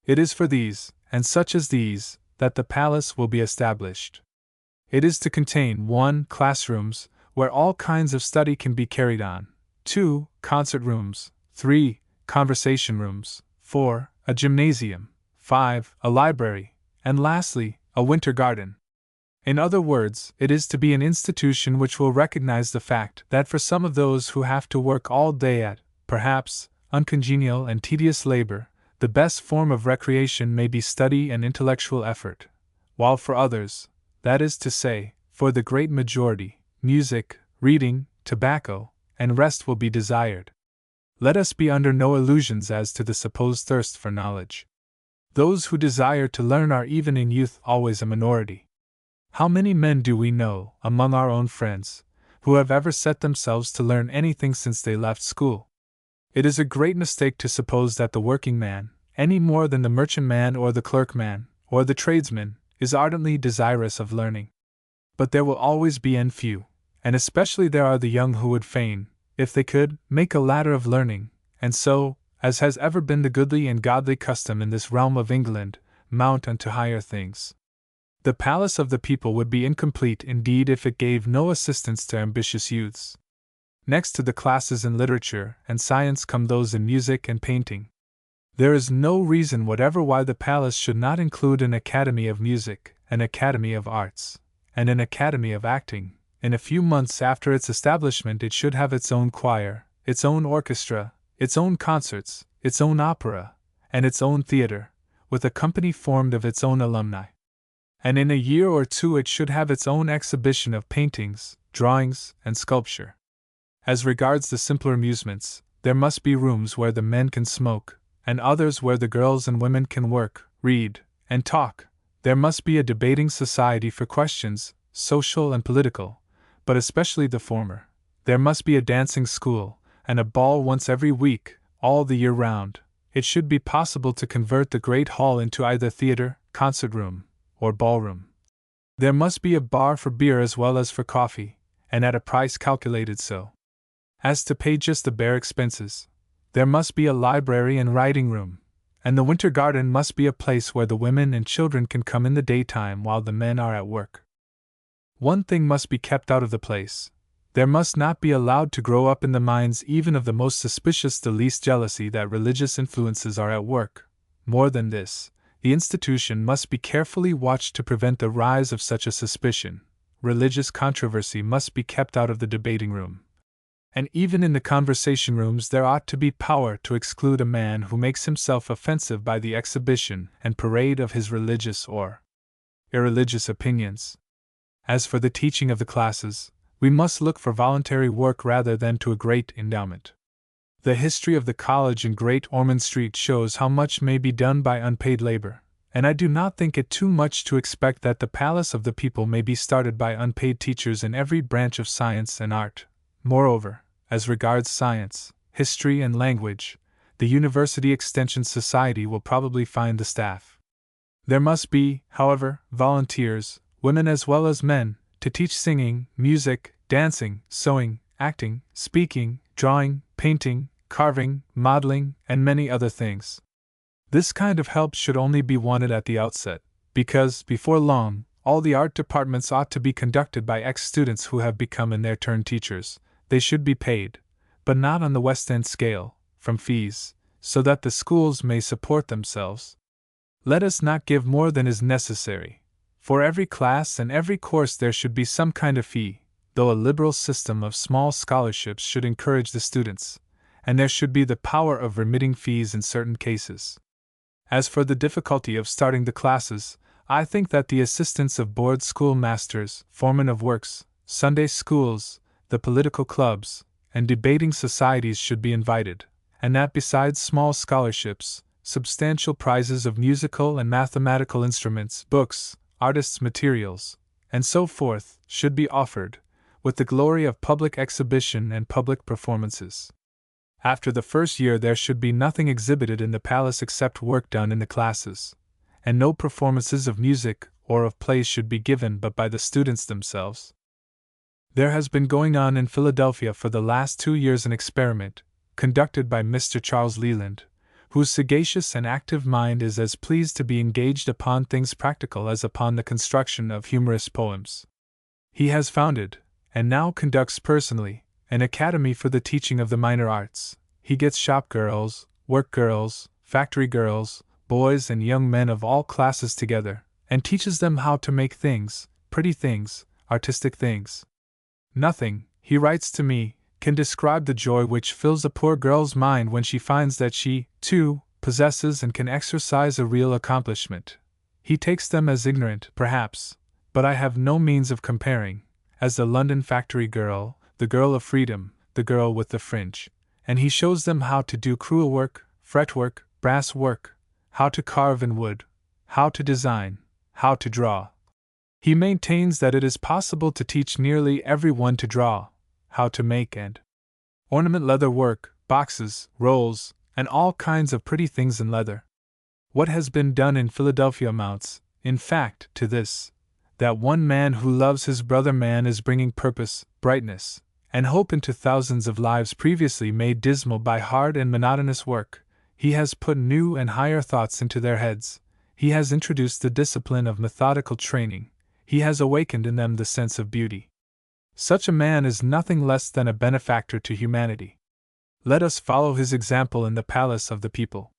It is for these, and such as these, that the palace will be established. It is to contain 1. Classrooms, where all kinds of study can be carried on, 2. Concert rooms, 3. Conversation rooms, 4. A gymnasium, 5. A library, and lastly, a winter garden. In other words, it is to be an institution which will recognize the fact that for some of those who have to work all day at, perhaps, uncongenial and tedious labor, the best form of recreation may be study and intellectual effort, while for others, that is to say, for the great majority, music, reading, tobacco, and rest will be desired. Let us be under no illusions as to the supposed thirst for knowledge. Those who desire to learn are even in youth always a minority. How many men do we know, among our own friends, who have ever set themselves to learn anything since they left school? It is a great mistake to suppose that the working man, any more than the merchantman or the clerkman, or the tradesman, is ardently desirous of learning. But there will always be few, and especially there are the young who would fain, if they could, make a ladder of learning, and so, as has ever been the goodly and godly custom in this realm of England, mount unto higher things. The palace of the people would be incomplete indeed if it gave no assistance to ambitious youths. Next to the classes in literature and science come those in music and painting. There is no reason whatever why the palace should not include an academy of music, an academy of arts, and an academy of acting. In a few months after its establishment it should have its own choir, its own orchestra, its own concerts, its own opera, and its own theater, with a company formed of its own alumni. And in a year or two it should have its own exhibition of paintings, drawings, and sculpture. As regards the simpler amusements, there must be rooms where the men can smoke, and others where the girls and women can work, read, and talk. There must be a debating society for questions, social and political, but especially the former. There must be a dancing school, and a ball once every week, all the year round. It should be possible to convert the great hall into either theater, concert room, or ballroom. There must be a bar for beer as well as for coffee, and at a price calculated so as to pay just the bare expenses. There must be a library and writing room, and the winter garden must be a place where the women and children can come in the daytime while the men are at work. One thing must be kept out of the place. There must not be allowed to grow up in the minds even of the most suspicious the least jealousy that religious influences are at work. More than this, the institution must be carefully watched to prevent the rise of such a suspicion. Religious controversy must be kept out of the debating room. And even in the conversation rooms there ought to be power to exclude a man who makes himself offensive by the exhibition and parade of his religious or irreligious opinions. As for the teaching of the classes, we must look for voluntary work rather than to a great endowment. The history of the college in Great Ormond Street shows how much may be done by unpaid labor, and I do not think it too much to expect that the palace of the people may be started by unpaid teachers in every branch of science and art. Moreover, as regards science, history, and language, the University Extension Society will probably find the staff. There must be, however, volunteers, women as well as men, to teach singing, music, dancing, sewing, acting, speaking, drawing, painting, carving, modeling, and many other things. This kind of help should only be wanted at the outset, because, before long, all the art departments ought to be conducted by ex-students who have become in their turn teachers. They should be paid, but not on the West End scale, from fees, so that the schools may support themselves. Let us not give more than is necessary. For every class and every course there should be some kind of fee, though a liberal system of small scholarships should encourage the students, and there should be the power of remitting fees in certain cases. As for the difficulty of starting the classes, I think that the assistance of board school masters, foremen of works, Sunday schools, the political clubs, and debating societies should be invited, and that besides small scholarships, substantial prizes of musical and mathematical instruments, books, artists' materials, and so forth, should be offered, with the glory of public exhibition and public performances. After the first year there should be nothing exhibited in the palace except work done in the classes, and no performances of music or of plays should be given but by the students themselves. There has been going on in Philadelphia for the last 2 years an experiment, conducted by Mr. Charles Leland, whose sagacious and active mind is as pleased to be engaged upon things practical as upon the construction of humorous poems. He has founded, and now conducts personally, an academy for the teaching of the minor arts. He gets shop girls, work girls, factory girls, boys and young men of all classes together, and teaches them how to make things, pretty things, artistic things. Nothing, he writes to me, can describe the joy which fills a poor girl's mind when she finds that she, too, possesses and can exercise a real accomplishment. He takes them as ignorant, perhaps, but I have no means of comparing, as the London factory girl, the girl of freedom, the girl with the fringe, and he shows them how to do crewel work, fretwork, brass work, how to carve in wood, how to design, how to draw. He maintains that it is possible to teach nearly everyone to draw, how to make and ornament leather work, boxes, rolls, and all kinds of pretty things in leather. What has been done in Philadelphia amounts, in fact, to this: that one man who loves his brother man is bringing purpose, brightness, and hope into thousands of lives previously made dismal by hard and monotonous work. He has put new and higher thoughts into their heads. He has introduced the discipline of methodical training. He has awakened in them the sense of beauty. Such a man is nothing less than a benefactor to humanity. Let us follow his example in the palace of the people.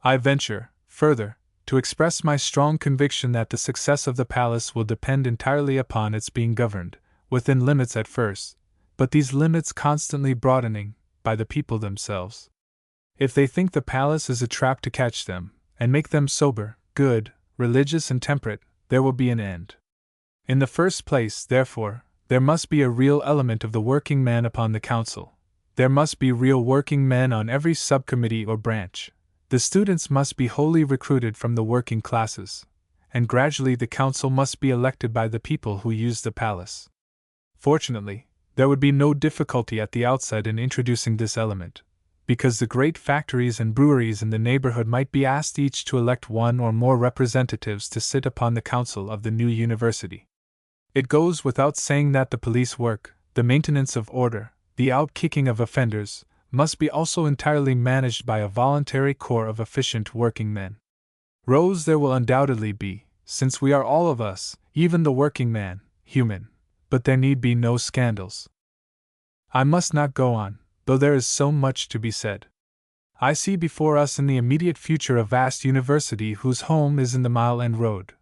I venture, further, to express my strong conviction that the success of the palace will depend entirely upon its being governed, within limits at first, but these limits constantly broadening, by the people themselves. If they think the palace is a trap to catch them, and make them sober, good, religious and temperate, there will be an end. In the first place, therefore, there must be a real element of the working man upon the council. There must be real working men on every subcommittee or branch. The students must be wholly recruited from the working classes, and gradually the council must be elected by the people who use the palace. Fortunately, there would be no difficulty at the outset in introducing this element, because the great factories and breweries in the neighborhood might be asked each to elect one or more representatives to sit upon the council of the new university. It goes without saying that the police work, the maintenance of order, the out-kicking of offenders, must be also entirely managed by a voluntary corps of efficient working men. Rows there will undoubtedly be, since we are all of us, even the working man, human, but there need be no scandals. I must not go on, though there is so much to be said. I see before us in the immediate future a vast university whose home is in the Mile End Road,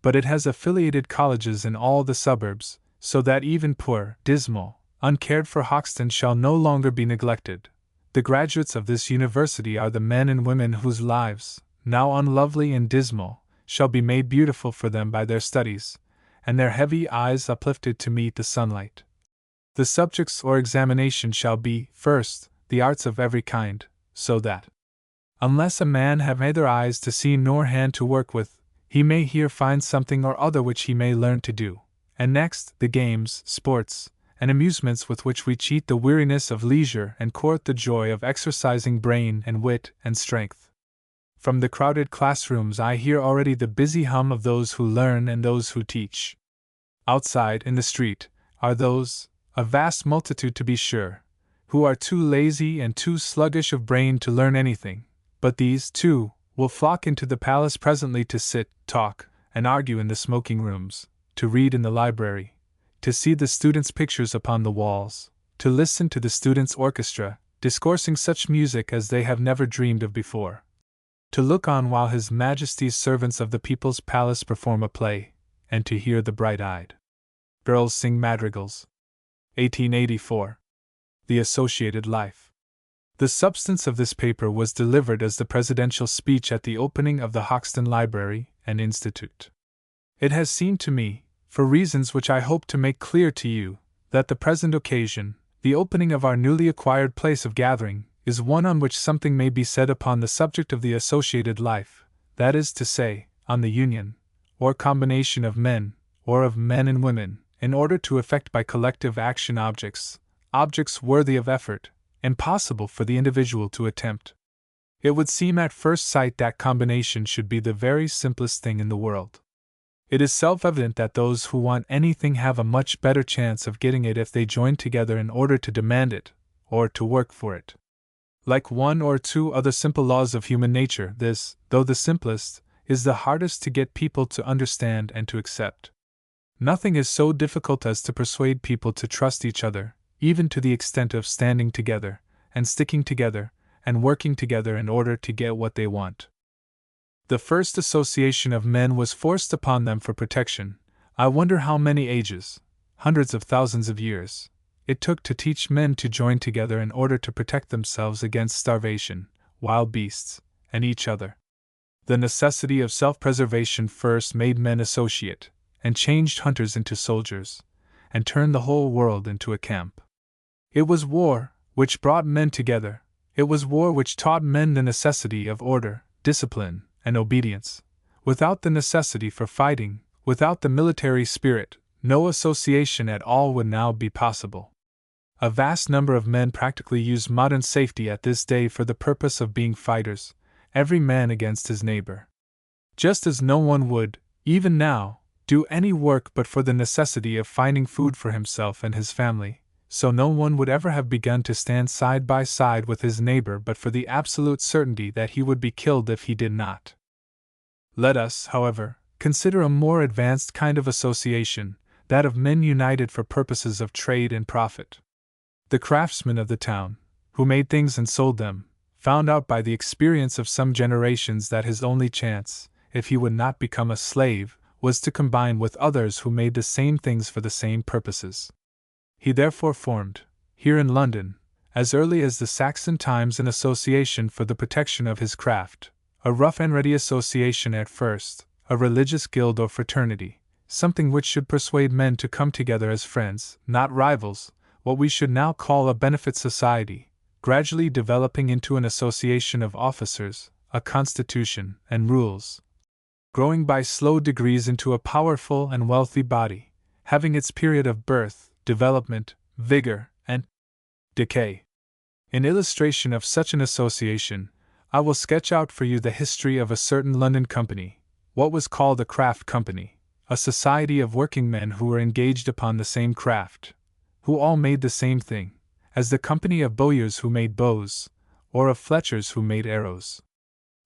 but it has affiliated colleges in all the suburbs, so that even poor, dismal, uncared for Hoxton shall no longer be neglected. The graduates of this university are the men and women whose lives, now unlovely and dismal, shall be made beautiful for them by their studies, and their heavy eyes uplifted to meet the sunlight. The subjects or examination shall be, first, the arts of every kind, so that, unless a man have neither eyes to see nor hand to work with, he may here find something or other which he may learn to do, and next, the games, sports, and amusements with which we cheat the weariness of leisure and court the joy of exercising brain and wit and strength. From the crowded classrooms I hear already the busy hum of those who learn and those who teach. Outside, in the street, are those, a vast multitude to be sure, who are too lazy and too sluggish of brain to learn anything, but these, too, will flock into the palace presently to sit, talk, and argue in the smoking rooms, to read in the library, to see the students' pictures upon the walls, to listen to the students' orchestra, discoursing such music as they have never dreamed of before, to look on while His Majesty's servants of the People's Palace perform a play, and to hear the bright-eyed girls sing madrigals. 1884. The Associated Life. The substance of this paper was delivered as the presidential speech at the opening of the Hoxton Library and Institute. It has seemed to me, for reasons which I hope to make clear to you, that the present occasion, the opening of our newly acquired place of gathering, is one on which something may be said upon the subject of the associated life, that is to say, on the union, or combination of men, or of men and women, in order to effect by collective action objects worthy of effort, impossible for the individual to attempt. It would seem at first sight that combination should be the very simplest thing in the world. It is self-evident that those who want anything have a much better chance of getting it if they join together in order to demand it, or to work for it. Like one or two other simple laws of human nature, this, though the simplest, is the hardest to get people to understand and to accept. Nothing is so difficult as to persuade people to trust each other, even to the extent of standing together, and sticking together, and working together in order to get what they want. The first association of men was forced upon them for protection. I wonder how many ages, hundreds of thousands of years, it took to teach men to join together in order to protect themselves against starvation, wild beasts, and each other. The necessity of self-preservation first made men associate, and changed hunters into soldiers, and turned the whole world into a camp. It was war which brought men together. It was war which taught men the necessity of order, discipline, and obedience. Without the necessity for fighting, without the military spirit, no association at all would now be possible. A vast number of men practically use modern safety at this day for the purpose of being fighters, every man against his neighbor. Just as no one would, even now, do any work but for the necessity of finding food for himself and his family, so no one would ever have begun to stand side by side with his neighbor but for the absolute certainty that he would be killed if he did not. Let us, however, consider a more advanced kind of association, that of men united for purposes of trade and profit. The craftsmen of the town, who made things and sold them, found out by the experience of some generations that his only chance, if he would not become a slave, was to combine with others who made the same things for the same purposes. He therefore formed, here in London, as early as the Saxon times, an association for the protection of his craft, a rough and ready association at first, a religious guild or fraternity, something which should persuade men to come together as friends, not rivals, what we should now call a benefit society, gradually developing into an association of officers, a constitution, and rules, growing by slow degrees into a powerful and wealthy body, having its period of birth, development, vigor, and decay. In illustration of such an association, I will sketch out for you the history of a certain London company, what was called a craft company, a society of working men who were engaged upon the same craft, who all made the same thing, as the company of bowyers who made bows, or of fletchers who made arrows.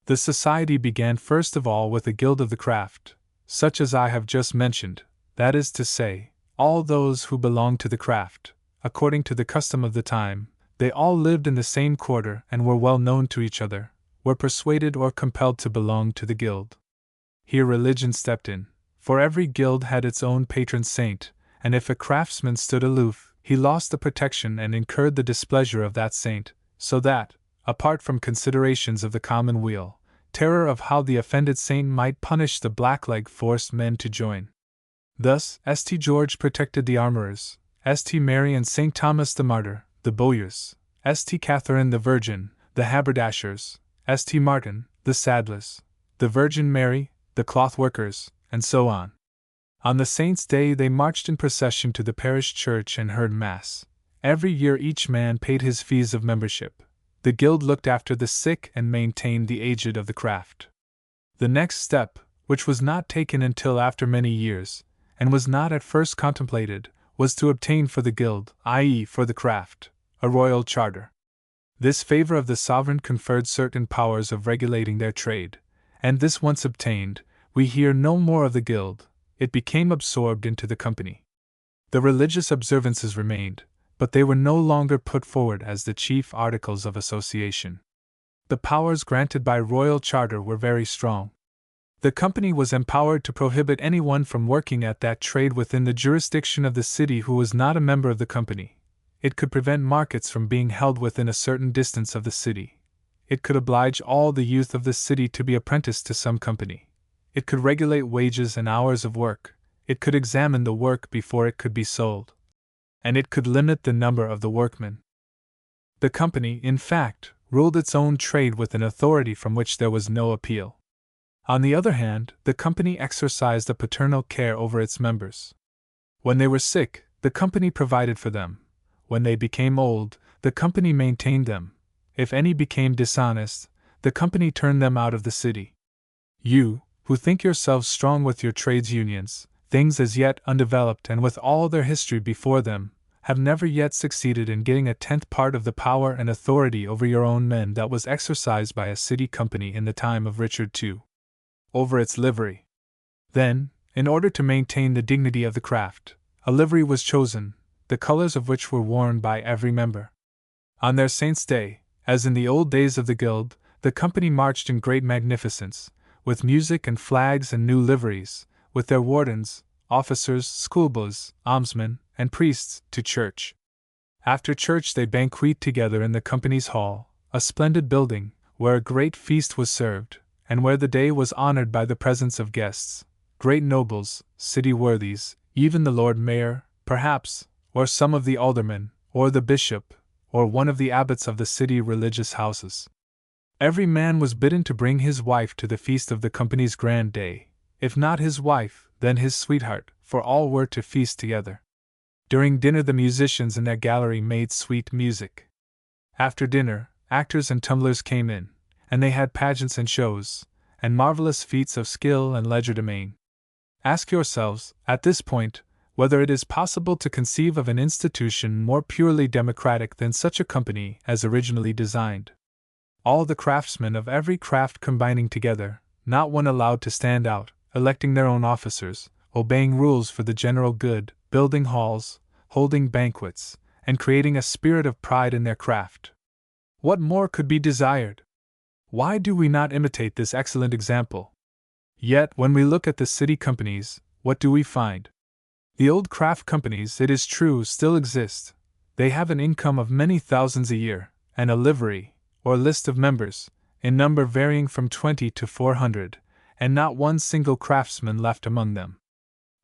The society began first of all with a guild of the craft, such as I have just mentioned, that is to say, all those who belonged to the craft, according to the custom of the time. They all lived in the same quarter and were well known to each other, were persuaded or compelled to belong to the guild. Here religion stepped in, for every guild had its own patron saint, and if a craftsman stood aloof, he lost the protection and incurred the displeasure of that saint, so that, apart from considerations of the common weal, terror of how the offended saint might punish the blackleg forced men to join. Thus, St. George protected the armorers, St. Mary and St. Thomas the Martyr, the bowyers, St. Catherine the Virgin, the haberdashers, St. Martin, the saddlers, the Virgin Mary, the cloth workers, and so on. On the saint's day they marched in procession to the parish church and heard Mass. Every year each man paid his fees of membership. The guild looked after the sick and maintained the aged of the craft. The next step, which was not taken until after many years, and was not at first contemplated, was to obtain for the guild, i.e. for the craft, a royal charter. This favor of the sovereign conferred certain powers of regulating their trade, and this once obtained, we hear no more of the guild, it became absorbed into the company. The religious observances remained, but they were no longer put forward as the chief articles of association. The powers granted by royal charter were very strong. The company was empowered to prohibit anyone from working at that trade within the jurisdiction of the city who was not a member of the company. It could prevent markets from being held within a certain distance of the city. It could oblige all the youth of the city to be apprenticed to some company. It could regulate wages and hours of work. It could examine the work before it could be sold. And it could limit the number of the workmen. The company, in fact, ruled its own trade with an authority from which there was no appeal. On the other hand, the company exercised a paternal care over its members. When they were sick, the company provided for them. When they became old, the company maintained them. If any became dishonest, the company turned them out of the city. You, who think yourselves strong with your trades unions, things as yet undeveloped and with all their history before them, have never yet succeeded in getting a tenth part of the power and authority over your own men that was exercised by a city company in the time of Richard II. Over its livery. Then, in order to maintain the dignity of the craft, a livery was chosen, the colors of which were worn by every member. On their Saint's Day, as in the old days of the Guild, the company marched in great magnificence, with music and flags and new liveries, with their wardens, officers, schoolboys, almsmen, and priests, to church. After church they banquet together in the company's hall, a splendid building, where a great feast was served, and where the day was honored by the presence of guests, great nobles, city worthies, even the Lord Mayor, perhaps, or some of the aldermen, or the bishop, or one of the abbots of the city religious houses. Every man was bidden to bring his wife to the feast of the company's grand day, if not his wife, then his sweetheart, for all were to feast together. During dinner the musicians in their gallery made sweet music. After dinner, actors and tumblers came in, and they had pageants and shows, and marvelous feats of skill and legerdemain. Ask yourselves, at this point, whether it is possible to conceive of an institution more purely democratic than such a company as originally designed. All the craftsmen of every craft combining together, not one allowed to stand out, electing their own officers, obeying rules for the general good, building halls, holding banquets, and creating a spirit of pride in their craft. What more could be desired? Why do we not imitate this excellent example? Yet, when we look at the city companies, what do we find? The old craft companies, it is true, still exist. They have an income of many thousands a year, and a livery, or list of members, in number varying from 20 to 400, and not one single craftsman left among them.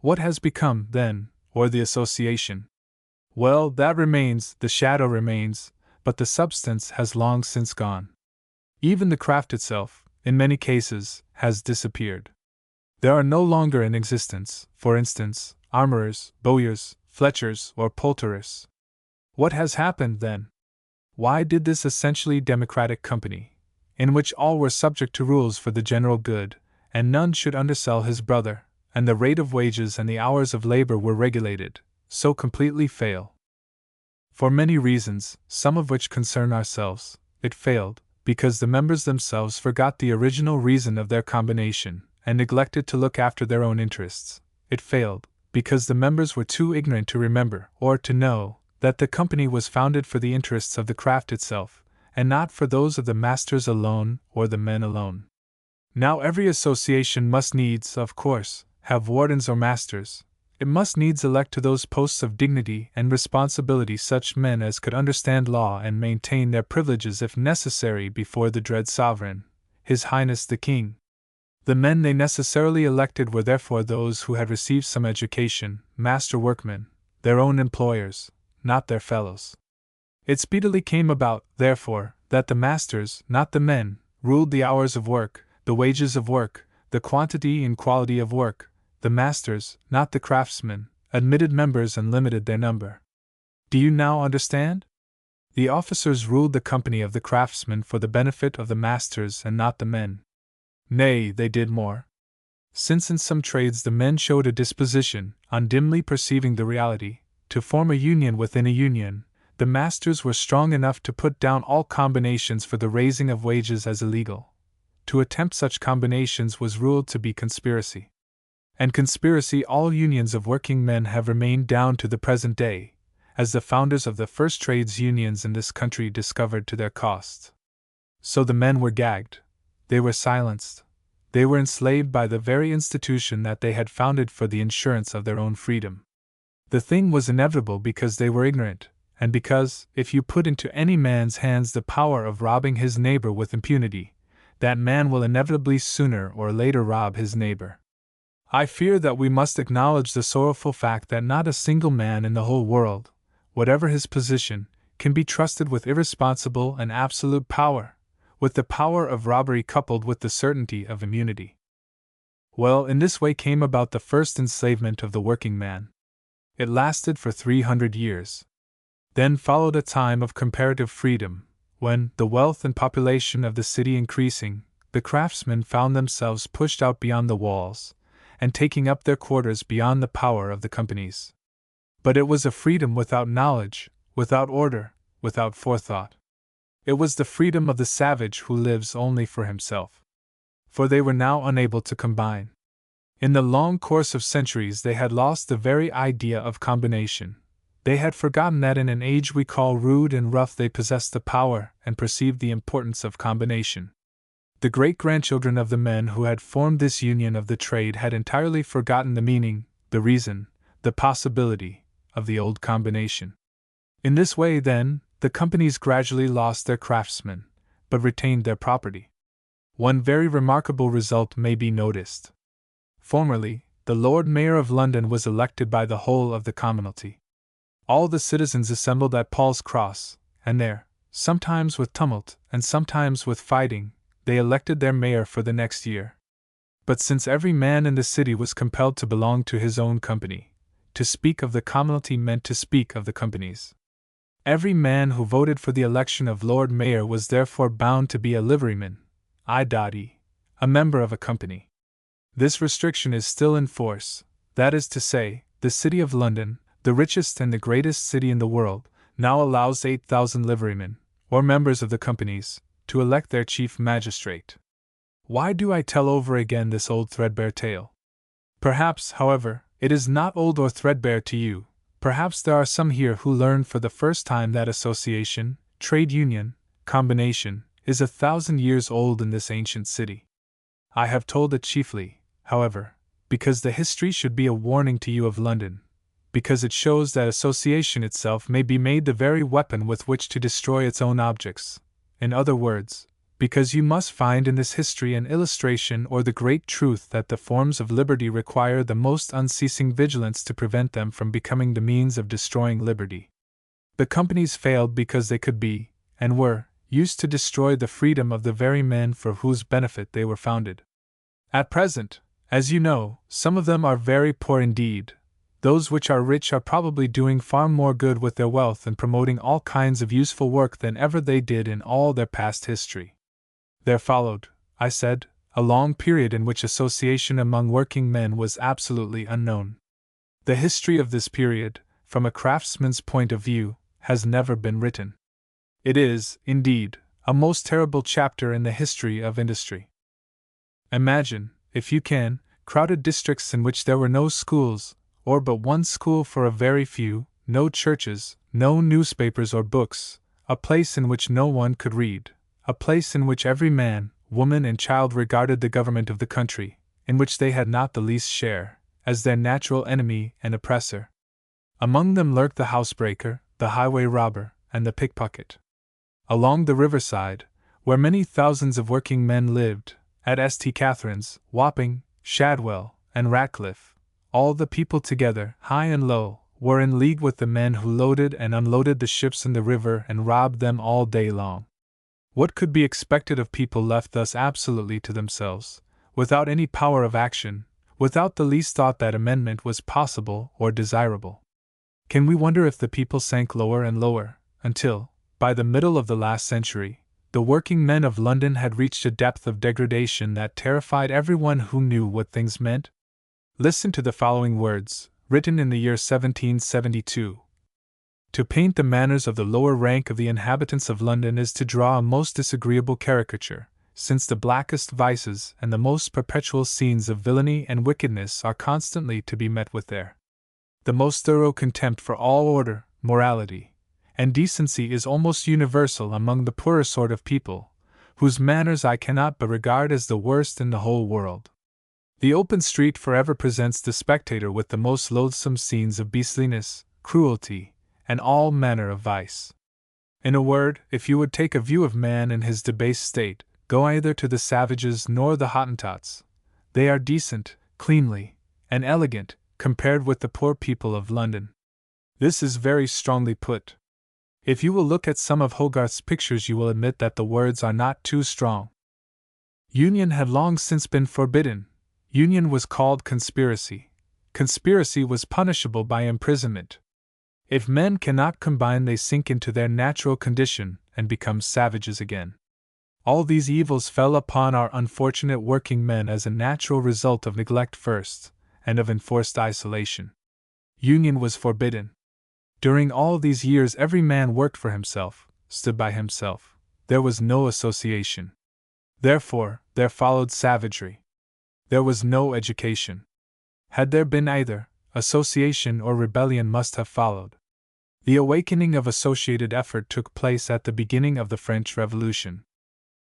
What has become, then, or the association? Well, that remains, the shadow remains, but the substance has long since gone. Even the craft itself, in many cases, has disappeared. There are no longer in existence, for instance, armorers, bowyers, fletchers, or poulterers. What has happened, then? Why did this essentially democratic company, in which all were subject to rules for the general good, and none should undersell his brother, and the rate of wages and the hours of labor were regulated, so completely fail? For many reasons, some of which concern ourselves, it failed, because the members themselves forgot the original reason of their combination, and neglected to look after their own interests. It failed, because the members were too ignorant to remember, or to know, that the company was founded for the interests of the craft itself, and not for those of the masters alone or the men alone. Now every association must needs, of course, have wardens or masters. It must needs elect to those posts of dignity and responsibility such men as could understand law and maintain their privileges if necessary before the dread sovereign, His Highness the King. The men they necessarily elected were therefore those who had received some education, master workmen, their own employers, not their fellows. It speedily came about, therefore, that the masters, not the men, ruled the hours of work, the wages of work, the quantity and quality of work. The masters, not the craftsmen, admitted members and limited their number. Do you now understand? The officers ruled the company of the craftsmen for the benefit of the masters and not the men. Nay, they did more. Since in some trades the men showed a disposition, on dimly perceiving the reality, to form a union within a union, the masters were strong enough to put down all combinations for the raising of wages as illegal. To attempt such combinations was ruled to be conspiracy. And conspiracy all unions of working men have remained down to the present day, as the founders of the first trades unions in this country discovered to their cost. So the men were gagged, they were silenced, they were enslaved by the very institution that they had founded for the insurance of their own freedom. The thing was inevitable because they were ignorant, and because, if you put into any man's hands the power of robbing his neighbor with impunity, that man will inevitably sooner or later rob his neighbor. I fear that we must acknowledge the sorrowful fact that not a single man in the whole world, whatever his position, can be trusted with irresponsible and absolute power, with the power of robbery coupled with the certainty of immunity. Well, in this way came about the first enslavement of the working man. It lasted for 300 years. Then followed a time of comparative freedom, when, the wealth and population of the city increasing, the craftsmen found themselves pushed out beyond the walls, and taking up their quarters beyond the power of the companies. But it was a freedom without knowledge, without order, without forethought. It was the freedom of the savage who lives only for himself. For they were now unable to combine. In the long course of centuries they had lost the very idea of combination. They had forgotten that in an age we call rude and rough they possessed the power and perceived the importance of combination. The great-grandchildren of the men who had formed this union of the trade had entirely forgotten the meaning, the reason, the possibility, of the old combination. In this way, then, the companies gradually lost their craftsmen, but retained their property. One very remarkable result may be noticed. Formerly, the Lord Mayor of London was elected by the whole of the commonalty. All the citizens assembled at Paul's Cross, and there, sometimes with tumult and sometimes with fighting, they elected their mayor for the next year. But since every man in the city was compelled to belong to his own company, to speak of the commonalty meant to speak of the companies. Every man who voted for the election of Lord Mayor was therefore bound to be a liveryman, i.e., a member of a company. This restriction is still in force, that is to say, the City of London, the richest and the greatest city in the world, now allows 8,000 liverymen, or members of the companies, to elect their chief magistrate. Why do I tell over again this old threadbare tale? Perhaps, however, it is not old or threadbare to you. Perhaps there are some here who learn for the first time that association, trade union, combination, is 1,000 years old in this ancient city. I have told it chiefly, however, because the history should be a warning to you of London, because it shows that association itself may be made the very weapon with which to destroy its own objects. In other words, because you must find in this history an illustration or the great truth that the forms of liberty require the most unceasing vigilance to prevent them from becoming the means of destroying liberty. The companies failed because they could be, and were, used to destroy the freedom of the very men for whose benefit they were founded. At present, as you know, some of them are very poor indeed. Those which are rich are probably doing far more good with their wealth and promoting all kinds of useful work than ever they did in all their past history. There followed, I said, a long period in which association among working men was absolutely unknown. The history of this period, from a craftsman's point of view, has never been written. It is, indeed, a most terrible chapter in the history of industry. Imagine, if you can, crowded districts in which there were no schools, or but one school for a very few, no churches, no newspapers or books, a place in which no one could read, a place in which every man, woman and child regarded the government of the country, in which they had not the least share, as their natural enemy and oppressor. Among them lurked the housebreaker, the highway robber, and the pickpocket. Along the riverside, where many thousands of working men lived, at St. Catherine's, Wapping, Shadwell, and Ratcliffe, all the people together, high and low, were in league with the men who loaded and unloaded the ships in the river and robbed them all day long. What could be expected of people left thus absolutely to themselves, without any power of action, without the least thought that amendment was possible or desirable? Can we wonder if the people sank lower and lower, until, by the middle of the last century, the working men of London had reached a depth of degradation that terrified everyone who knew what things meant? Listen to the following words, written in the year 1772. To paint the manners of the lower rank of the inhabitants of London is to draw a most disagreeable caricature, since the blackest vices and the most perpetual scenes of villainy and wickedness are constantly to be met with there. The most thorough contempt for all order, morality, and decency is almost universal among the poorer sort of people, whose manners I cannot but regard as the worst in the whole world. The open street forever presents the spectator with the most loathsome scenes of beastliness, cruelty, and all manner of vice. In a word, if you would take a view of man in his debased state, go either to the savages nor the Hottentots. They are decent, cleanly, and elegant, compared with the poor people of London. This is very strongly put. If you will look at some of Hogarth's pictures you will admit that the words are not too strong. Union had long since been forbidden. Union was called conspiracy. conspiracy was punishable by imprisonment. If men cannot combine, they sink into their natural condition and become savages again. All these evils fell upon our unfortunate working men as a natural result of neglect first, and of enforced isolation. Union was forbidden. During all these years every man worked for himself, stood by himself. There was no association. Therefore, there followed savagery. There was no education. Had there been either, association or rebellion must have followed. The awakening of associated effort took place at the beginning of the French Revolution.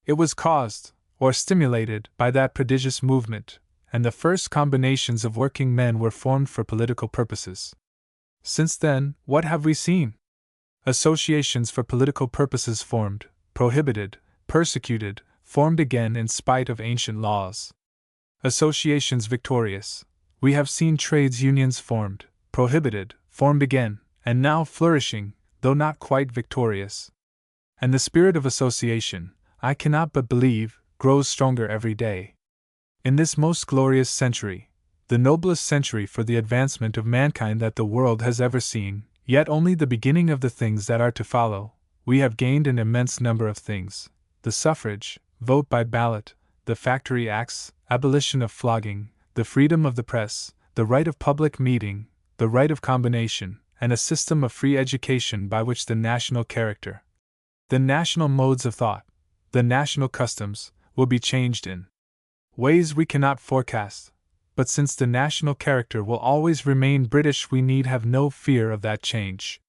It was caused, or stimulated, by that prodigious movement, and the first combinations of working men were formed for political purposes. Since then, what have we seen? Associations for political purposes formed, prohibited, persecuted, formed again in spite of ancient laws. Associations victorious. We have seen trades unions formed, prohibited, formed again, and now flourishing, though not quite victorious. And the spirit of association, I cannot but believe, grows stronger every day. In this most glorious century, the noblest century for the advancement of mankind that the world has ever seen, yet only the beginning of the things that are to follow, we have gained an immense number of things: the suffrage, vote by ballot, the factory acts, abolition of flogging, the freedom of the press, the right of public meeting, the right of combination, and a system of free education by which the national character, the national modes of thought, the national customs, will be changed in ways we cannot forecast. But since the national character will always remain British, we need have no fear of that change.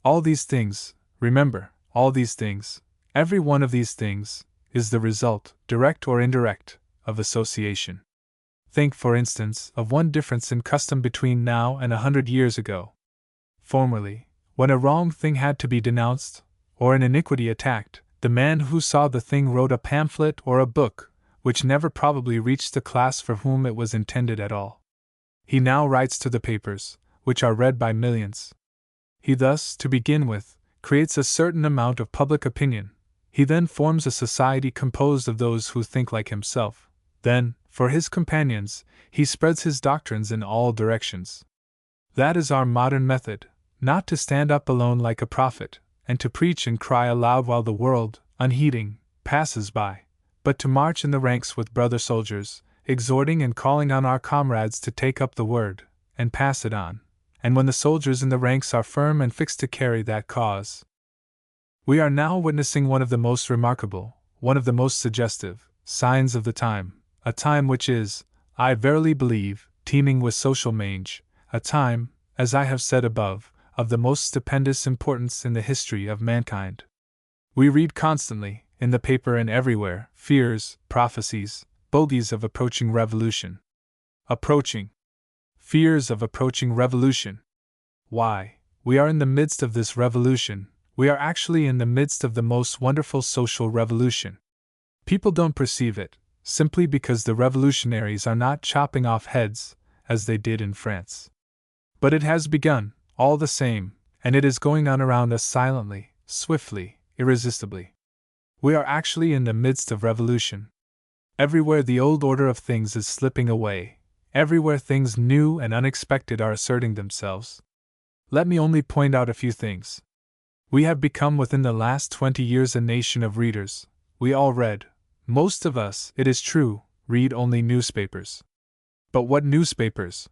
All these things, remember, all these things, every one of these things, is the result, direct or indirect, of association. Think, for instance, of one difference in custom between now and 100 years ago. Formerly, when a wrong thing had to be denounced, or an iniquity attacked, the man who saw the thing wrote a pamphlet or a book, which never probably reached the class for whom it was intended at all. He now writes to the papers, which are read by millions. He thus, to begin with, creates a certain amount of public opinion. He then forms a society composed of those who think like himself. Then, for his companions, he spreads his doctrines in all directions. That is our modern method, not to stand up alone like a prophet, and to preach and cry aloud while the world, unheeding, passes by, but to march in the ranks with brother soldiers, exhorting and calling on our comrades to take up the word, and pass it on, and when the soldiers in the ranks are firm and fixed to carry that cause. We are now witnessing one of the most remarkable, one of the most suggestive, signs of the time, a time which is, I verily believe, teeming with social mange, a time, as I have said above, of the most stupendous importance in the history of mankind. We read constantly, in the paper and everywhere, fears, prophecies, bogies of approaching revolution. Approaching. Fears of approaching revolution. Why, we are in the midst of this revolution, we are actually in the midst of the most wonderful social revolution. People don't perceive it, simply because the revolutionaries are not chopping off heads, as they did in France. But it has begun, all the same, and it is going on around us silently, swiftly, irresistibly. We are actually in the midst of revolution. Everywhere the old order of things is slipping away, everywhere things new and unexpected are asserting themselves. Let me only point out a few things. We have become within the last 20 years a nation of readers. We all read. Most of us, it is true, read only newspapers. But what newspapers?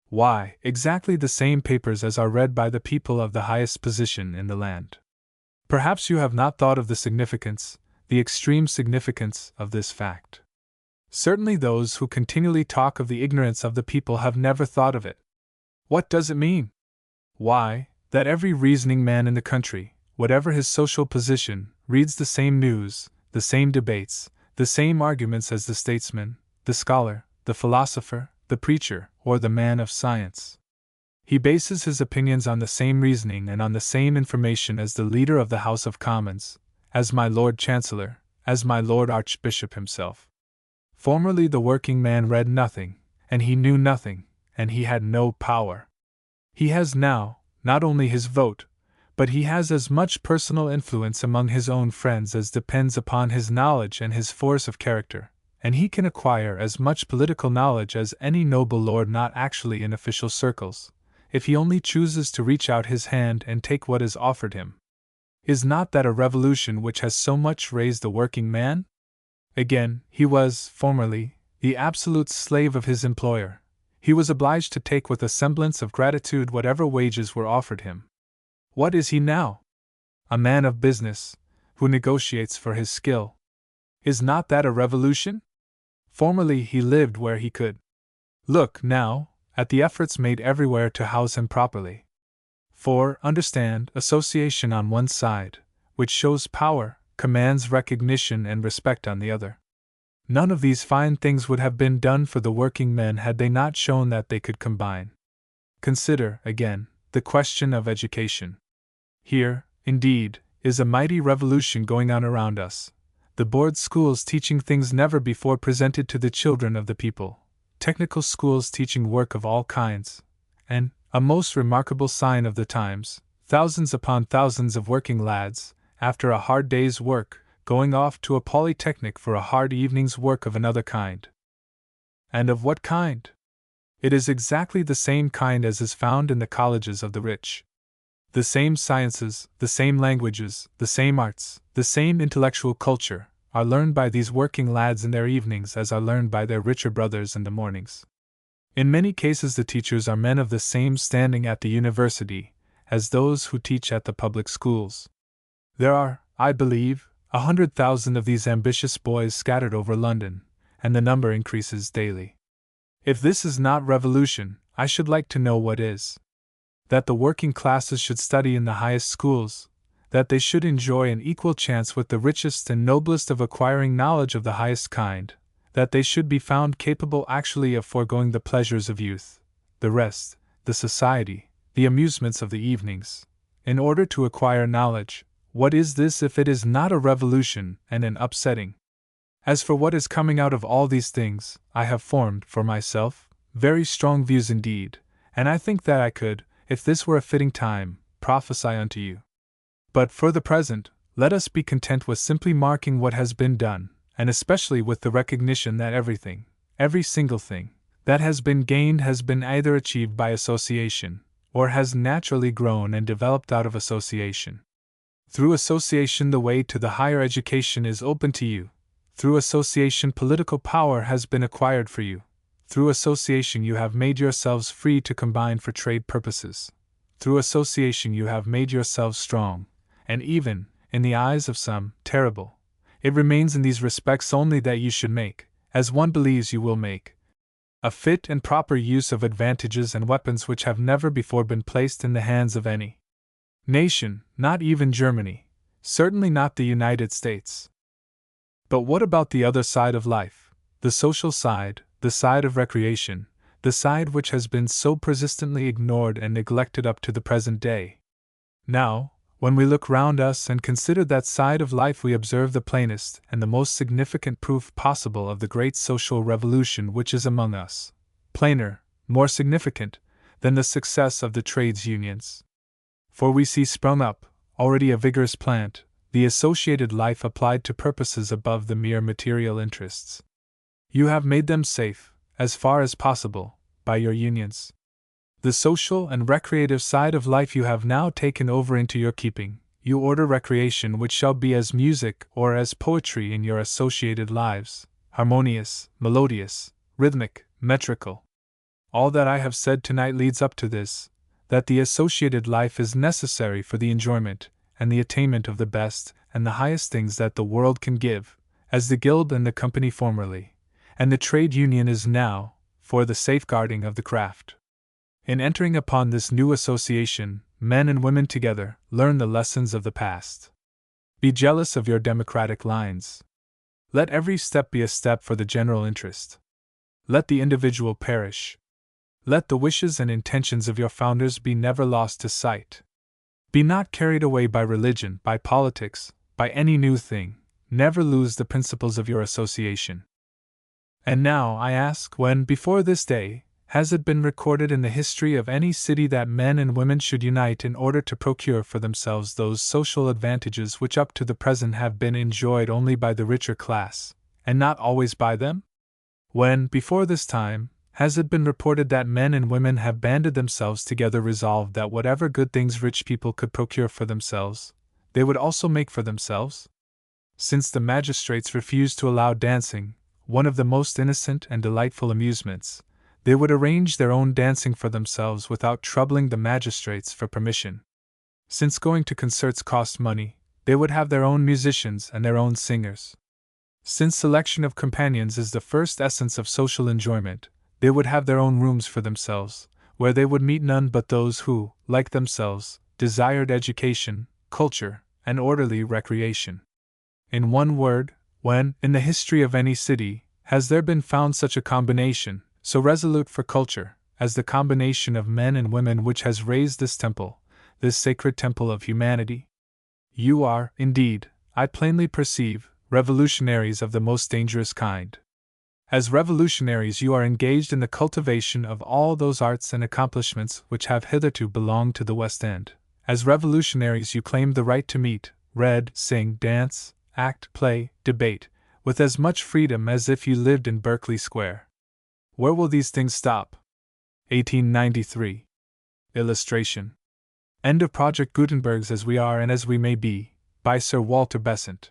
Why, exactly the same papers as are read by the people of the highest position in the land. Perhaps you have not thought of the significance, the extreme significance of this fact. Certainly those who continually talk of the ignorance of the people have never thought of it. What does it mean? Why, that every reasoning man in the country, whatever his social position, reads the same news, the same debates, the same arguments as the statesman, the scholar, the philosopher, the preacher, or the man of science. He bases his opinions on the same reasoning and on the same information as the leader of the House of Commons, as my Lord Chancellor, as my Lord Archbishop himself. Formerly the working man read nothing, and he knew nothing, and he had no power. He has now, not only his vote, but he has as much personal influence among his own friends as depends upon his knowledge and his force of character, and he can acquire as much political knowledge as any noble lord not actually in official circles, if he only chooses to reach out his hand and take what is offered him. Is not that a revolution which has so much raised the working man? Again, he was, formerly, the absolute slave of his employer. He was obliged to take with a semblance of gratitude whatever wages were offered him. What is he now? A man of business, who negotiates for his skill. Is not that a revolution? Formerly he lived where he could. Look, now, at the efforts made everywhere to house him properly. For, understand, association on one side, which shows power, commands recognition and respect on the other. None of these fine things would have been done for the working men had they not shown that they could combine. Consider, again, the question of education. Here, indeed, is a mighty revolution going on around us. The board schools teaching things never before presented to the children of the people, technical schools teaching work of all kinds, and, a most remarkable sign of the times, thousands upon thousands of working lads, after a hard day's work, going off to a polytechnic for a hard evening's work of another kind. And of what kind? It is exactly the same kind as is found in the colleges of the rich. The same sciences, the same languages, the same arts, the same intellectual culture, are learned by these working lads in their evenings as are learned by their richer brothers in the mornings. In many cases the teachers are men of the same standing at the university as those who teach at the public schools. There are, I believe, 100,000 of these ambitious boys scattered over London, and the number increases daily. If this is not revolution, I should like to know what is. That the working classes should study in the highest schools, that they should enjoy an equal chance with the richest and noblest of acquiring knowledge of the highest kind, that they should be found capable actually of foregoing the pleasures of youth, the rest, the society, the amusements of the evenings, in order to acquire knowledge. What is this if it is not a revolution and an upsetting? As for what is coming out of all these things, I have formed, for myself, very strong views indeed, and I think that I could, if this were a fitting time, prophesy unto you. But for the present, let us be content with simply marking what has been done, and especially with the recognition that everything, every single thing, that has been gained has been either achieved by association, or has naturally grown and developed out of association. Through association the way to the higher education is open to you. Through association political power has been acquired for you. Through association you have made yourselves free to combine for trade purposes. Through association you have made yourselves strong, and even, in the eyes of some, terrible. It remains in these respects only that you should make, as one believes you will make, a fit and proper use of advantages and weapons which have never before been placed in the hands of any nation, not even Germany, certainly not the United States. But what about the other side of life, the social side, the side of recreation, the side which has been so persistently ignored and neglected up to the present day? Now, when we look round us and consider that side of life, we observe the plainest and the most significant proof possible of the great social revolution which is among us, plainer, more significant, than the success of the trades unions. For we see sprung up, already a vigorous plant, the associated life applied to purposes above the mere material interests. You have made them safe, as far as possible, by your unions. The social and recreative side of life you have now taken over into your keeping. You order recreation which shall be as music or as poetry in your associated lives, harmonious, melodious, rhythmic, metrical. All that I have said tonight leads up to this, that the associated life is necessary for the enjoyment and the attainment of the best and the highest things that the world can give, as the guild and the company formerly, and the trade union is now, for the safeguarding of the craft. In entering upon this new association, men and women together learn the lessons of the past. Be jealous of your democratic lines. Let every step be a step for the general interest. Let the individual perish. Let the wishes and intentions of your founders be never lost to sight. Be not carried away by religion, by politics, by any new thing. Never lose the principles of your association. And now, I ask, when, before this day, has it been recorded in the history of any city that men and women should unite in order to procure for themselves those social advantages which up to the present have been enjoyed only by the richer class, and not always by them? When, before this time, has it been reported that men and women have banded themselves together resolved that whatever good things rich people could procure for themselves, they would also make for themselves? Since the magistrates refused to allow dancing, one of the most innocent and delightful amusements, they would arrange their own dancing for themselves without troubling the magistrates for permission. Since going to concerts cost money, they would have their own musicians and their own singers. Since selection of companions is the first essence of social enjoyment, they would have their own rooms for themselves, where they would meet none but those who, like themselves, desired education, culture, and orderly recreation. In one word, when, in the history of any city, has there been found such a combination, so resolute for culture, as the combination of men and women which has raised this temple, this sacred temple of humanity? You are, indeed, I plainly perceive, revolutionaries of the most dangerous kind. As revolutionaries, you are engaged in the cultivation of all those arts and accomplishments which have hitherto belonged to the West End. As revolutionaries, you claim the right to meet, read, sing, dance, act, play, debate, with as much freedom as if you lived in Berkeley Square. Where will these things stop? 1893. Illustration. End of Project Gutenberg's As We Are and As We May Be, by Sir Walter Besant.